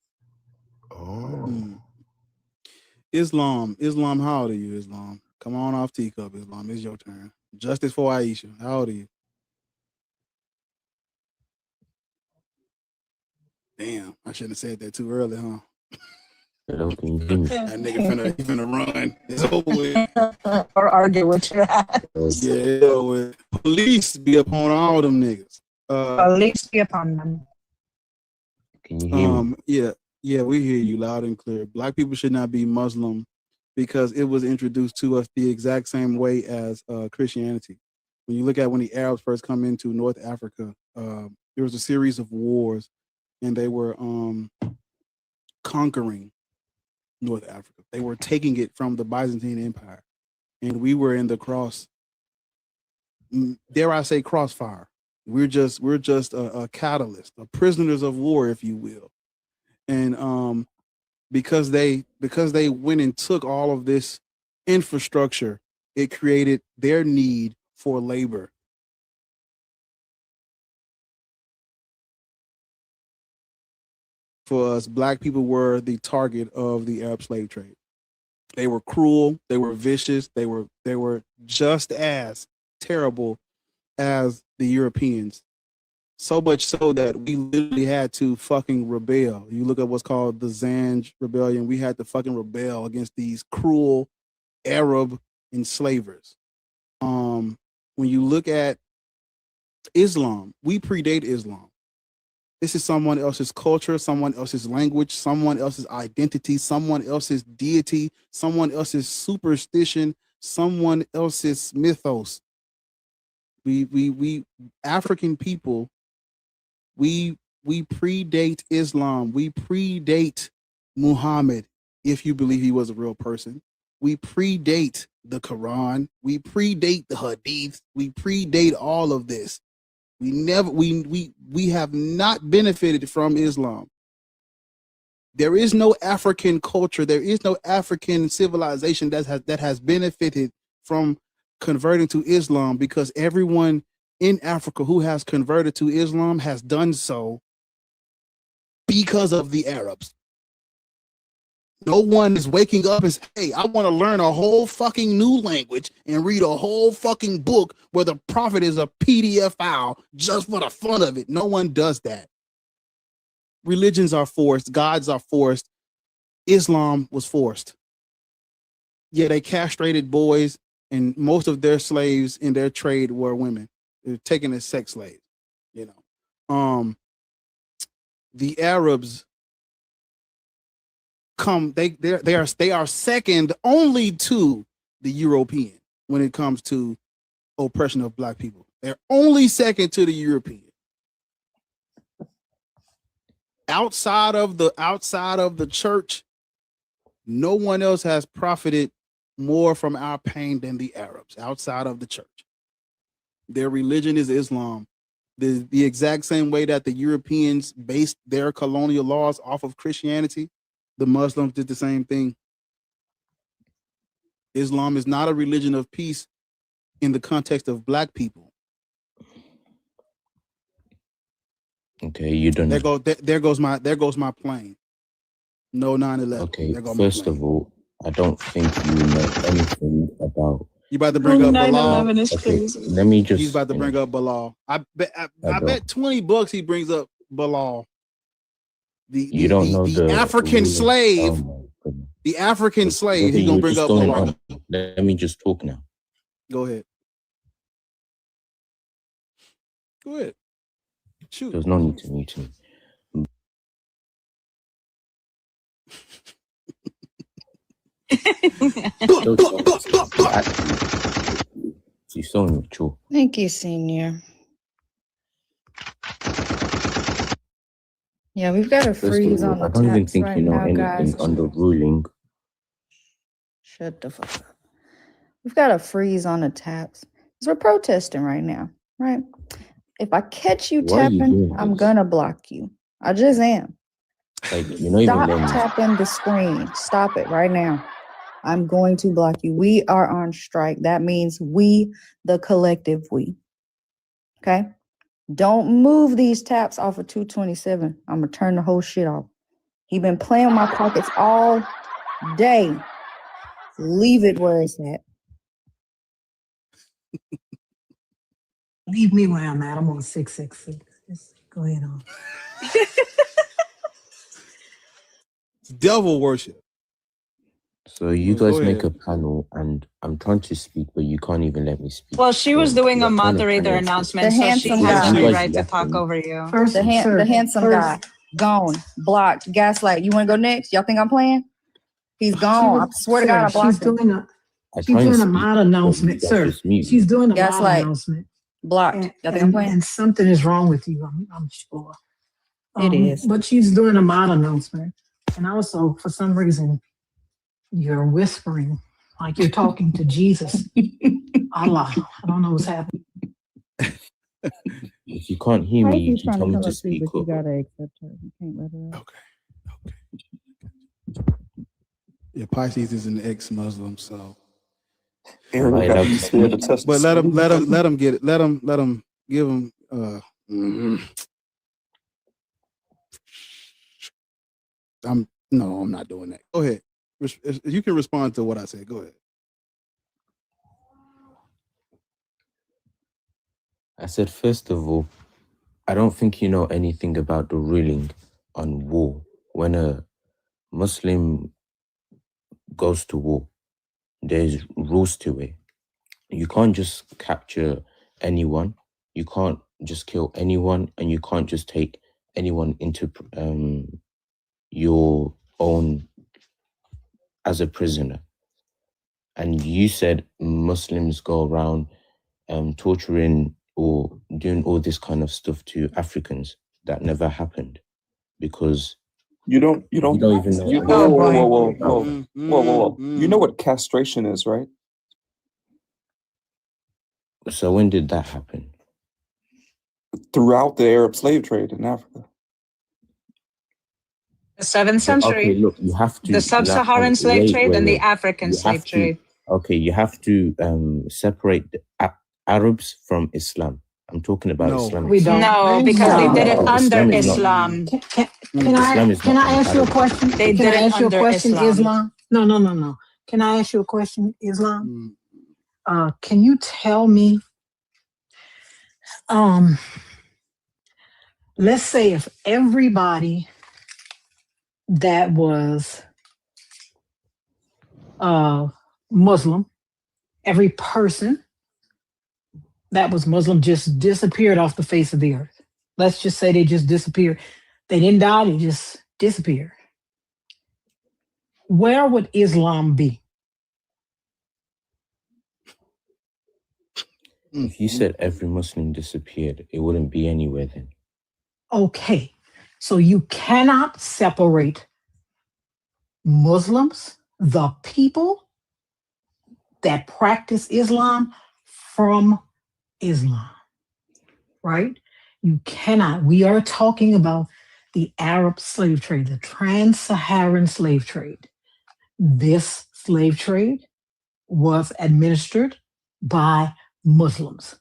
Islam, how old are you, Islam? Come on off teacup, Islam. It's your turn. Justice for Aisha. How old are you? Damn, I shouldn't have said that too early, huh? That nigga finna run. It's over with. Or argue with you. Yeah, police be upon all them niggas. Police be upon them. Can you hear me? Yeah, we hear you loud and clear. Black people should not be Muslim because it was introduced to us the exact same way as Christianity. When you look at when the Arabs first come into North Africa, there was a series of wars, and they were conquering North Africa. They were taking it from the Byzantine Empire, and we were in the crossfire. We're just a catalyst, a prisoners of war, if you will. And because they went and took all of this infrastructure, it created their need for labor. for us, black people were the target of the Arab slave trade. They were cruel, they were vicious, they were just as terrible as the Europeans. So much so that we literally had to fucking rebel. You look at what's called the Zanj Rebellion. We had to fucking rebel against these cruel Arab enslavers. When you look at Islam, we predate Islam. This is someone else's culture, someone else's language, someone else's identity, someone else's deity, someone else's superstition, someone else's mythos. We African people, we predate Islam. We predate Muhammad, if you believe he was a real person. We predate the Quran. We predate the Hadith. We predate all of this. We have not benefited from Islam. There is no African culture. There is no African civilization that has benefited from converting to Islam, because everyone in Africa who has converted to Islam has done so because of the Arabs. No one is waking up and saying, hey, I want to learn a whole fucking new language and read a whole fucking book where the prophet is a PDF file just for the fun of it. No one does that. Religions are forced. Gods are forced. Islam was forced. Yeah, they castrated boys, and most of their slaves in their trade were women. They're taken as sex slaves, you know. The Arabs they are second only to the European when it comes to oppression of black people. They're only second to the European. Outside of the church, no one else has profited more from our pain than the Arabs outside of the church. Their religion is Islam. The exact same way that the Europeans based their colonial laws off of Christianity, the Muslims did the same thing. Islam is not a religion of peace in the context of black people. Okay, you don't. There goes my plane. No 9/11. Okay, first of all, I don't think you know anything about. You about to bring up 9/11 is Okay, crazy. let me just. He's about to bring up Bilal. I bet $20 he brings up Bilal. You don't know the African slave. The African slave. He's gonna bring up Bilal. Let me just talk now. Go ahead. Go ahead. Shoot. There's no need to mute me. She's so mature. Thank you, Senior. Yeah, we've got a freeze on the I don't even taps think right you know now, anything guys. on the ruling. Shut the fuck up. We've got a freeze on the taps. Because we're protesting right now, right? If I catch you Why are you tapping, doing I'm this? gonna block you. I just am. Like, you're not even Stop letting me. tapping the screen. Stop it right now. I'm going to block you. We are on strike. That means we, the collective we. Okay? Don't move these taps off of 227. I'm gonna turn the whole shit off. He been playing with my pockets all day. Leave it where it's at. Leave me where I'm at. I'm on 666. Just go ahead on. Devil worship. So you Go guys make ahead. a panel, and I'm trying to speak, but you can't even let me speak. Well, she was So doing a you're trying to moderator kind of- announcement, The so she handsome has guy. every You guys right to left talk me. over you. First, The handsome guy. Gone. Blocked. Gaslight. You want to go next? Y'all think I'm playing? He's gone. I swear to God, I she's blocked him. doing a I she's try and doing a speak, mod but announcement, you guys sir. just mute me. She's doing a mod Gaslight. announcement. Blocked. Y'all think I'm playing? And something is wrong with you, I'm sure. It is. But she's doing a mod announcement. And also, for some reason, you're whispering like you're talking to Jesus. Allah. I don't know what's happening. If you can't hear me, you can tell me to speak but you up. gotta accept her. You can't let her out. Yeah, Pisces is an ex-Muslim, so. Aaron got to be scared to test But the let him screen. get it. Let him give him I'm not doing that. Go ahead. You can respond to what I said. Go ahead. I said, first of all, I don't think you know anything about the ruling on war. When a Muslim goes to war, there's rules to it. You can't just capture anyone. You can't just kill anyone, and you can't just take anyone into your own as a prisoner. And you said Muslims go around torturing or doing all this kind of stuff to Africans. That never happened because you don't even know. Whoa. You know what castration is, right? So when did that happen? Throughout the Arab slave trade in Africa. The 7th century. Okay, look, you have to the sub-Saharan slave trade and the African slave trade. Okay, you have to separate the Arabs from Islam. I'm talking about Islam. We don't. No, because they did it under Islam. Can I ask you a question? They Can did I it ask you a under question, Islam. No. Can I ask you a question, Islam? Can you tell me, let's say if everybody that was Muslim, every person that was Muslim just disappeared off the face of the earth. Let's just say they just disappeared. They didn't die, they just disappeared. Where would Islam be? If you said every Muslim disappeared, it wouldn't be anywhere then. Okay, so you cannot separate Muslims, the people that practice Islam, from Islam, right? You cannot. We are talking about the Arab slave trade, the trans-Saharan slave trade. This slave trade was administered by Muslims.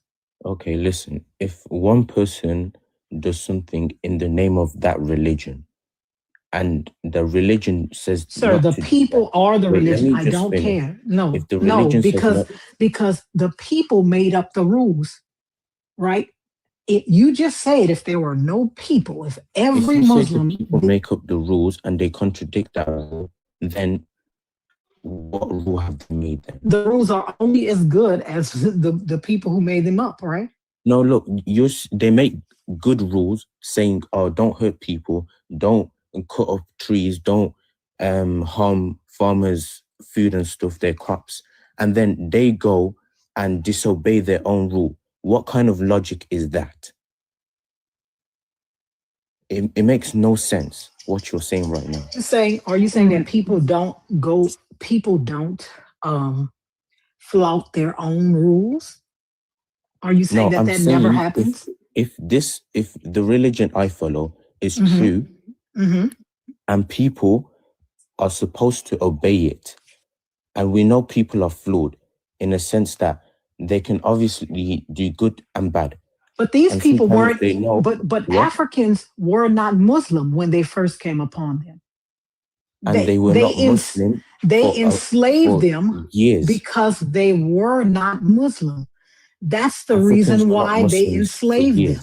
Okay, listen, if one person does something in the name of that religion, and the religion says, sir, the people are the religion. I don't care. No, if the religion because the people made up the rules, right? You just said if there were no people, if every Muslim people make up the rules and they contradict that rule, then what rule have they made then? The rules are only as good as the people who made them up, right? No, look, they make good rules saying, oh, don't hurt people, don't cut off trees, don't harm farmers' food and stuff, their crops, and then they go and disobey their own rule. What kind of logic is that? It makes no sense what you're saying right now. Are you saying that people don't flout their own rules? Are you saying that never happens? If the religion I follow is true, and people are supposed to obey it, and we know people are flawed in a sense that they can obviously do good and bad. But these people weren't. But Africans were not Muslim when they first came upon them. And they were not Muslim. They enslaved them years because they were not Muslim. That's the reason why they enslaved them.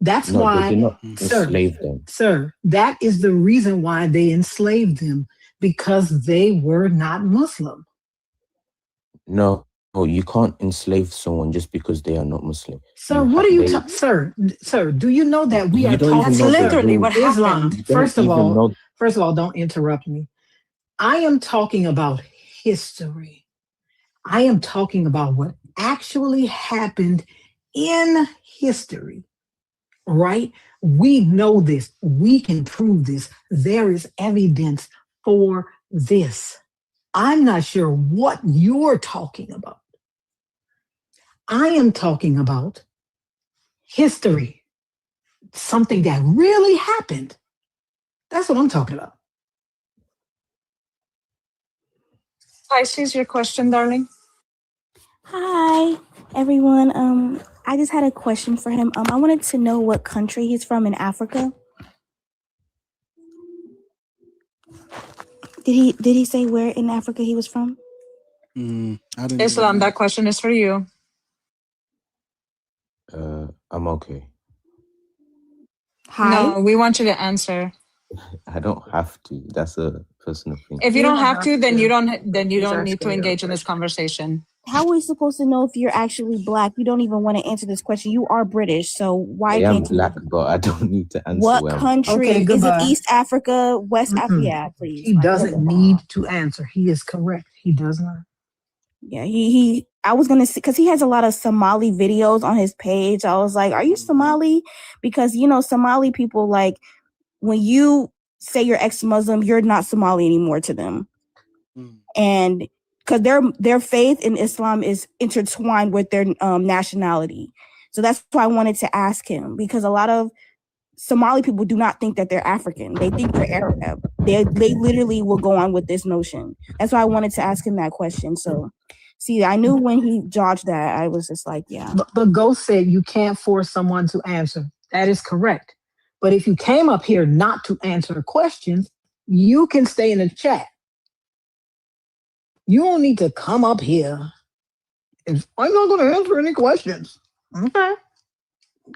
That's why, they did not enslave them. Sir, that is the reason why they enslaved them, because they were not Muslim. No, you can't enslave someone just because they are not Muslim. Sir, what are you talking? Sir, do you know that we are talking? That's literally what Islam. happened. First of all, don't interrupt me. I am talking about history. I am talking about what actually happened in history, right? We know this. We can prove this. There is evidence for this. I'm not sure what you're talking about. I am talking about history, something that really happened. That's what I'm talking about. Pisces, your question, darling. Hi, everyone. I just had a question for him. I wanted to know what country he's from in Africa. Did he say where in Africa he was from? I didn't Islam, that question is for you. I'm okay. Hi. No, we want you to answer. I don't have to. That's a personal thing. If you don't have to, then you don't He's need to asking you a engage in this question. conversation. How are we supposed to know if you're actually black? You don't even want to answer this question. You are British, so why I am can't you? black, but I don't need to answer What where I'm country? Okay, Is it goodbye. East Africa, West Africa? Mm-mm. Yeah, please. He doesn't need to answer. He is correct. He does not. Yeah, he I was gonna see because he has a lot of Somali videos on his page. I was like, are you Somali? Because Somali people, like, when you say you're ex-Muslim, you're not Somali anymore to them. And because their faith in Islam is intertwined with their nationality. So that's why I wanted to ask him, because a lot of Somali people do not think that they're African. They think they're Arab. They literally will go on with this notion. That's why I wanted to ask him that question. So, see, I knew when he dodged that, I was just like, yeah. But Ghost said you can't force someone to answer. That is correct. But if you came up here not to answer questions, you can stay in the chat. You don't need to come up here. I'm not going to answer any questions. Okay.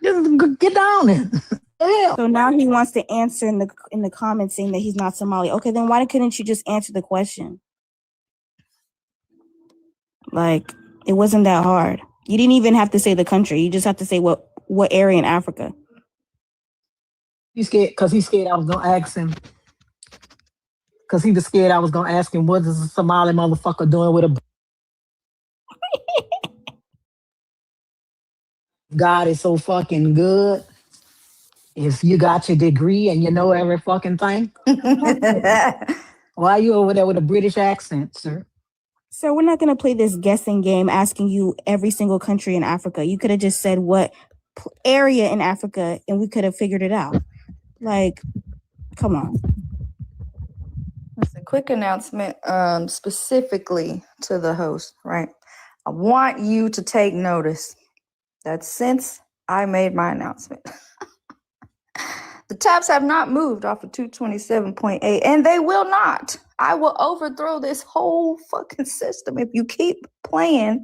Just get down there. Yeah. So now he wants to answer in the comments saying that he's not Somali. Okay, then why couldn't you just answer the question? Like, it wasn't that hard. You didn't even have to say the country. You just have to say what area in Africa. He's scared because he's scared I was going to ask him. Because he was scared I was going to ask him, what is a Somali motherfucker doing with a... God is so fucking good. If you got your degree and you know every fucking thing. Why are you over there with a British accent, sir? So we're not going to play this guessing game asking you every single country in Africa. You could have just said what area in Africa and we could have figured it out. Like, come on. That's a quick announcement specifically to the host, right? I want you to take notice that since I made my announcement, the tabs have not moved off of 227.8, and they will not. I will overthrow this whole fucking system if you keep playing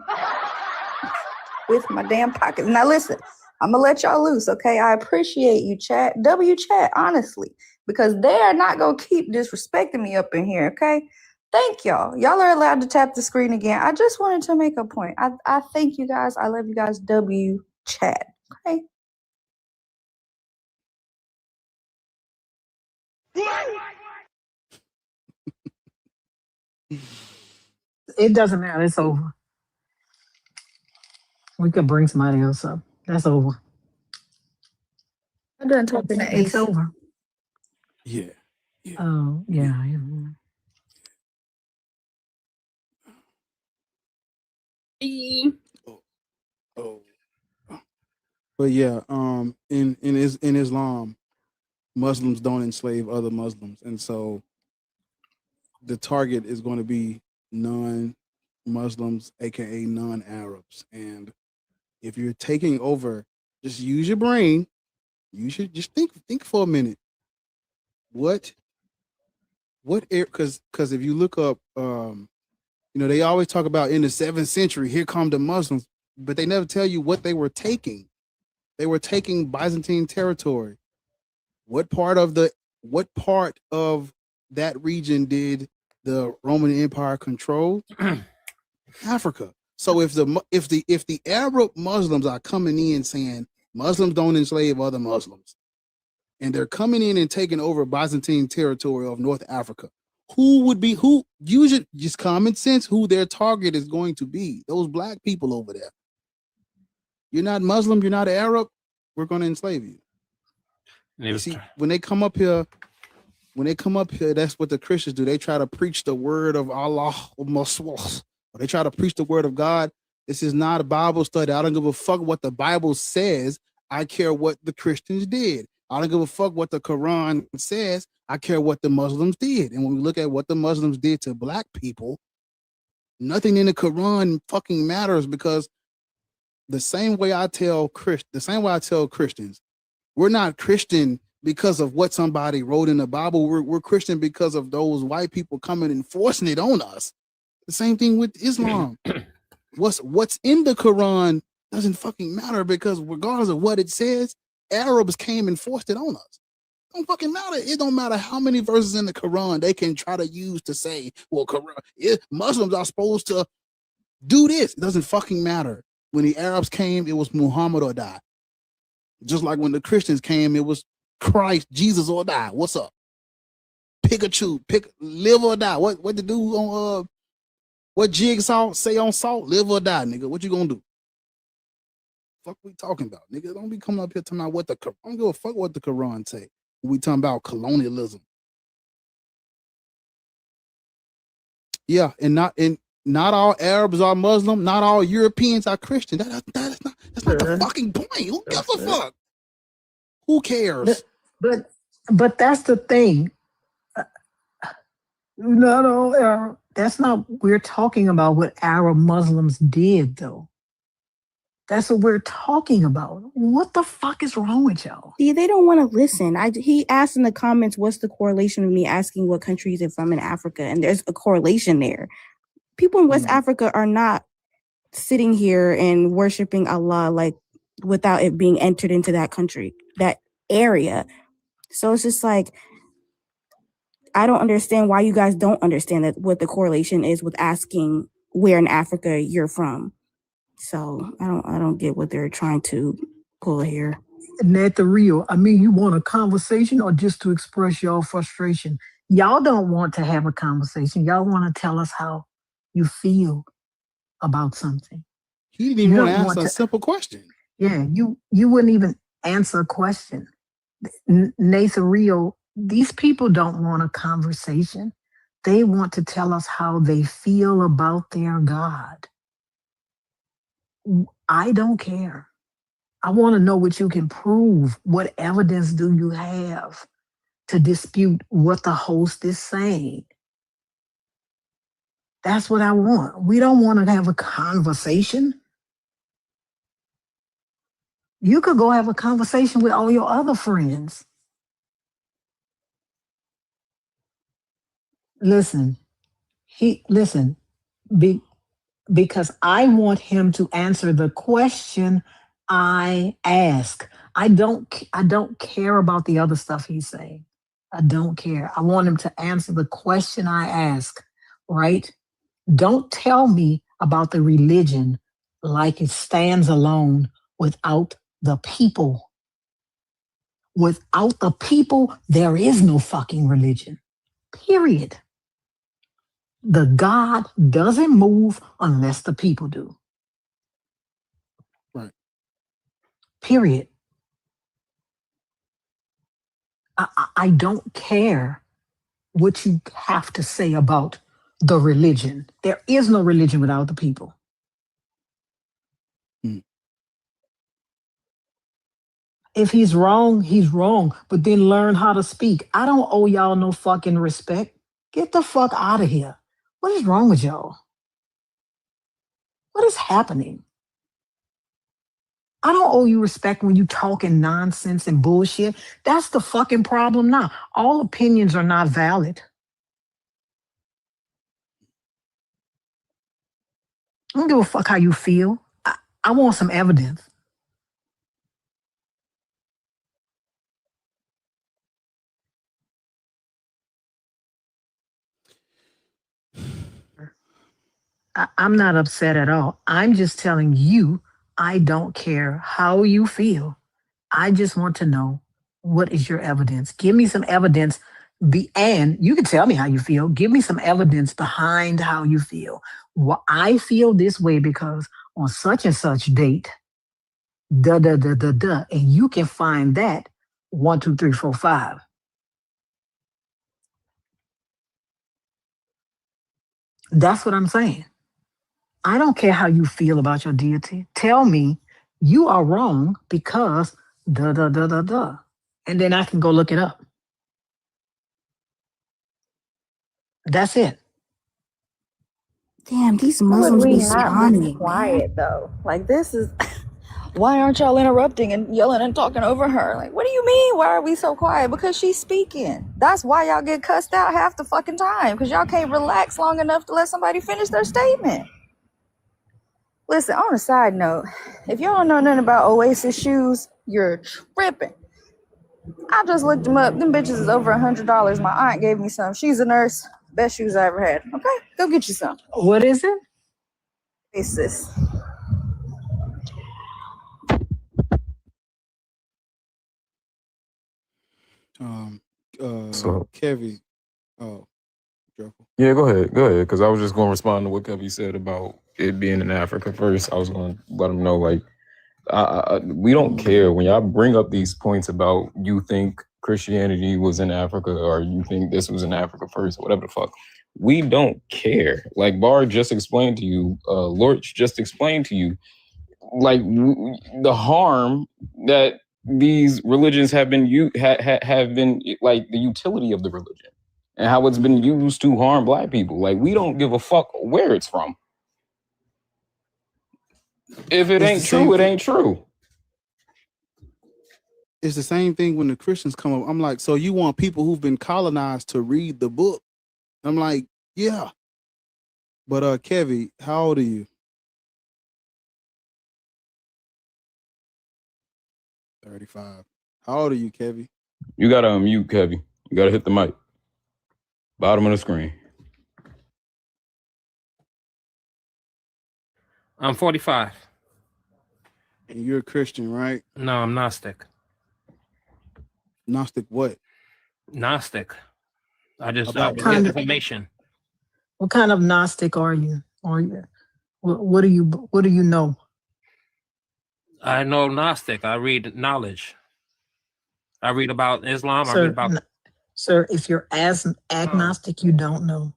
with my damn pockets. Now listen, I'm gonna let y'all loose, okay? I appreciate you, chat. Chat, honestly, because they are not gonna keep disrespecting me up in here, okay? Thank y'all. Y'all are allowed to tap the screen again. I just wanted to make a point. I thank you guys. I love you guys. Chat, okay? It doesn't matter. It's over. We could bring somebody else up. That's over. I'm done talking to It's Ace. over. Yeah. Oh, yeah. But yeah, in Islam, Muslims don't enslave other Muslims, and so the target is going to be non-Muslims, aka non-Arabs. And if you're taking over, just use your brain. You should just think for a minute. What? Because if you look up, they always talk about in the 7th century, here come the Muslims, but they never tell you what they were taking. They were taking Byzantine territory. What part of that region did the Roman Empire control? Africa. So if the Arab Muslims are coming in saying Muslims don't enslave other Muslims, and they're coming in and taking over Byzantine territory of North Africa, who use it, just common sense, who their target is going to be? Those black people over there. You're not Muslim, you're not Arab, we're going to enslave you. See, when they come up here, that's what the Christians do. They try to preach the word of Allah, or they try to preach the word of God. This is not a Bible study. I don't give a fuck what the Bible says. I care what the Christians did. I don't give a fuck what the Quran says. I care what the Muslims did. And when we look at what the Muslims did to black people, nothing in the Quran fucking matters, because the same way I tell Christians, we're not Christian because of what somebody wrote in the Bible. We're Christian because of those white people coming and forcing it on us. The same thing with Islam. What's in the Quran doesn't fucking matter, because regardless of what it says, Arabs came and forced it on us. It don't fucking matter. It don't matter how many verses in the Quran they can try to use to say, well, Muslims are supposed to do this. It doesn't fucking matter. When the Arabs came, it was Muhammad or die. Just like when the Christians came, it was Christ, Jesus or die. What's up? Pick or choose. Live or die. What to do on what J.x.t.r.h.o say on salt? Live or die, nigga. What you gonna do? Fuck we talking about, nigga? Don't be coming up here talking about I don't give a fuck what the Quran say. We talking about colonialism. Yeah, and not all Arabs are Muslim. Not all Europeans are Christian. That's not the fucking point. Who gives a fuck? Who cares? But that's the thing. Not all Arab. That's not. We're talking about what Arab Muslims did, though. That's what we're talking about. What the fuck is wrong with y'all? See, they don't want to listen. He asked in the comments, what's the correlation with me asking what countries if I'm in Africa? And there's a correlation there. People in West Africa are not sitting here and worshiping Allah like without it being entered into that country, that area. So it's just like, I don't understand why you guys don't understand that what the correlation is with asking where in Africa you're from. So I don't get what they're trying to pull here. Net the real. I mean, you want a conversation or just to express your frustration? Y'all don't want to have a conversation. Y'all want to tell us how you feel about something. He didn't even want to answer a simple question. Yeah, you wouldn't even answer a question. Nathan Rio, these people don't want a conversation. They want to tell us how they feel about their God. I don't care. I want to know what you can prove. What evidence do you have to dispute what the host is saying? That's what I want. We don't want to have a conversation. You could go have a conversation with all your other friends. Listen, because I want him to answer the question I ask. I don't care about the other stuff he's saying. I don't care. I want him to answer the question I ask, right? Don't tell me about the religion like it stands alone without the people. Without the people, there is no fucking religion. Period. The God doesn't move unless the people do. Right. Period. I don't care what you have to say about the religion. There is no religion without the people. If he's wrong, he's wrong. But then learn how to speak. I don't owe y'all no fucking respect. Get the fuck out of here. What is wrong with y'all? What is happening? I don't owe you respect when you talking nonsense and bullshit. That's the fucking problem now. All opinions are not valid. I don't give a fuck how you feel. I want some evidence. I'm not upset at all. I'm just telling you, I don't care how you feel. I just want to know, what is your evidence? Give me some evidence. And you can tell me how you feel. Give me some evidence behind how you feel. Well, I feel this way because on such and such date, and you can find that 1, 2, 3, 4, 5. That's what I'm saying. I don't care how you feel about your deity. Tell me you are wrong because and then I can go look it up. That's it. Damn, these Why would Muslims we be not be spawning, man. quiet though? Like this is why aren't y'all interrupting and yelling and talking over her? Like, what do you mean? Why are we so quiet? Because she's speaking. That's why y'all get cussed out half the fucking time, because y'all can't relax long enough to let somebody finish their statement. Listen, on a side note, if y'all don't know nothing about Oasis shoes, you're tripping. I just looked them up. Them bitches is over $100. My aunt gave me some. She's a nurse. Best shoes I ever had. Okay, go get you some. What is it? Oasis. So Kevin. Oh, Joker. yeah, go ahead, because I was just going to respond to what Kevin said about it being in Africa first. I was going to let him know, like, we don't care when y'all bring up these points about you think Christianity was in Africa or you think this was in Africa first, whatever the fuck. We don't care. Like Bar just explained to you, Lorch just explained to you, like the harm that these religions have been have been, like the utility of the religion and how it's been used to harm Black people. Like we don't give a fuck where it's from. If it ain't true, it ain't true. It's the same thing when the Christians come up. I'm like, so you want people who've been colonized to read the book? I'm like, yeah. But Kevin, how old are you? 35. How old are you, Kevin? You gotta unmute, Kevin. You gotta hit the mic. Bottom of the screen. I'm 45. And you're a Christian, right? No, I'm Gnostic. Gnostic what? Gnostic. I just About get what? information. What kind of Gnostic are you? What do you know? I know Gnostic. I read knowledge. I read about Islam. I read Sir, about sir, if you're agnostic, you don't know.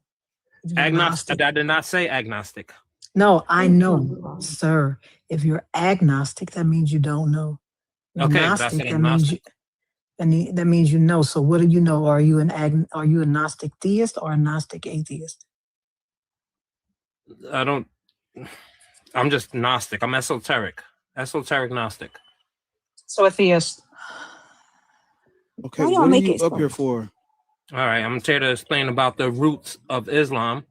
If you're agnostic. I did not say agnostic. No, I know, sir. If you're agnostic, that means you don't know. You're Okay, but I Gnostic, said that means agnostic. that means you know. So what do you know? Are you a Gnostic theist or a Gnostic atheist? I'm just Gnostic. I'm esoteric. Esoteric Gnostic. So a theist. Okay, what are you up here for? All right, I'm here to explain about the roots of Islam.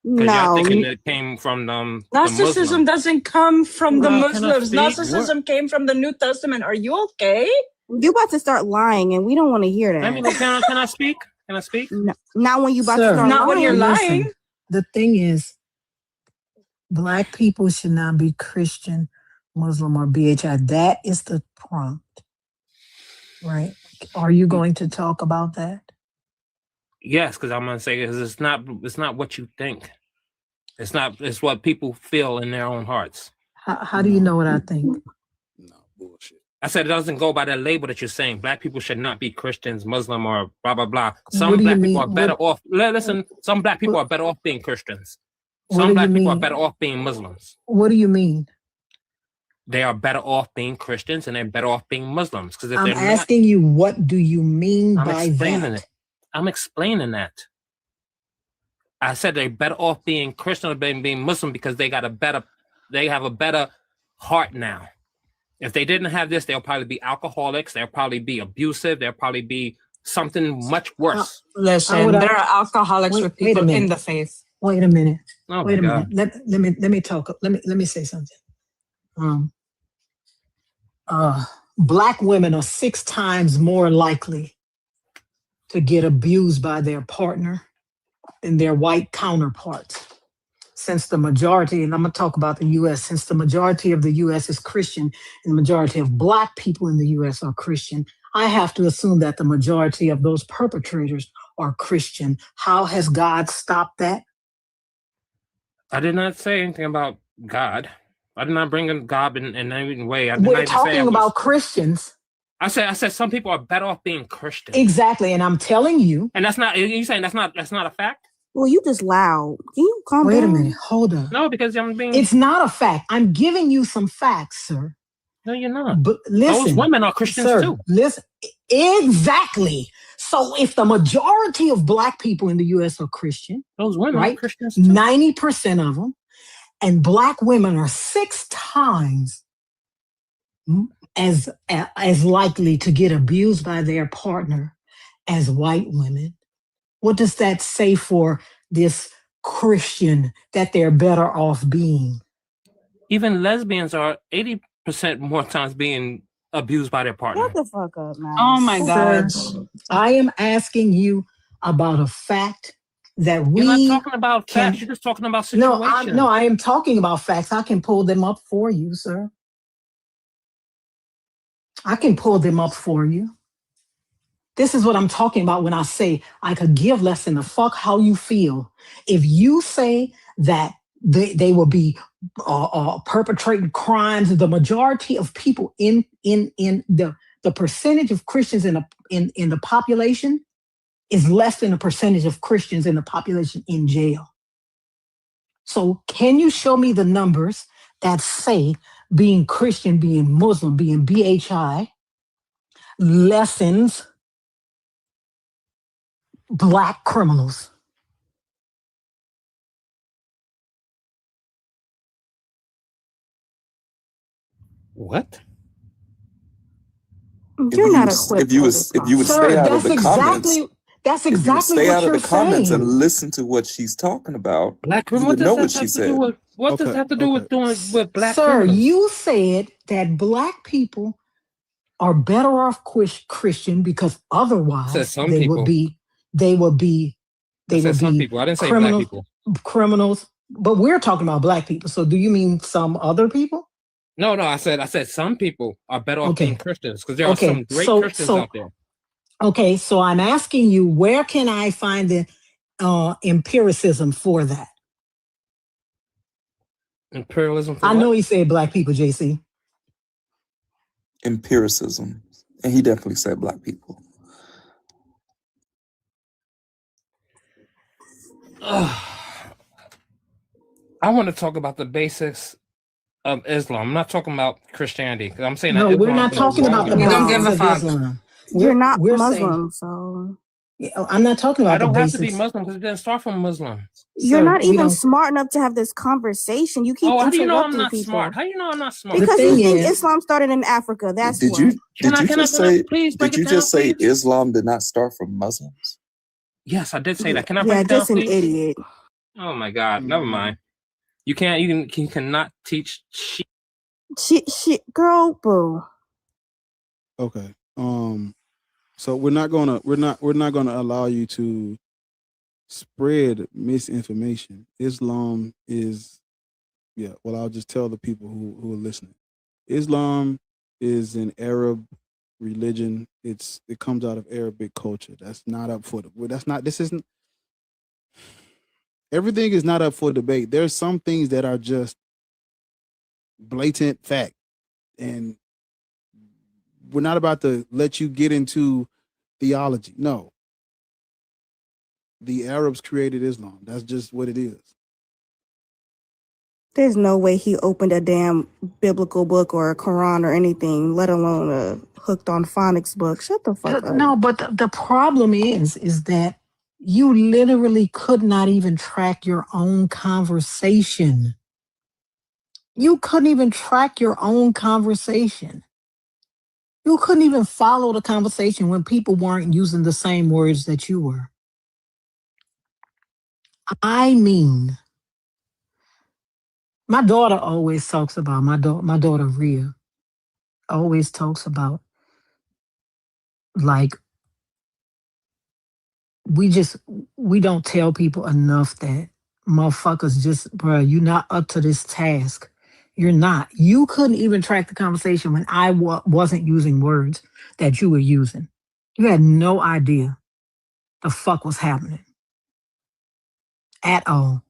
Because No. y'all thinking it came from the Gnosticism Muslim. doesn't come from the Can I Muslims. speak? Gnosticism came from the New Testament. Are you okay? You about to start lying, and we don't want to hear that. I mean, can I speak? Can I speak? No, not when you about to Sir, start lying. Not when you're lying. Listen, the thing is, Black people should not be Christian, Muslim, or BHI. That is the prompt, right? Are you going to talk about that? Yes, because I'm gonna say it's not what you think. It's what people feel in their own hearts. How do you know what I think? I said it doesn't go by that label that you're saying. Black people should not be Christians, Muslim, or blah blah blah. What Some do you Black people mean? are better What- off. Listen, some Black people are better off being Christians. What Some do Black you people are mean? better off being Muslims. What do you mean? They are better off being Christians and they're better off being Muslims. Because if I'm they're not, asking you, what do you mean I'm by explaining that? it. I'm explaining that. I said they're better off being Christian than being Muslim because they have a better heart now. If they didn't have this, they'll probably be alcoholics. They'll probably be abusive. They'll probably be something much worse. Listen, there are alcoholics with wait a people in minute. the faith. Wait a minute. Oh Wait a my minute. God. Let me talk. Let me say something. Black women are 6 times more likely to get abused by their partner than their white counterparts. Since the majority, and I'm going to talk about the U.S., since the majority of the U.S. is Christian and the majority of Black people in the U.S. are Christian, I have to assume that the majority of those perpetrators are Christian. How has God stopped that? I did not say anything about God. I did not bring in God in any way. I did We're not even say talking about Christians. I said some people are better off being Christian. Exactly, and I'm telling you. And that's not, you saying that's not a fact? Well, you just loud. Can you calm down? Wait a minute. Hold on. No, because I'm being. It's not a fact. I'm giving you some facts, sir. No, you're not. But listen, those women are Christians sir, too. Listen, exactly. So if the majority of Black people in the U.S. are Christian, those women right? are Christians too. 90% of them, and Black women are 6 times as likely to get abused by their partner as white women? What does that say for this Christian that they're better off being? Even lesbians are 80% more times being abused by their partner. Shut the fuck up, man. Oh my Sir, God. I am asking you about a fact that we You're not talking about can. facts. You're just talking about situations. No, I am talking about facts. I can pull them up for you, sir. I can pull them up for you. This is what I'm talking about when I say I could give less than a fuck how you feel. If you say that they will be perpetrating crimes, the majority of people in the percentage of Christians in the population is less than a percentage of Christians in the population in jail. So can you show me the numbers that say being Christian, being Muslim, being BHI lessens Black criminals? What? You're not equipped. If you would Sir, stay out of the comments, that's if you would exactly stay what out of you're the comments and saying. listen to what she's talking about, Black you criminals. would know what she said. What does that have to do with doing with black Sir, criminals? you said that Black people are better off Christian because otherwise some they people. would be some people. I didn't say criminals, black people. criminals. But we're talking about Black people. So do you mean some other people? No, I said some people are better off being Christians because there are Okay, some great Christians out there. Okay, so I'm asking you, where can I find the empiricism for that? Imperialism for I what? know he said Black people, JC. Empiricism. And he definitely said Black people. I want to talk about the basics of Islam. I'm not talking about Christianity because I'm saying No, that we're Islam not talking about the We don't basics give a of fuck. Islam. You're not we're Muslim, so I'm not talking about I don't the have to be basics. Muslim because it didn't start from Muslim. You're Sir, not we even don't. smart enough to have this conversation. You keep How do you know I'm interrupting not people. smart? How do you know I'm not smart? Because you thing think is- Islam started in Africa. That's Did why. you please break did you it just down, say please? Islam did not start from Muslims? Yes, I did say that. Can I Yeah, break it down, just an please? idiot. Oh my God! Never mind. You cannot teach shit. Shit, girl, boo. Okay. So we're not gonna allow you to spread misinformation. Islam is, well, I'll just tell the people who are listening. Islam is an Arab religion. It comes out of Arabic culture. That's not up for everything is not up for debate. There's some things that are just blatant fact. And we're not about to let you get into theology. No. The Arabs created Islam. That's just what it is. There's no way he opened a damn biblical book or a Quran or anything, let alone a Hooked on Phonics book. Shut the fuck up. No, but the problem is that you literally could not even track your own conversation. You couldn't even track your own conversation. You couldn't even follow the conversation when people weren't using the same words that you were. I mean, my daughter always talks about, my daughter Rhea always talks about, like, we don't tell people enough that motherfuckers just, bro, you're not up to this task. You're not. You couldn't even track the conversation when I wasn't using words that you were using. You had no idea the fuck was happening at all.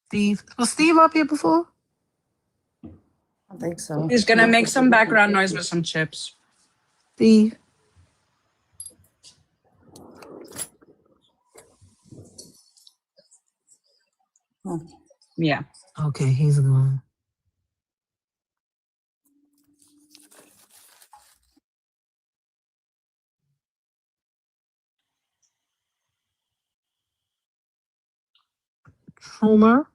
Steve, was Steve up here before? I think so. He's gonna make some background noise with some chips. Steve. Yeah. Okay, he's gone. Trumer.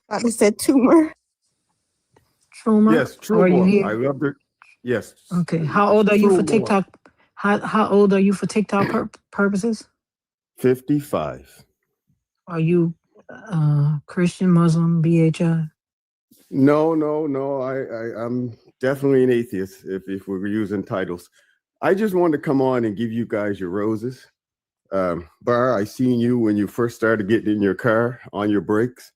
I just said tumor. Trumer. Yes, true Are you more. here? I loved it. Yes. Okay. How old are you True for more. TikTok? How old are you for TikTok purposes? 55. Are you Christian, Muslim, BHI? No. I'm definitely an atheist if we were using titles. I just wanted to come on and give you guys your roses. Bar, I seen you when you first started getting in your car on your brakes.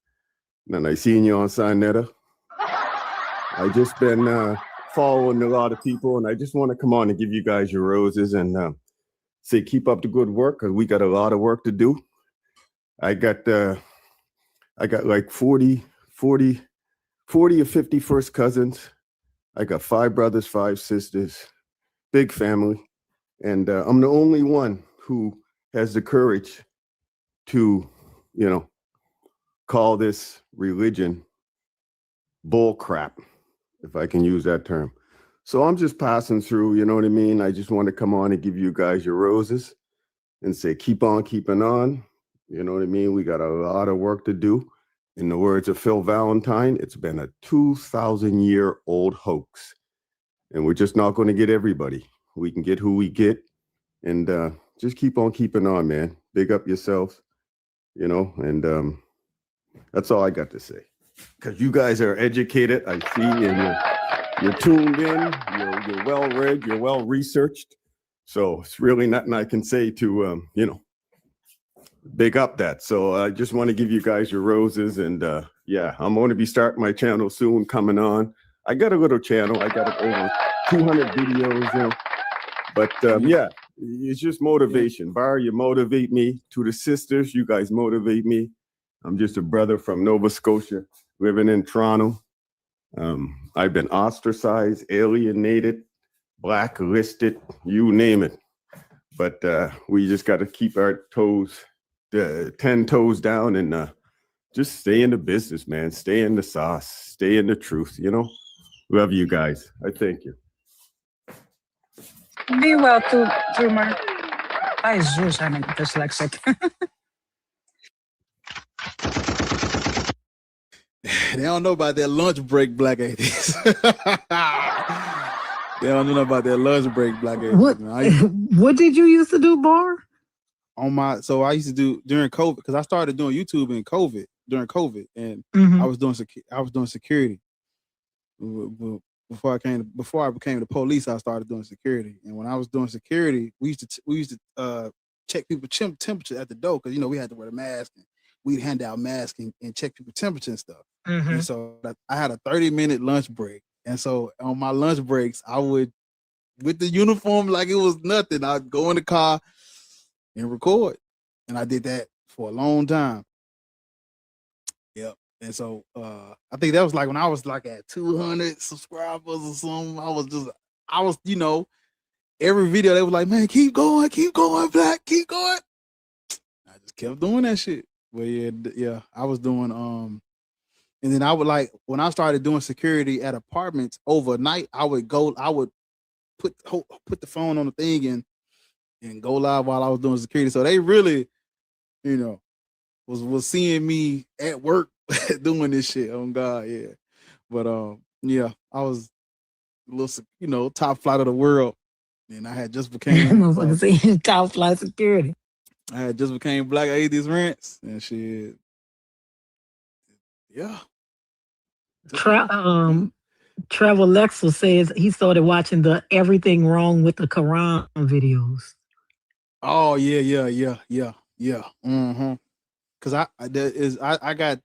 And I seen you on Sinetta. I just been following a lot of people, and I just want to come on and give you guys your roses and say keep up the good work, because we got a lot of work to do. I got like 40 or 50 first cousins. I got 5 brothers, 5 sisters, big family. And I'm the only one who has the courage to, call this religion bull crap, if I can use that term. So I'm just passing through, you know what I mean? I just want to come on and give you guys your roses and say, keep on keeping on. You know what I mean? We got a lot of work to do. In the words of Phil Valentine, it's been a 2,000-year-old hoax. And we're just not going to get everybody. We can get who we get. And just keep on keeping on, man. Big up yourselves, and that's all I got to say. Because you guys are educated, I see, and you're tuned in, you're well-read, you're well-researched. So it's really nothing I can say to, big up that. So I just want to give you guys your roses. And yeah, I'm going to be starting my channel soon, coming on. I got a little channel. I got over 200 videos, But yeah, it's just motivation. Bar, you motivate me. To the sisters, you guys motivate me. I'm just a brother from Nova Scotia, living in Toronto. I've been ostracized, alienated, blacklisted, you name it. But we just got to keep our 10 toes down and just stay in the business, man. Stay in the sauce, stay in the truth, Love you guys. I thank you. Be well, Trumer. Ay, Zeus, I'm dyslexic. They don't know about that lunch break, black atheists. They don't know about that lunch break, black atheists. What did you used to do, Bar? So I used to do during COVID, because I started doing YouTube during COVID, and I was doing security. Before I became the police, I started doing security. And when I was doing security, we used to check people's temperature at the door, because we had to wear the mask, and we'd hand out masks and check people's temperature and stuff. And so I had a 30-minute lunch break. And so on my lunch breaks, I would, with the uniform like it was nothing, I'd go in the car and record. And I did that for a long time. Yep. And so I think that was like when I was like at 200 subscribers or something. I was, every video they were like, man, keep going, black, keep going. I just kept doing that shit. But yeah, I was doing and then I would, like, when I started doing security at apartments overnight, I would put the phone on the thing and go live while I was doing security. So they really, was seeing me at work doing this shit. On God, yeah. But yeah, I was a little, top flight of the world, and I had just became top flight security. I had just became Black Atheist Rants and shit. Yeah. Travel Lexel says he started watching the Everything Wrong with the Quran videos. Oh yeah. Cause I got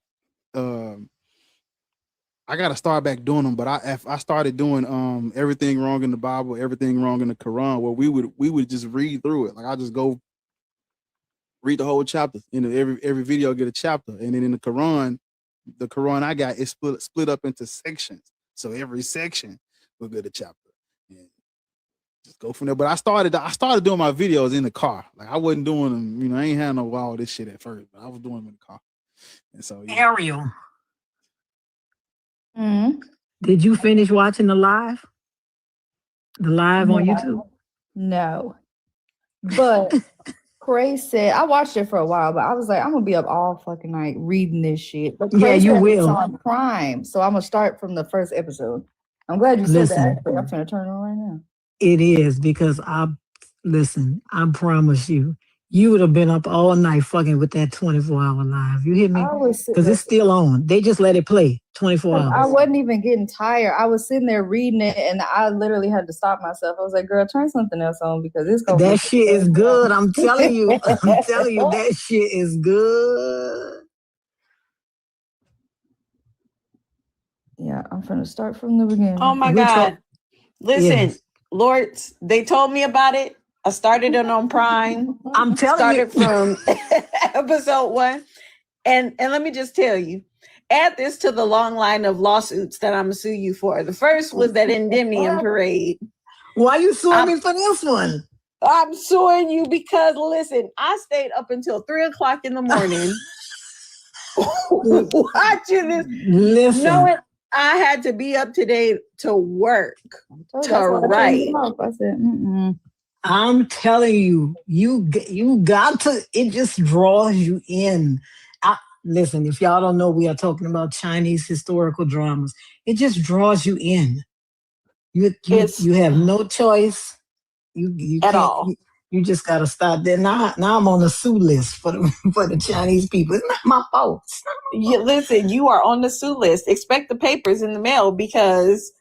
to start back doing them, but I started doing Everything Wrong in the Bible, Everything Wrong in the Quran, where we would just read through it. Like, I just go read the whole chapter. Every video get a chapter, and then in the Quran I got is split up into sections. So every section will get a chapter, and just go from there. But I started doing my videos in the car. Like, I wasn't doing them, I ain't had no all this shit at first, but I was doing them in the car. And so Ariel. Did you finish watching the live? The live on YouTube? No. But Cray said, I watched it for a while, but I was like, I'm gonna be up all fucking night reading this shit. But Cray you said will. it's on Prime, so I'm gonna start from the first episode. I'm glad you said that. Listen, I'm gonna turn it on right now. it is because I promise you would have been up all night fucking with that 24-hour live. You hear me? I was Because it's still on. They just let it play 24 hours. I wasn't even getting tired. I was sitting there reading it, and I literally had to stop myself. I was like, "Girl, turn something else on because it's gonna." That shit is good. I'm telling you. I'm telling you, that shit is good. Yeah, I'm gonna start from the beginning. Oh my God. Listen, Lord, they told me about it. I started it on Prime. I'm telling you. Started from episode 1. And let me just tell you, add this to the long line of lawsuits that I'm gonna sue you for. The first was that Endymion parade. Why you suing me for this one? I'm suing you because, listen, I stayed up until 3 o'clock in the morning watching this. Listen. Knowing I had to be up to date to work, to write. I said, I'm telling you, you got to, it just draws you in. Listen, if y'all don't know, we are talking about Chinese historical dramas. It just draws you in. You have no choice. You at can't, all. You just got to stop there. Now I'm on the sue list for the Chinese people. It's not my fault. Listen, you are on the sue list. Expect the papers in the mail because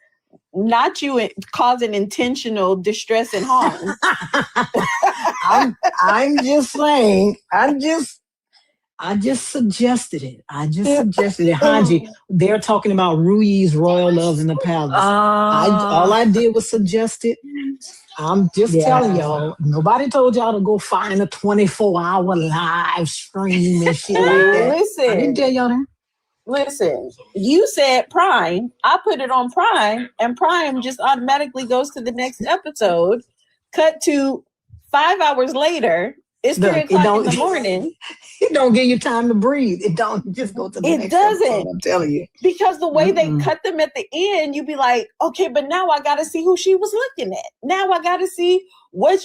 not you causing intentional distress and harm. I'm just saying. I just suggested it. Hanji, they're talking about Ruyi's royal love in the palace. All I did was suggest it. I'm just telling y'all, nobody told y'all to go find a 24-hour live stream and shit like that. Listen, I didn't tell y'all that. Listen, you said Prime. I put it on Prime, and Prime just automatically goes to the next episode. Cut to 5 hours later. It's 3 o'clock in the morning. It don't give you time to breathe. It don't just go to the next episode, I'm telling you. Because the way they cut them at the end, you'd be like, okay, but now I got to see who she was looking at. Now I got to see what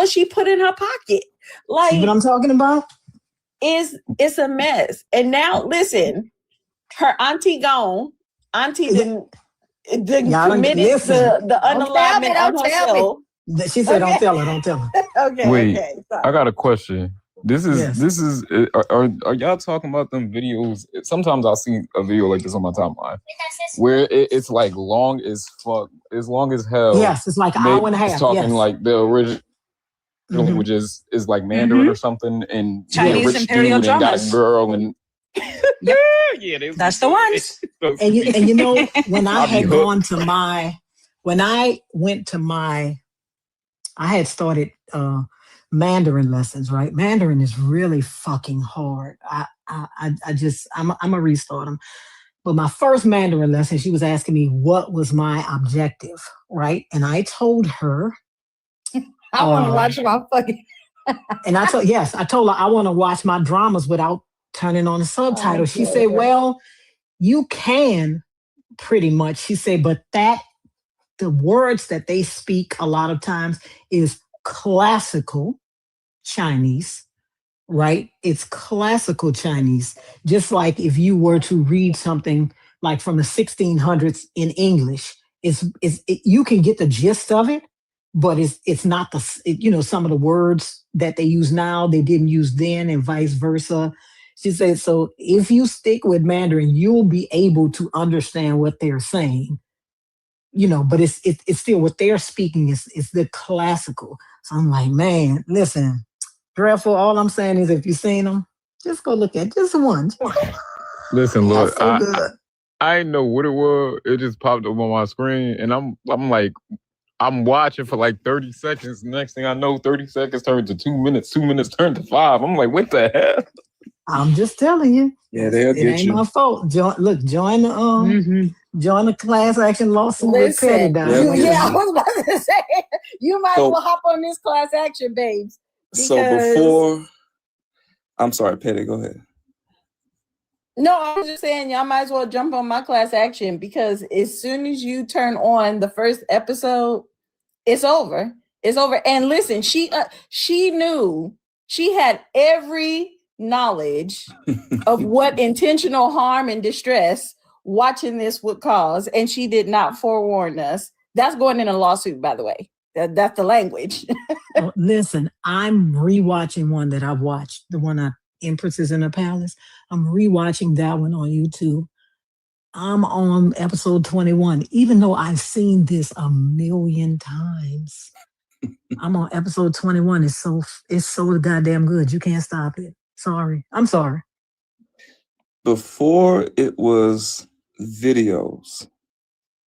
she put in her pocket. Like, see what I'm talking about? It's a mess. And now listen, her auntie gone. Auntie didn't committed the unalignment on herself. She said, "Don't tell her. Don't tell her." Okay. Wait, okay. Sorry. I got a question. This is are y'all talking about them videos? Sometimes I'll see a video like this on my timeline where it's like long as fuck, as long as hell. Yes, it's like an hour and a half. It's talking like the original, which is like Mandarin or something, and Chinese rich imperial dude and got dramas. a girl and That's the ones. And you know, when I had started Mandarin lessons, right? Mandarin is really fucking hard. I'm gonna restart them. But my first Mandarin lesson, she was asking me what was my objective, right? And I told her, I want to watch my fucking. And I told her I want to watch my dramas without turning on the subtitles. She said, well, you can pretty much. She said, but the words that they speak a lot of times is classical Chinese, right? It's classical Chinese. Just like if you were to read something like from the 1600s in English, you can get the gist of it, but it's not some of the words that they use now, they didn't use then, and vice versa. She said, so if you stick with Mandarin, you'll be able to understand what they're saying, but it's still what they're speaking is the classical. So I'm like, man, listen, Dreadful, all I'm saying is if you've seen them, just go look at just one. Listen, look, so good. I didn't know what it was. It just popped up on my screen, and I'm like, I'm watching for like 30 seconds. Next thing I know, 30 seconds turned to 2 minutes. 2 minutes turned to 5. I'm like, what the hell? I'm just telling you. Yeah, they'll get you. It ain't my fault. Join the class action lawsuit with Petty Dog. Yeah, I was about to say, you might as well hop on this class action, babes. I'm sorry, Petty, go ahead. No, I was just saying y'all might as well jump on my class action because as soon as you turn on the first episode, it's over. It's over. And listen, she knew She had every knowledge of what intentional harm and distress watching this would cause, and she did not forewarn us. That's going in a lawsuit, by the way. That's the language. Oh, listen, I'm rewatching one that I watched, the one on Empresses in the Palace. I'm rewatching that one on YouTube. I'm on episode 21, even though I've seen this a million times. I'm on episode 21. It's so goddamn good. You can't stop it. Sorry. I'm sorry. Before it was videos,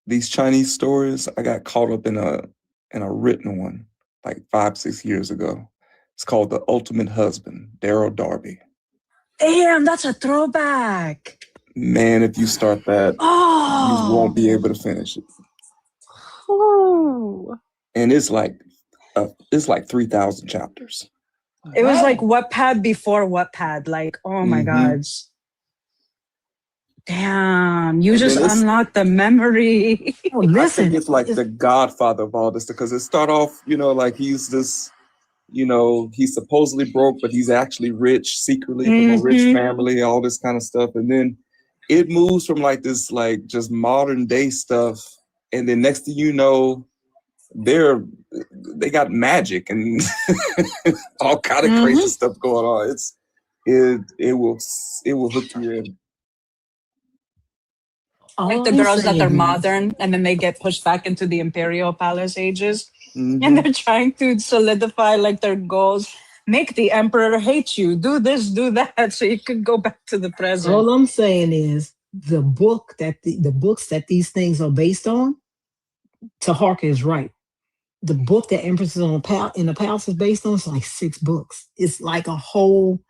these Chinese stories, I got caught up in a written one like 5-6 years ago. It's called The Ultimate Husband, Daryl Darby. Damn, that's a throwback. Man, if you start that, you won't be able to finish it. Oh. And it's like 3,000 chapters. It was like Wattpad before Wattpad. Like, oh my gosh. Damn, you just unlocked the memory. Oh, listen. I think it's like the godfather of all this, because it start off, like he's this, he's supposedly broke, but he's actually rich secretly from a rich family, all this kind of stuff. And then it moves from like this, like just modern day stuff. And then next thing you know, they got magic and all kind of crazy stuff going on. It will hook you in. Like the girls that are modern and then they get pushed back into the imperial palace ages and they're trying to solidify like their goals. Make the emperor hate you. Do this, do that, so you could go back to the present. All I'm saying is the books that these things are based on, Taharka is right. The book that Empresses in the Palace is based on is like 6 books. It's like a whole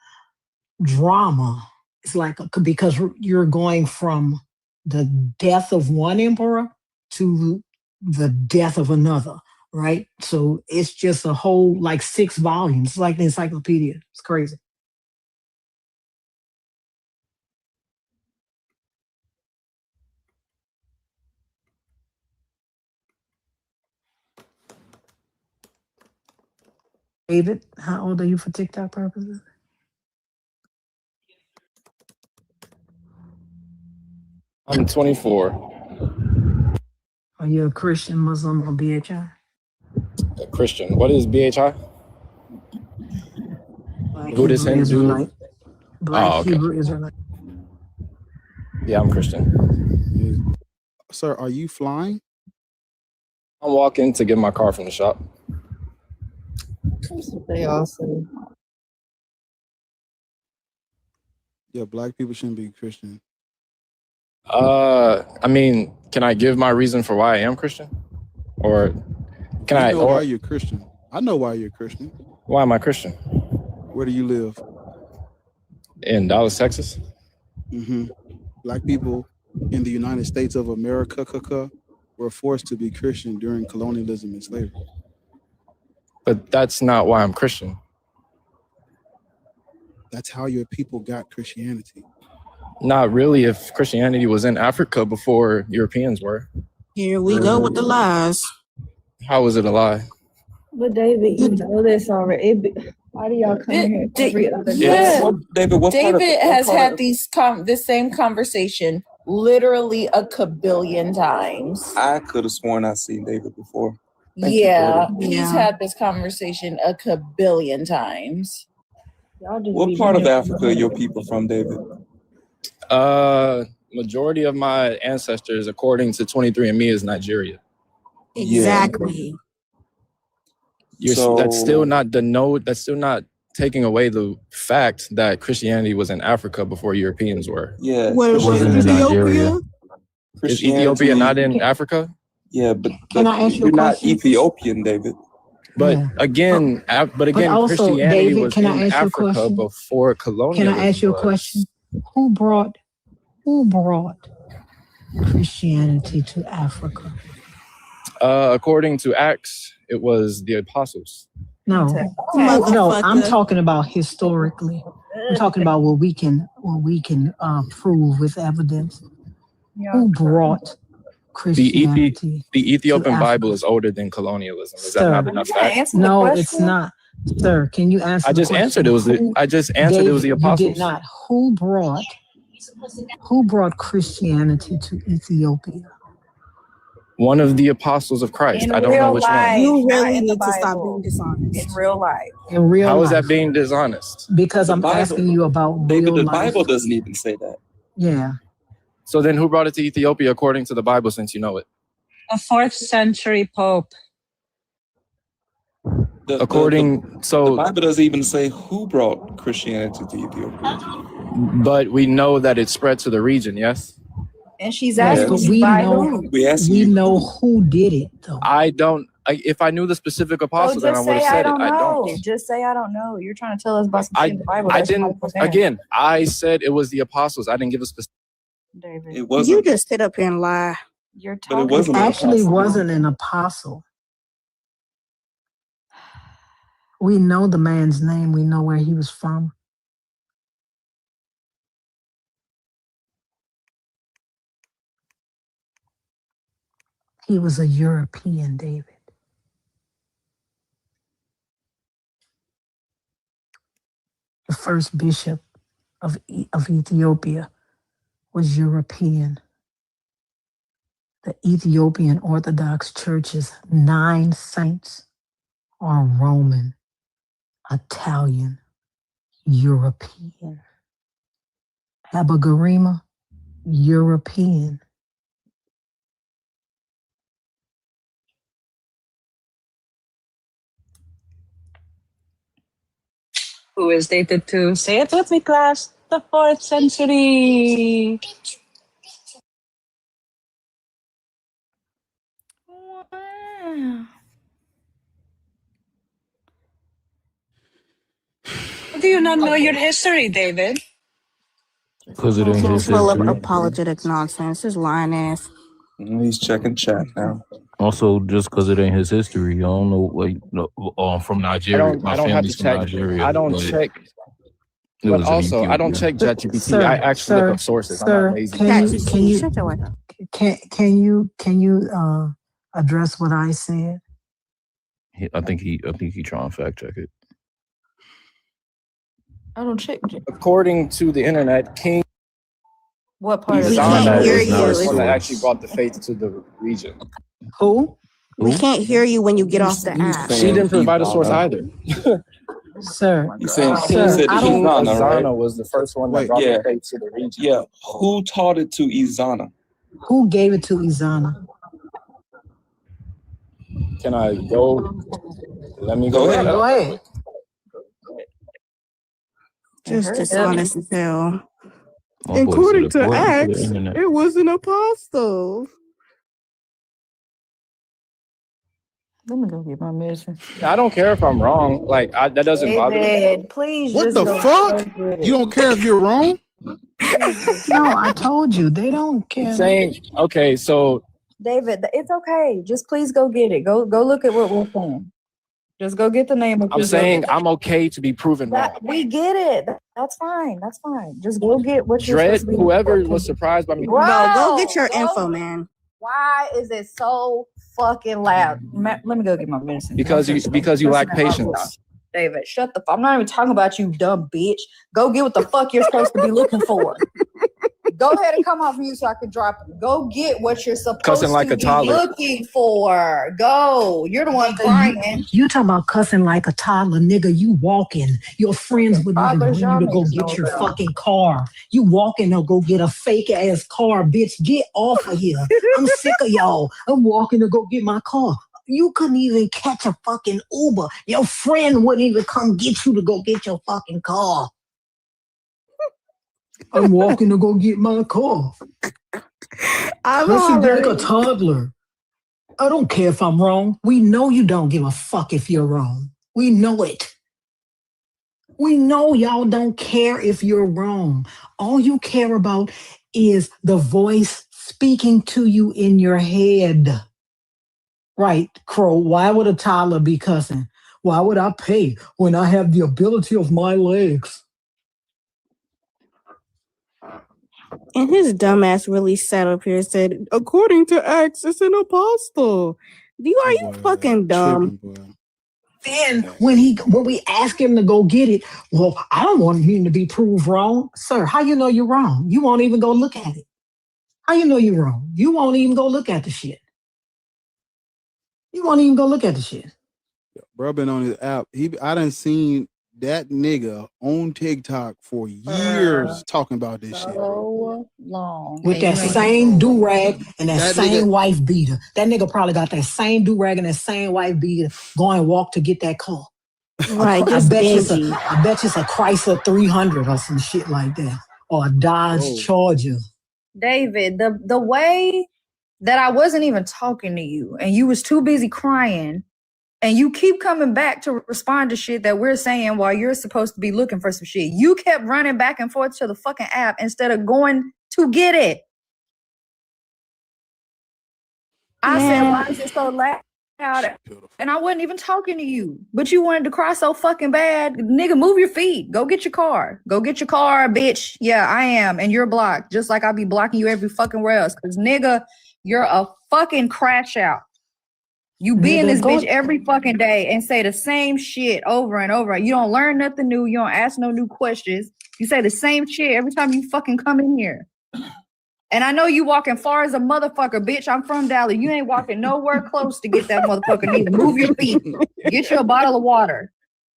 drama. It's like because you're going from the death of one emperor to the death of another, right? So it's just a whole like 6 volumes. It's like the encyclopedia. It's crazy. David, how old are you for TikTok purposes? I'm 24. Are you a Christian, Muslim, or BHI? A Christian. What is BHI? Black Buddhist, Hebrew Hindu. Israelite. Black Hebrew Israelite. Yeah, I'm Christian. Sir, are you flying? I'm walking to get my car from the shop. They also. Yeah, black people shouldn't be Christian. I mean, can I give my reason for why I am Christian? Or can I know why you're Christian? I know why you're Christian. Why am I Christian? Where do you live? In Dallas, Texas. Black people in the United States of America were forced to be Christian during colonialism and slavery. But that's not why I'm Christian. That's how your people got Christianity. Not really, if Christianity was in Africa before Europeans were. Here we go with the lies. How was it a lie? But David, you know this already. Why do y'all come here every other day? David has had this same conversation literally a kabillion times. I could have sworn I've seen David before. He's had this conversation a kabillion times. What part of Africa are your people from, David? Majority of my ancestors, according to 23andMe, is Nigeria. Exactly. That's still not taking away the fact that Christianity was in Africa before Europeans were. Yeah. Was Ethiopia? Is Ethiopia not in Africa? Yeah, but Can I ask you a you're not question? Ethiopian, David. But again, also, Christianity David, was can I in ask you a Africa question? before colonialism. Can I ask you a question? Who brought Christianity to Africa? According to Acts, it was the apostles. No, I'm talking about historically. I'm talking about what we can prove with evidence. Who brought Christianity? The Ethiopian Bible is older than colonialism. Is that not enough fact? No, it's not. Sir, can you answer? I just answered. It was the. I just answered. It was the apostles. You did not. Who brought Christianity to Ethiopia? One of the apostles of Christ. I don't know which one. You really need to stop being dishonest. In real life. In real How life. is that being dishonest? Because I'm asking you about real The life. Bible doesn't even say that. Yeah. So then who brought it to Ethiopia according to the Bible, since you know it? A 4th century pope. The Bible doesn't even say who brought Christianity to Ethiopia. But we know that it spread to the region, yes? And she's asking you we by know, who. we know who did it, though. I don't. If I knew the specific apostle, then I would have said it. I don't. Just say I don't know. You're trying to tell us about some shit in the Bible. I didn't. Again, I said it was the apostles. I didn't give a specific. David, it wasn't. You just sit up here and lie. You're But it talking. wasn't. Actually, wasn't an apostle. We know the man's name. We know where he was from. He was a European, David. The first bishop of Ethiopia was European. The Ethiopian Orthodox Church's 9 saints are Roman, Italian, European. Abagarima, European. Who is dated to, say it with me, class, the 4th century. Wow. Do you not know your history, David? Because it ain't his Full of history. apologetic nonsense. His lying ass. He's checking chat now. Also, just because it ain't his history, I don't know. Like, no, I'm from Nigeria. I don't have to check. I don't check. But also, I don't check ChatGPT. I actually look up sources. I'm not lazy. Can you address what I said? I think he trying to fact check it. I don't check. According to the internet, King What part of Izana hear is the you. first one that actually brought the faith to the region. Who? We can't hear you when you get off the app. She didn't provide a source either. Sir, He's saying King Izana, right? was the first one that brought the faith to the region. Yeah. Who taught it to Izana? Who gave it to Izana? Can I go? Let me go ahead. Go ahead. Just dishonest as hell. According to Acts, it was an apostle. Let me go get my medicine. I don't care if I'm wrong. Like that doesn't bother me. David, please. What just the go fuck? get it. You don't care if you're wrong? No, I told you they don't care. Saying okay, so David, it's okay. Just please go get it. Go look at what we're saying. Just go get the name of. I'm saying I'm okay to be proven wrong. We get it. That's fine. That's fine. Just go get what you're Dread, supposed to be. whoever was surprised by me. Go get your info, man. Why is it so fucking loud? Let me go get my medicine. Because you lack patience. David, shut the fuck. I'm not even talking about you, dumb bitch. Go get what the fuck you're supposed to be looking for. Go ahead and come off mute so I can drop it. Go get what you're supposed Cussing like to a be toddler. looking for. Go. You're the one crying. You talking about cussing like a toddler, nigga. You walking. Your friends wouldn't even bring you to go get your fucking car. You walking to go get a fake ass car, bitch. Get off of here. I'm sick of y'all. I'm walking to go get my car. You couldn't even catch a fucking Uber. Your friend wouldn't even come get you to go get your fucking car. I'm walking to go get my car. Cussing like a toddler. I don't care if I'm wrong. We know you don't give a fuck if you're wrong. We know it. We know y'all don't care if you're wrong. All you care about is the voice speaking to you in your head. Right, Crow, why would a toddler be cussing? Why would I pay when I have the ability of my legs? And his dumbass really sat up here and said, according to Acts, it's an apostle. Are you fucking dumb? Then when we ask him to go get it, well, I don't want him to be proved wrong. Sir, how you know you're wrong? You won't even go look at it. How you know you're wrong? You won't even go look at the shit. You won't even go look at the shit. Bro been on his app. I done seen that nigga on TikTok for years talking about this shit. So long. With that same do-rag and that same wife beater. That nigga probably got that same do-rag and that same wife beater going walk to get that car. Right, I bet you it's a Chrysler 300 or some shit like that. Or a Dodge Charger. David, the way that I wasn't even talking to you and you was too busy crying and you keep coming back to respond to shit that we're saying while you're supposed to be looking for some shit. You kept running back and forth to the fucking app instead of going to get it. I said, why is it so loud? And I wasn't even talking to you, but you wanted to cry so fucking bad. Nigga, move your feet. Go get your car. Go get your car, bitch. Yeah, I am. And you're blocked, just like I'll be blocking you every fucking where else. Because nigga, you're a fucking crash out. You be in this bitch every fucking day and say the same shit over and over. You don't learn nothing new. You don't ask no new questions. You say the same shit every time you fucking come in here. And I know you walking far as a motherfucker, bitch. I'm from Dallas. You ain't walking nowhere close to get that motherfucker neither. Move your feet. Get you a bottle of water.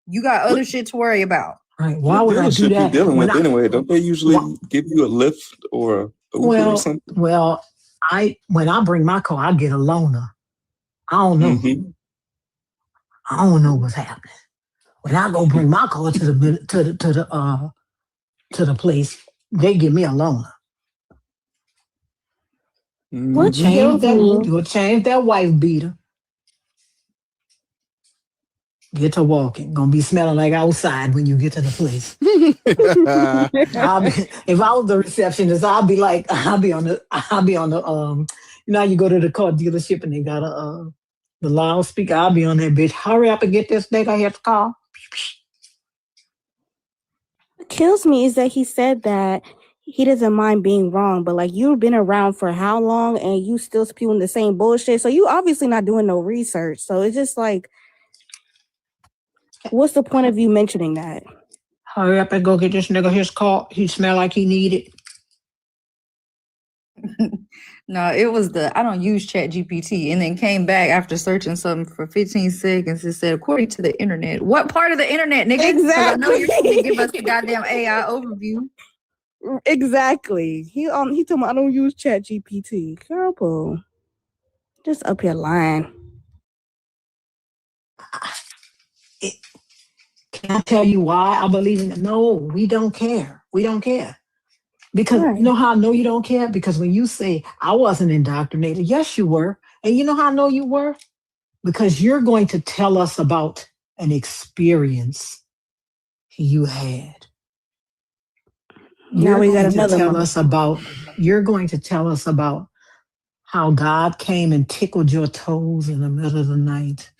You got other shit to worry about. Right. Why would I do that? You're dealing with anyway. Don't they usually give you a lift or a Uber or something? Well, when I bring my car, I get a loaner. I don't know. I don't know what's happening. When I go bring my car to the place, they give me a loaner. What You'll change that wife beater. Get to walking. Gonna be smelling like outside when you get to the place. If I was the receptionist, I'll be on the you know how you go to the car dealership and they got the loudspeaker. I'll be on that bitch. Hurry up and get this nigga here to call. What kills me is that he said that he doesn't mind being wrong, but like you've been around for how long and you still spewing the same bullshit. So you obviously not doing no research. So it's just like, what's the point of you mentioning that? Hurry up and go get this nigga his car. He smell like he need it. No, it was I don't use ChatGPT, and then came back after searching something for 15 seconds and said, according to the internet. What part of the internet, nigga? Exactly. I know you're going to give us the goddamn AI overview. Exactly. He told me I don't use ChatGPT. Girl, boo. Just up here lying. Can I tell you why I believe in it? No, we don't care. We don't care. Because you know how I know you don't care? Because when you say, I wasn't indoctrinated, yes, you were. And you know how I know you were? Because you're going to tell us about an experience you had. Now we got another one. You're going to tell us about how God came and tickled your toes in the middle of the night.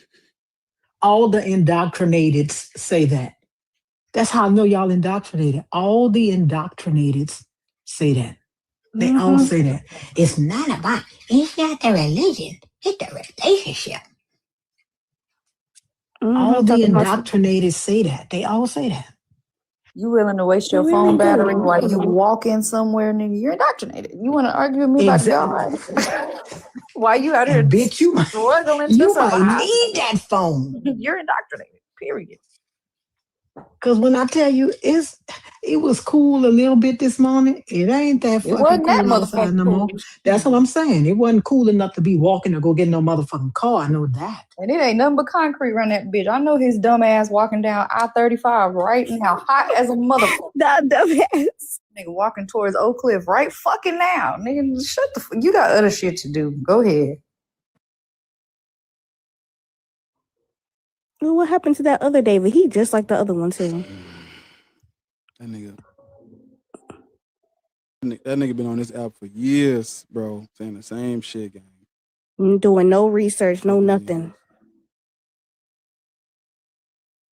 All the indoctrinated say that. That's how I know y'all indoctrinated. All the indoctrinated say that. They all say that. It's not the religion, it's the relationship. All the indoctrinated say that. They all say that. You willing to waste your phone battery while you walking somewhere, nigga? You're indoctrinated. You want to argue with me about God? Why you out here struggling you to survive? might need that phone. You're indoctrinated, period. Because when I tell you it was cool a little bit this morning, it ain't that fucking cool outside no more. That's what I'm saying. It wasn't cool enough to be walking or go get no motherfucking car. I know that. And it ain't nothing but concrete around that bitch. I know his dumb ass walking down I-35 right now, hot as a motherfucker. That dumb ass. Nigga walking towards Oak Cliff right fucking now. Nigga, shut the fuck. You got other shit to do. Go ahead. Well, what happened to that other David? He just like the other one too. That nigga been on this app for years, bro, saying the same shit, gang. Doing no research, no nothing.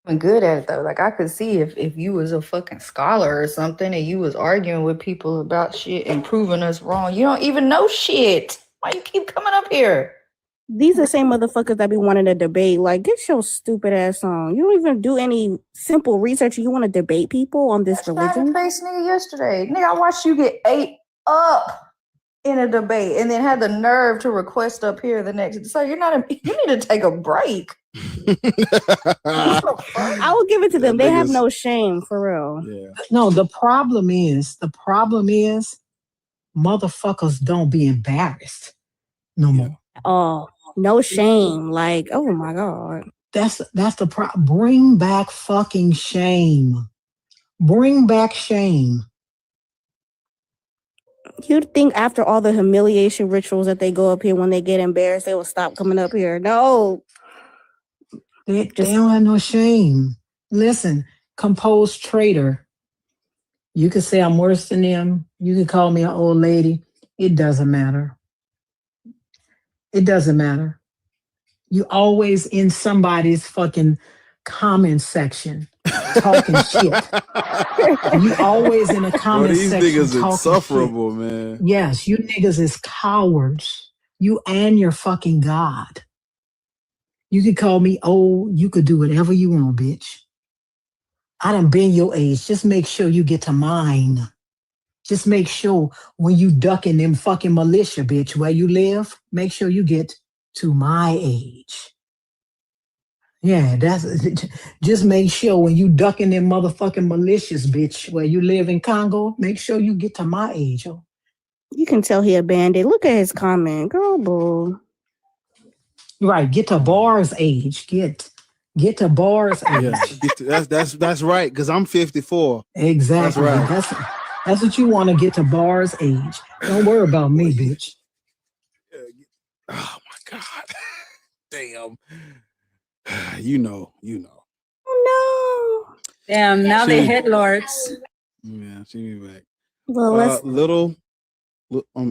I'm good at it though. Like I could see if you was a fucking scholar or something and you was arguing with people about shit and proving us wrong. You don't even know shit. Why you keep coming up here? These are the same motherfuckers that be wanting to debate. Like, get your stupid ass on. You don't even do any simple research. You want to debate people on this religion? Face nigga yesterday. Nigga, I watched you get ate up in a debate and then had the nerve to request up here the next. So you need to take a break. I will give it to them. They have no shame, for real. Yeah. No, the problem is motherfuckers don't be embarrassed no more. Oh, no shame. Like, oh my God. That's the problem. Bring back fucking shame. Bring back shame. You'd think after all the humiliation rituals that they go up here when they get embarrassed, they will stop coming up here. No. They don't have no shame. Listen, composed traitor. You could say I'm worse than them. You could call me an old lady. It doesn't matter. It doesn't matter. You always in somebody's fucking comment section talking shit. You always in a comment these section niggas talking insufferable, shit. man. Yes, you niggas is cowards. You and your fucking God. You could call me old. You could do whatever you want, bitch. I done been your age. Just make sure you get to mine. Just make sure when you ducking them fucking militia, bitch, where you live, make sure you get to my age. Yeah, just make sure when you ducking them motherfucking militias, bitch, where you live in Congo, make sure you get to my age. Oh. You can tell he a bandit. Look at his comment. Girl, boo. Right, get to Bar's age. Get to Bar's age. Yeah, that's right, because I'm 54. Exactly. That's right. That's what you want to get to Bar's age. Don't worry about me, bitch. Oh my God. Damn. You know. Oh no. Damn, now they hit lords. Yeah, she be back. Well, let's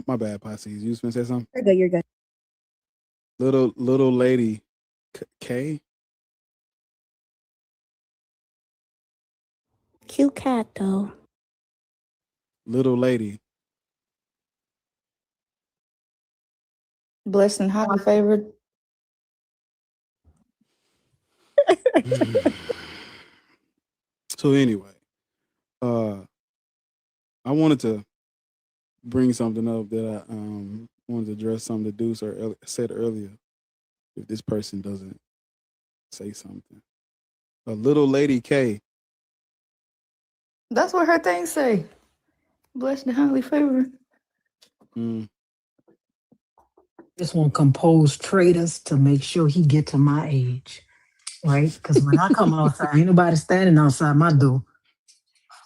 my bad, Pisces. You was gonna say something? You're good. Little lady K. Cute cat though. Little lady. Blessed and highly favored. So anyway, I wanted to bring something up that I wanted to address something that Deuce said earlier. If this person doesn't say something, a little lady K. That's what her things say. Blessed and highly favored. Just want composed traders to make sure he get to my age, right? Because when I come outside, ain't nobody standing outside my door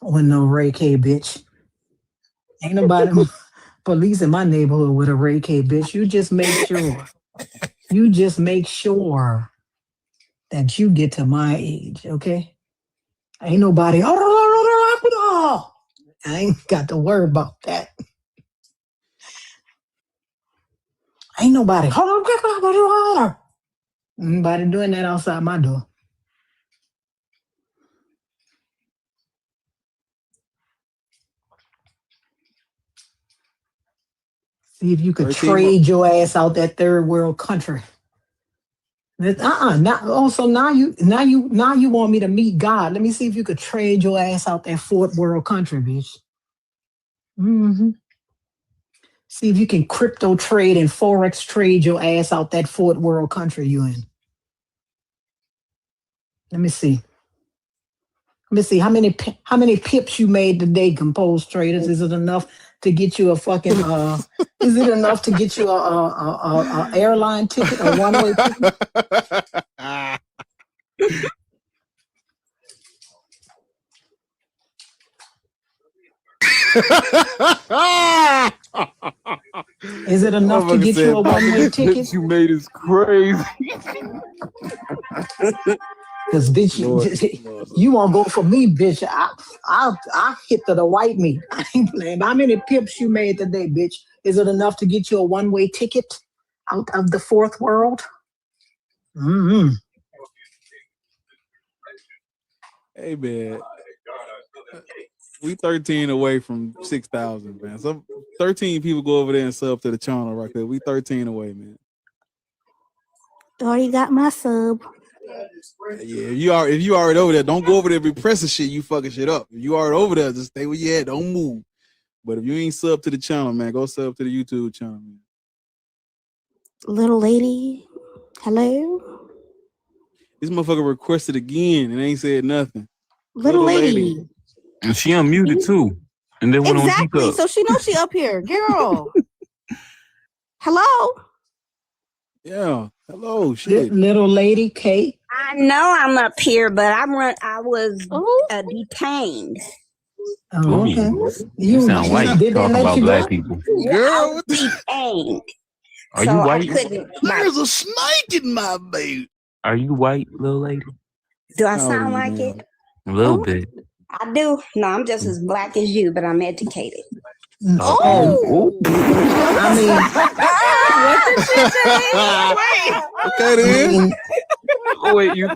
with no Ray K, bitch. Ain't nobody police in my neighborhood with a Ray K, bitch. You just make sure. You just make sure that you get to my age, okay? Ain't nobody. I ain't got to worry about that. Ain't nobody. Nobody doing that outside my door. See if you could trade your ass out that third world country. So now you want me to meet God. Let me see if you could trade your ass out that fourth world country, bitch. Mm-hmm. See if you can crypto trade and forex trade your ass out that fourth world country you in. Let me see. How many pips you made today, composed traders? Is it enough to get you a fucking is it enough to get you a airline ticket, a one-way ticket? Is it enough to get you a one-way ticket? You made is crazy. Because bitch, you won't go for me, bitch. I'll hit the white meat. I ain't playing. How many pips you made today, bitch? Is it enough to get you a one-way ticket out of the fourth world? Mm-hmm. Hey man, we 13 away from 6,000, man. Some 13 people go over there and sub to the channel right there. We 13 away, man. Already got my sub. Yeah, if you already over there, don't go over there repressing shit. You fucking shit up. If you already over there, just stay where you at. Don't move. But if you ain't sub to the channel, man, go sub to the YouTube channel, man. Little lady, hello. This motherfucker requested again and ain't said nothing. Little lady. And she unmuted too. And then went on Exactly. deep So she knows she up here, girl. Hello. Yeah. Hello. Shit. Little lady Kate. I know I'm up here, but I was detained. Oh, okay. You sound white. Did they Talking let about you black go? people. Yeah, I was detained. Are you white? There's a snake in my boot. Are you white, little lady? Do I sound like it? A little bit. I do. No, I'm just as black as you, but I'm educated. Oh. I What Okay then. Oh wait, you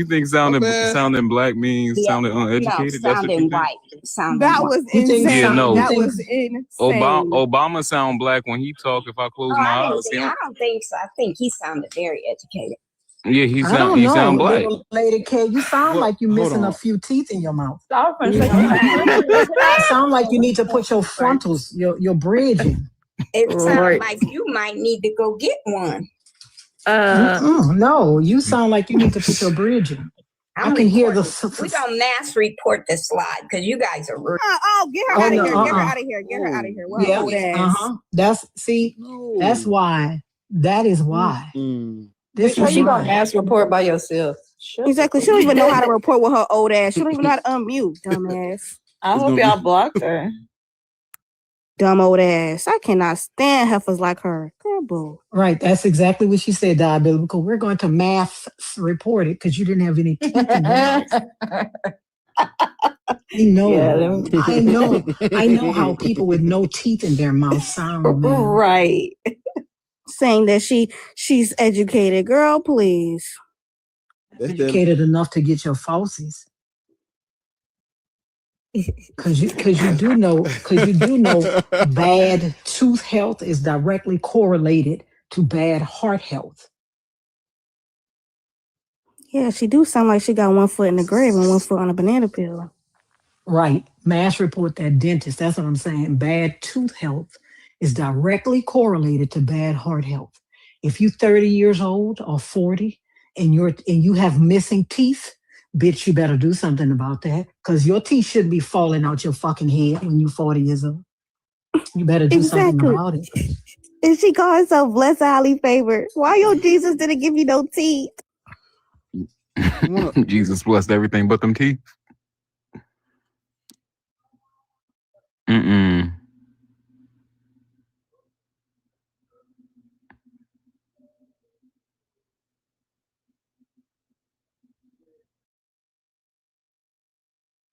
think sounding black means sounding No, uneducated? That's what you sounding think? white. Sounding That white. was insane. Yeah, no. That was insane. Obama sound black when he talk. If I close my I eyes, don't think so. I think he sounded very educated. yeah, he I don't know, sound black. little lady K. You sound like you're hold missing a on. few teeth in your mouth. It Sound like you need to put your frontals, your bridge in. sounds like you might need to go get one. No, you sound like you need to put your bridge in. I can hear the. We're gonna mass report the slide because you guys are rude. Get her out of here. Get her out of here. Get her out of here. What Yeah. old ass. That's why. That is why. This is you why. gonna mass report by yourself. Exactly. She don't even know how to report with her old ass. She don't even know how to unmute, dumbass. I hope y'all blocked her. Dumb old ass. I cannot stand heifers like her. Girl, boo. Right. That's exactly what she said, Diabiblical. We're going to mass report it because you didn't have any teeth in your mouth. I know how people with no teeth in their mouth sound, man. Right. Saying that she's educated. Girl, please. Educated enough to get your falsies. Because you do know bad tooth health is directly correlated to bad heart health. Yeah, she do sound like she got one foot in the grave and one foot on a banana peel. Right. Mass report that dentist. That's what I'm saying. Bad tooth health is directly correlated to bad heart health. If you're 30 years old or 40 and you have missing teeth, bitch, you better do something about that because your teeth shouldn't be falling out your fucking head when you're 40 years old. You better do something about it. And she called herself blessed, highly favored. Why your Jesus didn't give you no teeth? Jesus blessed everything but them teeth. Mm-mm.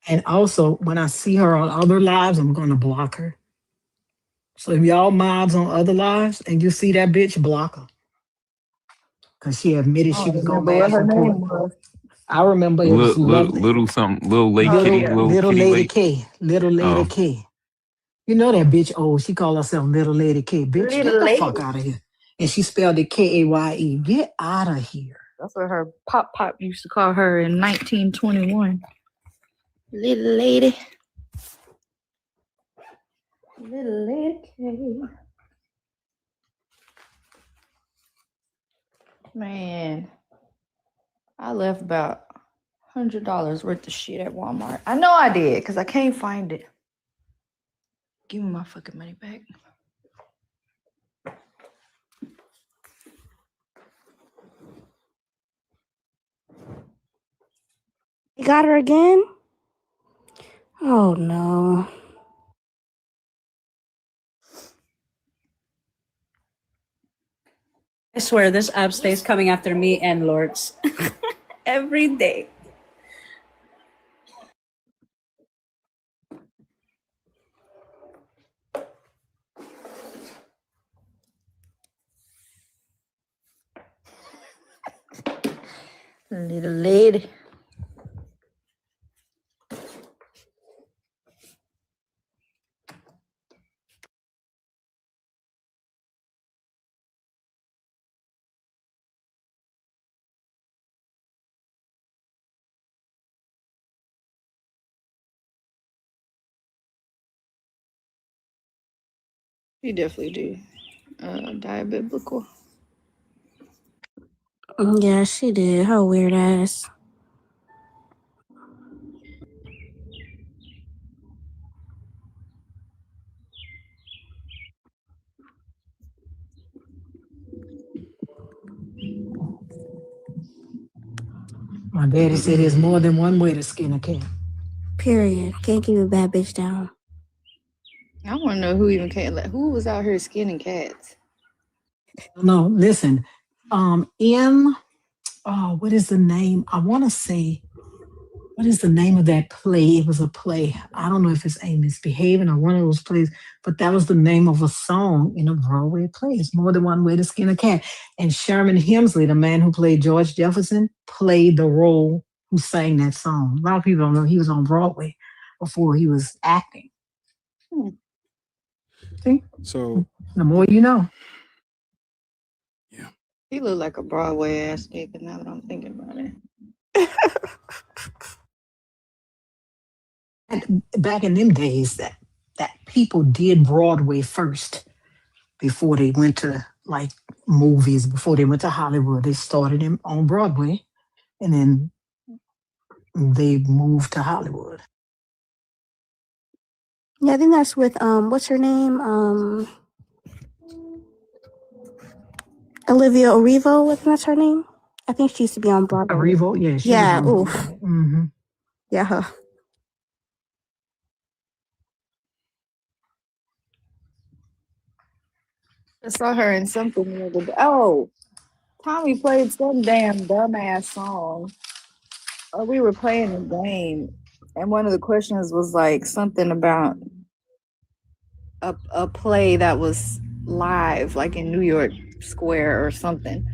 And also, when I see her on other lives, I'm going to block her. So if y'all mobs on other lives and you see that bitch, block her. Because she admitted she was going to mass report. I remember it was little something, little late kitty, little kitty lady lake. K, little lady K. You know that bitch old. She called herself little lady K. Bitch, get the fuck out of here. And she spelled it K-A-Y-E. Get out of here. That's what her pop used to call her in 1921. Little lady. Little lady K. Man, I left about $100 worth of shit at Walmart. I know I did because I can't find it. Give me my fucking money back. You got her again? Oh no. I swear this app stays coming after me and Lords every day. Little lady. She definitely do. Diabiblical. Yeah, she did. Her weird ass. My daddy said there's more than one way to skin a cat. Period. Can't keep a bad bitch down. I want to know who even came. Like, who was out here skinning cats? No, listen. What is the name? I want to say, what is the name of that play? It was a play. I don't know if it's A Misbehaving or one of those plays, but that was the name of a song in a Broadway play. It's more than one way to skin a cat. And Sherman Hemsley, the man who played George Jefferson, played the role who sang that song. A lot of people don't know he was on Broadway before he was acting. See? So the more you know. He looked like a Broadway ass nigga now that I'm thinking about it. And back in them days, that people did Broadway first before they went to like movies, before they went to Hollywood. They started him on Broadway, and then they moved to Hollywood. Yeah, I think that's with what's her name? Olivia Orivo, wasn't that her name? I think she used to be on Broadway. Orivo, yeah, she yeah, was on oof. Broadway. Mm-hmm. Yeah, her. I saw her in something the other day. Oh, Tommy played some damn dumbass song. We were playing a game, and one of the questions was like something about a play that was live, like in New York Square or something.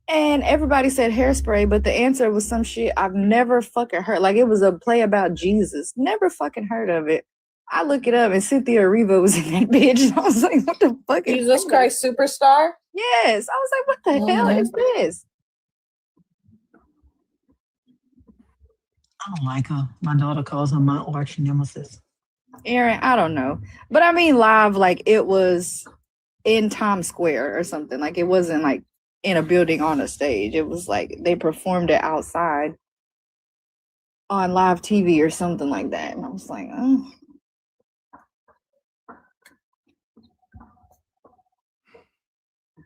And everybody said Hairspray, but the answer was some shit I've never fucking heard. Like, it was a play about Jesus. Never fucking heard of it. I look it up, and Cynthia Erivo was in that bitch. And I was like, what the fuck is Jesus this? Christ Superstar? Yes. I was like, what the hell is this? I don't like her. My daughter calls her my arch nemesis. Aaron, I don't know. But I mean live, like it was in Times Square or something. Like, it wasn't like in a building on a stage. It was like they performed it outside on live TV or something like that. And I was like, oh.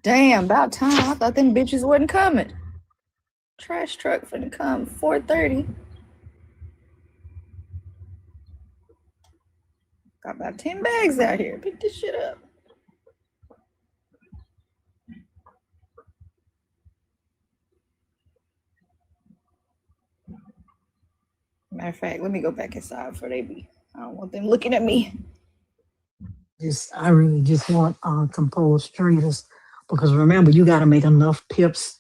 Damn, about time. I thought them bitches wasn't coming. Trash truck finna come 4:30. Got about 10 bags out here. Pick this shit up. Matter of fact, let me go back inside before they be. I don't want them looking at me. I really just want composed traders, because remember, you got to make enough pips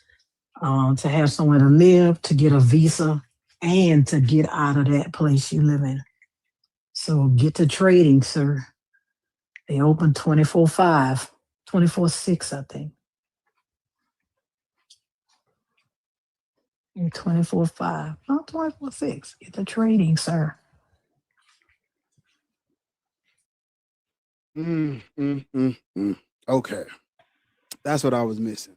to have somewhere to live, to get a visa, and to get out of that place you live in. So get to trading, sir. They open 24/5, 24/6, I think. 24/5, not 24/6. Get to trading, sir. Okay. That's what I was missing.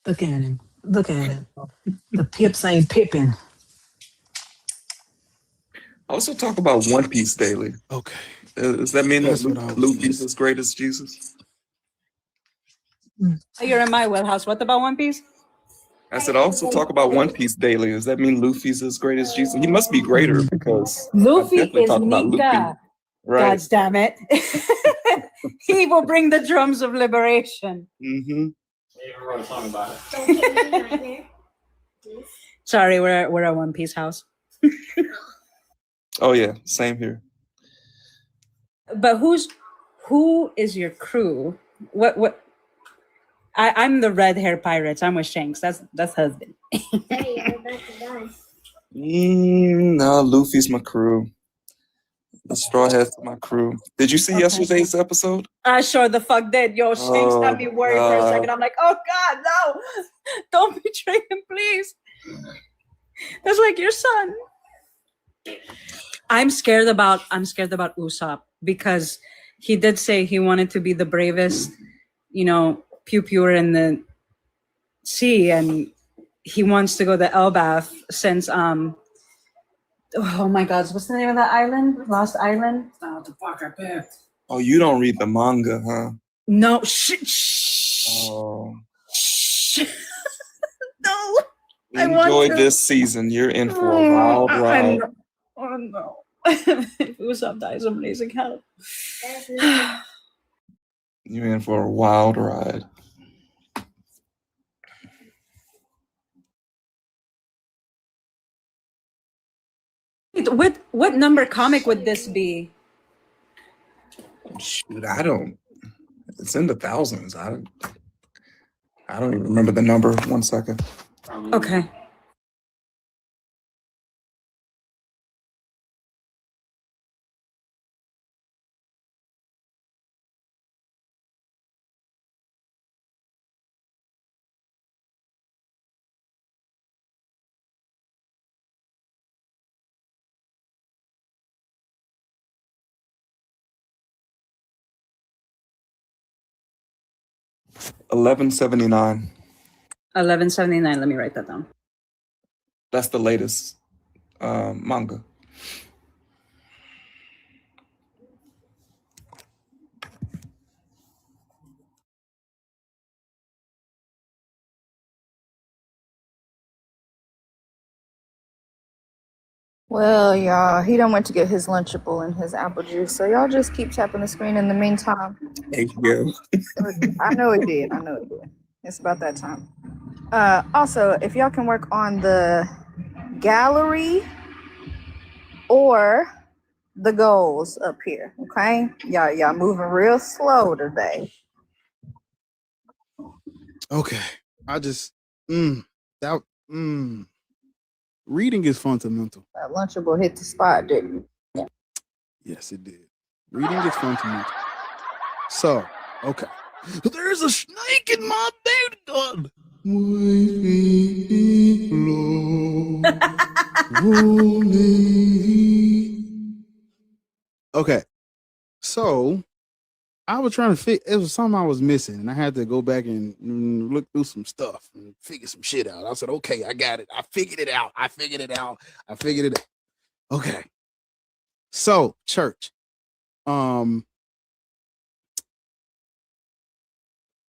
Look at him. Look at him. The pips ain't pipping. Also talk about One Piece daily. Okay. Does that mean That's that what I was Luffy's as great as Jesus? You're in my wheelhouse. What about One Piece? I said also talk about One Piece daily. Does that mean Luffy's as great as Jesus? He must be greater because Luffy I definitely is talk about Luffy. Nika. Right. God damn it. He will bring the drums of liberation. Mm-hmm. Wrote a song about it. Sorry, we're a One Piece house. Oh yeah, same here. But who is your crew? What? I'm the red hair pirates. I'm with Shanks. That's husband. No, Luffy's my crew. A straw hat to my crew. Did you see yesterday's episode? I sure the fuck did. Yo, Shanks got me worried for a God. second. I'm like, oh God, no. Don't betray him, please. That's like your son. I'm scared about Usopp because he did say he wanted to be the bravest, pew-pewer in the sea, and he wants to go to Elbath since oh my God, what's the name of that island? Lost Island? Oh, the fuck I picked. Oh, you don't read the manga, huh? No, shh. Oh. No. Enjoy this season. You're in for a wild ride. Oh no. If Usopp dies, somebody's account. You're in for a wild ride. What number comic would this be? Shoot, I don't. It's in the thousands. I don't even remember the number. 1 second. Okay. $11.79. 1179. Let me write that down. That's the latest manga. Well, y'all, he done went to get his Lunchable and his apple juice, so y'all just keep tapping the screen in the meantime. HBO. I know it did. It's about that time. Also, if y'all can work on the gallery or the goals up here, okay? Y'all moving real slow today. Okay. I just reading is fundamental. That Lunchable hit the spot, didn't it? Yes, it did. Reading is fundamental. So, okay. There's a snake in my bed gun. Okay. So I was trying to figure, it was something I was missing, and I had to go back and look through some stuff and figure some shit out. I said, okay, I got it. I figured it out. Okay. So, church.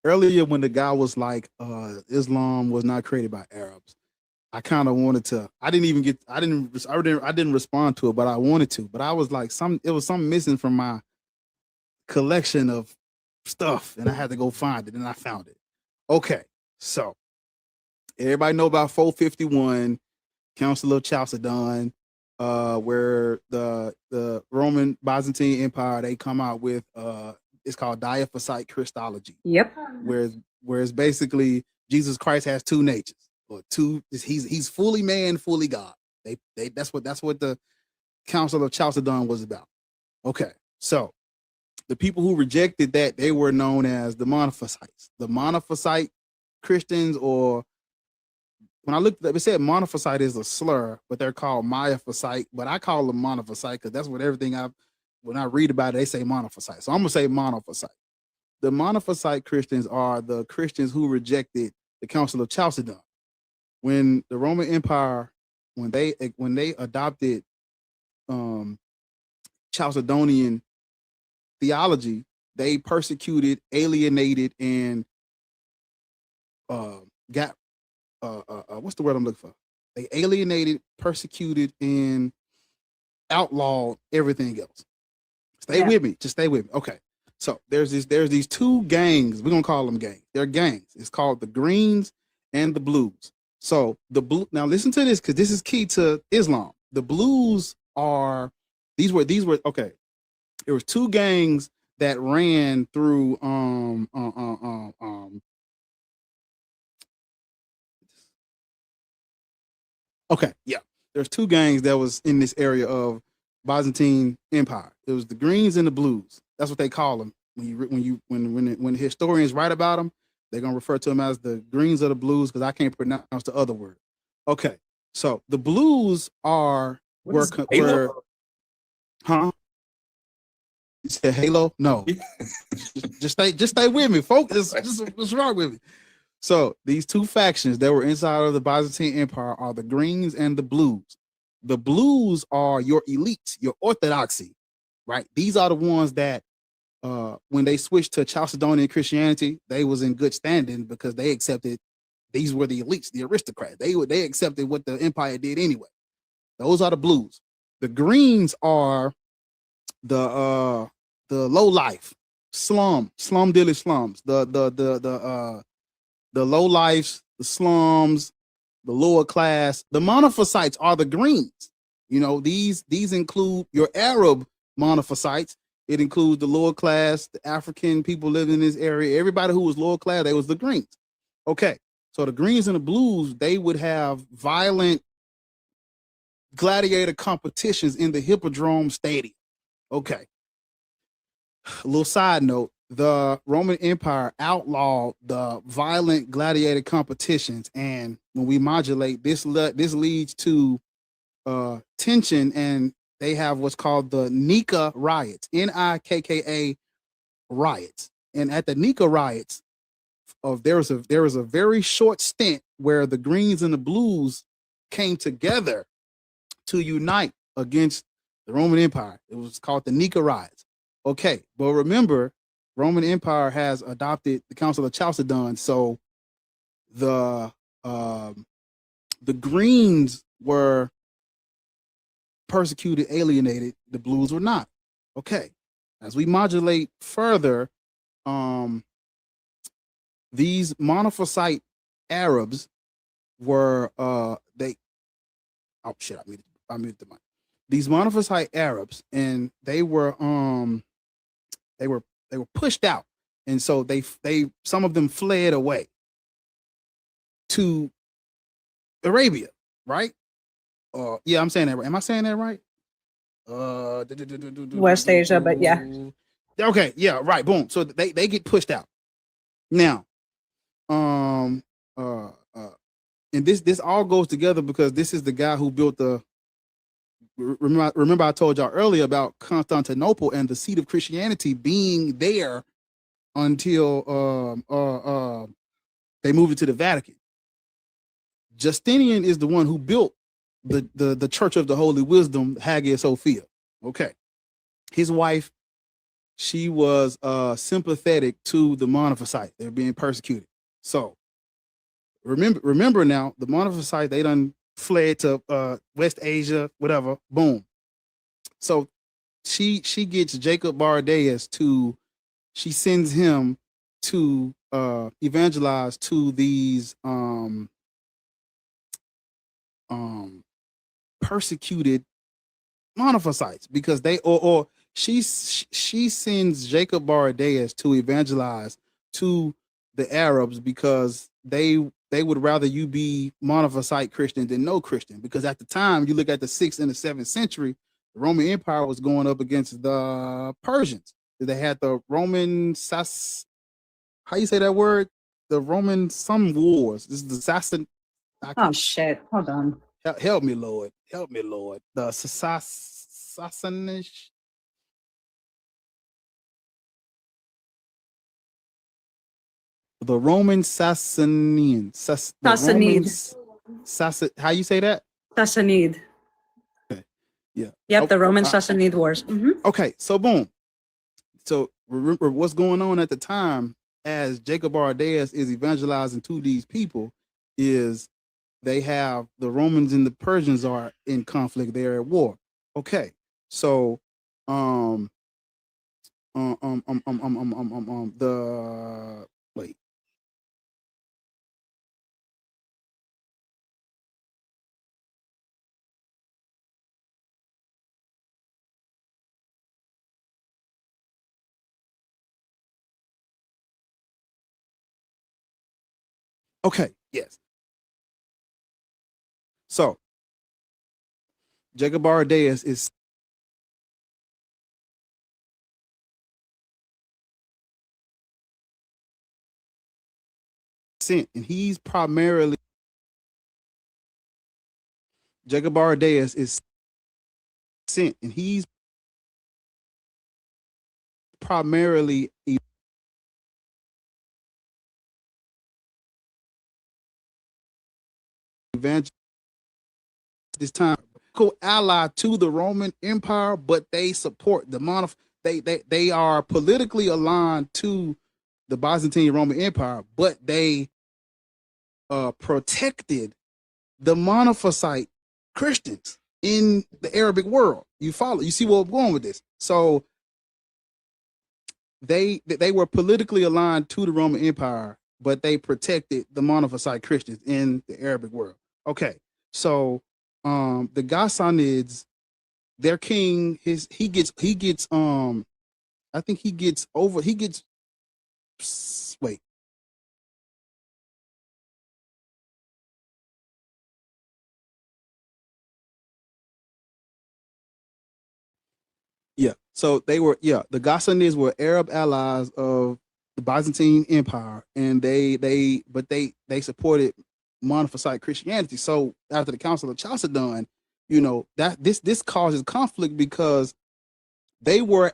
Earlier when the guy was like, Islam was not created by Arabs, I kind of wanted to, I didn't respond to it, but I wanted to, but I was like, it was something missing from my collection of stuff, and I had to go find it, and I found it. Okay, so everybody know about 451 Council of Chalcedon, where the Roman Byzantine Empire, they come out with it's called Diophysite Christology. Yep. Whereas basically Jesus Christ has two natures, or two. He's fully man, fully God. That's what the Council of Chalcedon was about. Okay, so the people who rejected that, they were known as the Monophysites. The Monophysite Christians, or when I looked, it said Monophysite is a slur, but they're called Miaphysite. But I call them Monophysite because that's what when I read about it, they say Monophysite. So I'm gonna say Monophysite. The Monophysite Christians are the Christians who rejected the Council of Chalcedon. When the Roman Empire, when they adopted Chalcedonian theology, they persecuted, alienated, and got what's the word I'm looking for? They alienated, persecuted, and outlawed everything else. Stay with me. Just stay with me. Okay. So there's these two gangs. We're gonna call them gangs. They're gangs. It's called the Greens and the Blues. So now listen to this, because this is key to Islam. The Blues are these were okay. There was two gangs that ran through okay, yeah. There's two gangs that was in this area of Byzantine Empire. It was the greens and the blues. That's what they call them. When historians write about them, they're gonna refer to them as the greens or the blues because I can't pronounce the other word. Okay, so the blues are where huh? You said Halo? No. just stay with me, folks. Just rock with me. So these two factions that were inside of the Byzantine Empire are the greens and the blues. The blues are your elites, your orthodoxy, right? These are the ones that when they switched to Chalcedonian Christianity, they was in good standing because they accepted these were the elites, the aristocrats. They accepted what the empire did anyway. Those are the blues. The greens are the low life, slum dilly slums, the low lives, the slums, the lower class. The monophysites are the greens. You know, these include your Arab monophysites. It includes the lower class, the African people living in this area. Everybody who was lower class, they was the greens. Okay, so the greens and the blues, they would have violent gladiator competitions in the Hippodrome Stadium. Okay. A little side note, the Roman Empire outlawed the violent gladiator competitions, and when we modulate this leads to tension, and they have what's called the Nika riots, Nikka riots. And at the Nika riots, there was a very short stint where the greens and the blues came together to unite against the Roman Empire. It was called the Nika riots. Okay, but remember, Roman Empire has adopted the Council of Chalcedon, so the greens were persecuted, alienated. The blues were not. Okay, as we modulate further, these monophysite Arabs were they. Oh shit! I muted the mic. These monophysite Arabs, and they were pushed out, and so they some of them fled away to Arabia, right? Yeah, I'm saying that right. Am I saying that right? West Asia, but yeah. Okay, yeah, right. Boom. So they get pushed out. Now, and this all goes together because this is the guy who built the. Remember, I told y'all earlier about Constantinople and the seat of Christianity being there until they moved it to the Vatican. Justinian is the one who built the Church of the Holy Wisdom, Hagia Sophia. Okay, his wife, she was sympathetic to the monophysite. They're being persecuted. So remember now, the monophysite, they done fled to West Asia, whatever. Boom. So she gets Jacob Bardaeus she sends him to evangelize to these persecuted monophysites, because they or she sends Jacob Bardaeus to evangelize to the Arabs because they would rather you be monophysite Christian than no Christian, because at the time, you look at the 6th and the 7th century, the Roman Empire was going up against the Persians. They had the Roman how you say that word? The Roman some wars. This is the Sassan. Oh shit! Hold on. Help me, Lord. Help me, Lord. The Sassanish. The Roman Sassanian. Sassanid. How you say that? Sassanid. Okay. Yeah. Yep, the Roman Sassanid Wars. Mm-hmm. Okay, so boom. So remember what's going on at the time as Jacob Bardaeus is evangelizing to these people is they have the Romans and the Persians are in conflict. They're at war. Okay, so the wait. Okay, yes. So Jacob Bardaeus is sent, and he's primarily Jacob Bardaeus is sent, and he's primarily evangelist this time ally to the Roman Empire, but they support the they are politically aligned to the Byzantine Roman Empire, but they protected the monophysite Christians in the Arabic world. You follow? You see where I'm going with this? So they were politically aligned to the Roman Empire, but they protected the monophysite Christians in the Arabic world. Okay, so the Ghassanids, their king, I think he gets wait. Yeah, so the Ghassanids were Arab allies of the Byzantine Empire, and they supported monophysite Christianity. So after the Council of Chalcedon, that this causes conflict because they were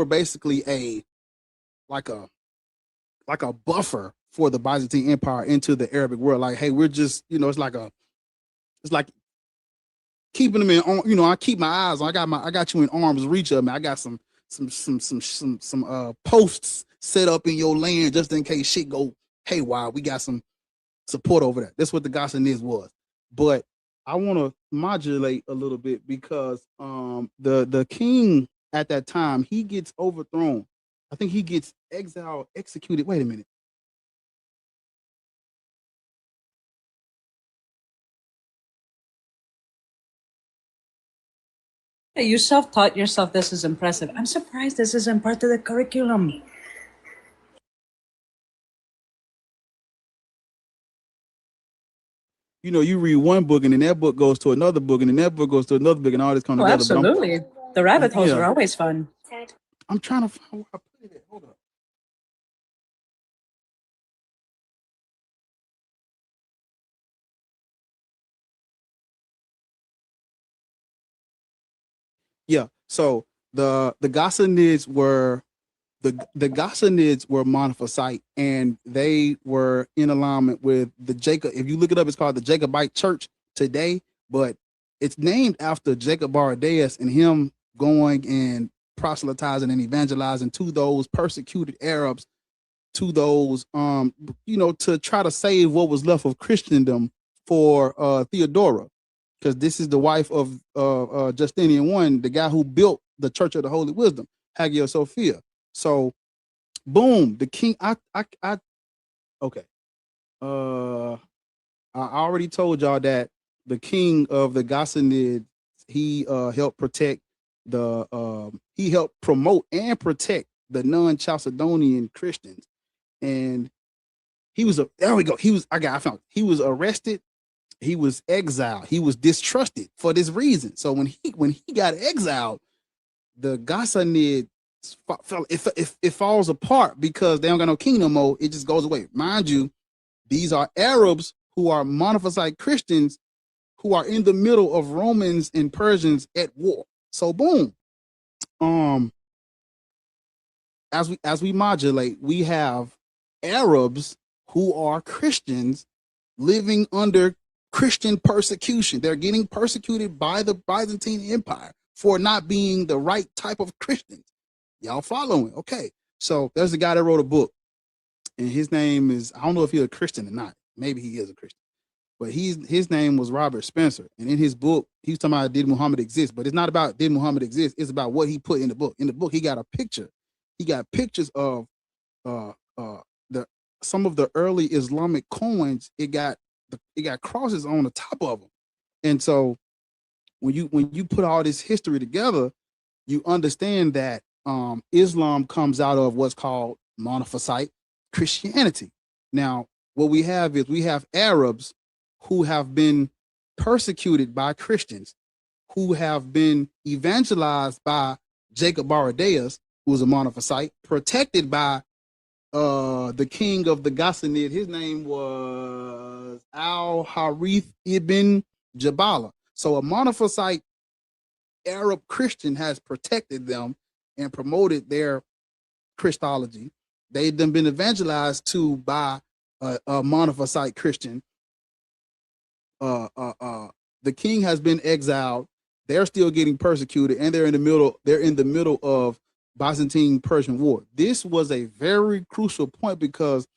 basically a buffer for the Byzantine Empire into the Arabic world. Like, hey, we're just, it's like keeping them in, I keep my eyes on. I got you in arm's reach of me. I got some posts set up in your land just in case shit go haywire. We got some support over there. That's what the Ghassanids was. But I want to modulate a little bit because the king at that time, he gets overthrown. I think he gets exiled, executed. Wait a minute. You self-taught yourself. This is impressive. I'm surprised this isn't part of the curriculum. You read one book and then that book goes to another book and then that book goes to another book and all this comes together. Absolutely. The rabbit holes are always fun. I'm trying to find where I put it. Hold up. Yeah. So the Ghassanids were monophysite, and they were in alignment with the Jacob. If you look it up, it's called the Jacobite Church today, but it's named after Jacob Bardaeus and him going and proselytizing and evangelizing to those persecuted Arabs, to those to try to save what was left of Christendom for Theodora, because this is the wife of Justinian I, the guy who built the Church of the Holy Wisdom, Hagia Sophia. So, boom, the king. Okay. I already told y'all that the king of the Ghassanids, he helped protect he helped promote and protect the non-Chalcedonian Christians, and he was I found he was arrested, he was exiled, he was distrusted for this reason. So when he got exiled, the Ghassanids it falls apart because they don't got no king no more. It just goes away. Mind you, these are Arabs who are monophysite Christians who are in the middle of Romans and Persians at war. So boom, as we modulate, we have Arabs who are Christians living under Christian persecution. They're getting persecuted by the Byzantine Empire for not being the right type of Christians. Y'all following? Okay. So there's a guy that wrote a book, and his name is, I don't know if he's a Christian or not. Maybe he is a Christian, but his name was Robert Spencer. And in his book, he was talking about did Muhammad exist, but it's not about did Muhammad exist. It's about what he put in the book. In the book, he got a picture. He got pictures of some of the early Islamic coins. It got crosses on the top of them. And so when you put all this history together, you understand that Islam comes out of what's called monophysite Christianity. Now, what we have is we have Arabs who have been persecuted by Christians, who have been evangelized by Jacob Bardaeus, who was a monophysite, protected by the king of the Ghassanid. His name was Al-Harith ibn Jabala. So a monophysite Arab Christian has protected them and promoted their Christology. They've been evangelized to by a monophysite Christian. The king has been exiled. They're still getting persecuted, and they're in the middle of Byzantine Persian War. This was a very crucial point because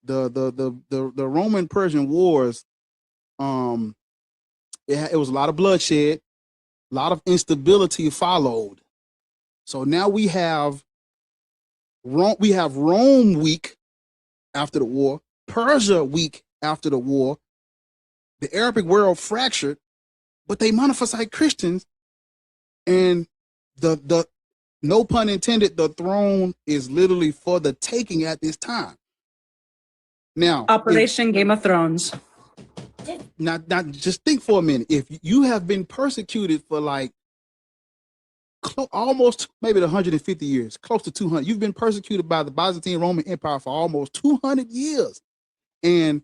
the Roman Persian Wars, it was a lot of bloodshed, a lot of instability followed. So now we have Rome weak after the war, Persia weak after the war, the Arabic world fractured, but they monophysite Christians, and the no pun intended, the throne is literally for the taking at this time. Now, Operation Game of Thrones. Not just think for a minute. If you have been persecuted for like almost maybe 150 years, close to 200, you've been persecuted by the Byzantine Roman Empire for almost 200 years, and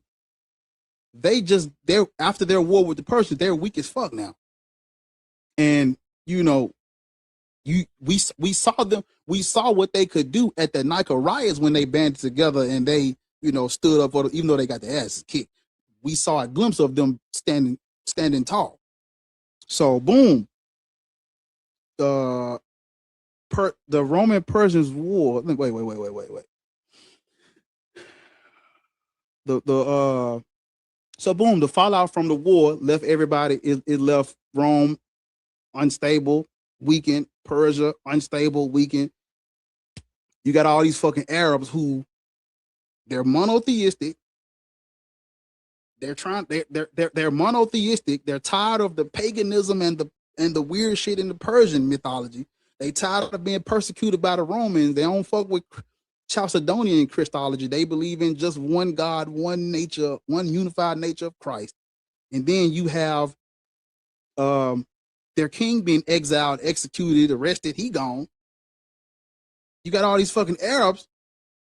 they're after their war with the Persians, they're weak as fuck now. And you know, we saw what they could do at the Nika riots when they banded together and they, you know, stood up for even though they got their asses kicked. We saw a glimpse of them standing tall. So boom, the Roman Persians war. Wait. So boom, the fallout from the war left everybody. It left Rome unstable, weakened. Persia unstable, weakened. You got all these fucking Arabs who they're monotheistic. They're monotheistic. They're tired of the paganism and the weird shit in the Persian mythology. They tired of being persecuted by the Romans. They don't fuck with Chalcedonian Christology. They believe in just one God, one nature, one unified nature of Christ. And then you have their king being exiled, executed, arrested. He gone. You got all these fucking Arabs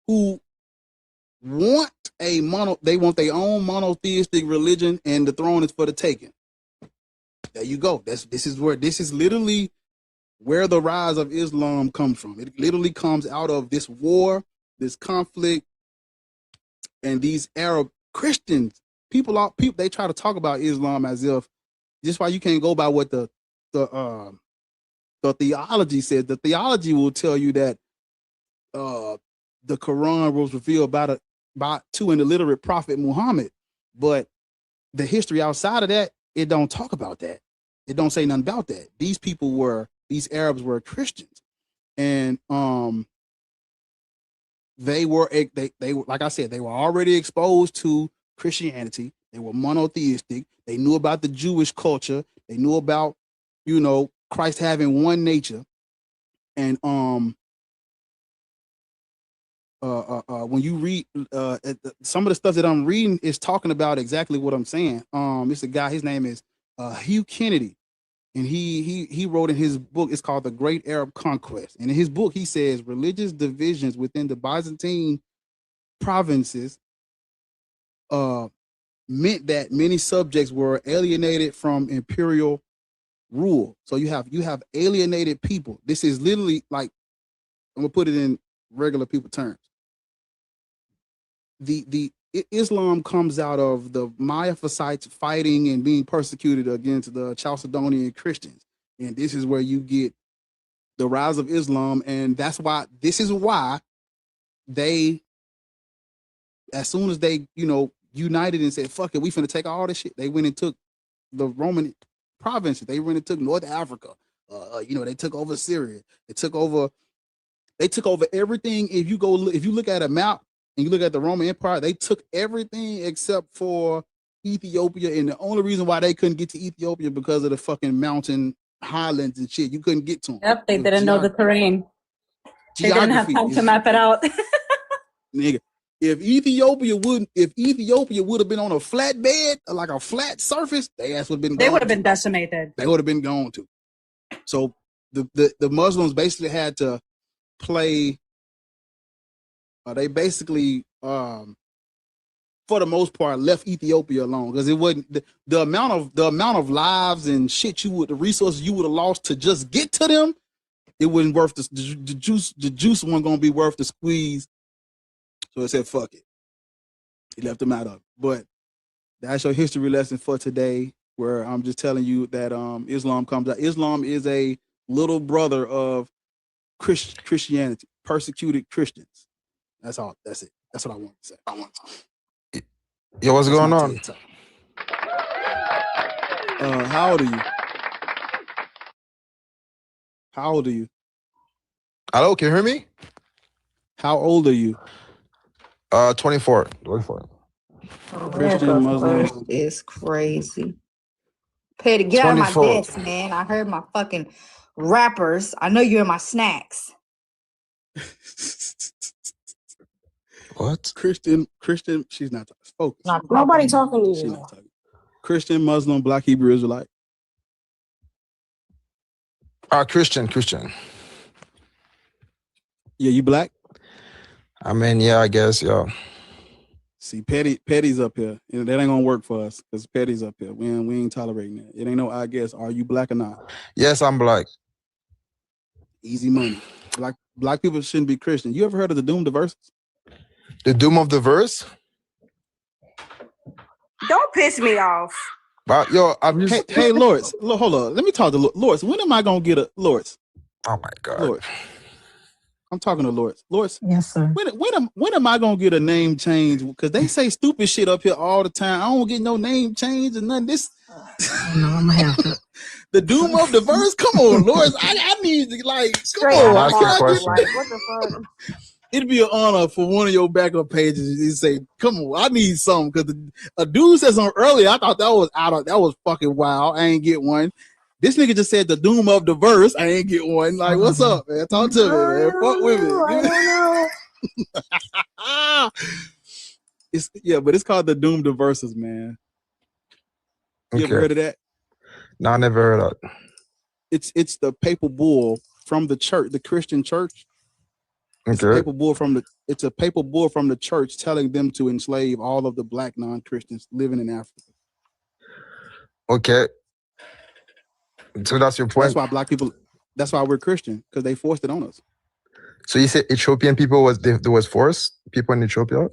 who want they want their own monotheistic religion, and the throne is for the taking. There you go. This is literally where the rise of Islam comes from. It literally comes out of this war, this conflict, and these Arab Christians. People they try to talk about Islam as if just why you can't go by what the theology says. The theology will tell you that the Quran was revealed to an illiterate prophet Muhammad, but the history outside of that, it don't talk about that. It don't say nothing about that. These Arabs were Christians, and they were like I said, they were already exposed to Christianity. They were monotheistic. They knew about the Jewish culture. They knew about, you know, Christ having one nature, and when you read some of the stuff that I'm reading is talking about exactly what I'm saying. It's a guy, his name is Hugh Kennedy, and he wrote in his book, it's called The Great Arab Conquest. And in his book, he says religious divisions within the Byzantine provinces meant that many subjects were alienated from imperial rule. So you have alienated people. This is literally like, I'm gonna put it in regular people terms. The Islam comes out of the Miaphysites fighting and being persecuted against the Chalcedonian Christians, and this is where you get the rise of Islam. And this is why they, as soon as they, you know, united and said, fuck it, we finna take all this shit, they went and took the Roman provinces. They went and took North Africa. You know, they took over Syria. They took over everything. If you look at a map and you look at the Roman Empire, they took everything except for Ethiopia. And the only reason why they couldn't get to Ethiopia because of the fucking mountain highlands and shit. You couldn't get to them. Yep, they didn't know the terrain. They didn't have time to map it out. Nigga, if Ethiopia would have been on a flat bed, like a flat surface, they ass would have been gone. They would have been decimated. They would have been gone too. So the Muslims basically had to play They basically, for the most part, left Ethiopia alone because it wasn't the amount of lives and shit the resources you would have lost to just get to them. It wasn't worth the juice. The juice wasn't gonna be worth the squeeze. So it said, "Fuck it." He left them out of it. But that's your history lesson for today, where I'm just telling you that Islam comes out. Islam is a little brother of Christianity, persecuted Christians. That's all. That's it. That's what I want to say. Yo, what's going on? How old are you? How old are you? Hello, can you hear me? How old are you? 24. Christian, Muslim. First is crazy. Petty, get out of my 24. desk, man. I heard my fucking rappers. I know you're in my snacks. What? Christian, she's not focused. Nobody talking to She's you. not talking. Christian, Muslim, Black, Hebrew, Israelite. Christian. Yeah, you Black? I mean, yeah, I guess, yeah. See, Petty's up here. That ain't gonna work for us because Petty's up here. We ain't tolerating that. It ain't no I guess. Are you Black or not? Yes, I'm Black. Easy money. Black people shouldn't be Christian. You ever heard of the Doom of the Verses? The Doom of the Verse? Don't piss me off. Yo, I'm just... Hey, Lawrence, hold on. Let me talk to Lawrence. When am I gonna get a Lawrence? Oh my God. Lawrence. I'm talking to Lawrence. Lawrence. Yes, sir. When am I gonna get a name change? Because they say stupid shit up here all the time. I don't get no name change or nothing. This. No, I'm gonna have to. The Doom of the Verse. Come on, Lawrence. I need to Straight come on. out of Can I Marvel, get, like, what the fuck? It'd be an honor for one of your backup pages to say, "Come on, I need something." Because a dude said something earlier. I thought that was fucking wild. I ain't get one. This nigga just said the Doom of the Verse. I ain't get one. Like, what's up, man? Talk to me, man. Fuck with me. I don't know. But it's called the Doom of the Verses, man. You ever Okay. heard of that? No, I never heard of that. It's the papal bull from the church, the Christian church. It's a Okay. papal bull from the church telling them to enslave all of the Black non-Christians living in Africa. Okay. So that's your point. That's why we're Christian, because they forced it on us. So you said Ethiopian people there was forced? People in Ethiopia?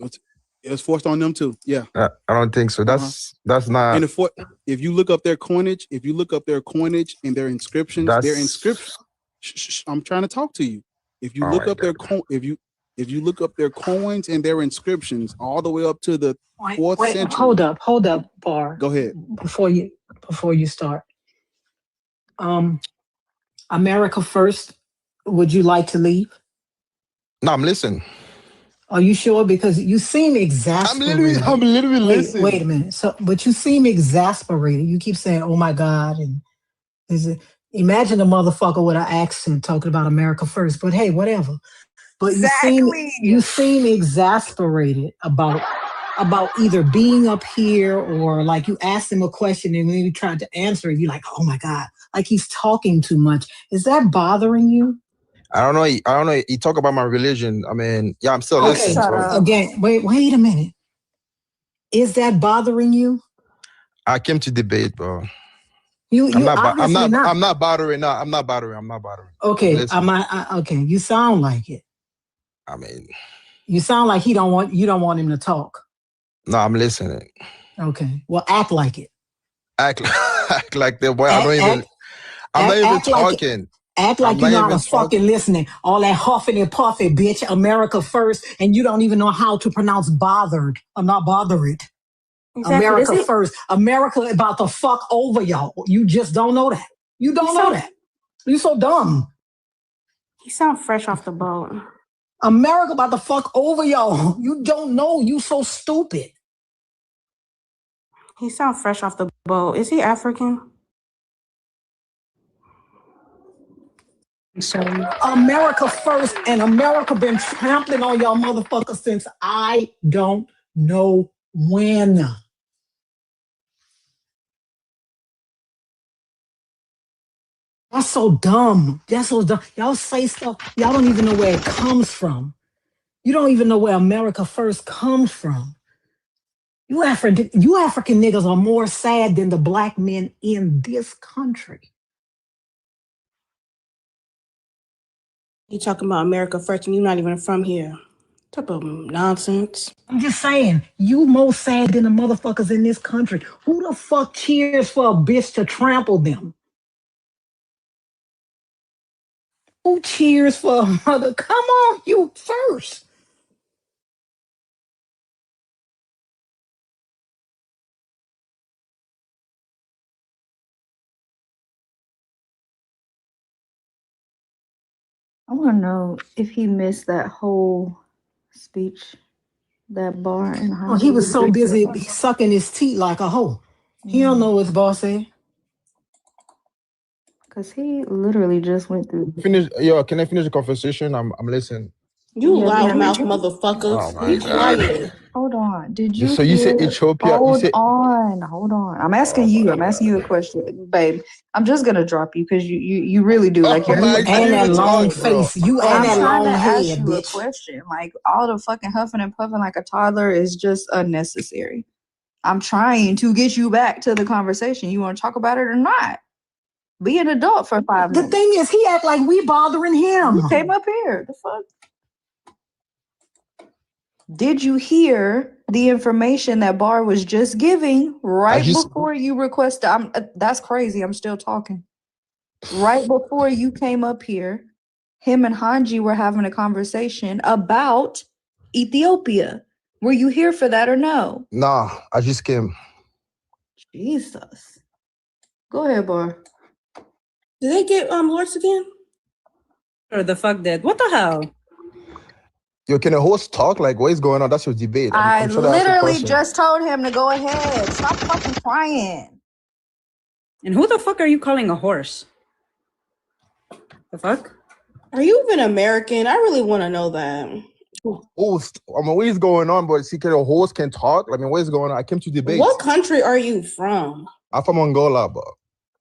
It was forced on them too. Yeah. I don't think so. That's not. And if you look up their coinage, and their inscriptions, I'm trying to talk to you. If you look up if you look up their coins and their inscriptions all the way up to the 4th century. Hold up, Bar. Go ahead. Before you start. America first. Would you like to leave? No, I'm listening. Are you sure? Because you seem exasperated. I'm literally listening. Wait a minute. But you seem exasperated. You keep saying, "Oh my God," and imagine a motherfucker with an accent talking about America first. But hey, whatever. But you seem exasperated about either being up here or like you asked him a question and when you tried to answer it, you're like, "Oh my God," like he's talking too much. Is that bothering you? I don't know. You talk about my religion. I mean, yeah, I'm still listening. Again, wait a minute. Is that bothering you? I came to debate, bro. I'm not bothering. No, I'm not bothering. Okay, okay. You sound like it. I mean, you sound like you don't want him to talk. No, I'm listening. Okay, well, act like it. Act like that, boy. I'm not even talking. Act like you're not fucking listening. All that huffing and puffing, bitch. America first, and you don't even know how to pronounce bothered. I'm not bothered. Exactly. America first. America about to fuck over y'all. You just don't know that. You don't know that. You so dumb. You sound fresh off the boat. America about to fuck over y'all. You don't know. You so stupid. He sound fresh off the boat. Is he African? America first, and America been trampling on y'all motherfuckers since I don't know when. That's so dumb. That's so dumb. Y'all say stuff, y'all don't even know where it comes from. You don't even know where America first comes from. You African niggas are more sad than the black men in this country. You talking about America first and you're not even from here. What type of nonsense. I'm just saying, you more sad than the motherfuckers in this country. Who the fuck cheers for a bitch to trample them? Who cheers for a mother? Come on, you first. I want to know if he missed that whole speech, that bar in Oh, he was so busy Hollywood. sucking his teeth like a hoe. He don't know what his boss said. Because he literally just went through. Can I finish the conversation? I'm listening. You Yeah, loudmouth did you- motherfucker. Oh my Be God. quiet. Hold on. Did you So you hear? say Ethiopia? Hold You say on. I'm asking you. I'm asking you a question, babe. I'm just gonna drop you because you really do. Like oh you're my, And I didn't that even long talk, bro. face. You and I'm that trying long to head, ask you a bitch. question. Like all the fucking huffing and puffing like a toddler is just unnecessary. I'm trying to get you back to the conversation. You want to talk about it or not? Be an adult for 5 The minutes. thing is, he act like we bothering him. You came up here. The fuck? Did you hear the information that Bar was just giving right before you requested? That's crazy. I'm still talking. Right before you came up here, him and Hanji were having a conversation about Ethiopia. Were you here for that or no? Nah, I just came. Jesus. Go ahead, Bar. Did they get Lords again? Or the fuck did? What the hell? Yo, can a host talk? Like, what is going on? That's your debate. I I'm trying to ask a literally question. just told him to go ahead. Stop fucking crying. And who the fuck are you calling a horse? The fuck? Are you even American? I really want to know that. Host, I mean, what is going on? But see, can a host can talk? I mean, what is going on? I came to debate. What country are you from? I'm from Angola, bro.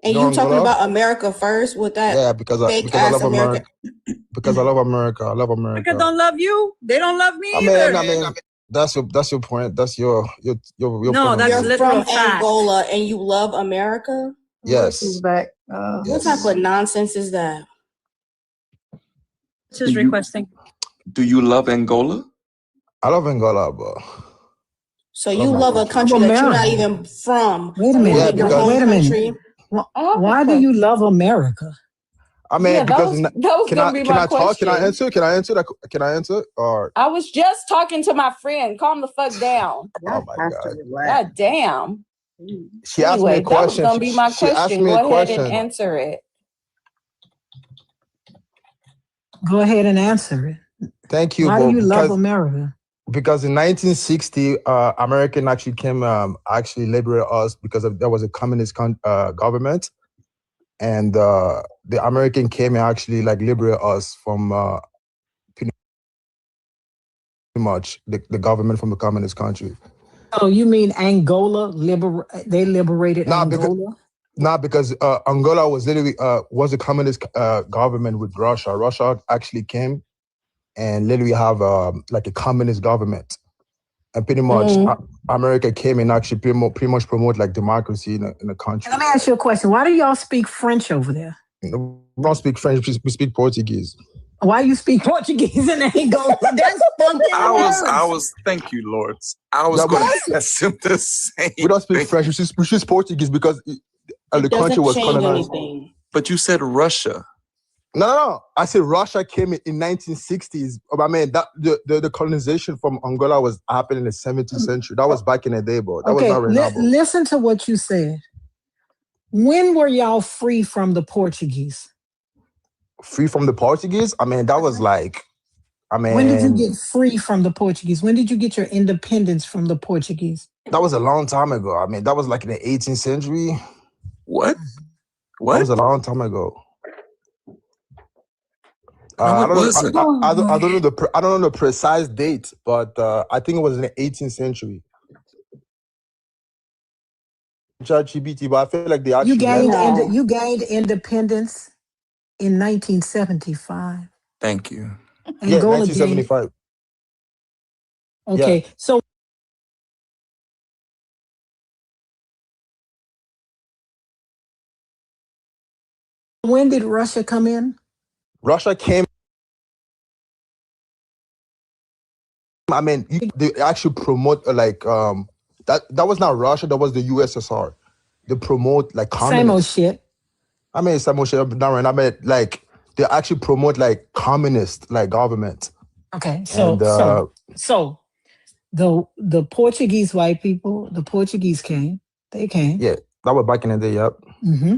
And know you talking Angola? about America first with that Yeah, because I fake ass love America. America. Because I love America. I love America America. don't love you. They don't love me I either. mean, that's your point. That's your No, point. that's You're literal from fact. Angola and you love America? Yes. Back. What type of nonsense is that? This is requesting. Do you love Angola? I love Angola, bro. So you love a country that you're not even from. Wait a minute. Yeah, your home Wait a country. minute. Why do you love America? I mean, Yeah, because that was gonna be my talk? Can I question. answer? Can I answer? Can I answer? Or I was just talking to my friend. Calm the fuck down. oh my God. God damn. She asked me a Anyway, that was question. gonna be my She asked question. me Go a ahead question. and answer it. Go ahead and answer it. Thank you. Why do you love because- America? Because in 1960, American actually came actually liberate us because there was a communist government, and the American came and actually like liberate us from pretty much the government from the communist country. Oh, you mean Angola? They liberated Angola? Because Angola was literally was a communist government with Russia. Russia actually came and literally have like a communist government. And pretty much America came and actually pretty much promote like democracy in the country. Let me ask you a question. Why do y'all speak French over there? We don't speak French, we speak Portuguese. Why you speak Portuguese in Angola? That's fucking I was thank you, Lords. I was going to ask him the same. We don't speak French, we speak Portuguese because the country was colonized. Anything. But you said Russia. No. I said Russia came in 1960s. I mean, that the colonization from Angola was happening in the 17th century. That was back in the day, bro. That was not right now, bro. Listen to what you said. When were y'all free from the Portuguese? Free from the Portuguese? I mean, that was like, when did you get free from the Portuguese? When did you get your independence from the Portuguese? That was a long time ago. I mean, that was like in the 18th century. What? That was a long time ago. I don't know the precise date, but I think it was in the 18th century. ChatGPT, but I feel like they actually you gained independence in 1975. Thank you. Yeah, 1975. Okay, so when did Russia come in? Russia came. I mean, they actually promote that was not Russia. That was the USSR. They promote like communism. Same old shit. I mean, same old shit. I mean, like they actually promote like communist like government. Okay, so the Portuguese white people, the Portuguese came. They came. Yeah, that was back in the day. Yep. Mm-hmm.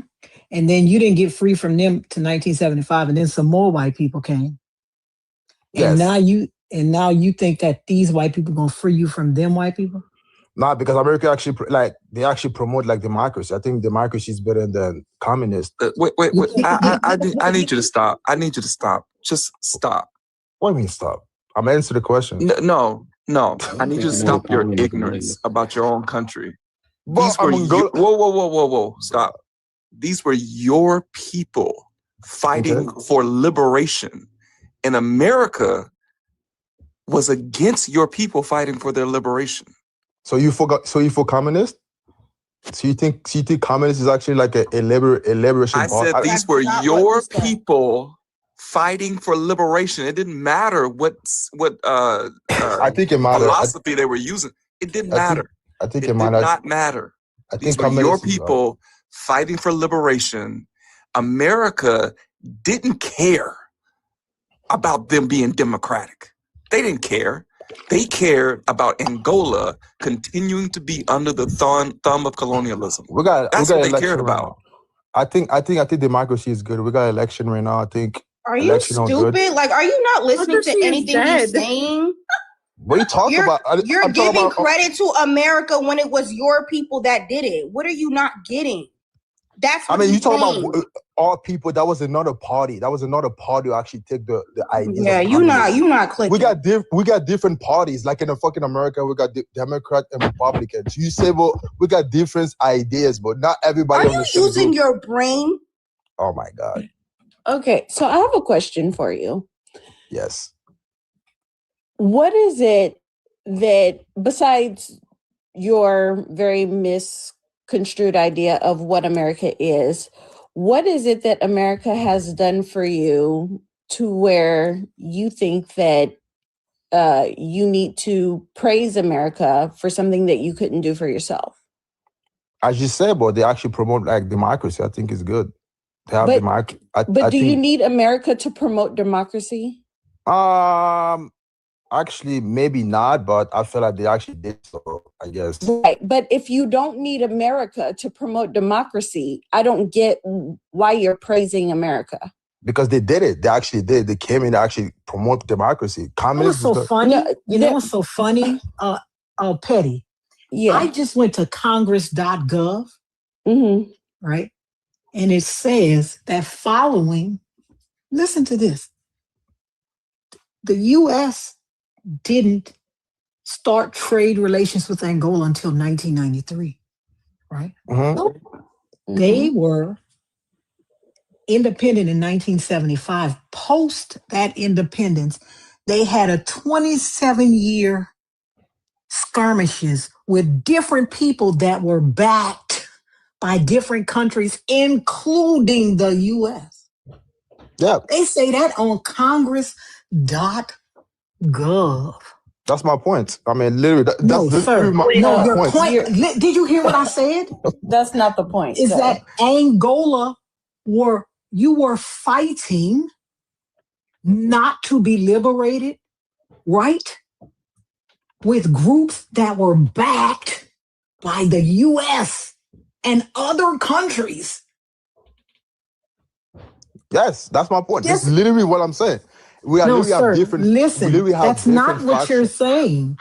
And then you didn't get free from them to 1975, and then some more white people came. Yes. And now you think that these white people gonna free you from them white people? Nah, because America actually they actually promote like democracy. I think democracy is better than communist. Wait. I need you to stop. I need you to stop. Just stop. What do you mean stop? I'm answering the question. No. I need you to stop your ignorance about your own country. But Whoa. Stop. These were your people fighting for liberation. And America was against your people fighting for their liberation. So you forgot? So you for communist? So you think communist is actually like a liberation? I said these were your people fighting for liberation. It didn't matter what I think it mattered. Philosophy they were using. It didn't matter. I think it did not matter. These were your people fighting for liberation. America didn't care about them being democratic. They didn't care. They cared about Angola continuing to be under the thumb of colonialism. That's what they cared about. I think democracy is good. We got election right now. I think. Are you stupid? Like, are you not listening to anything he's saying? What are you talking about? You're giving credit to America when it was your people that did it. What are you not getting? That's what you talking about all people. That was another party. That was another party who actually take the ideas. Yeah, you not clicking. We got different parties. Like in the fucking America, we got Democrat and Republicans. You say, well, we got different ideas, but not everybody. Are you using your brain? Oh my God. Okay, so I have a question for you. Yes. What is it that, besides your very misconstrued idea of what America is, what is it that America has done for you to where you think that you need to praise America for something that you couldn't do for yourself? As you said, but they actually promote like democracy. I think it's good. They have democracy. But do you need America to promote democracy? Actually, maybe not, but I feel like they actually did so, I guess. Right. But if you don't need America to promote democracy, I don't get why you're praising America. Because they did it. They actually did. They came in to actually promote democracy. Communism. What's so funny? You know what's so funny? Petty. Yeah. I just went to congress.gov, right? And it says that listen to this. The U.S. didn't start trade relations with Angola until 1993, right? They were independent in 1975. Post that independence, they had a 27-year skirmishes with different people that were backed by different countries, including the U.S. Yeah. They say that on congress.gov. That's my point. I mean, literally, that's your point. Did you hear what I said? That's not the point. Is that Angola you were fighting not to be liberated, right? With groups that were backed by the U.S. and other countries. Yes, that's my point. That's literally what I'm saying. We have different. Listen, that's not what you're saying.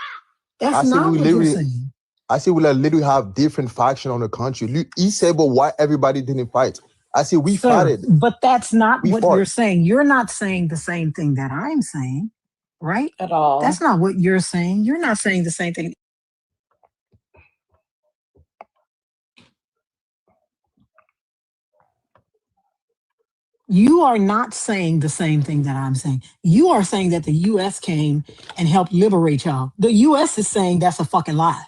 That's not what you're saying. I see we literally have different factions on the country. He said, but why everybody didn't fight? I see we fought it. But that's not what you're saying. You're not saying the same thing that I'm saying, right? At all. That's not what you're saying. You're not saying the same thing. You are not saying the same thing that I'm saying. You are saying that the U.S. came and helped liberate y'all. The U.S. is saying that's a fucking lie.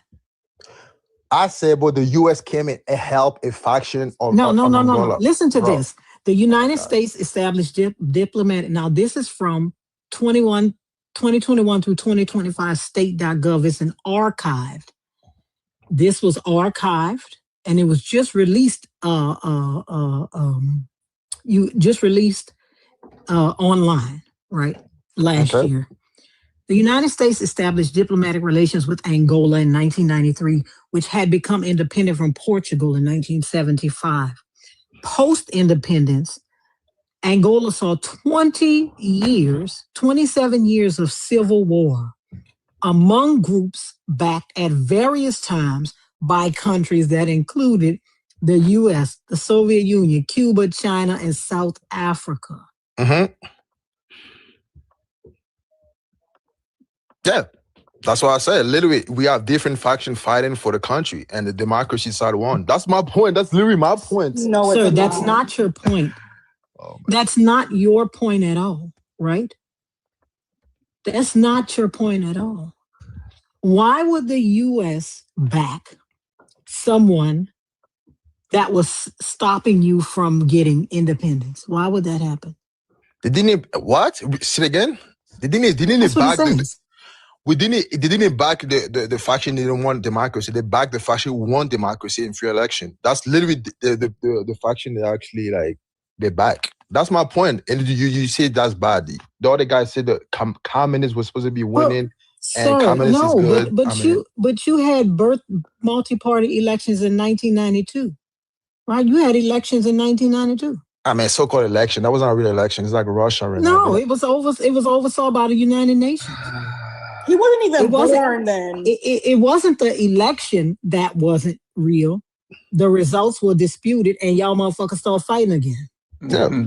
I said, but the U.S. came in and helped a faction of No. Angola. Listen to this. The United States established diplomatic. Now, this is from 2021 through 2025 state.gov. It's an archived. This was archived, and it was just released. Online, right? Last year. The United States established diplomatic relations with Angola in 1993, which had become independent from Portugal in 1975. Post-independence, Angola saw 27 years of civil war among groups backed at various times by countries that included the U.S., the Soviet Union, Cuba, China, and South Africa. Yeah, that's what I said. Literally, we have different factions fighting for the country, and the democracy side won. That's my point. That's literally my point. No, sir, that's not your point. That's not your point at all, right? That's not your point at all. Why would the U.S. back someone that was stopping you from getting independence? Why would that happen? They didn't. What? Say it again. They didn't back the. They didn't back the faction that didn't want democracy. They backed the faction who want democracy in free election. That's literally the faction that actually they back. That's my point. And you say that's bad. The other guy said that communists were supposed to be winning, and communists is good. But you had multi-party elections in 1992, right? You had elections in 1992. I mean, so-called election. That wasn't a real election. It's like Russia right now. No, it was oversaw by the United Nations. He wasn't even born then. It wasn't the election that wasn't real. The results were disputed, and y'all motherfuckers started fighting again. Yeah.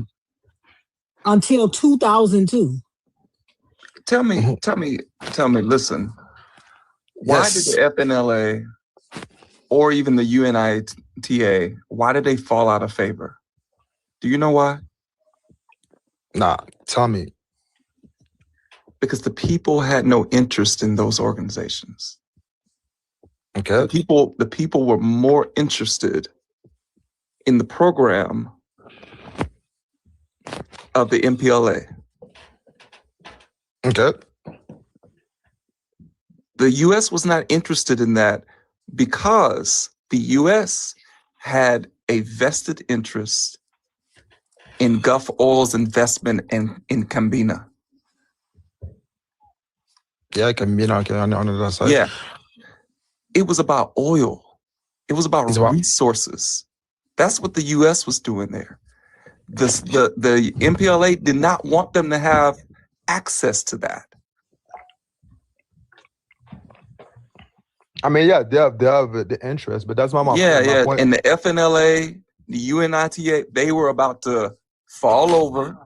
Until 2002. Tell me. Listen, why did the FNLA or even the UNITA, why did they fall out of favor? Do you know why? Nah, tell me. Because the people had no interest in those organizations. Okay. The people were more interested in the program of the MPLA. Okay. The U.S. was not interested in that because the U.S. had a vested interest in Gulf Oil's investment in Cambina. Yeah, Cambina, okay, on the other side. Yeah. It was about oil. It was about resources. That's what the U.S. was doing there. The MPLA did not want them to have access to that. I mean, yeah, they have the interest, but that's not my point. Yeah. And the FNLA, the UNITA, they were about to fall over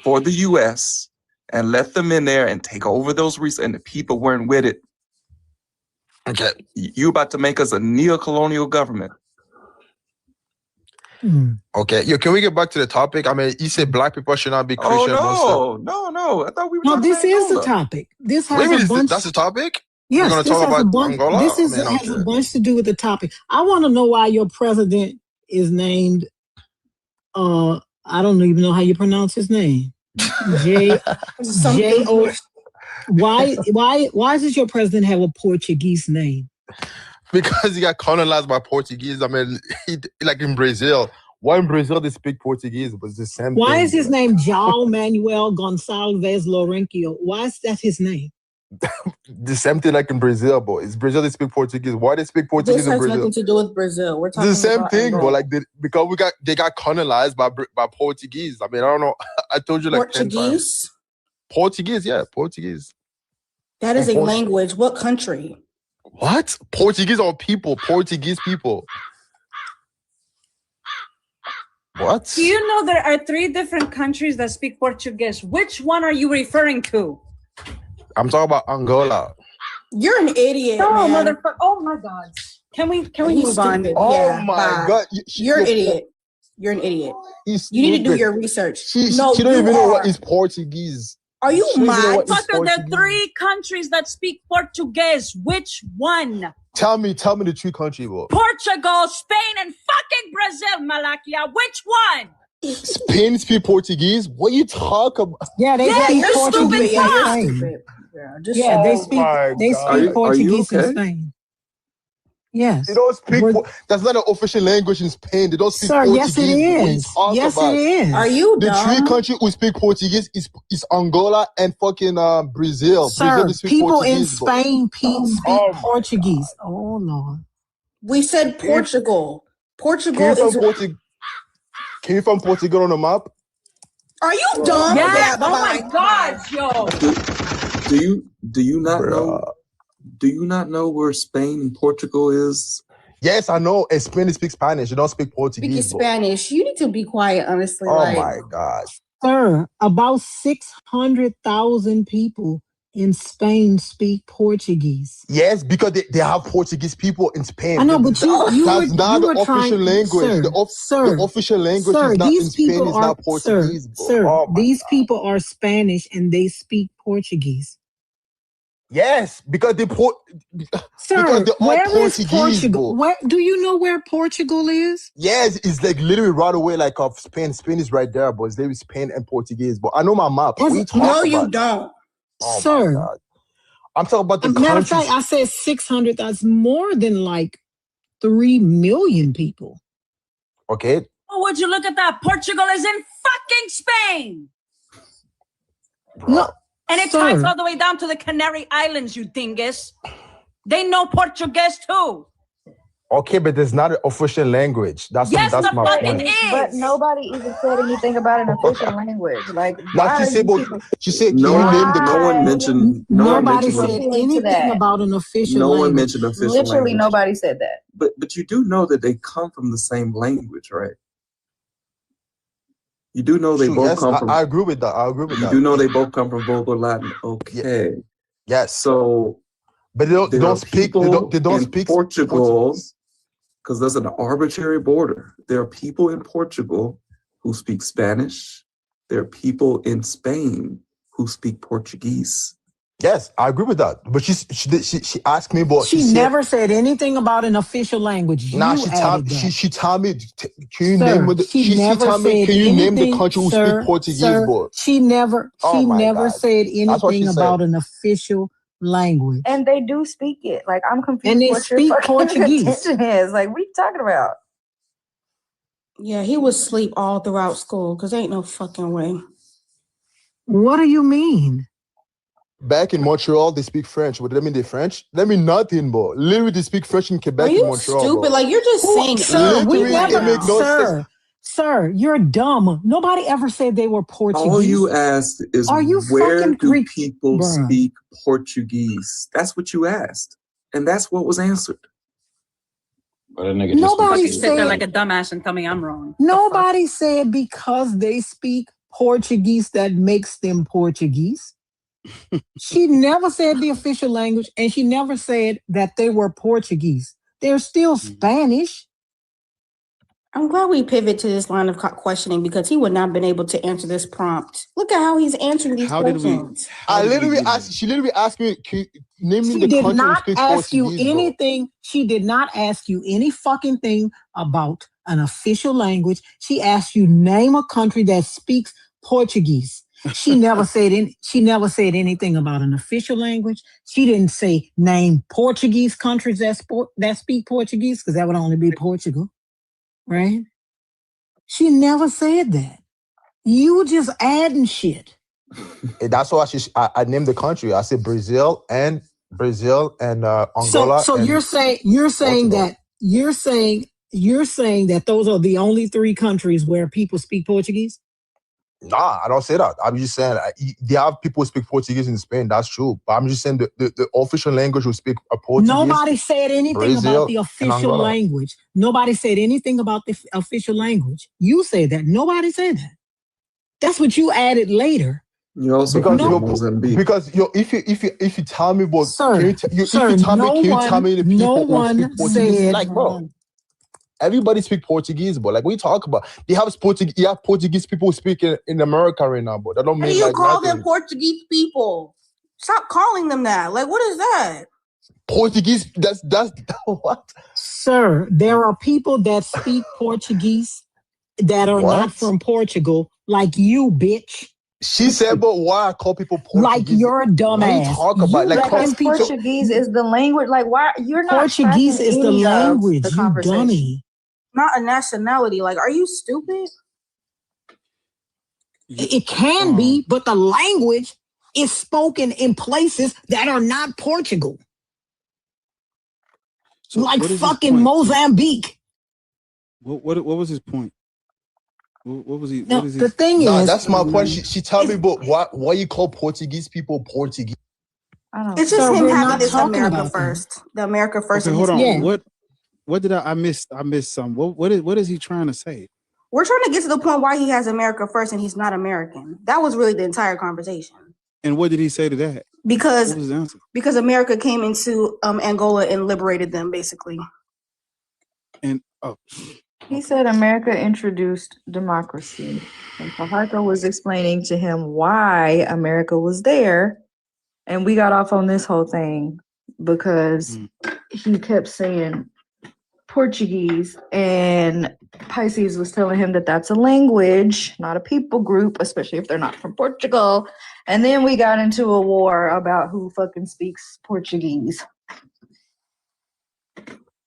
for the U.S. and let them in there and take over those resources, and the people weren't with it. Okay. You about to make us a neo-colonial government. Okay. Yo, can we get back to the topic? I mean, you said black people should not be Christian. No. I thought we were talking about this is the topic. This has a bunch. That's the topic? Yes, we're going to talk about Angola? This has a bunch to do with the topic. I want to know why your president is named, I don't even know how you pronounce his name. J.O. Why does your president have a Portuguese name? Because he got colonized by Portuguese. I mean, like in Brazil. Why in Brazil they speak Portuguese? But it's the same Why thing. is his name João Manuel Gonçalves Lourenço? Why is that his name? The same thing like in Brazil, boy. It's Brazil they speak Portuguese. Why they speak Portuguese in Brazil? This has nothing to do with Brazil. We're talking the same about thing, Angola. but because they got colonized by Portuguese. I mean, I don't know. I told you like 10 times. Portuguese, yeah, Portuguese. That is a language. What country? What? Portuguese are people. Portuguese people. What? Do you know there are 3 different countries that speak Portuguese? Which one are you referring to? I'm talking about Angola. You're an idiot, no, man. motherfucker. Oh my God. Can we move on? Oh my God. You're an idiot. You're an idiot. He's You need to do stupid. your research. She No, don't you even know what are. is Portuguese. Are you She don't even know mad? what is What are the Portuguese. 3 countries that speak Portuguese? Which one? Tell me the 3 countries, bro. Portugal, Spain, and fucking Brazil, Malakia. Which one? Spain speak Portuguese? What you talk about? Yeah, they Yeah, speak you're Portuguese stupid. in Yeah, Spain. Stupid. Yeah, just Yeah, they Oh speak my God. Portuguese in okay? Spain. Yes. They don't speak. That's not an official language in Spain. They don't speak Sir, Portuguese. yes it What you is. talk Yes about? it is. Are you The 3 dumb? countries who speak Portuguese is Angola and fucking Brazil. Sir, Brazil, they speak people in Portuguese, bro. Spain speak Oh my Portuguese. Oh Lord. We said Portugal. Portugal is. Can you find Portugal on the map? Are you dumb? Yeah. Bye-bye. Oh my God, yo. Do you not Bruh. know? Do you not know where Spain and Portugal is? Yes, I know. And Spain speak Spanish. They don't speak Portuguese, Speaking bro. Spanish. You need to be quiet, honestly. Oh my God. Sir, about 600,000 people in Spain speak Portuguese. Yes, because they have Portuguese people in Spain. I know, but that's not the official trying, language. sir, The official language is not in Spain. Is not Portuguese, bro. Sir, Oh my these God. people are Spanish and they speak Portuguese. Yes, because Sir, because they're all where is Portuguese, Portugal? bro. Where do you know where Portugal is? Yes, it's like literally right away, like of Spain. Spain is right there, but it's literally Spain and Portuguese. But I know my map. What are you talking about? you don't. Oh Sir, my God. I'm talking about the matter of countries. fact, I said 600. That's more than like 3 million people. Okay. Oh, would you look at that? Portugal is in fucking Spain. No, And it ties all the way down to the Canary Islands, you dingus. They know Portuguese too. Okay, but there's not an official language. That's my point. But nobody even said anything about an official language. Like, Now she said, No one mentioned. Nobody said anything about an official No one language. mentioned official Literally language. nobody said that. But you do know that they come from the same language, right? You do know they both come from. I agree with that. You do know they both come from Vulgar Latin. Okay. Yes. So, but they don't speak. They don't speak Portugal, because there's an arbitrary border. There are people in Portugal who speak Spanish. There are people in Spain who speak Portuguese. Yes, I agree with that. But she asked me, but She never said anything about an official language. Nah, she told me. Can you name the? She told me. Can you name the country who speak Portuguese, boy? She never said anything about an official language. And they do speak it. Like, I'm confused And they what your speak fucking Portuguese. contention is. Like, what are you talking about? Yeah, he was asleep all throughout school because ain't no fucking way. What do you mean? Back in Montreal, they speak French. What do they mean? They French? That mean nothing, bro. Literally, they speak French in Quebec and Montreal. Stupid? Bro. Like, you're just saying. Sir, you're dumb. Nobody ever said they were Portuguese. All you asked is, where do people speak Portuguese? That's what you asked, and that's what was answered. Nobody Sit there said like a dumbass and tell me I'm wrong. Nobody said because they speak Portuguese that makes them Portuguese. She never said the official language, and she never said that they were Portuguese. They're still Spanish. I'm glad we pivot to this line of questioning because he would not have been able to answer this prompt. Look at how he's answering these questions. She literally asked me, name me the country who speaks Portuguese. She did not ask you any fucking thing about an official language. She asked you name a country that speaks Portuguese. She never said anything about an official language. She didn't say name Portuguese countries that speak Portuguese, because that would only be Portugal. Right? She never said that. You just adding shit. That's why I named the country. I said Brazil and Angola. So you're saying that those are the only 3 countries where people speak Portuguese? Nah, I don't say that. I'm just saying they have people who speak Portuguese in Spain. That's true. But I'm just saying the official language who speak Portuguese. Nobody said anything Brazil, about the official language. Nobody said anything about the official language. You say that. Nobody said that. That's what you added later. You also because if you tell me, but sir, can you tell me the people who speak Portuguese? Like, bro. Everybody speak Portuguese, but like we talk about, you have Portuguese people speaking in America right now, but that don't How do mean you like call nothing. them Portuguese people? Stop calling them that. Like, what is that? Portuguese, that's what? Sir, there are people that speak Portuguese that are not from Portugal, like you, bitch. She said, but why I call people Portuguese? Like your dumb Why you ass. talk about like because Portuguese is the language. Like, why you're not Portuguese tracking is the any language, of the you conversation. dummy. Not a nationality. Like, are you stupid? It can be, but the language is spoken in places that are not Portugal. So like what is his fucking point? Mozambique. What was his point? What was he? No, what is the his, thing is, that's my point. She told me, but why you call Portuguese people Portuguese? I don't. It's just So him we're having not this talking America about first. The America first. Okay, in hold his on. head. What did I miss? I missed some. What is he trying to say? We're trying to get to the point why he has America first and he's not American. That was really the entire conversation. And what did he say to that? Because what was his answer? Because America came into Angola and liberated them, basically. And He said America introduced democracy. And Fajardo was explaining to him why America was there. And we got off on this whole thing because he kept saying Portuguese, and Pisces was telling him that that's a language, not a people group, especially if they're not from Portugal. And then we got into a war about who fucking speaks Portuguese.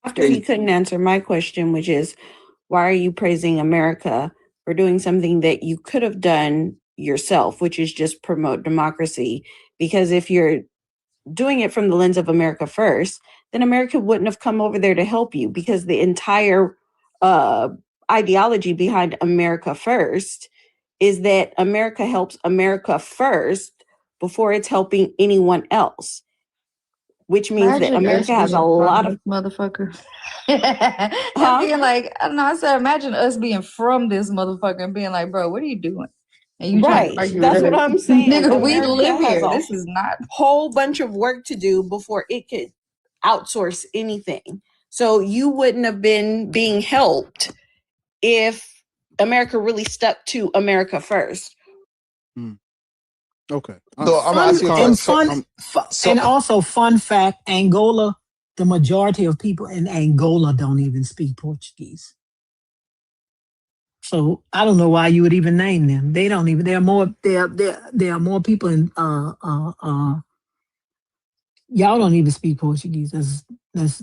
After he couldn't answer my question, which is, why are you praising America for doing something that you could have done yourself, which is just promote democracy? Because if you're doing it from the lens of America first, then America wouldn't have come over there to help you, because the entire ideology behind America first is that America helps America first before it's helping anyone else, which means that America has a lot of motherfucker. And being like, I don't know, I said, imagine us being from this motherfucker and being like, bro, what are you doing? And you trying to argue That's with what us. I'm saying. Nigga, we America live has here. a This is not whole bunch of work to do before it could outsource anything. So you wouldn't have been being helped if America really stuck to America first. Okay. So I'm gonna ask you a question. And also, fun fact: Angola, the majority of people in Angola don't even speak Portuguese. So I don't know why you would even name them. They don't even. There are more. There are more people in. Y'all don't even speak Portuguese. That's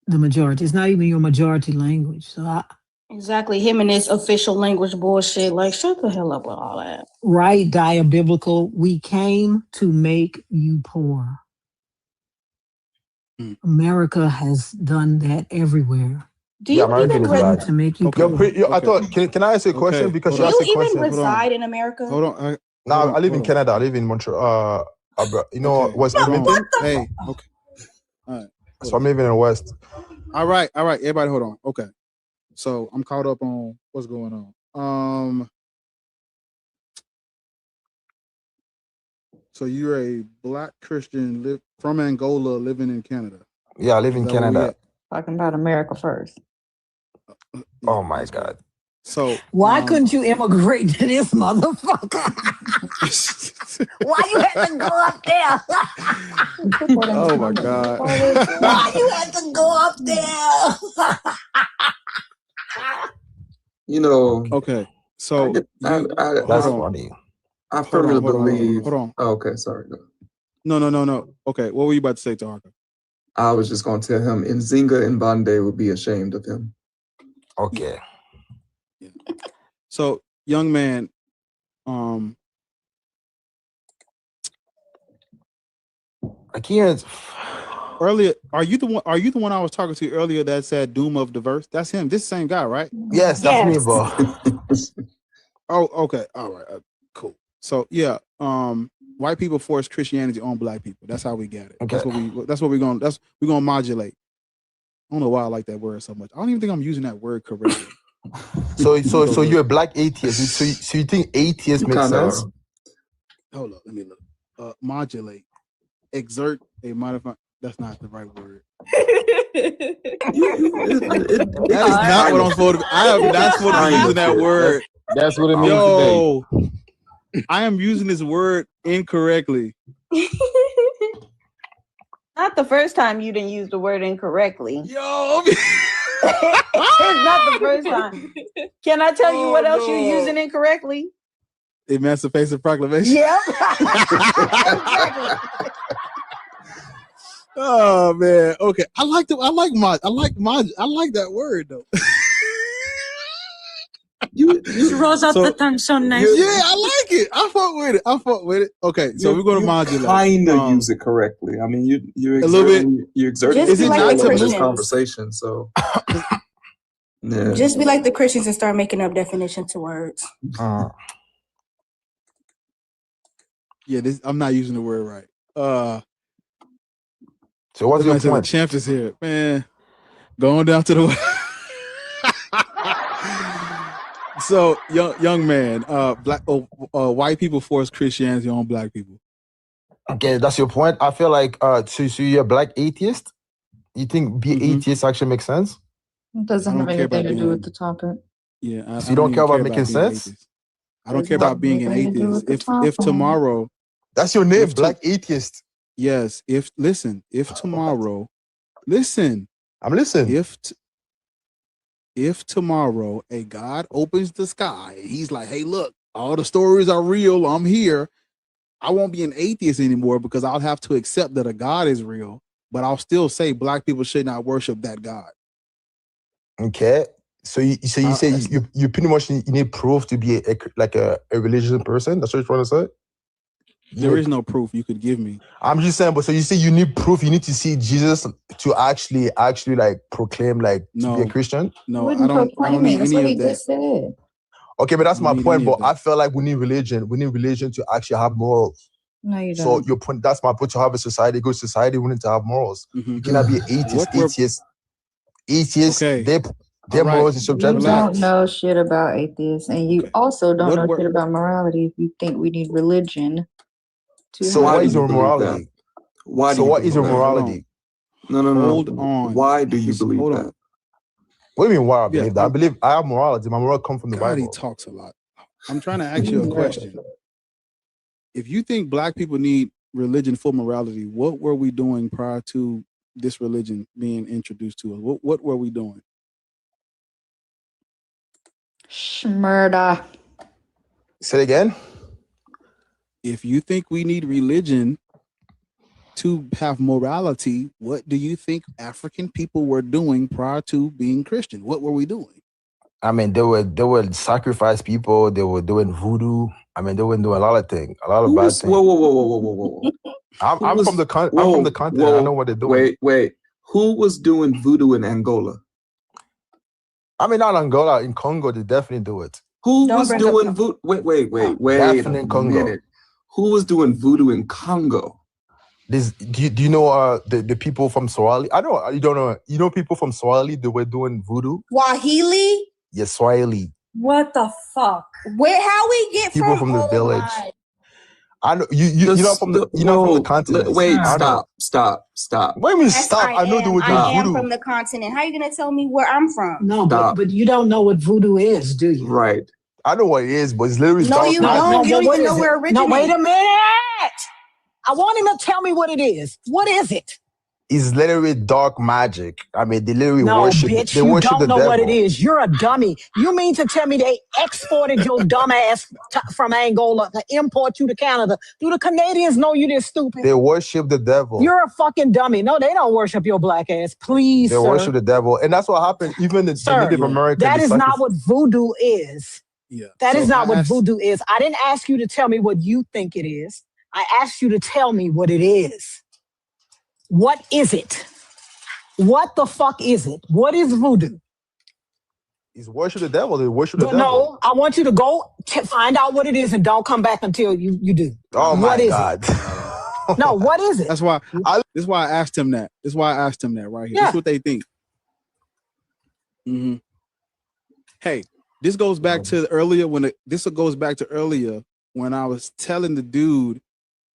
the majority. It's not even your majority language. So Exactly. Him and his official language bullshit. Like, shut the hell up with all that. right, diabiblical. We came to make you poor. America has done that everywhere. Do you American is bad. To make you I thought, can I ask you a question? Because Do you asked you a question. even reside in America? Hold on. I live in Canada. I live in Montreal. You know, West Edmonton. Hey, okay. All right. So I'm living in the West. All right. Everybody, hold on. Okay. So I'm caught up on what's going on. So you're a Black Christian from Angola living in Canada. Yeah, I live in Canada. talking about America first. Oh my God. So why couldn't you immigrate to this motherfucker? Why you had to go up there? Oh my God. Why you had to go up there? You know. Okay. So that's funny. I firmly believe. Hold on. Oh, okay, sorry. No. Okay, what were you about to say, Taharka? I was just going to tell him Nzinga and Bande would be ashamed of him. Okay. Yeah. So, young man, I can't. Earlier, are you the one I was talking to earlier that said "Doom of Diverse"? That's him. This same guy, right? Yes, that's me, bro. Oh, okay. All right. Cool. So yeah, white people force Christianity on Black people. That's how we get it. Okay. That's we're gonna modulate. I don't know why I like that word so much. I don't even think I'm using that word correctly. So you're a Black atheist. So you think atheist makes sense? Hold up, let me look. Modulate, exert a modifier. That's not the right word. That That is not what I'm supposed to. I am not supposed to be using that word. That's what it means Yo, I am using this word incorrectly. Not the first time you didn't use the word incorrectly. Yo, it's not the first time. Can I tell you what else you're using incorrectly? Emancipation Proclamation. Yep. Oh man. Okay. I like that word though. You rose up the tongue so nice. Yeah, I like it. I fuck with it. Okay, so we're going to modulate. Kind of use it correctly. I mean, you're a little bit. You're exerting. Just be like the Christians. Conversation. So yeah. Just be like the Christians and start making up definitions to words. Yeah, I'm not using the word right. So what's your point? The champ is here, man. Going down to the. So young man, white people force Christianity on black people. Okay, that's your point. I feel like so you're a black atheist. You think atheist actually makes sense? It doesn't have anything to do with the topic. Yeah, so you don't care about making sense. I don't care about being an atheist. If tomorrow, that's your name, black atheist. Yes. If tomorrow, listen. I'm listening. If tomorrow a God opens the sky, he's like, hey, look, all the stories are real. I'm here. I won't be an atheist anymore because I'll have to accept that a God is real, but I'll still say black people should not worship that God. Okay. So you say you pretty much you need proof to be a religious person? That's what you're trying to say? There is no proof you could give me. I'm just saying, but so you say you need proof, you need to see Jesus to actually like proclaim to be a Christian? No, I don't need any of that. Said. Okay, but that's my point. But I feel like we need religion. We need religion to actually have morals. No, you don't. So your point, that's my point, to have a society, good society, we need to have morals. You cannot be an atheist. Atheists, their morals is subjective. You don't know shit about atheists, and you also don't know shit about morality if you think we need religion. So what is your morality? What is your morality? No. Hold on. Why do you believe that? What do you mean why I believe that? I believe I have morality. My moral comes from the Bible. He talks a lot. I'm trying to ask you a question. If you think black people need religion for morality, what were we doing prior to this religion being introduced to us? What were we doing? Shmurda. Say it again. If you think we need religion to have morality, what do you think African people were doing prior to being Christian? What were we doing? I mean, they would sacrifice people. They were doing voodoo. I mean, they were doing a lot of things, a lot of bad things. Whoa. I'm from the continent. I know what they're doing. Wait. Who was doing voodoo in Angola? I mean, not Angola. In Congo, they definitely do it. Who was doing voodoo? Wait. Definitely in Congo. Minute. Who was doing voodoo in Congo? Do you know the people from Swahili? I know you don't know. You know people from Swahili, they were doing voodoo. Swahili? Yes, Swahili. What the fuck? How we get people from the village? I know you're not from the continent. Wait, stop. Wait a minute, stop. I know they were doing voodoo. I'm from the continent. How are you gonna tell me where I'm from? No, but you don't know what voodoo is, do you? Right. I know what it is, but it's literally no, you don't. You don't even know where it originated. No, wait a minute. I want him to tell me what it is. What is it? It's literally dark magic. I mean, they literally worship. Bitch, they worship the devil. You don't know what it is. You're a dummy. You mean to tell me they exported your dumb ass from Angola to import you to Canada? Do the Canadians know you this stupid? They worship the devil. You're a fucking dummy. No, they don't worship your black ass. Please, They worship the devil. And that's what happened. Even the Native Americans. That is not what voodoo is. Yeah. That is not what voodoo is. I didn't ask you to tell me what you think it is. I asked you to tell me what it is. What is it? What the fuck is it? What is voodoo? It's worship the devil. They worship the devil. No, I want you to go find out what it is and don't come back until you do. Oh my God. No, what is it? This is why I asked him that. This is why I asked him that right here. Yeah. This is what they think. Mm-hmm. Hey, this goes back to earlier when I was telling the dude,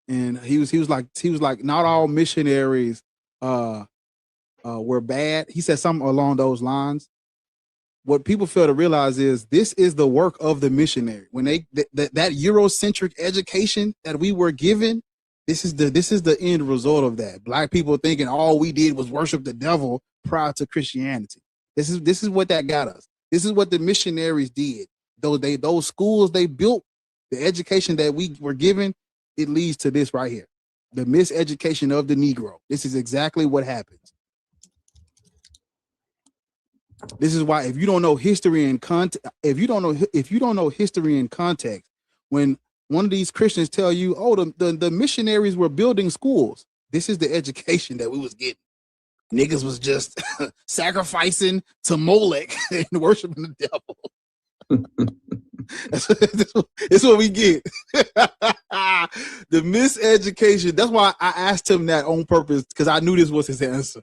and he was like, not all missionaries were bad. He said something along those lines. What people fail to realize is this is the work of the missionary. When that Eurocentric education that we were given, this is the end result of that. Black people thinking all we did was worship the devil prior to Christianity. This is what that got us. This is what the missionaries did. Those schools they built, the education that we were given, it leads to this right here. The miseducation of the Negro. This is exactly what happens. This is why if you don't know history and if you don't know history and context, when one of these Christians tell you, oh, the missionaries were building schools, this is the education that we was getting. Niggas was just sacrificing to Molech and worshiping the devil. That's what we get. The miseducation. That's why I asked him that on purpose, because I knew this was his answer.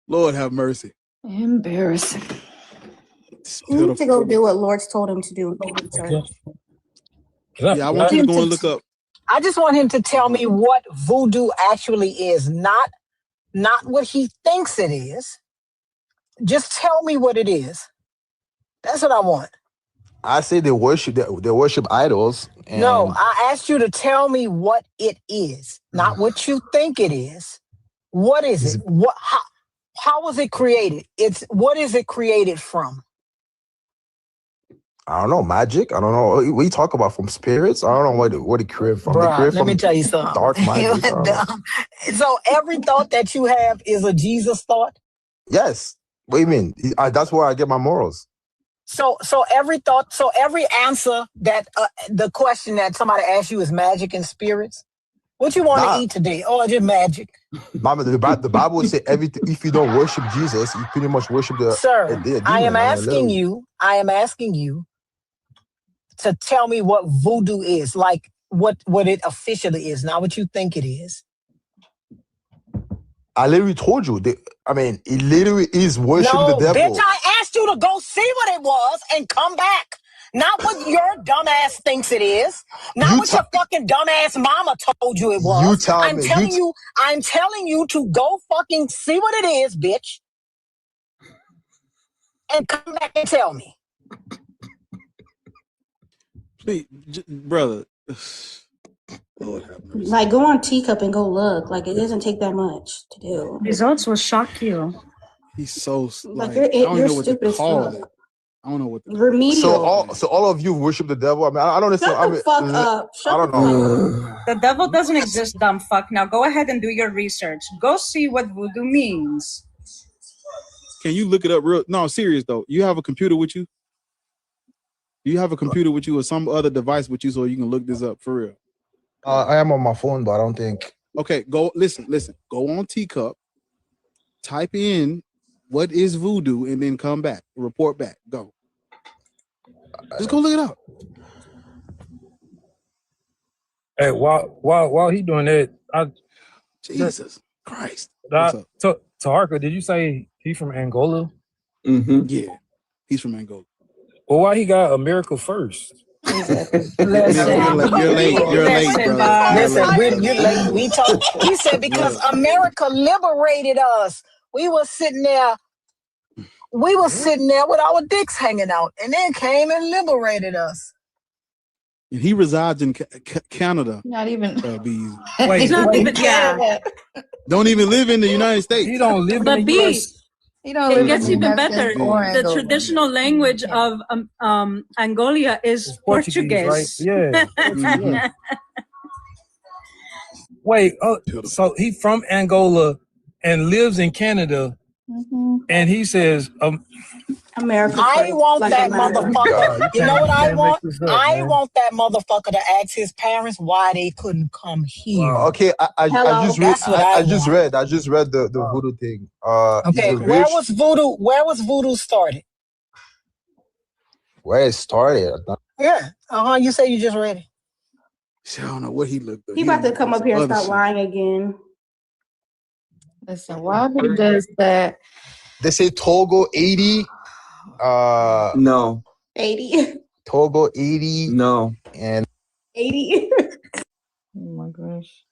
Lord have mercy. Embarrassing. He needs to go do what Lord's told him to do and go to church. Yeah, I want you to go and look up. I just want him to tell me what voodoo actually is, not what he thinks it is. Just tell me what it is. That's what I want. I say they worship idols. No, I asked you to tell me what it is, not what you think it is. What is it? How was it created? What is it created from? I don't know, magic. I don't know what you talk about, from spirits. I don't know what it created from. Bruh, let me tell you something. Dark magic. So every thought that you have is a Jesus thought? Yes. What do you mean? That's where I get my morals. So every thought, so every answer that the question that somebody asks you is magic and spirits. What you want to eat today? Oh, just magic. Mama, the Bible would say everything. If you don't worship Jesus, you pretty much worship the. Sir, I am asking you to tell me what voodoo is, like what it officially is, not what you think it is. I literally told you. It literally is worshiping the devil. Bitch, I asked you to go see what it was and come back. Not what your dumbass thinks it is. Not what your fucking dumbass mama told you it was. I'm telling you to go fucking see what it is, bitch. And come back and tell me. Please, brother. Lord have mercy. Like, go on Teacup and go look. Like, it doesn't take that much to do. Results will shock you. He's so Like, I don't you're know what to stupid as call fuck. it. I don't know what. Remedial. So all of you worship the devil. I mean, I don't understand. Shut the fuck up. I don't know. The devil doesn't exist, dumb fuck. Now go ahead and do your research. Go see what voodoo means. Can you look it up real? No, serious though. You have a computer with you? Do you have a computer with you or some other device with you so you can look this up for real? I am on my phone, but I don't think. Okay, go listen. Go on Teacup, type in what is voodoo, and then come back. Report back. Go. Just go look it up. Hey, while he doing that, Jesus Christ. Taharka, did you say he from Angola? Mm-hmm. Yeah, he's from Angola. Well, why he got America first? You're late, brother. Listen, you're late. We talk. He said because America liberated us. We were sitting there with our dicks hanging out, and then came and liberated us. And he resides in Canada. Not even. Wait, Yeah. Don't even live in the United States. He don't live But in the US. It gets even better. The traditional language of Angola is Portuguese. Right? Yeah. Wait, so he from Angola and lives in Canada, and he says, America. I want that motherfucker. You know what I want? I want that motherfucker to ask his parents why they couldn't come here. Okay, I just read the voodoo thing. Okay, where was voodoo started? Where it started? Yeah. You say you just read it. I don't know what he looked up. He about to come up here and start lying again. Listen, while he does that, they say Togo 80. No. 80. Togo 80. No. And 80. oh my gosh.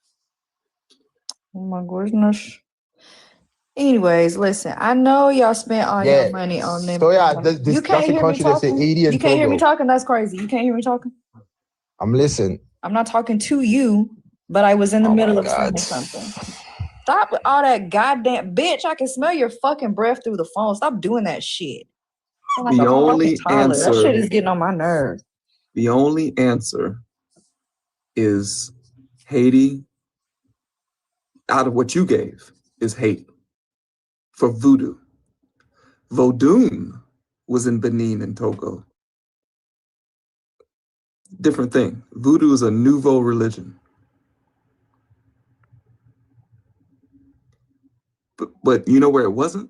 my goodness. Anyways, listen, I know y'all spent all your money on them. So yeah, You can't that's a hear me country that say talking. 80 and You can't hear me Togo. talking. That's crazy. You can't hear me talking. I'm listening. I'm not talking to you, but I was in the middle of saying something. Stop with all that goddamn bitch. I can smell your fucking breath through the phone. Stop doing that shit. I'm like The a only fucking toddler. That answer. shit is getting on my nerves. The only answer is Haiti. Out of what you gave is Haiti for voodoo. Vodun was in Benin and Togo. Different thing. Voodoo is a nouveau religion. But you know where it wasn't?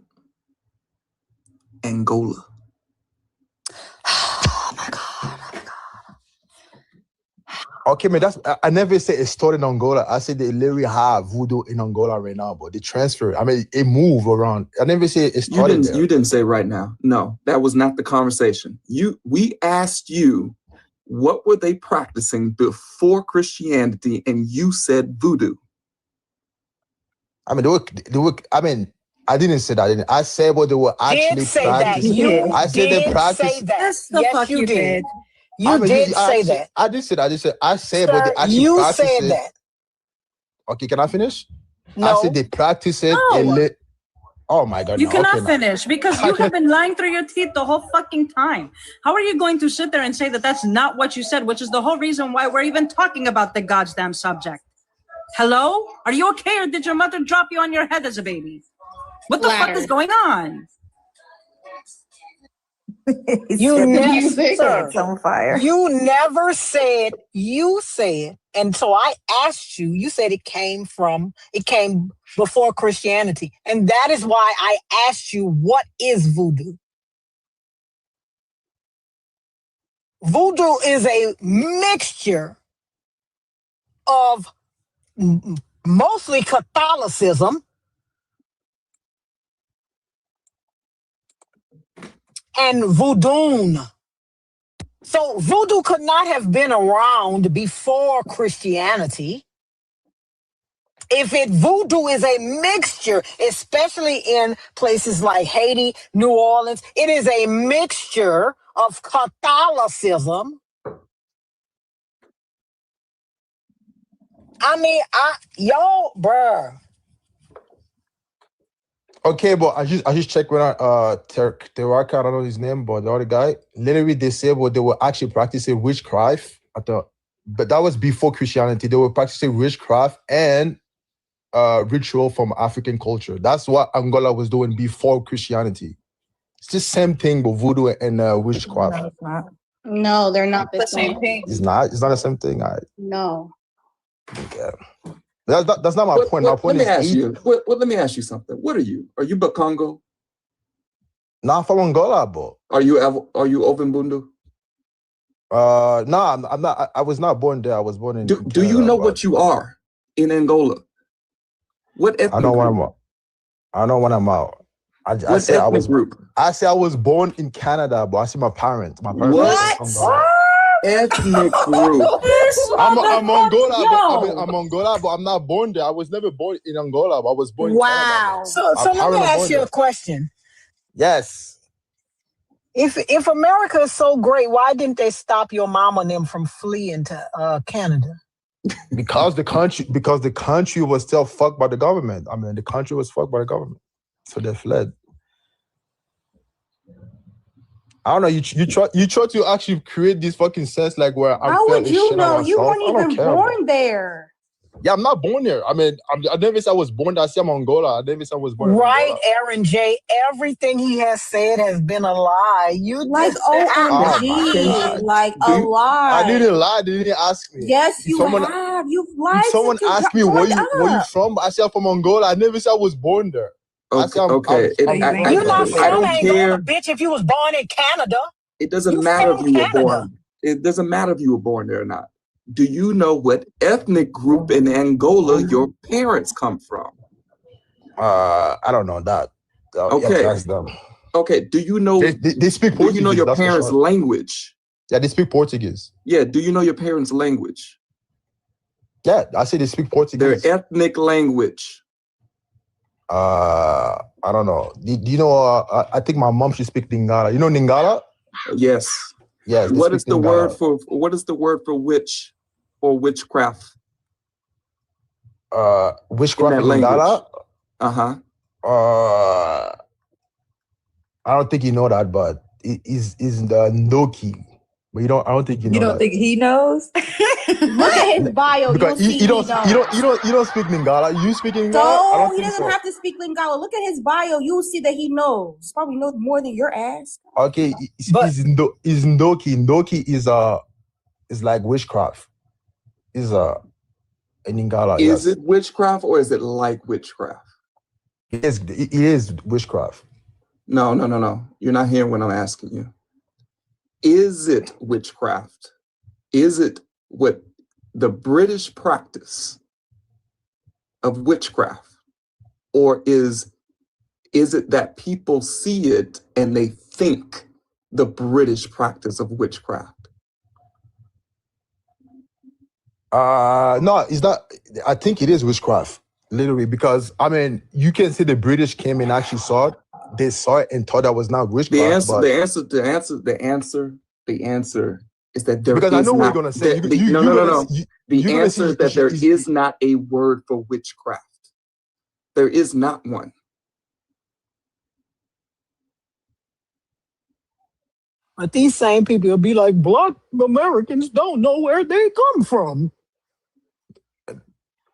Angola. Okay, man, I never said it started in Angola. I said they literally have voodoo in Angola right now, but they transfer. I mean, it moved around. I never said it started there. You didn't say right now. No, that was not the conversation. We asked you, what were they practicing before Christianity, and you said voodoo. I mean, they were. I mean, I didn't say that. I said what they were actually practicing. I said they practice. Yes, the fuck you did. You did say that. I did say that. I said Sir, what they actually you practice. said that. Okay, can I finish? No. I said they practice it. No. Oh my God! You no. cannot Okay, finish because you have been lying through your teeth the whole fucking time. How are you going to sit there and say that that's not what you said, which is the whole reason why we're even talking about the goddamn subject? Hello? Are you okay, or did your mother drop you on your head as a baby? What the fuck is going on? You never, on fire. You never said, you said, and so I asked you, you said it came before Christianity. And that is why I asked you, what is voodoo? Voodoo is a mixture of mostly Catholicism and voodoo. So voodoo could not have been around before Christianity. Voodoo is a mixture, especially in places like Haiti, New Orleans, it is a mixture of Catholicism. I mean, bruh. Okay, but I just checked with Teraka, I don't know his name, but the other guy, literally they said they were actually practicing witchcraft but that was before Christianity. They were practicing witchcraft and ritual from African culture. That's what Angola was doing before Christianity. It's the same thing, but voodoo and witchcraft. No, it's not. No, they're not the same thing. It's not the same thing. No. Yeah. That's not my point. My point let me ask you something. What are you? Are you Bakongo? Nah, I'm from Angola, bro. Are you Ovenbundu? No, I'm not. I was not born there. I was born in. Do you know what you are in Angola? What ethnic I know group? when I'm out. I say I was born in Canada, but I see my parents. My parents. What? Ethnic group. I'm Angola, I'm Angola, but I'm not born there. I was never born in Angola, but I was born in Canada. So let me ask you a question. Yes. If America is so great, why didn't they stop your mom and them from fleeing to Canada? Because the country was still fucked by the government. I mean, the country was fucked by the government, so they fled. I don't know. You try to actually create this fucking sense like where I'm. How would you know? You weren't even born there. Yeah, I'm not born there. I mean, I never said I was born there. I said I'm Angola. I never said I was born. Right, Aaron J. Everything he has said has been a lie. You like OMG, like a lie. I didn't lie. They didn't ask me. Yes, you have. You've lied. If someone asked me where you from, I said I'm from Angola. I never said I was born there. Okay. You're not from Angola, bitch. If you was born in Canada, it doesn't matter if you were born. It doesn't matter if you were born there or not. Do you know what ethnic group in Angola your parents come from? I don't know that. Okay. Okay. Do you know? They speak Portuguese. Do you know your parents' language? Yeah, they speak Portuguese. Yeah. Do you know your parents' language? Yeah, I say they speak Portuguese. Their ethnic language. I don't know. Do you know? I think my mom should speak Lingala. You know Lingala? Yes. Yes. What is the word for? What is the word for witch or witchcraft? Witchcraft in Lingala. I don't think you know that, but it is the Ndoki. But I don't think you know. You don't that. think he knows? Look at his bio. Because you don't speak Lingala. You speak Lingala? I don't He think doesn't so. have to speak Lingala. Look at his bio. You'll see that he knows. Probably knows more than your ass. Okay, is Ndoki. Ndoki is like witchcraft. Is in Lingala. Is it witchcraft or is it like witchcraft? It is witchcraft. No. You're not hearing what I'm asking you. Is it witchcraft? Is it what the British practice of witchcraft? Or is it that people see it and they think the British practice of witchcraft? No, it's not. I think it is witchcraft, literally, because I mean, you can see the British came and actually saw it. They saw it and thought that was not witchcraft. The answer is that there because is I know not, what you're gonna say. No. The answer is that there is not a word for witchcraft. There is not one. But these same people will be like, Black Americans don't know where they come from.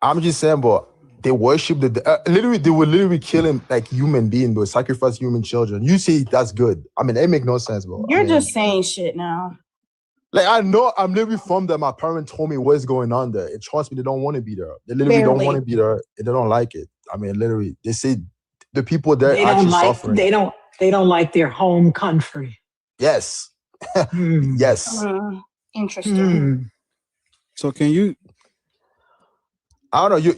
I'm just saying, but they worship literally. They were literally killing like human beings, but sacrifice human children. You see, that's good. I mean, it make no sense, bro. You're just saying shit now. Like I know I'm literally from there. My parents told me what's going on there. And trust me, they don't want to be there. They literally don't want to be there, and they don't like it. I mean, literally, they say the people there actually suffering. They don't like their home country. Yes. Yes. Interesting. So can you? I don't know.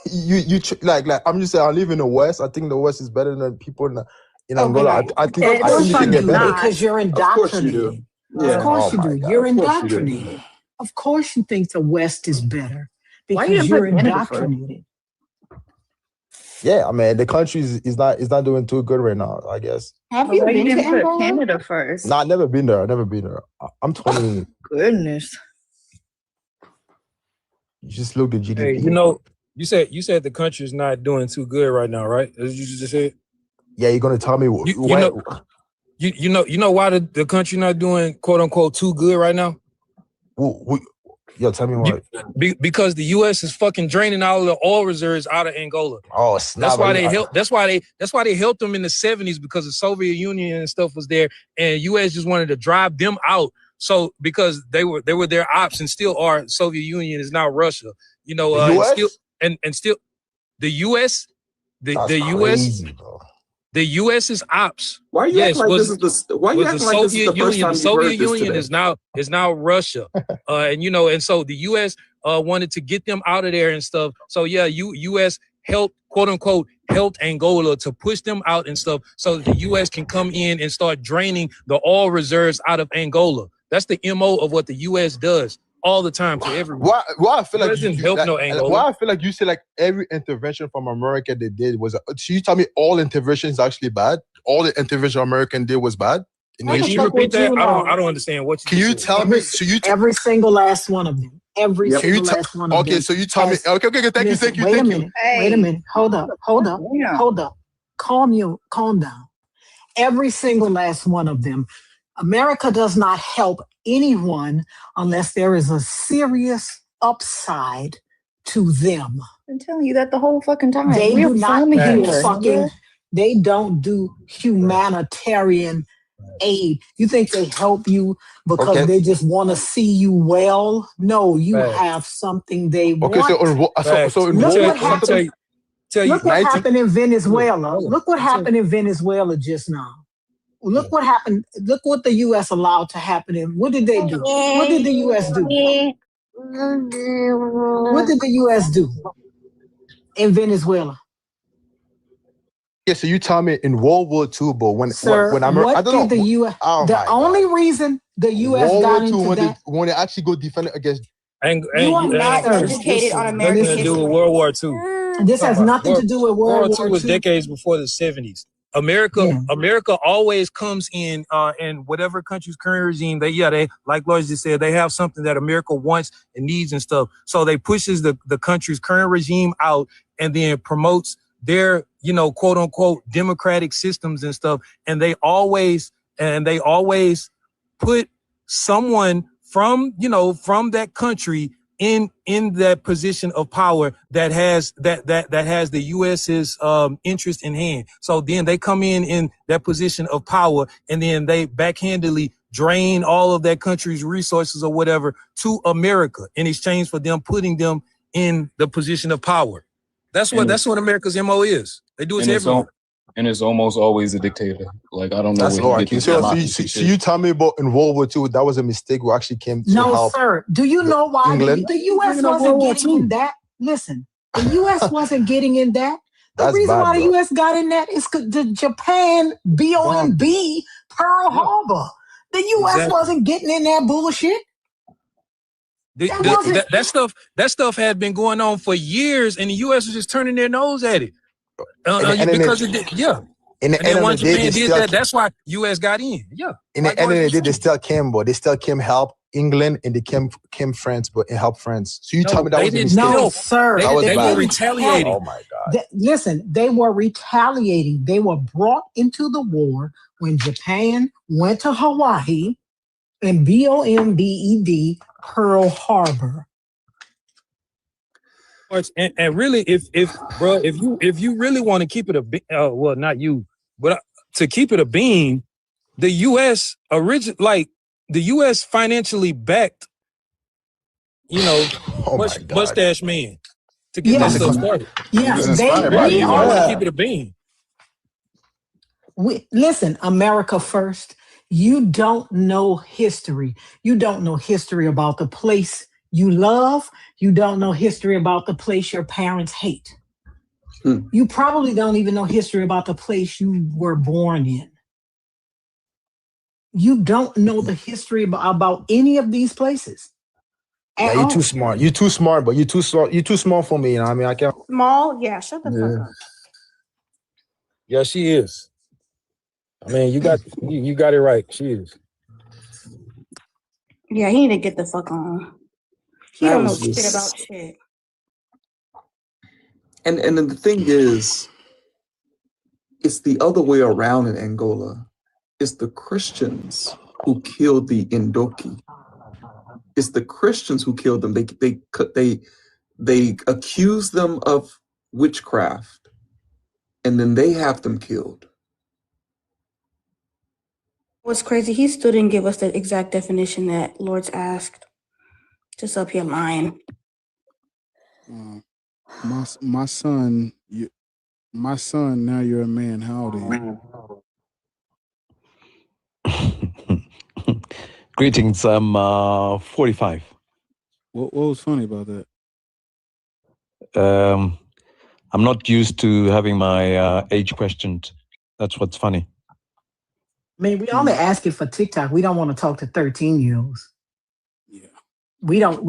You like I'm just saying. I live in the West. I think the West is better than people in Angola. I think you can get better because you're indoctrinated. Of course you do. You're indoctrinated. Of course you think the West is better because you're indoctrinated. Yeah, I mean the country is not doing too good right now, I guess. Have you been to Angola? Canada first? No, I've never been there. I'm 20. Goodness. You just look at GDP. Hey, you said the country is not doing too good right now, right? As you just said. Yeah, you're gonna tell me why? You know why the country not doing quote unquote too good right now? Yo, tell me why. Because the U.S. is fucking draining all of the oil reserves out of Angola. Oh, snap. That's why they helped them in the 70s because the Soviet Union and stuff was there, and U.S. just wanted to drive them out. So because they were their ops and still are. Soviet Union is now Russia. You know, and still the U.S. The U.S. The U.S. is ops. Why are you acting like this is the first time the Soviet you've heard Union this is now Russia, and so the U.S. wanted to get them out of there and stuff. So yeah, U.S. helped quote unquote helped Angola to push them out and stuff, so that the U.S. can come in and start draining the oil reserves out of Angola. That's the MO of what the U.S. does all the time to everyone. Why I feel like Angola. I feel like you say like every intervention from America they did was. So you tell me all intervention is actually bad? All the intervention American did was bad? Can you repeat that? I don't understand what you. Can you tell me? So every single last one of them. Every single last one of them. Okay, so you tell me. Okay. Thank you. Wait a minute. Hold up. Calm down. Every single last one of them. America does not help anyone unless there is a serious upside to them. I'm telling you that the whole fucking time. They do not do they don't do humanitarian aid. You think they help you because they just want to see you well? No, you have something they want. Look what happened in Venezuela. Look what happened in Venezuela just now. Look what happened. Look what the U.S. allowed to happen. What did they do? What did the U.S. do? What did the U.S. do in Venezuela? Yeah, so you tell me in World War II, but when the U.S. The only reason the U.S. got into that when they actually go defend against. You are not educated on American history. Do with World War II. This has nothing to do with World II War was II. decades before the 70s. America always comes in whatever country's current regime. They like Lord just said, they have something that America wants and needs and stuff. So they pushes the country's current regime out and then promotes their, quote unquote, democratic systems and stuff. And they always put someone from that country in that position of power that has the US's interest in hand. So then they come in that position of power, and then they backhandedly drain all of that country's resources or whatever to America in exchange for them putting them in the position of power. That's what America's MO is. They do it to everyone. And it's almost always a dictator. Like, I don't know where he get this democracy So you tell me about in World War II, that was a mistake. We actually came to help. No, sir. Do you know why England? the U.S. wasn't getting in that? Listen, the U.S. wasn't getting in that. The reason why the U.S. got in that is because the Japan BOMB Pearl Harbor. The U.S. wasn't getting in that bullshit. That stuff had been going on for years, and the U.S. was just turning their nose at it. Because it did, In the and end then of once the day, Japan they did still that, that's why U.S. got in. Yeah. In the end of the day, they still came, but they still came help England and they came France, but it helped France. So you tell me that was a mistake? No, sir. That was they bad. were retaliating. Oh my God. Listen, they were retaliating. They were brought into the war when Japan went to Hawaii and BOMBED Pearl Harbor. And really, if you really want to keep it well, not you, but to keep it a bean, the U.S. the U.S. financially backed, Mustache Man to get this stuff started. Yeah, they want to keep it a bean. Listen, America first. You don't know history. You don't know history about the place you love. You don't know history about the place your parents hate. You probably don't even know history about the place you were born in. You don't know the history about any of these places. Yeah, you're too smart. You're too smart, but you're too small for me. You know what I mean? I can't. Small? Yeah, shut the fuck up. Yeah, she is. I mean, you got it right. She is. Yeah, he need to get the fuck on. He don't know shit about shit. And then the thing is, it's the other way around in Angola. It's the Christians who killed the Indoki. It's the Christians who killed them. They accuse them of witchcraft, and then they have them killed. What's crazy, he still didn't give us the exact definition that Lord's asked. Just up here lying. My son, now you're a man. How old are you? Greetings, I'm 45. What was funny about that? I'm not used to having my age questioned. That's what's funny. I mean, we only ask it for TikTok. We don't want to talk to 13-year-olds. Yeah. We don't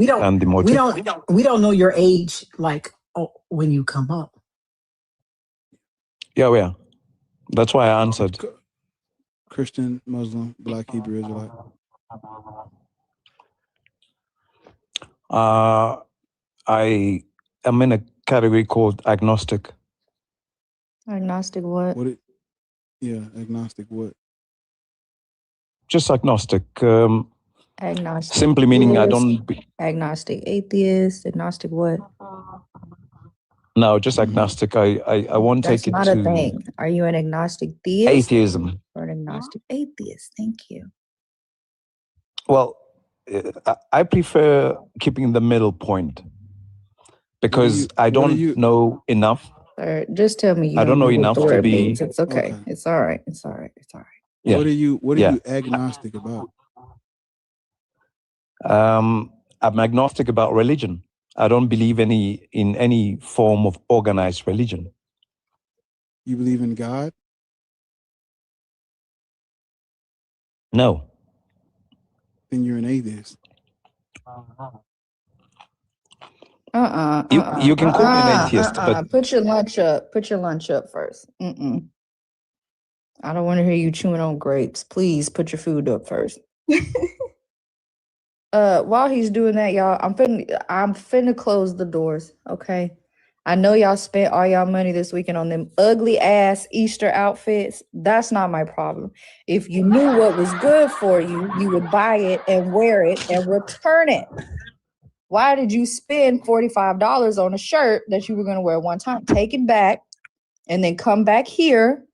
know your age like when you come up. Yeah. That's why I answered. Christian, Muslim, Black, Hebrew, Israelite. I am in a category called agnostic. Agnostic what? Agnostic what? Just agnostic. Agnostic. Simply meaning I don't... Agnostic atheist, agnostic what? No, just agnostic. I won't take it to... That's not a thing. Are you an agnostic theist? Atheism. Or an agnostic atheist? Thank you. Well, I prefer keeping the middle point because I don't know enough. Sir, just tell me you I don't know what enough the to word be... means. It's okay. It's all right. It's all right. It's all right. Yeah. What are you agnostic about? I'm agnostic about religion. I don't believe in any form of organized religion. You believe in God? No. Then you're an atheist. You can call me an atheist, but Put your lunch up. Put your lunch up first. I don't want to hear you chewing on grapes. Please put your food up first. While he's doing that, y'all, I'm finna close the doors. Okay. I know y'all spent all y'all money this weekend on them ugly ass Easter outfits. That's not my problem. If you knew what was good for you, you would buy it and wear it and return it. Why did you spend $45 on a shirt that you were going to wear one time? Take it back and then come back here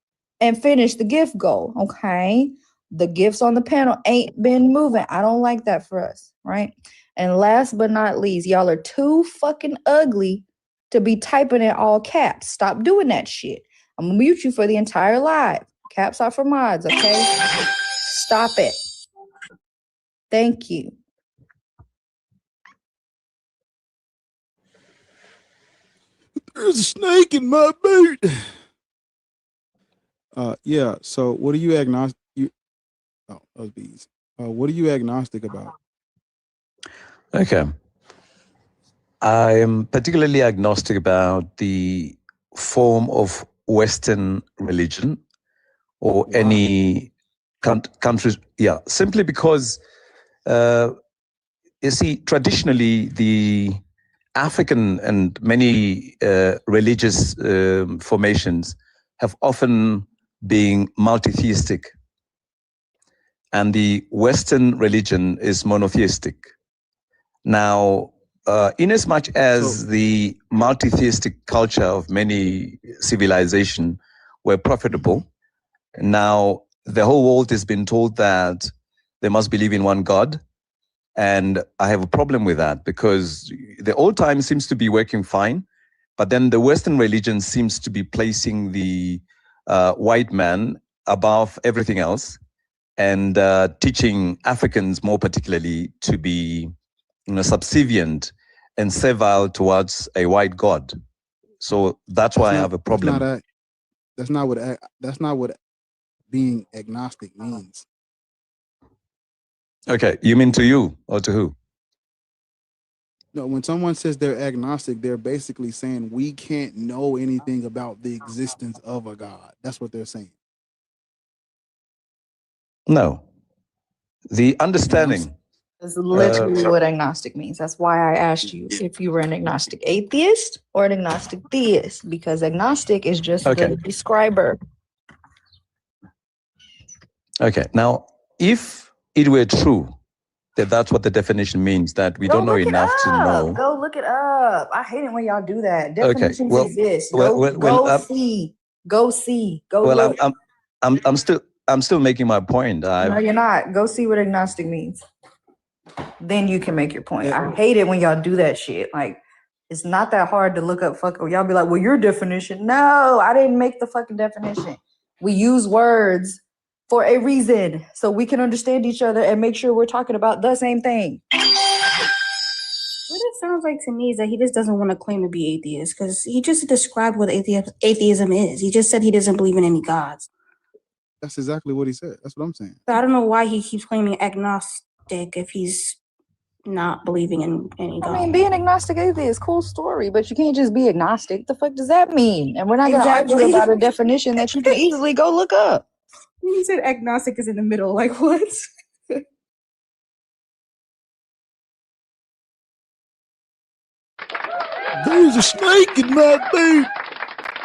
and finish the gift goal. Okay. The gifts on the panel ain't been moving. I don't like that for us. Right. And last but not least, y'all are too fucking ugly to be typing in all caps. Stop doing that shit. I'm gonna mute you for the entire live. Caps are for mods, okay? Stop it. Thank you. There's a snake in my boot. Yeah. So what are you agnostic? Those bees. What are you agnostic about? okay. I am particularly agnostic about the form of Western religion or any countries. Yeah, simply because, you see, traditionally the African and many religious formations have often been multi-theistic, and the Western religion is monotheistic. Now, in as much as the multi-theistic culture of many civilizations were profitable, now the whole world has been told that they must believe in one God. And I have a problem with that because the old time seems to be working fine, but then the Western religion seems to be placing the white man above everything else and teaching Africans more particularly to be subservient and servile towards a white God. So that's why I have a problem. That's not what being agnostic means. Okay, you mean to you or to who? No, when someone says they're agnostic, they're basically saying we can't know anything about the existence of a God. That's what they're saying. No. The understanding. That's literally what agnostic means. That's why I asked you if you were an agnostic atheist or an agnostic theist, because agnostic is just the describer. Okay, now, if it were true that that's what the definition means, that we don't know enough to know. Go look it up. I hate it when y'all do that. Okay, Definitions exist. Go see. Go look. I'm still making my point. No, you're not. Go see what agnostic means. Then you can make your point. I hate it when y'all do that shit. Like, it's not that hard to look up y'all be like, well, your definition. No, I didn't make the fucking definition. We use words for a reason so we can understand each other and make sure we're talking about the same thing. What it sounds like to me is that he just doesn't want to claim to be atheist because he just described what atheism is. He just said he doesn't believe in any gods. That's exactly what he said. That's what I'm saying. So I don't know why he keeps claiming agnostic if he's not believing in any God. I mean, being agnostic atheist, cool story, but you can't just be agnostic. The fuck does that mean? And we're not going to argue about a definition that you can easily go look up. He said agnostic is in the middle. Like, what? There's a snake in my boot.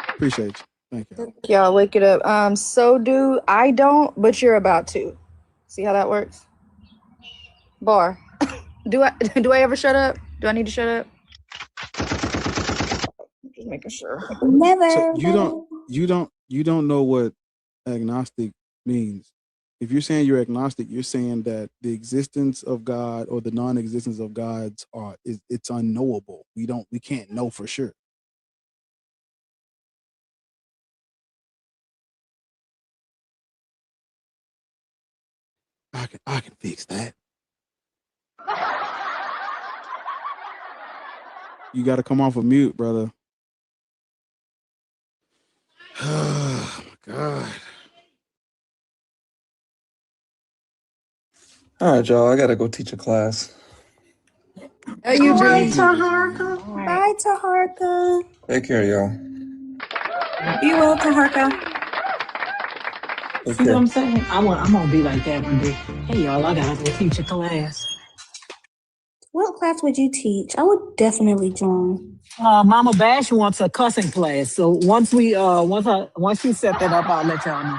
Appreciate you. Thank you. Y'all wake it up. So do I don't, but you're about to. See how that works? Bar. Do I ever shut up? Do I need to shut up? Just making sure. Never. So you don't know what agnostic means. If you're saying you're agnostic, you're saying that the existence of God or the non-existence of gods it's unknowable. We can't know for sure. I can fix that. You got to come off of mute, brother. Oh my God. All right, y'all. I gotta go teach a class. You All right, Taharka. Bye, Taharka. Take care, y'all. Be well, Taharka. See what I'm saying? I'm gonna be like that one day. Hey y'all, I gotta go teach a class. What class would you teach? I would definitely join. Mama Bash wants a cussing class. So once she set that up, I'll let y'all know.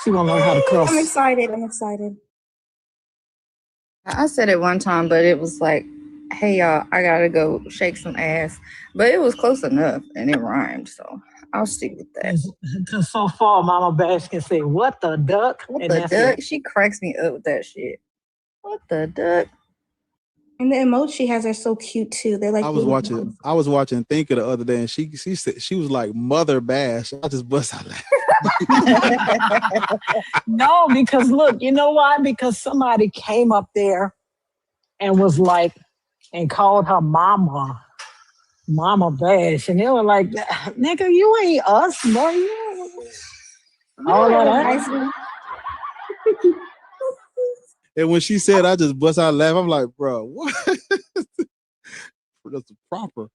She wanna learn how to cuss. I'm excited. I said it one time, but it was like, hey y'all, I gotta go shake some ass. But it was close enough and it rhymed, so I'll stick with that. Because so far, Mama Bash can say, what the duck? What and the that's duck? it. She cracks me up with that shit. What the duck? And the emotes she has are so cute too. They're like I was watching Thinker the other day, and she said she was like Mother Bash. I just bust out laughing. No, because look, you know why? Because somebody came up there and was like, and called her Mama Bash. And they were like, nigga, you ain't us, boy. All of that. And when she said, I just bust out laughing. I'm like, bro, what? That's proper.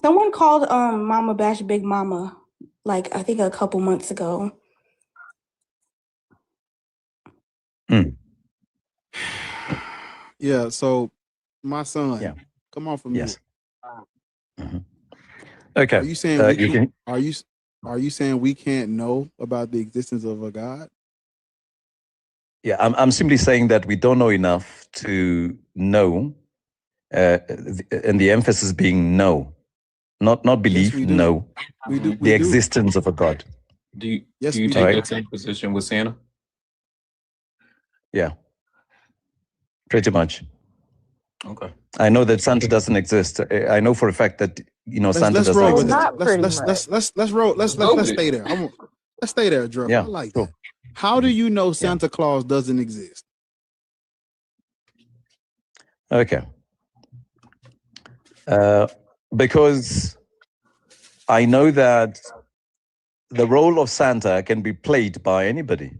Someone called Mama Bash Big Mama, like I think a couple months ago. Yeah, so my son, come on from Yes. you. Okay. Are you saying are you saying we can't know about the existence of a God? Yeah, I'm simply saying that we don't know enough to know, and the emphasis being know, not belief, Yes, we do. know We do. the existence of a God. Do you Yes, take do. that same position with Santa? Yeah, pretty much. Okay. I know that Santa doesn't exist. I know for a fact that Santa doesn't roll with exist. it. Let's roll. Let's stay there. Let's stay there, Drew. Yeah, I like that. How do you know Santa Claus doesn't exist? Okay. Because I know that the role of Santa can be played by anybody.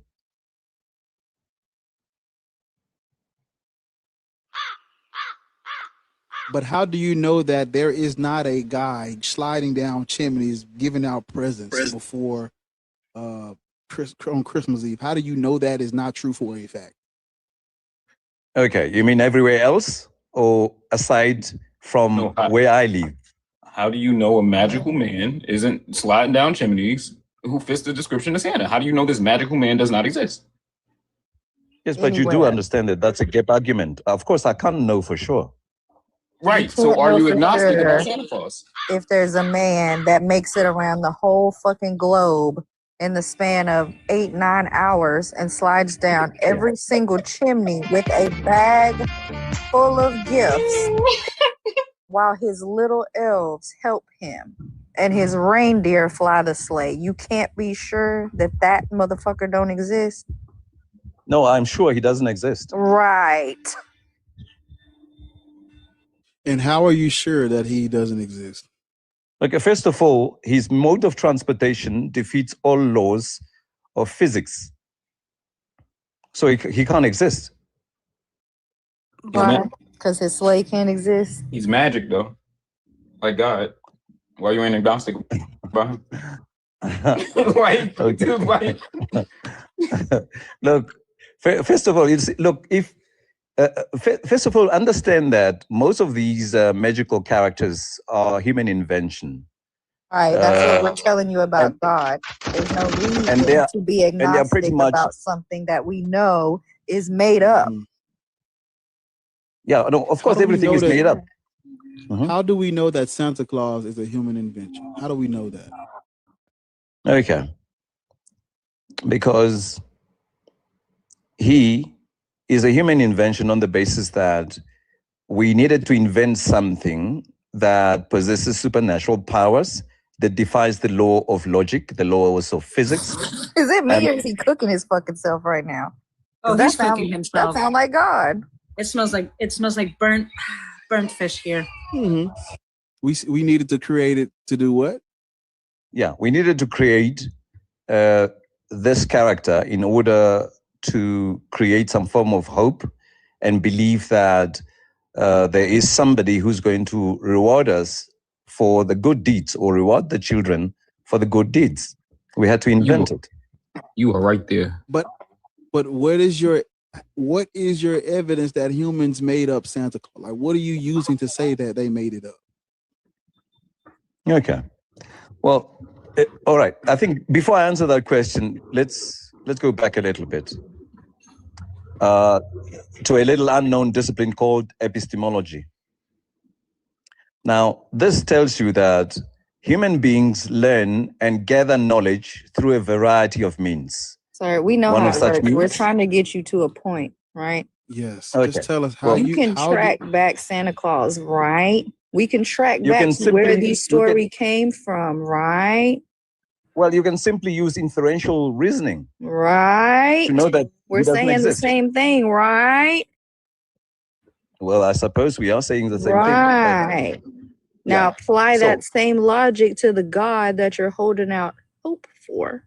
But how do you know that there is not a guy sliding down chimneys, giving out presents before on Christmas Eve? How do you know that is not true for a fact? Okay, you mean everywhere else or aside from where I live? How do you know a magical man isn't sliding down chimneys who fits the description of Santa? How do you know this magical man does not exist? Yes, but you do understand that that's a gap argument. Of course, I can't know for sure. Right. So are you agnostic about Santa Claus? If there's a man that makes it around the whole fucking globe in the span of 8-9 hours and slides down every single chimney with a bag full of gifts while his little elves help him and his reindeer fly the sleigh, you can't be sure that that motherfucker don't exist? No, I'm sure he doesn't exist. Right. And how are you sure that he doesn't exist? Okay, first of all, his mode of transportation defeats all laws of physics. So he can't exist. Why? Because his sleigh can't exist? He's magic, though. Like God. Why you ain't agnostic about him? Why? Look, first of all, first of all, understand that most of these magical characters are human invention. Right, that's what we're telling you about God. There's no reason to be agnostic about something that we know is made up. Yeah, no, of course, everything is made up. How do we know that Santa Claus is a human invention? How do we know that? Okay. Because he is a human invention on the basis that we needed to invent something that possesses supernatural powers, that defies the law of logic, the laws of physics. Is it me or is he cooking his fucking self right now? Oh, he's cooking himself. That sounds like God. It smells like burnt fish here. Mm-hmm. We needed to create it to do what? Yeah, we needed to create this character in order to create some form of hope and believe that there is somebody who's going to reward us for the good deeds, or reward the children for the good deeds. We had to invent it. You are right there. But what is your evidence that humans made up Santa Claus? Like, what are you using to say that they made it up? Okay. Well, all right. I think before I answer that question, let's go back a little bit to a little unknown discipline called epistemology. Now, this tells you that human beings learn and gather knowledge through a variety of means. Sorry, we know One how of it such works. We're means. trying to get you to a point, right? Yes. Okay. Just tell us how Well, you can track back Santa Claus, right? We can track You back can to where simply- the story came from, right? Well, you can simply use inferential reasoning Right. to know that We're he doesn't saying the exist. same thing, right? Well, I suppose we are saying the same thing. Right. Now apply that same logic to the God that you're holding out hope for.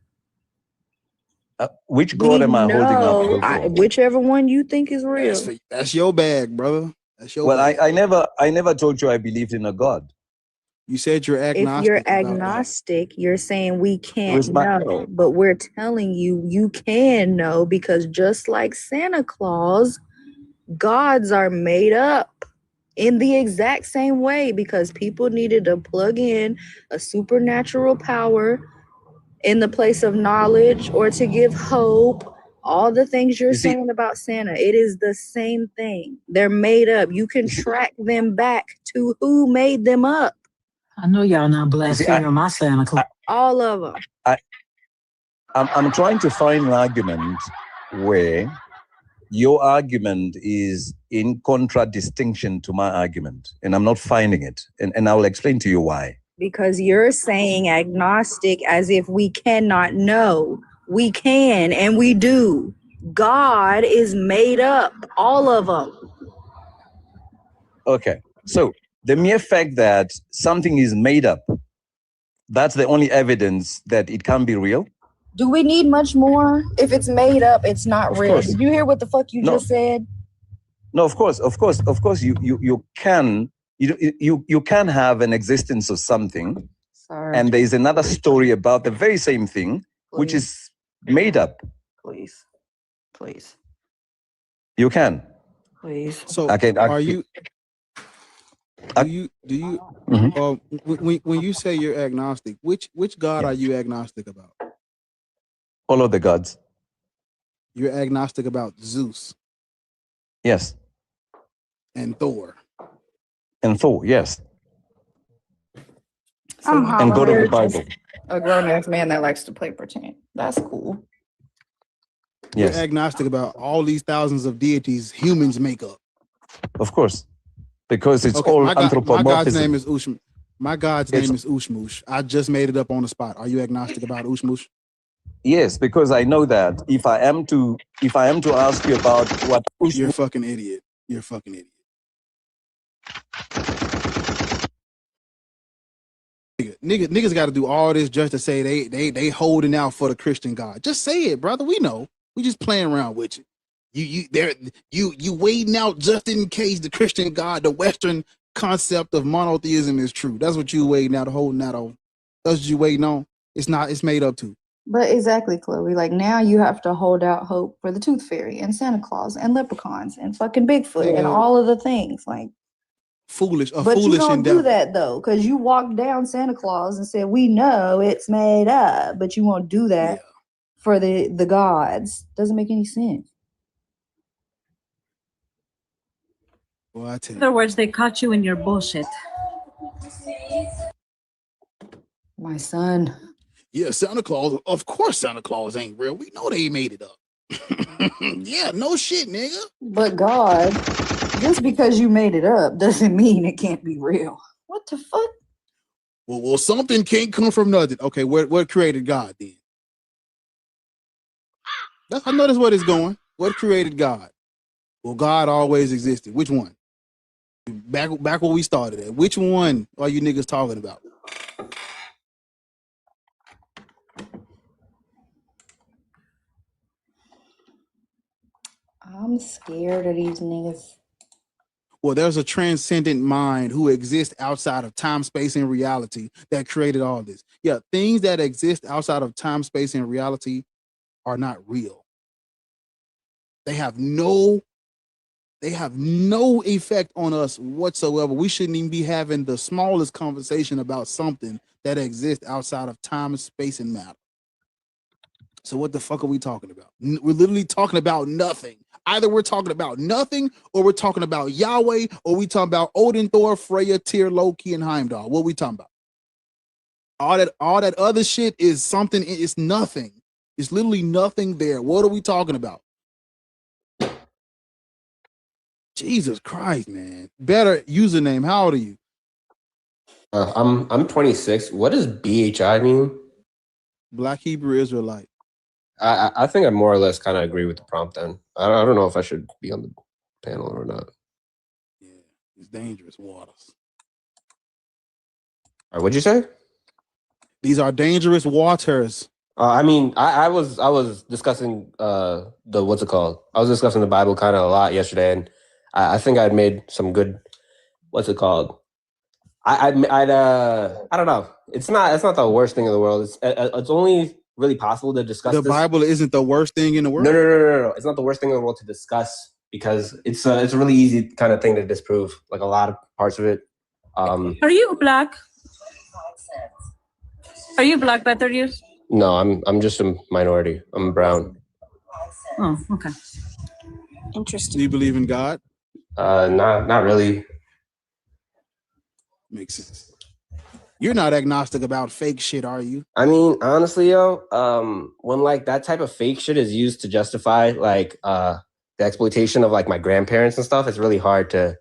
Which God am I holding out hope for? Whichever one you think is real. That's your bag, brother. That's your Well, bag. I never told you I believed in a God. You said you're agnostic. If you're about God. agnostic, you're saying we can't was my- know, but we're telling you you can know, because just like Santa Claus, gods are made up in the exact same way, because people needed to plug in a supernatural power in the place of knowledge or to give hope. All the things you're saying about Santa, it is the same thing. They're made up. You can track them back to who made them up. I know y'all not blaspheming my Santa Claus. All of them. I'm trying to find an argument where your argument is in contradistinction to my argument, and I'm not finding it. And I will explain to you why. Because you're saying agnostic as if we cannot know. We can, and we do. God is made up, all of them. Okay, so the mere fact that something is made up, that's the only evidence that it can be real? Do we need much more? If it's made up, it's not Of real. course. Did you hear what the fuck you just said? No, of course, you can have an existence of something, and there is another story about the very same thing, which is made up. Please. You can. Please. So are you? Do you? When you say you're agnostic, which God are you agnostic about? All of the gods. You're agnostic about Zeus. Yes. And Thor. And Thor, yes. I'm And God of the Bible. a grown-ass man that likes to play pretend. That's cool. You're agnostic about all these thousands of deities humans make up. Of course. Because it's all anthropomorphism. My God's name is Ushmush. My God's name is Ushmush. I just made it up on the spot. Are you agnostic about Ushmush? Yes, because I know that if I am to ask you about what Ushmush, you're a fucking idiot. You're a fucking idiot. Niggas got to do all this just to say they holding out for the Christian God. Just say it, brother. We know. We just playing around with you. You waiting out just in case the Christian God, the Western concept of monotheism is true. That's what you waiting out, holding out on. That's what you waiting on. It's not. It's made up to. But exactly, Chloe. Like, now you have to hold out hope for the Tooth Fairy and Santa Claus and leprechauns and fucking Bigfoot and all of the things. Like, foolish. But you don't do that though, because you walked down Santa Claus and said, "We know it's made up," but you won't do that for the gods. Doesn't make any sense. Well, I tell In other words, they caught you in your bullshit. My son. Yeah, Santa Claus. Of course, Santa Claus ain't real. We know they made it up. Yeah, no shit, nigga. But God, just because you made it up doesn't mean it can't be real. What the fuck? Well, something can't come from nothing. Okay, what created God then? I know that's what it's going. What created God? Well, God always existed. Which one? Back where we started at. Which one are you niggas talking about? I'm scared of these niggas. Well, there's a transcendent mind who exists outside of time, space, and reality that created all this. Yeah, things that exist outside of time, space, and reality are not real. They have no effect on us whatsoever. We shouldn't even be having the smallest conversation about something that exists outside of time, space, and matter. So what the fuck are we talking about? We're literally talking about nothing. Either we're talking about nothing, or we're talking about Yahweh, or we talking about Odin, Thor, Freya, Tyr, Loki, and Heimdall. What are we talking about? All that other shit is something. It's nothing. It's literally nothing there. What are we talking about? Jesus Christ, man. Better username. How old are you? I'm 26. What does BHI mean? Black Hebrew Israelite. I think I more or less kind of agree with the prompt then. I don't know if I should be on the panel or not. Yeah, it's dangerous waters. All right, what'd you say? These are dangerous waters. I mean, I was discussing the what's it called? I was discussing the Bible kind of a lot yesterday, and I think I'd made some good. What's it called? I don't know. It's not the worst thing in the world. It's only really possible to discuss. The Bible isn't the worst thing in the world. No. It's not the worst thing in the world to discuss because it's a really easy kind of thing to disprove. Like a lot of parts of it. Are you black? Are you black, Bettarius? No, I'm just a minority. I'm brown. Oh, okay. Interesting. Do you believe in God? Not really. Makes sense. You're not agnostic about fake shit, are you? I mean, honestly, yo, when like that type of fake shit is used to justify like the exploitation of like my grandparents and stuff, it's really hard to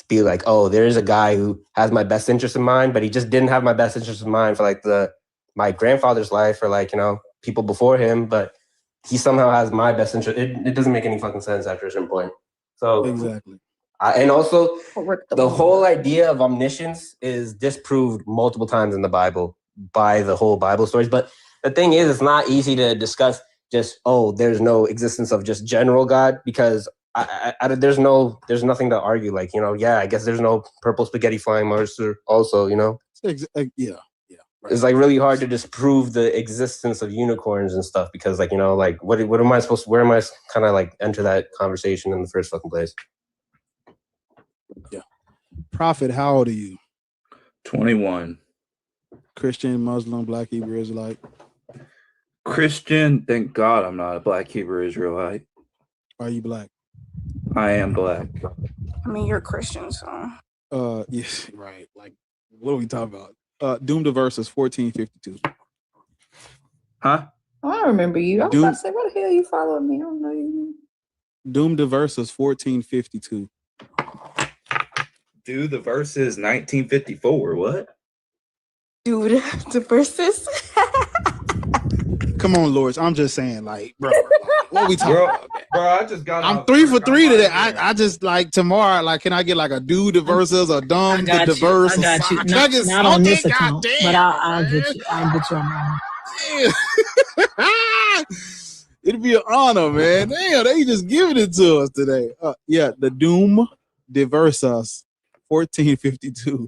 be like, oh, there's a guy who has my best interest in mind, but he just didn't have my best interest in mind for like my grandfather's life or like, you know, people before him, but he somehow has my best interest. It doesn't make any fucking sense after a certain point. So exactly. And also, the whole idea of omniscience is disproved multiple times in the Bible by the whole Bible stories. But the thing is, it's not easy to discuss just, oh, there's no existence of just general God, because there's nothing to argue. Like, you know, yeah, I guess there's no purple spaghetti flying monster also, you know? Yeah. Right. It's like really hard to disprove the existence of unicorns and stuff because, like, you know, like what am I supposed to, where am I kind of like enter that conversation in the first fucking place? Yeah. Prophet, how old are you? 21. Christian, Muslim, Black Hebrew Israelite? Christian, thank God I'm not a Black Hebrew Israelite. Are you black? I am black. I mean, you're a Christian, so. Yes, right. Like, what are we talking about? Doom to Verses 1452. Huh? Oh, I remember you. I was about to say, what the hell you following me? I don't know you. Doom to Verses 1452. Do the verses 1954. What? Dude, the verses. Come on, Lords. I'm just saying, like, bro, what we talking about? Bro, I just got. I'm 3 for 3 today. I just like tomorrow. Like, can I get like a do the verses or dumb the diverse? I got you. Not on this account, but I'll get you. I'll get you on that one. It'd be an honor, man. Damn, they just giving it to us today. Yeah, the Doom diverse us. 1452.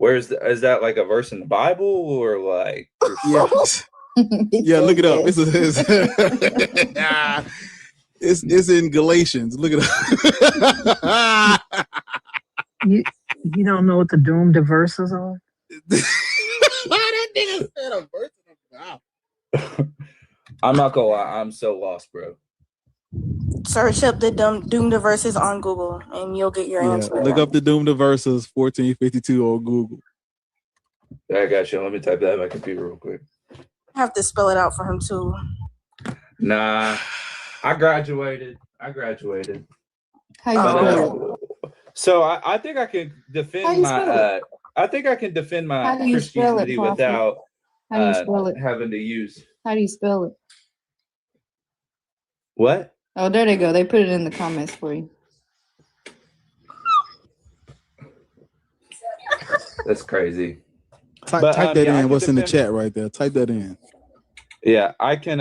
Is that like a verse in the Bible or like? Yes. Yeah, look it up. It's in Galatians. Look it up. You don't know what the Doom diverses are? That nigga said a verse in the Bible. I'm not gonna lie, I'm so lost, bro. Search up the Doom verses on Google and you'll get your answer. Look up the Doom verses 1452 on Google. I got you. Let me type that in my computer real quick. I have to spell it out for him too. Nah, I graduated. How you spell it? So I think I can defend my. I think I can defend my Christianity without having to use. How do you spell it? What? Oh, there they go. They put it in the comments for you. That's crazy. Type that in. What's in the chat right there? Type that in. Yeah, I can.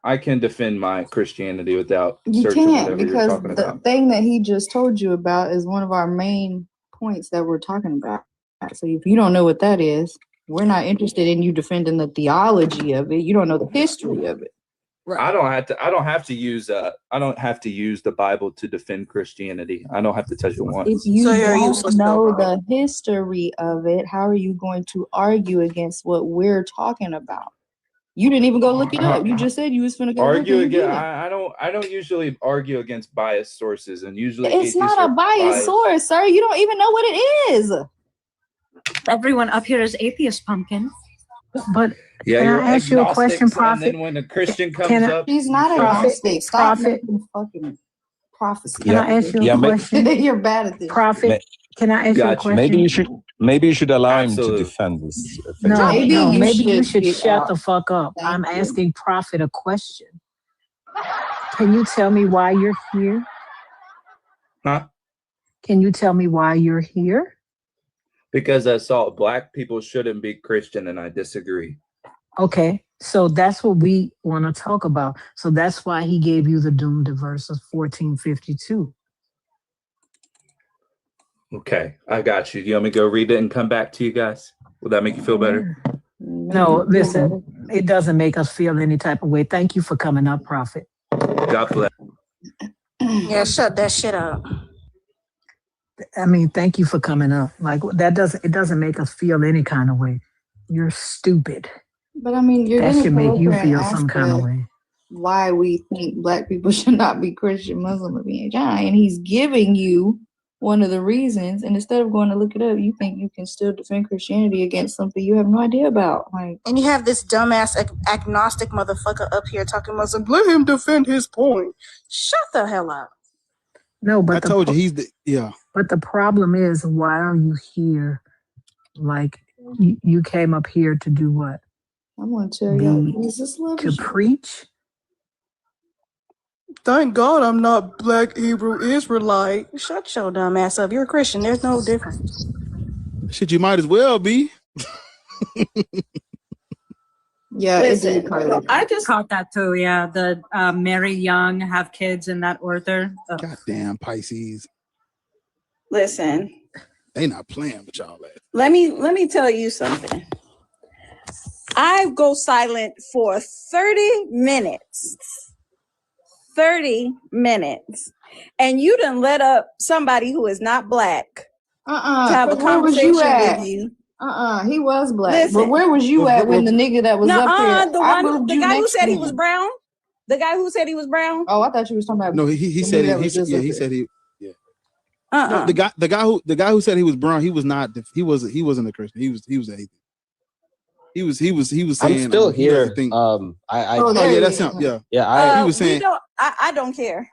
I can defend my Christianity without You searching can't, whatever you're because talking the about. thing that he just told you about is one of our main points that we're talking about. So if you don't know what that is, we're not interested in you defending the theology of it. You don't know the history of it. Right. I don't have to use the Bible to defend Christianity. I don't have to touch it once. If you don't know the history of it, how are you going to argue against what we're talking about? You didn't even go look it up. You just said you was finna go Argue look again. it. I don't usually argue against biased sources, and usually It's not a biased source, sir. You don't even know what it is. Everyone up here is atheist, pumpkin. But yeah, can you're I ask you a question, agnostics, Prophet? and then when a Christian comes up, She's not agnostic. Stop making fucking prophecy. Can I ask you a question? You're bad at this. Prophet, can I ask you a question? Maybe you should allow him to defend this. No, maybe you should get shut out. the fuck up. Thank I'm you. asking Prophet a question. Can you tell me why you're here? Huh? Can you tell me why you're here? Because I saw black people shouldn't be Christian, and I disagree. Okay, so that's what we want to talk about. So that's why he gave you the doomed verses 1452. Okay, I got you. You want me to go read it and come back to you guys? Will that make you feel better? No, listen, it doesn't make us feel any type of way. Thank you for coming up, Prophet. God bless. Yeah, shut that shit up. I mean, thank you for coming up. Like it doesn't make us feel any kind of way. You're stupid. But I mean, you're That gonna should come make up you here and feel ask some kind of us way. why we think black people should not be Christian, Muslim, or BHI, and he's giving you one of the reasons. And instead of going to look it up, you think you can still defend Christianity against something you have no idea about. Like, and you have this dumbass agnostic motherfucker up here talking Muslim. Let him defend his point. Shut the hell up. No, but I told you he's the But the problem is, why are you here? Like you came up here to do what? I'm gonna tell you, Jesus loves to you. preach. Thank God I'm not black Hebrew Israelite. Shut your dumb ass up. You're a Christian. There's no difference. shit. You might as well be. Yeah, Listen, I just caught that too. Yeah, the marry young, have kids in that order. Ugh. Goddamn Pisces. Listen, They not playing with y'all. let me tell you something. I go silent for 30 minutes. 30 minutes. And you done let up somebody who is not black to have a where was conversation you at? with you. He was black. Listen. But where was you at when the nigga that was up there? The guy who said he was brown. The guy who said he was brown. Oh, I thought you was talking about. No, he said he said he. Yeah. No, the guy who said he was brown. He was not. He wasn't a Christian. He was an atheist. He was saying. I'm still here. Yeah, that's him. Yeah. Yeah. He was saying. I don't care.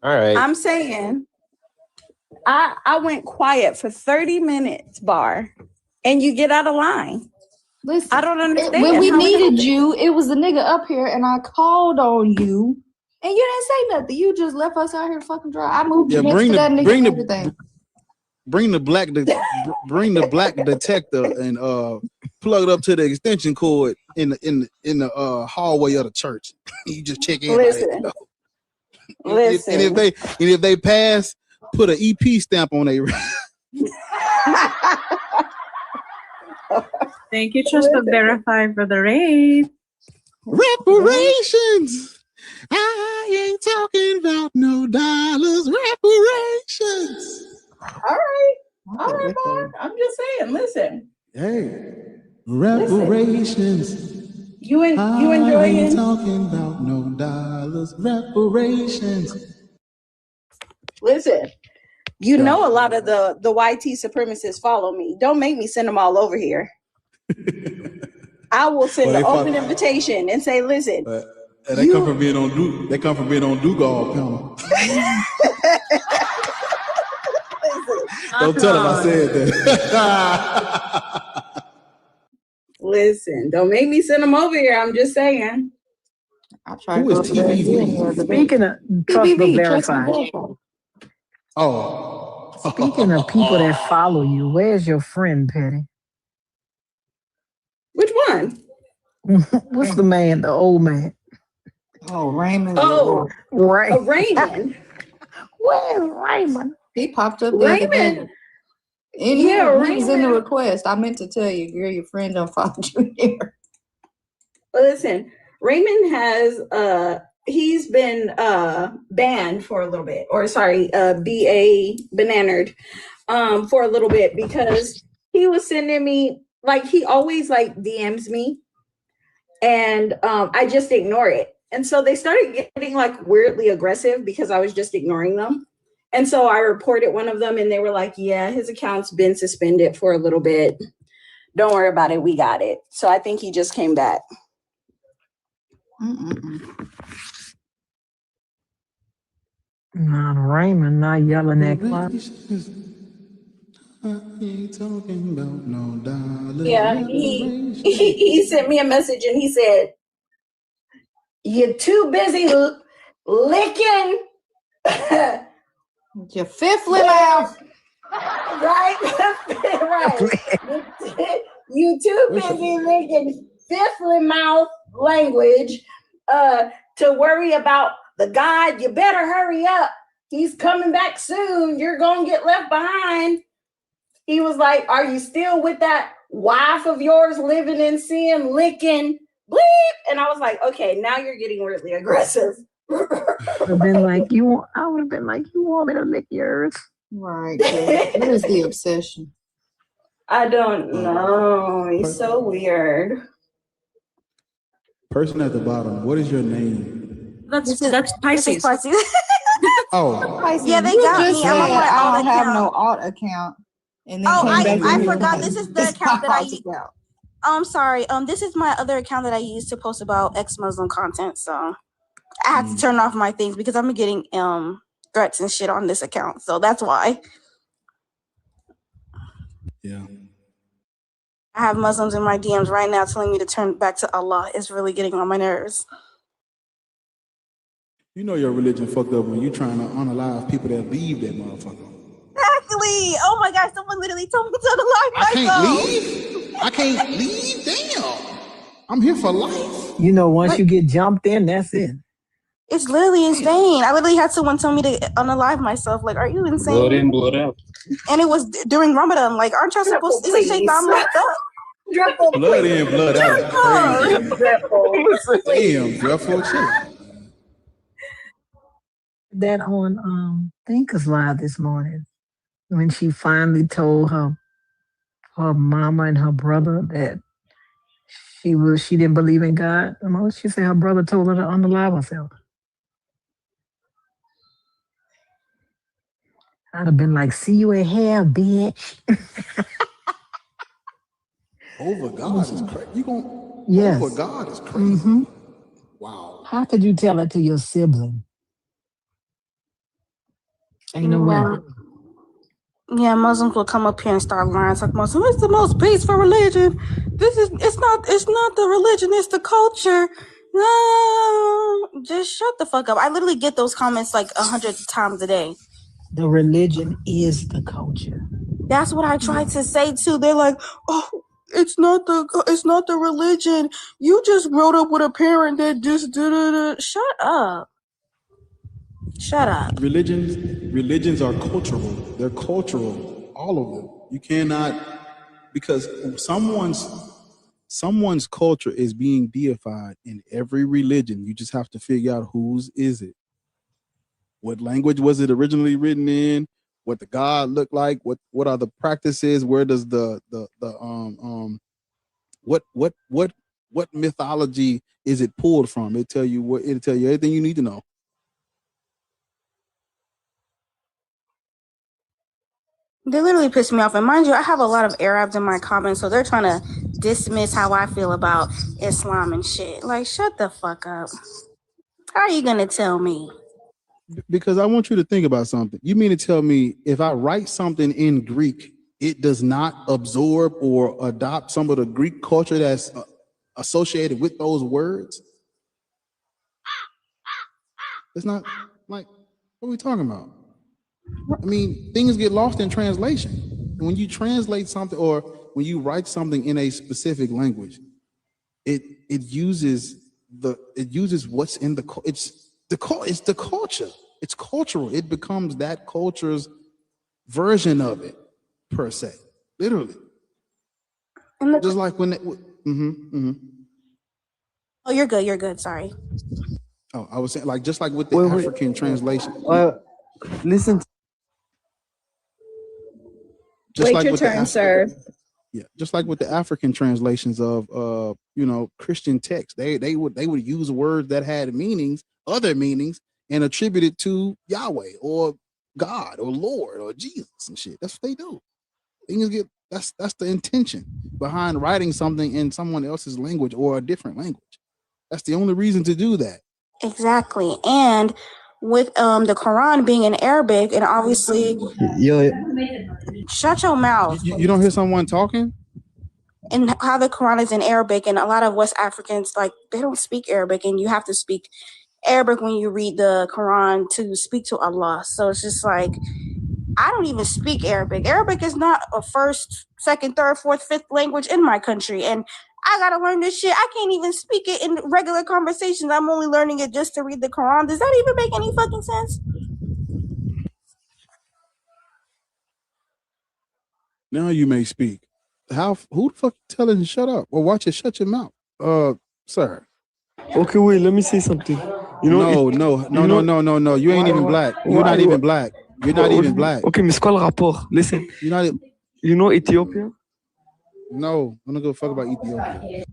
All right. I'm saying I went quiet for 30 minutes, Bar, and you get out of line. Listen, I don't understand. When we needed you, it was the nigga up here, and I called on you, and you didn't say nothing. You just left us out here fucking dry. I moved you next to that nigga and everything. Bring the black detector and plug it up to the extension cord in the hallway of the church. You just check in. Listen. Listen. And if they pass, put an EP stamp on their. Thank you, Trust but Verify for the raid. Reparations. I ain't talking about no dollars. Reparations. All right, Bar. I'm just saying. Listen. Hey, reparations. You enjoying? I ain't talking about no dollars. Reparations. Listen. You know a lot of the YT supremacists follow me. Don't make me send them all over here. I will send an open invitation and say, listen. They come from being on Dugal panel. Don't tell them I said that. Listen, don't make me send them over here. I'm just saying. Who is TVV? Speaking of Trust but Verify. Oh. Speaking of people that follow you, where's your friend, Petty? Which one? What's the man, the old man? Oh, Raymond. Oh, Right. Raymond. Where's Raymond? He popped up the other day. Raymond. And Yeah, he was in the Raymond. request. I meant to tell you, girl, your friend don't follow you here. Listen, Raymond has he's been banned for a little bit, or sorry, bananaed for a little bit because he was sending me, like, he always like DMs me, and I just ignore it. And so they started getting like weirdly aggressive because I was just ignoring them. And so I reported one of them and they were like, yeah, his account's been suspended for a little bit. Don't worry about it. We got it. So I think he just came back. Not Raymond, not yelling at Clark. Ain't talking about no dollar. Yeah, he sent me a message and he said, you're too busy licking your fifthly mouth. Right? Right. You too busy licking fifthly mouth language to worry about the God. You better hurry up. He's coming back soon. You're going to get left behind. He was like, are you still with that wife of yours living in sin, licking, bleep? And I was like, okay, now you're getting weirdly aggressive. I would have been like, you want me to lick yours? Right. What is the obsession? I don't know. He's so weird. Person at the bottom, what is your name? That's Pisces. Oh. Pisces. Yeah, they You got just me. I'm on said my I alt don't have account. no alt account. And then I forgot. This is the account that I use. use. I'm sorry. This is my other account that I use to post about ex-Muslim content. So I had to turn off my things because I'm getting threats and shit on this account. So that's why. Yeah. I have Muslims in my DMs right now telling me to turn back to Allah. It's really getting on my nerves. You know your religion fucked up when you trying to unalive people that leave that motherfucker. Exactly. Oh my God, someone literally told me to unalive myself. I can't leave? Damn. I'm here for life. You know, once you get jumped in, that's it. It's literally insane. I literally had someone tell me to unalive myself. Like, are you insane? Blood in, blood out. And it was during Ramadan. Like, aren't y'all supposed to? Isn't Shaitan locked up? Blood in, blood out. Damn, dreadful shit. That on Thinkers Live this morning when she finally told her mama and her brother that she didn't believe in God. She said her brother told her to unalive herself. I'd have been like, see you in hell, bitch. Over God is crazy. You gonna yes. Over God is crazy. Mm-hmm. Wow. How could you tell it to your sibling? Ain't no way. Yeah, Muslims will come up here and start lying. Talk Muslim. It's the most peaceful religion. It's not the religion, it's the culture. No, just shut the fuck up. I literally get those comments like 100 times a day. The religion is the culture. That's what I tried to say too. They're like, oh, it's not the religion. You just wrote up with a parent that just Shut up. Shut up. Religions are cultural. They're cultural. All of them. You cannot, because someone's culture is being deified in every religion. You just have to figure out whose is it. What language was it originally written in? What the God looked like? What are the practices? Where does what mythology is it pulled from? It'll tell you everything you need to know. They literally piss me off. And mind you, I have a lot of Arabs in my comments, so they're trying to dismiss how I feel about Islam and shit. Like, shut the fuck up. How are you gonna tell me? Because I want you to think about something. You mean to tell me if I write something in Greek, it does not absorb or adopt some of the Greek culture that's associated with those words? It's not like, what are we talking about? I mean, things get lost in translation. And when you translate something or when you write something in a specific language, it uses it uses what's in the it's the culture. It's cultural. It becomes that culture's version of it, per se, literally. Just like when Oh, you're good. You're good. Sorry. Oh, I was saying, like, just like with the African translation. Listen. Just Wait like your with turn, sir. Yeah, just like with the African translations of Christian texts, they would use words that had meanings, other meanings, and attribute it to Yahweh or God or Lord or Jesus and shit. That's what they do. Things get that's the intention behind writing something in someone else's language or a different language. That's the only reason to do that. Exactly. And with the Quran being in Arabic, and obviously, shut your mouth. You don't hear someone talking? And how the Quran is in Arabic, and a lot of West Africans, like, they don't speak Arabic, and you have to speak Arabic when you read the Quran to speak to Allah. So it's just like, I don't even speak Arabic. Arabic is not a first, second, third, fourth, fifth language in my country, and I gotta learn this shit. I can't even speak it in regular conversations. I'm only learning it just to read the Quran. Does that even make any fucking sense? Now you may speak. Who the fuck telling you shut up? Or watch it, shut your mouth. Sir. Okay, wait, let me say something. No. You ain't even black. You're not even black. You're not even black. Okay, mais c'est quoi le rapport? Listen. You're not. You know Ethiopia? No, I'm gonna go fuck about Ethiopia.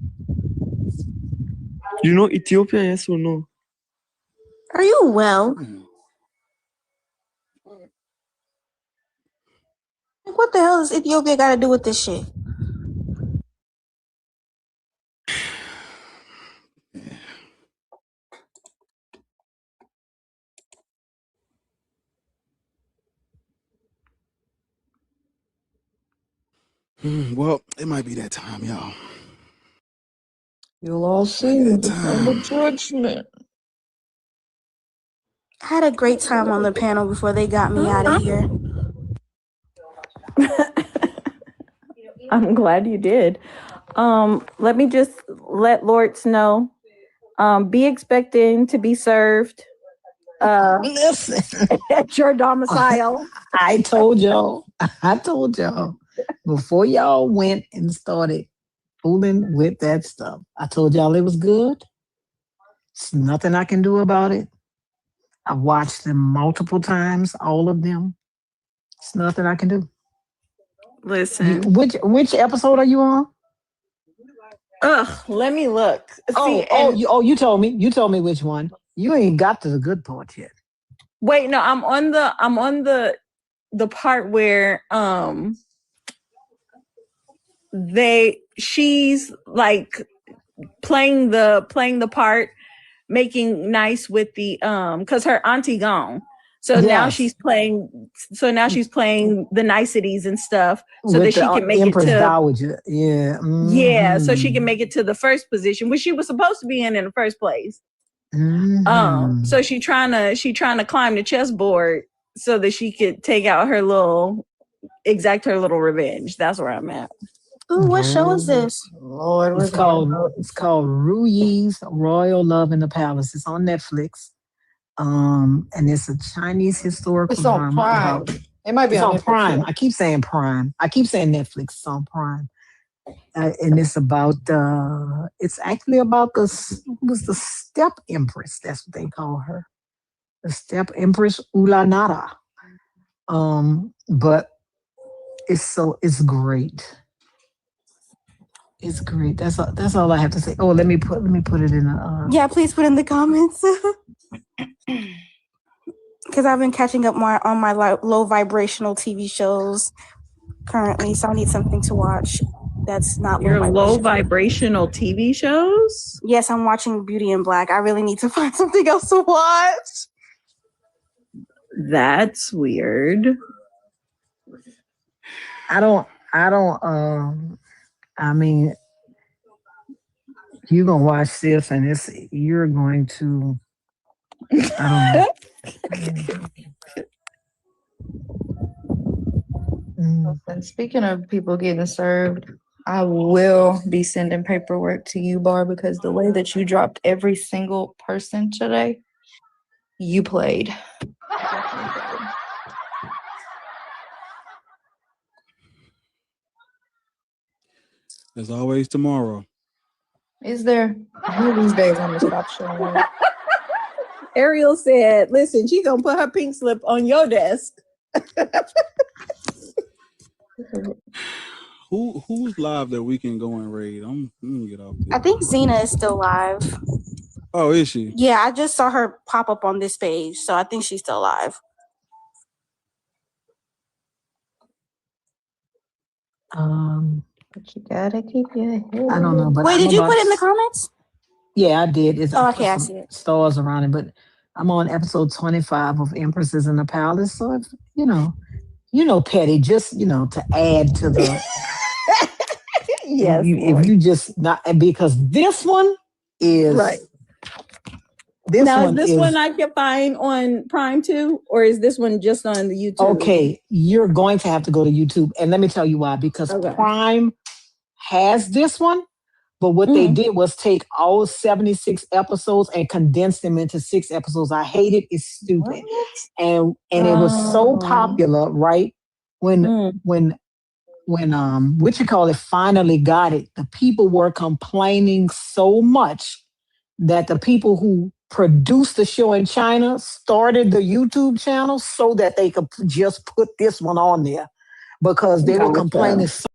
You know Ethiopia, yes or no? Are you well? Like, what the hell does Ethiopia got to do with this shit? Well, it might be that time, y'all. You'll all see the judgment. I had a great time on the panel before they got me out of here. I'm glad you did. Let me just let Lords know. Be expecting to be served. Listen, at your domicile. I told y'all before y'all went and started fooling with that stuff. I told y'all it was good. It's nothing I can do about it. I watched them multiple times, all of them. It's nothing I can do. Listen. Which episode are you on? Let me look. You told me. You told me which one. You ain't got to the good part yet. Wait, no, I'm on the part where she's like playing the part, making nice with the because her auntie gone. So yes. now she's playing the niceties and stuff so with that she can make Empress it to Dowager. Yeah. Mm-hmm. Yeah, so she can make it to the first position, which she was supposed to be in the first place. Mm-hmm. So she trying to climb the chessboard so that she could take out exact her little revenge. That's where I'm at. Ooh, what show is this? Lord, it's called Ruyi's Royal Love in the Palace. It's on Netflix. And it's a Chinese historical drama. It's on Prime. It might be on Prime. Netflix. I keep saying Prime. I keep saying Netflix. It's on Prime. And it's about it's actually about the step empress. That's what they call her, the step empress Ulanara. But it's great. It's great. That's all I have to say. Oh, let me put it in a yeah, please put in the comments. Because I've been catching up more on my low vibrational TV shows currently, so I need something to watch that's not low vibrational TV shows. Yes, I'm watching Beauty in Black. I really need to find something else to watch. That's weird. I mean, you're gonna watch this and you're going to I don't know. And speaking of people getting served, I will be sending paperwork to you, Bar, because the way that you dropped every single person today, you played. There's always tomorrow. Is there? One of these days I'm gonna stop showing up. Ariel said, listen, she gonna put her pink slip on your desk. Who's live that we can go and raid? I'm gonna get off this. I think Zena is still live. Oh, is she? Yeah, I just saw her pop up on this page, so I think she's still live. But you gotta keep your head. I don't know, but Wait, did you put it in the comments? Yeah, I did. Oh, okay, I see it. Stars around it, but I'm on episode 25 of Empresses in the Palace. So if you know, Petty, just to add to the yes. If you just not because this one is right. This now, one is this one I can find on Prime too, or is this one just on the YouTube? Okay, you're going to have to go to YouTube, and let me tell you why. Because Prime has this one, but what they did was take all 76 episodes and condense them into 6 episodes. I hate it. It's stupid, and it was so popular, right? When finally got it, the people were complaining so much that the people who produced the show in China started the YouTube channel so that they could just put this one on there because they were complaining so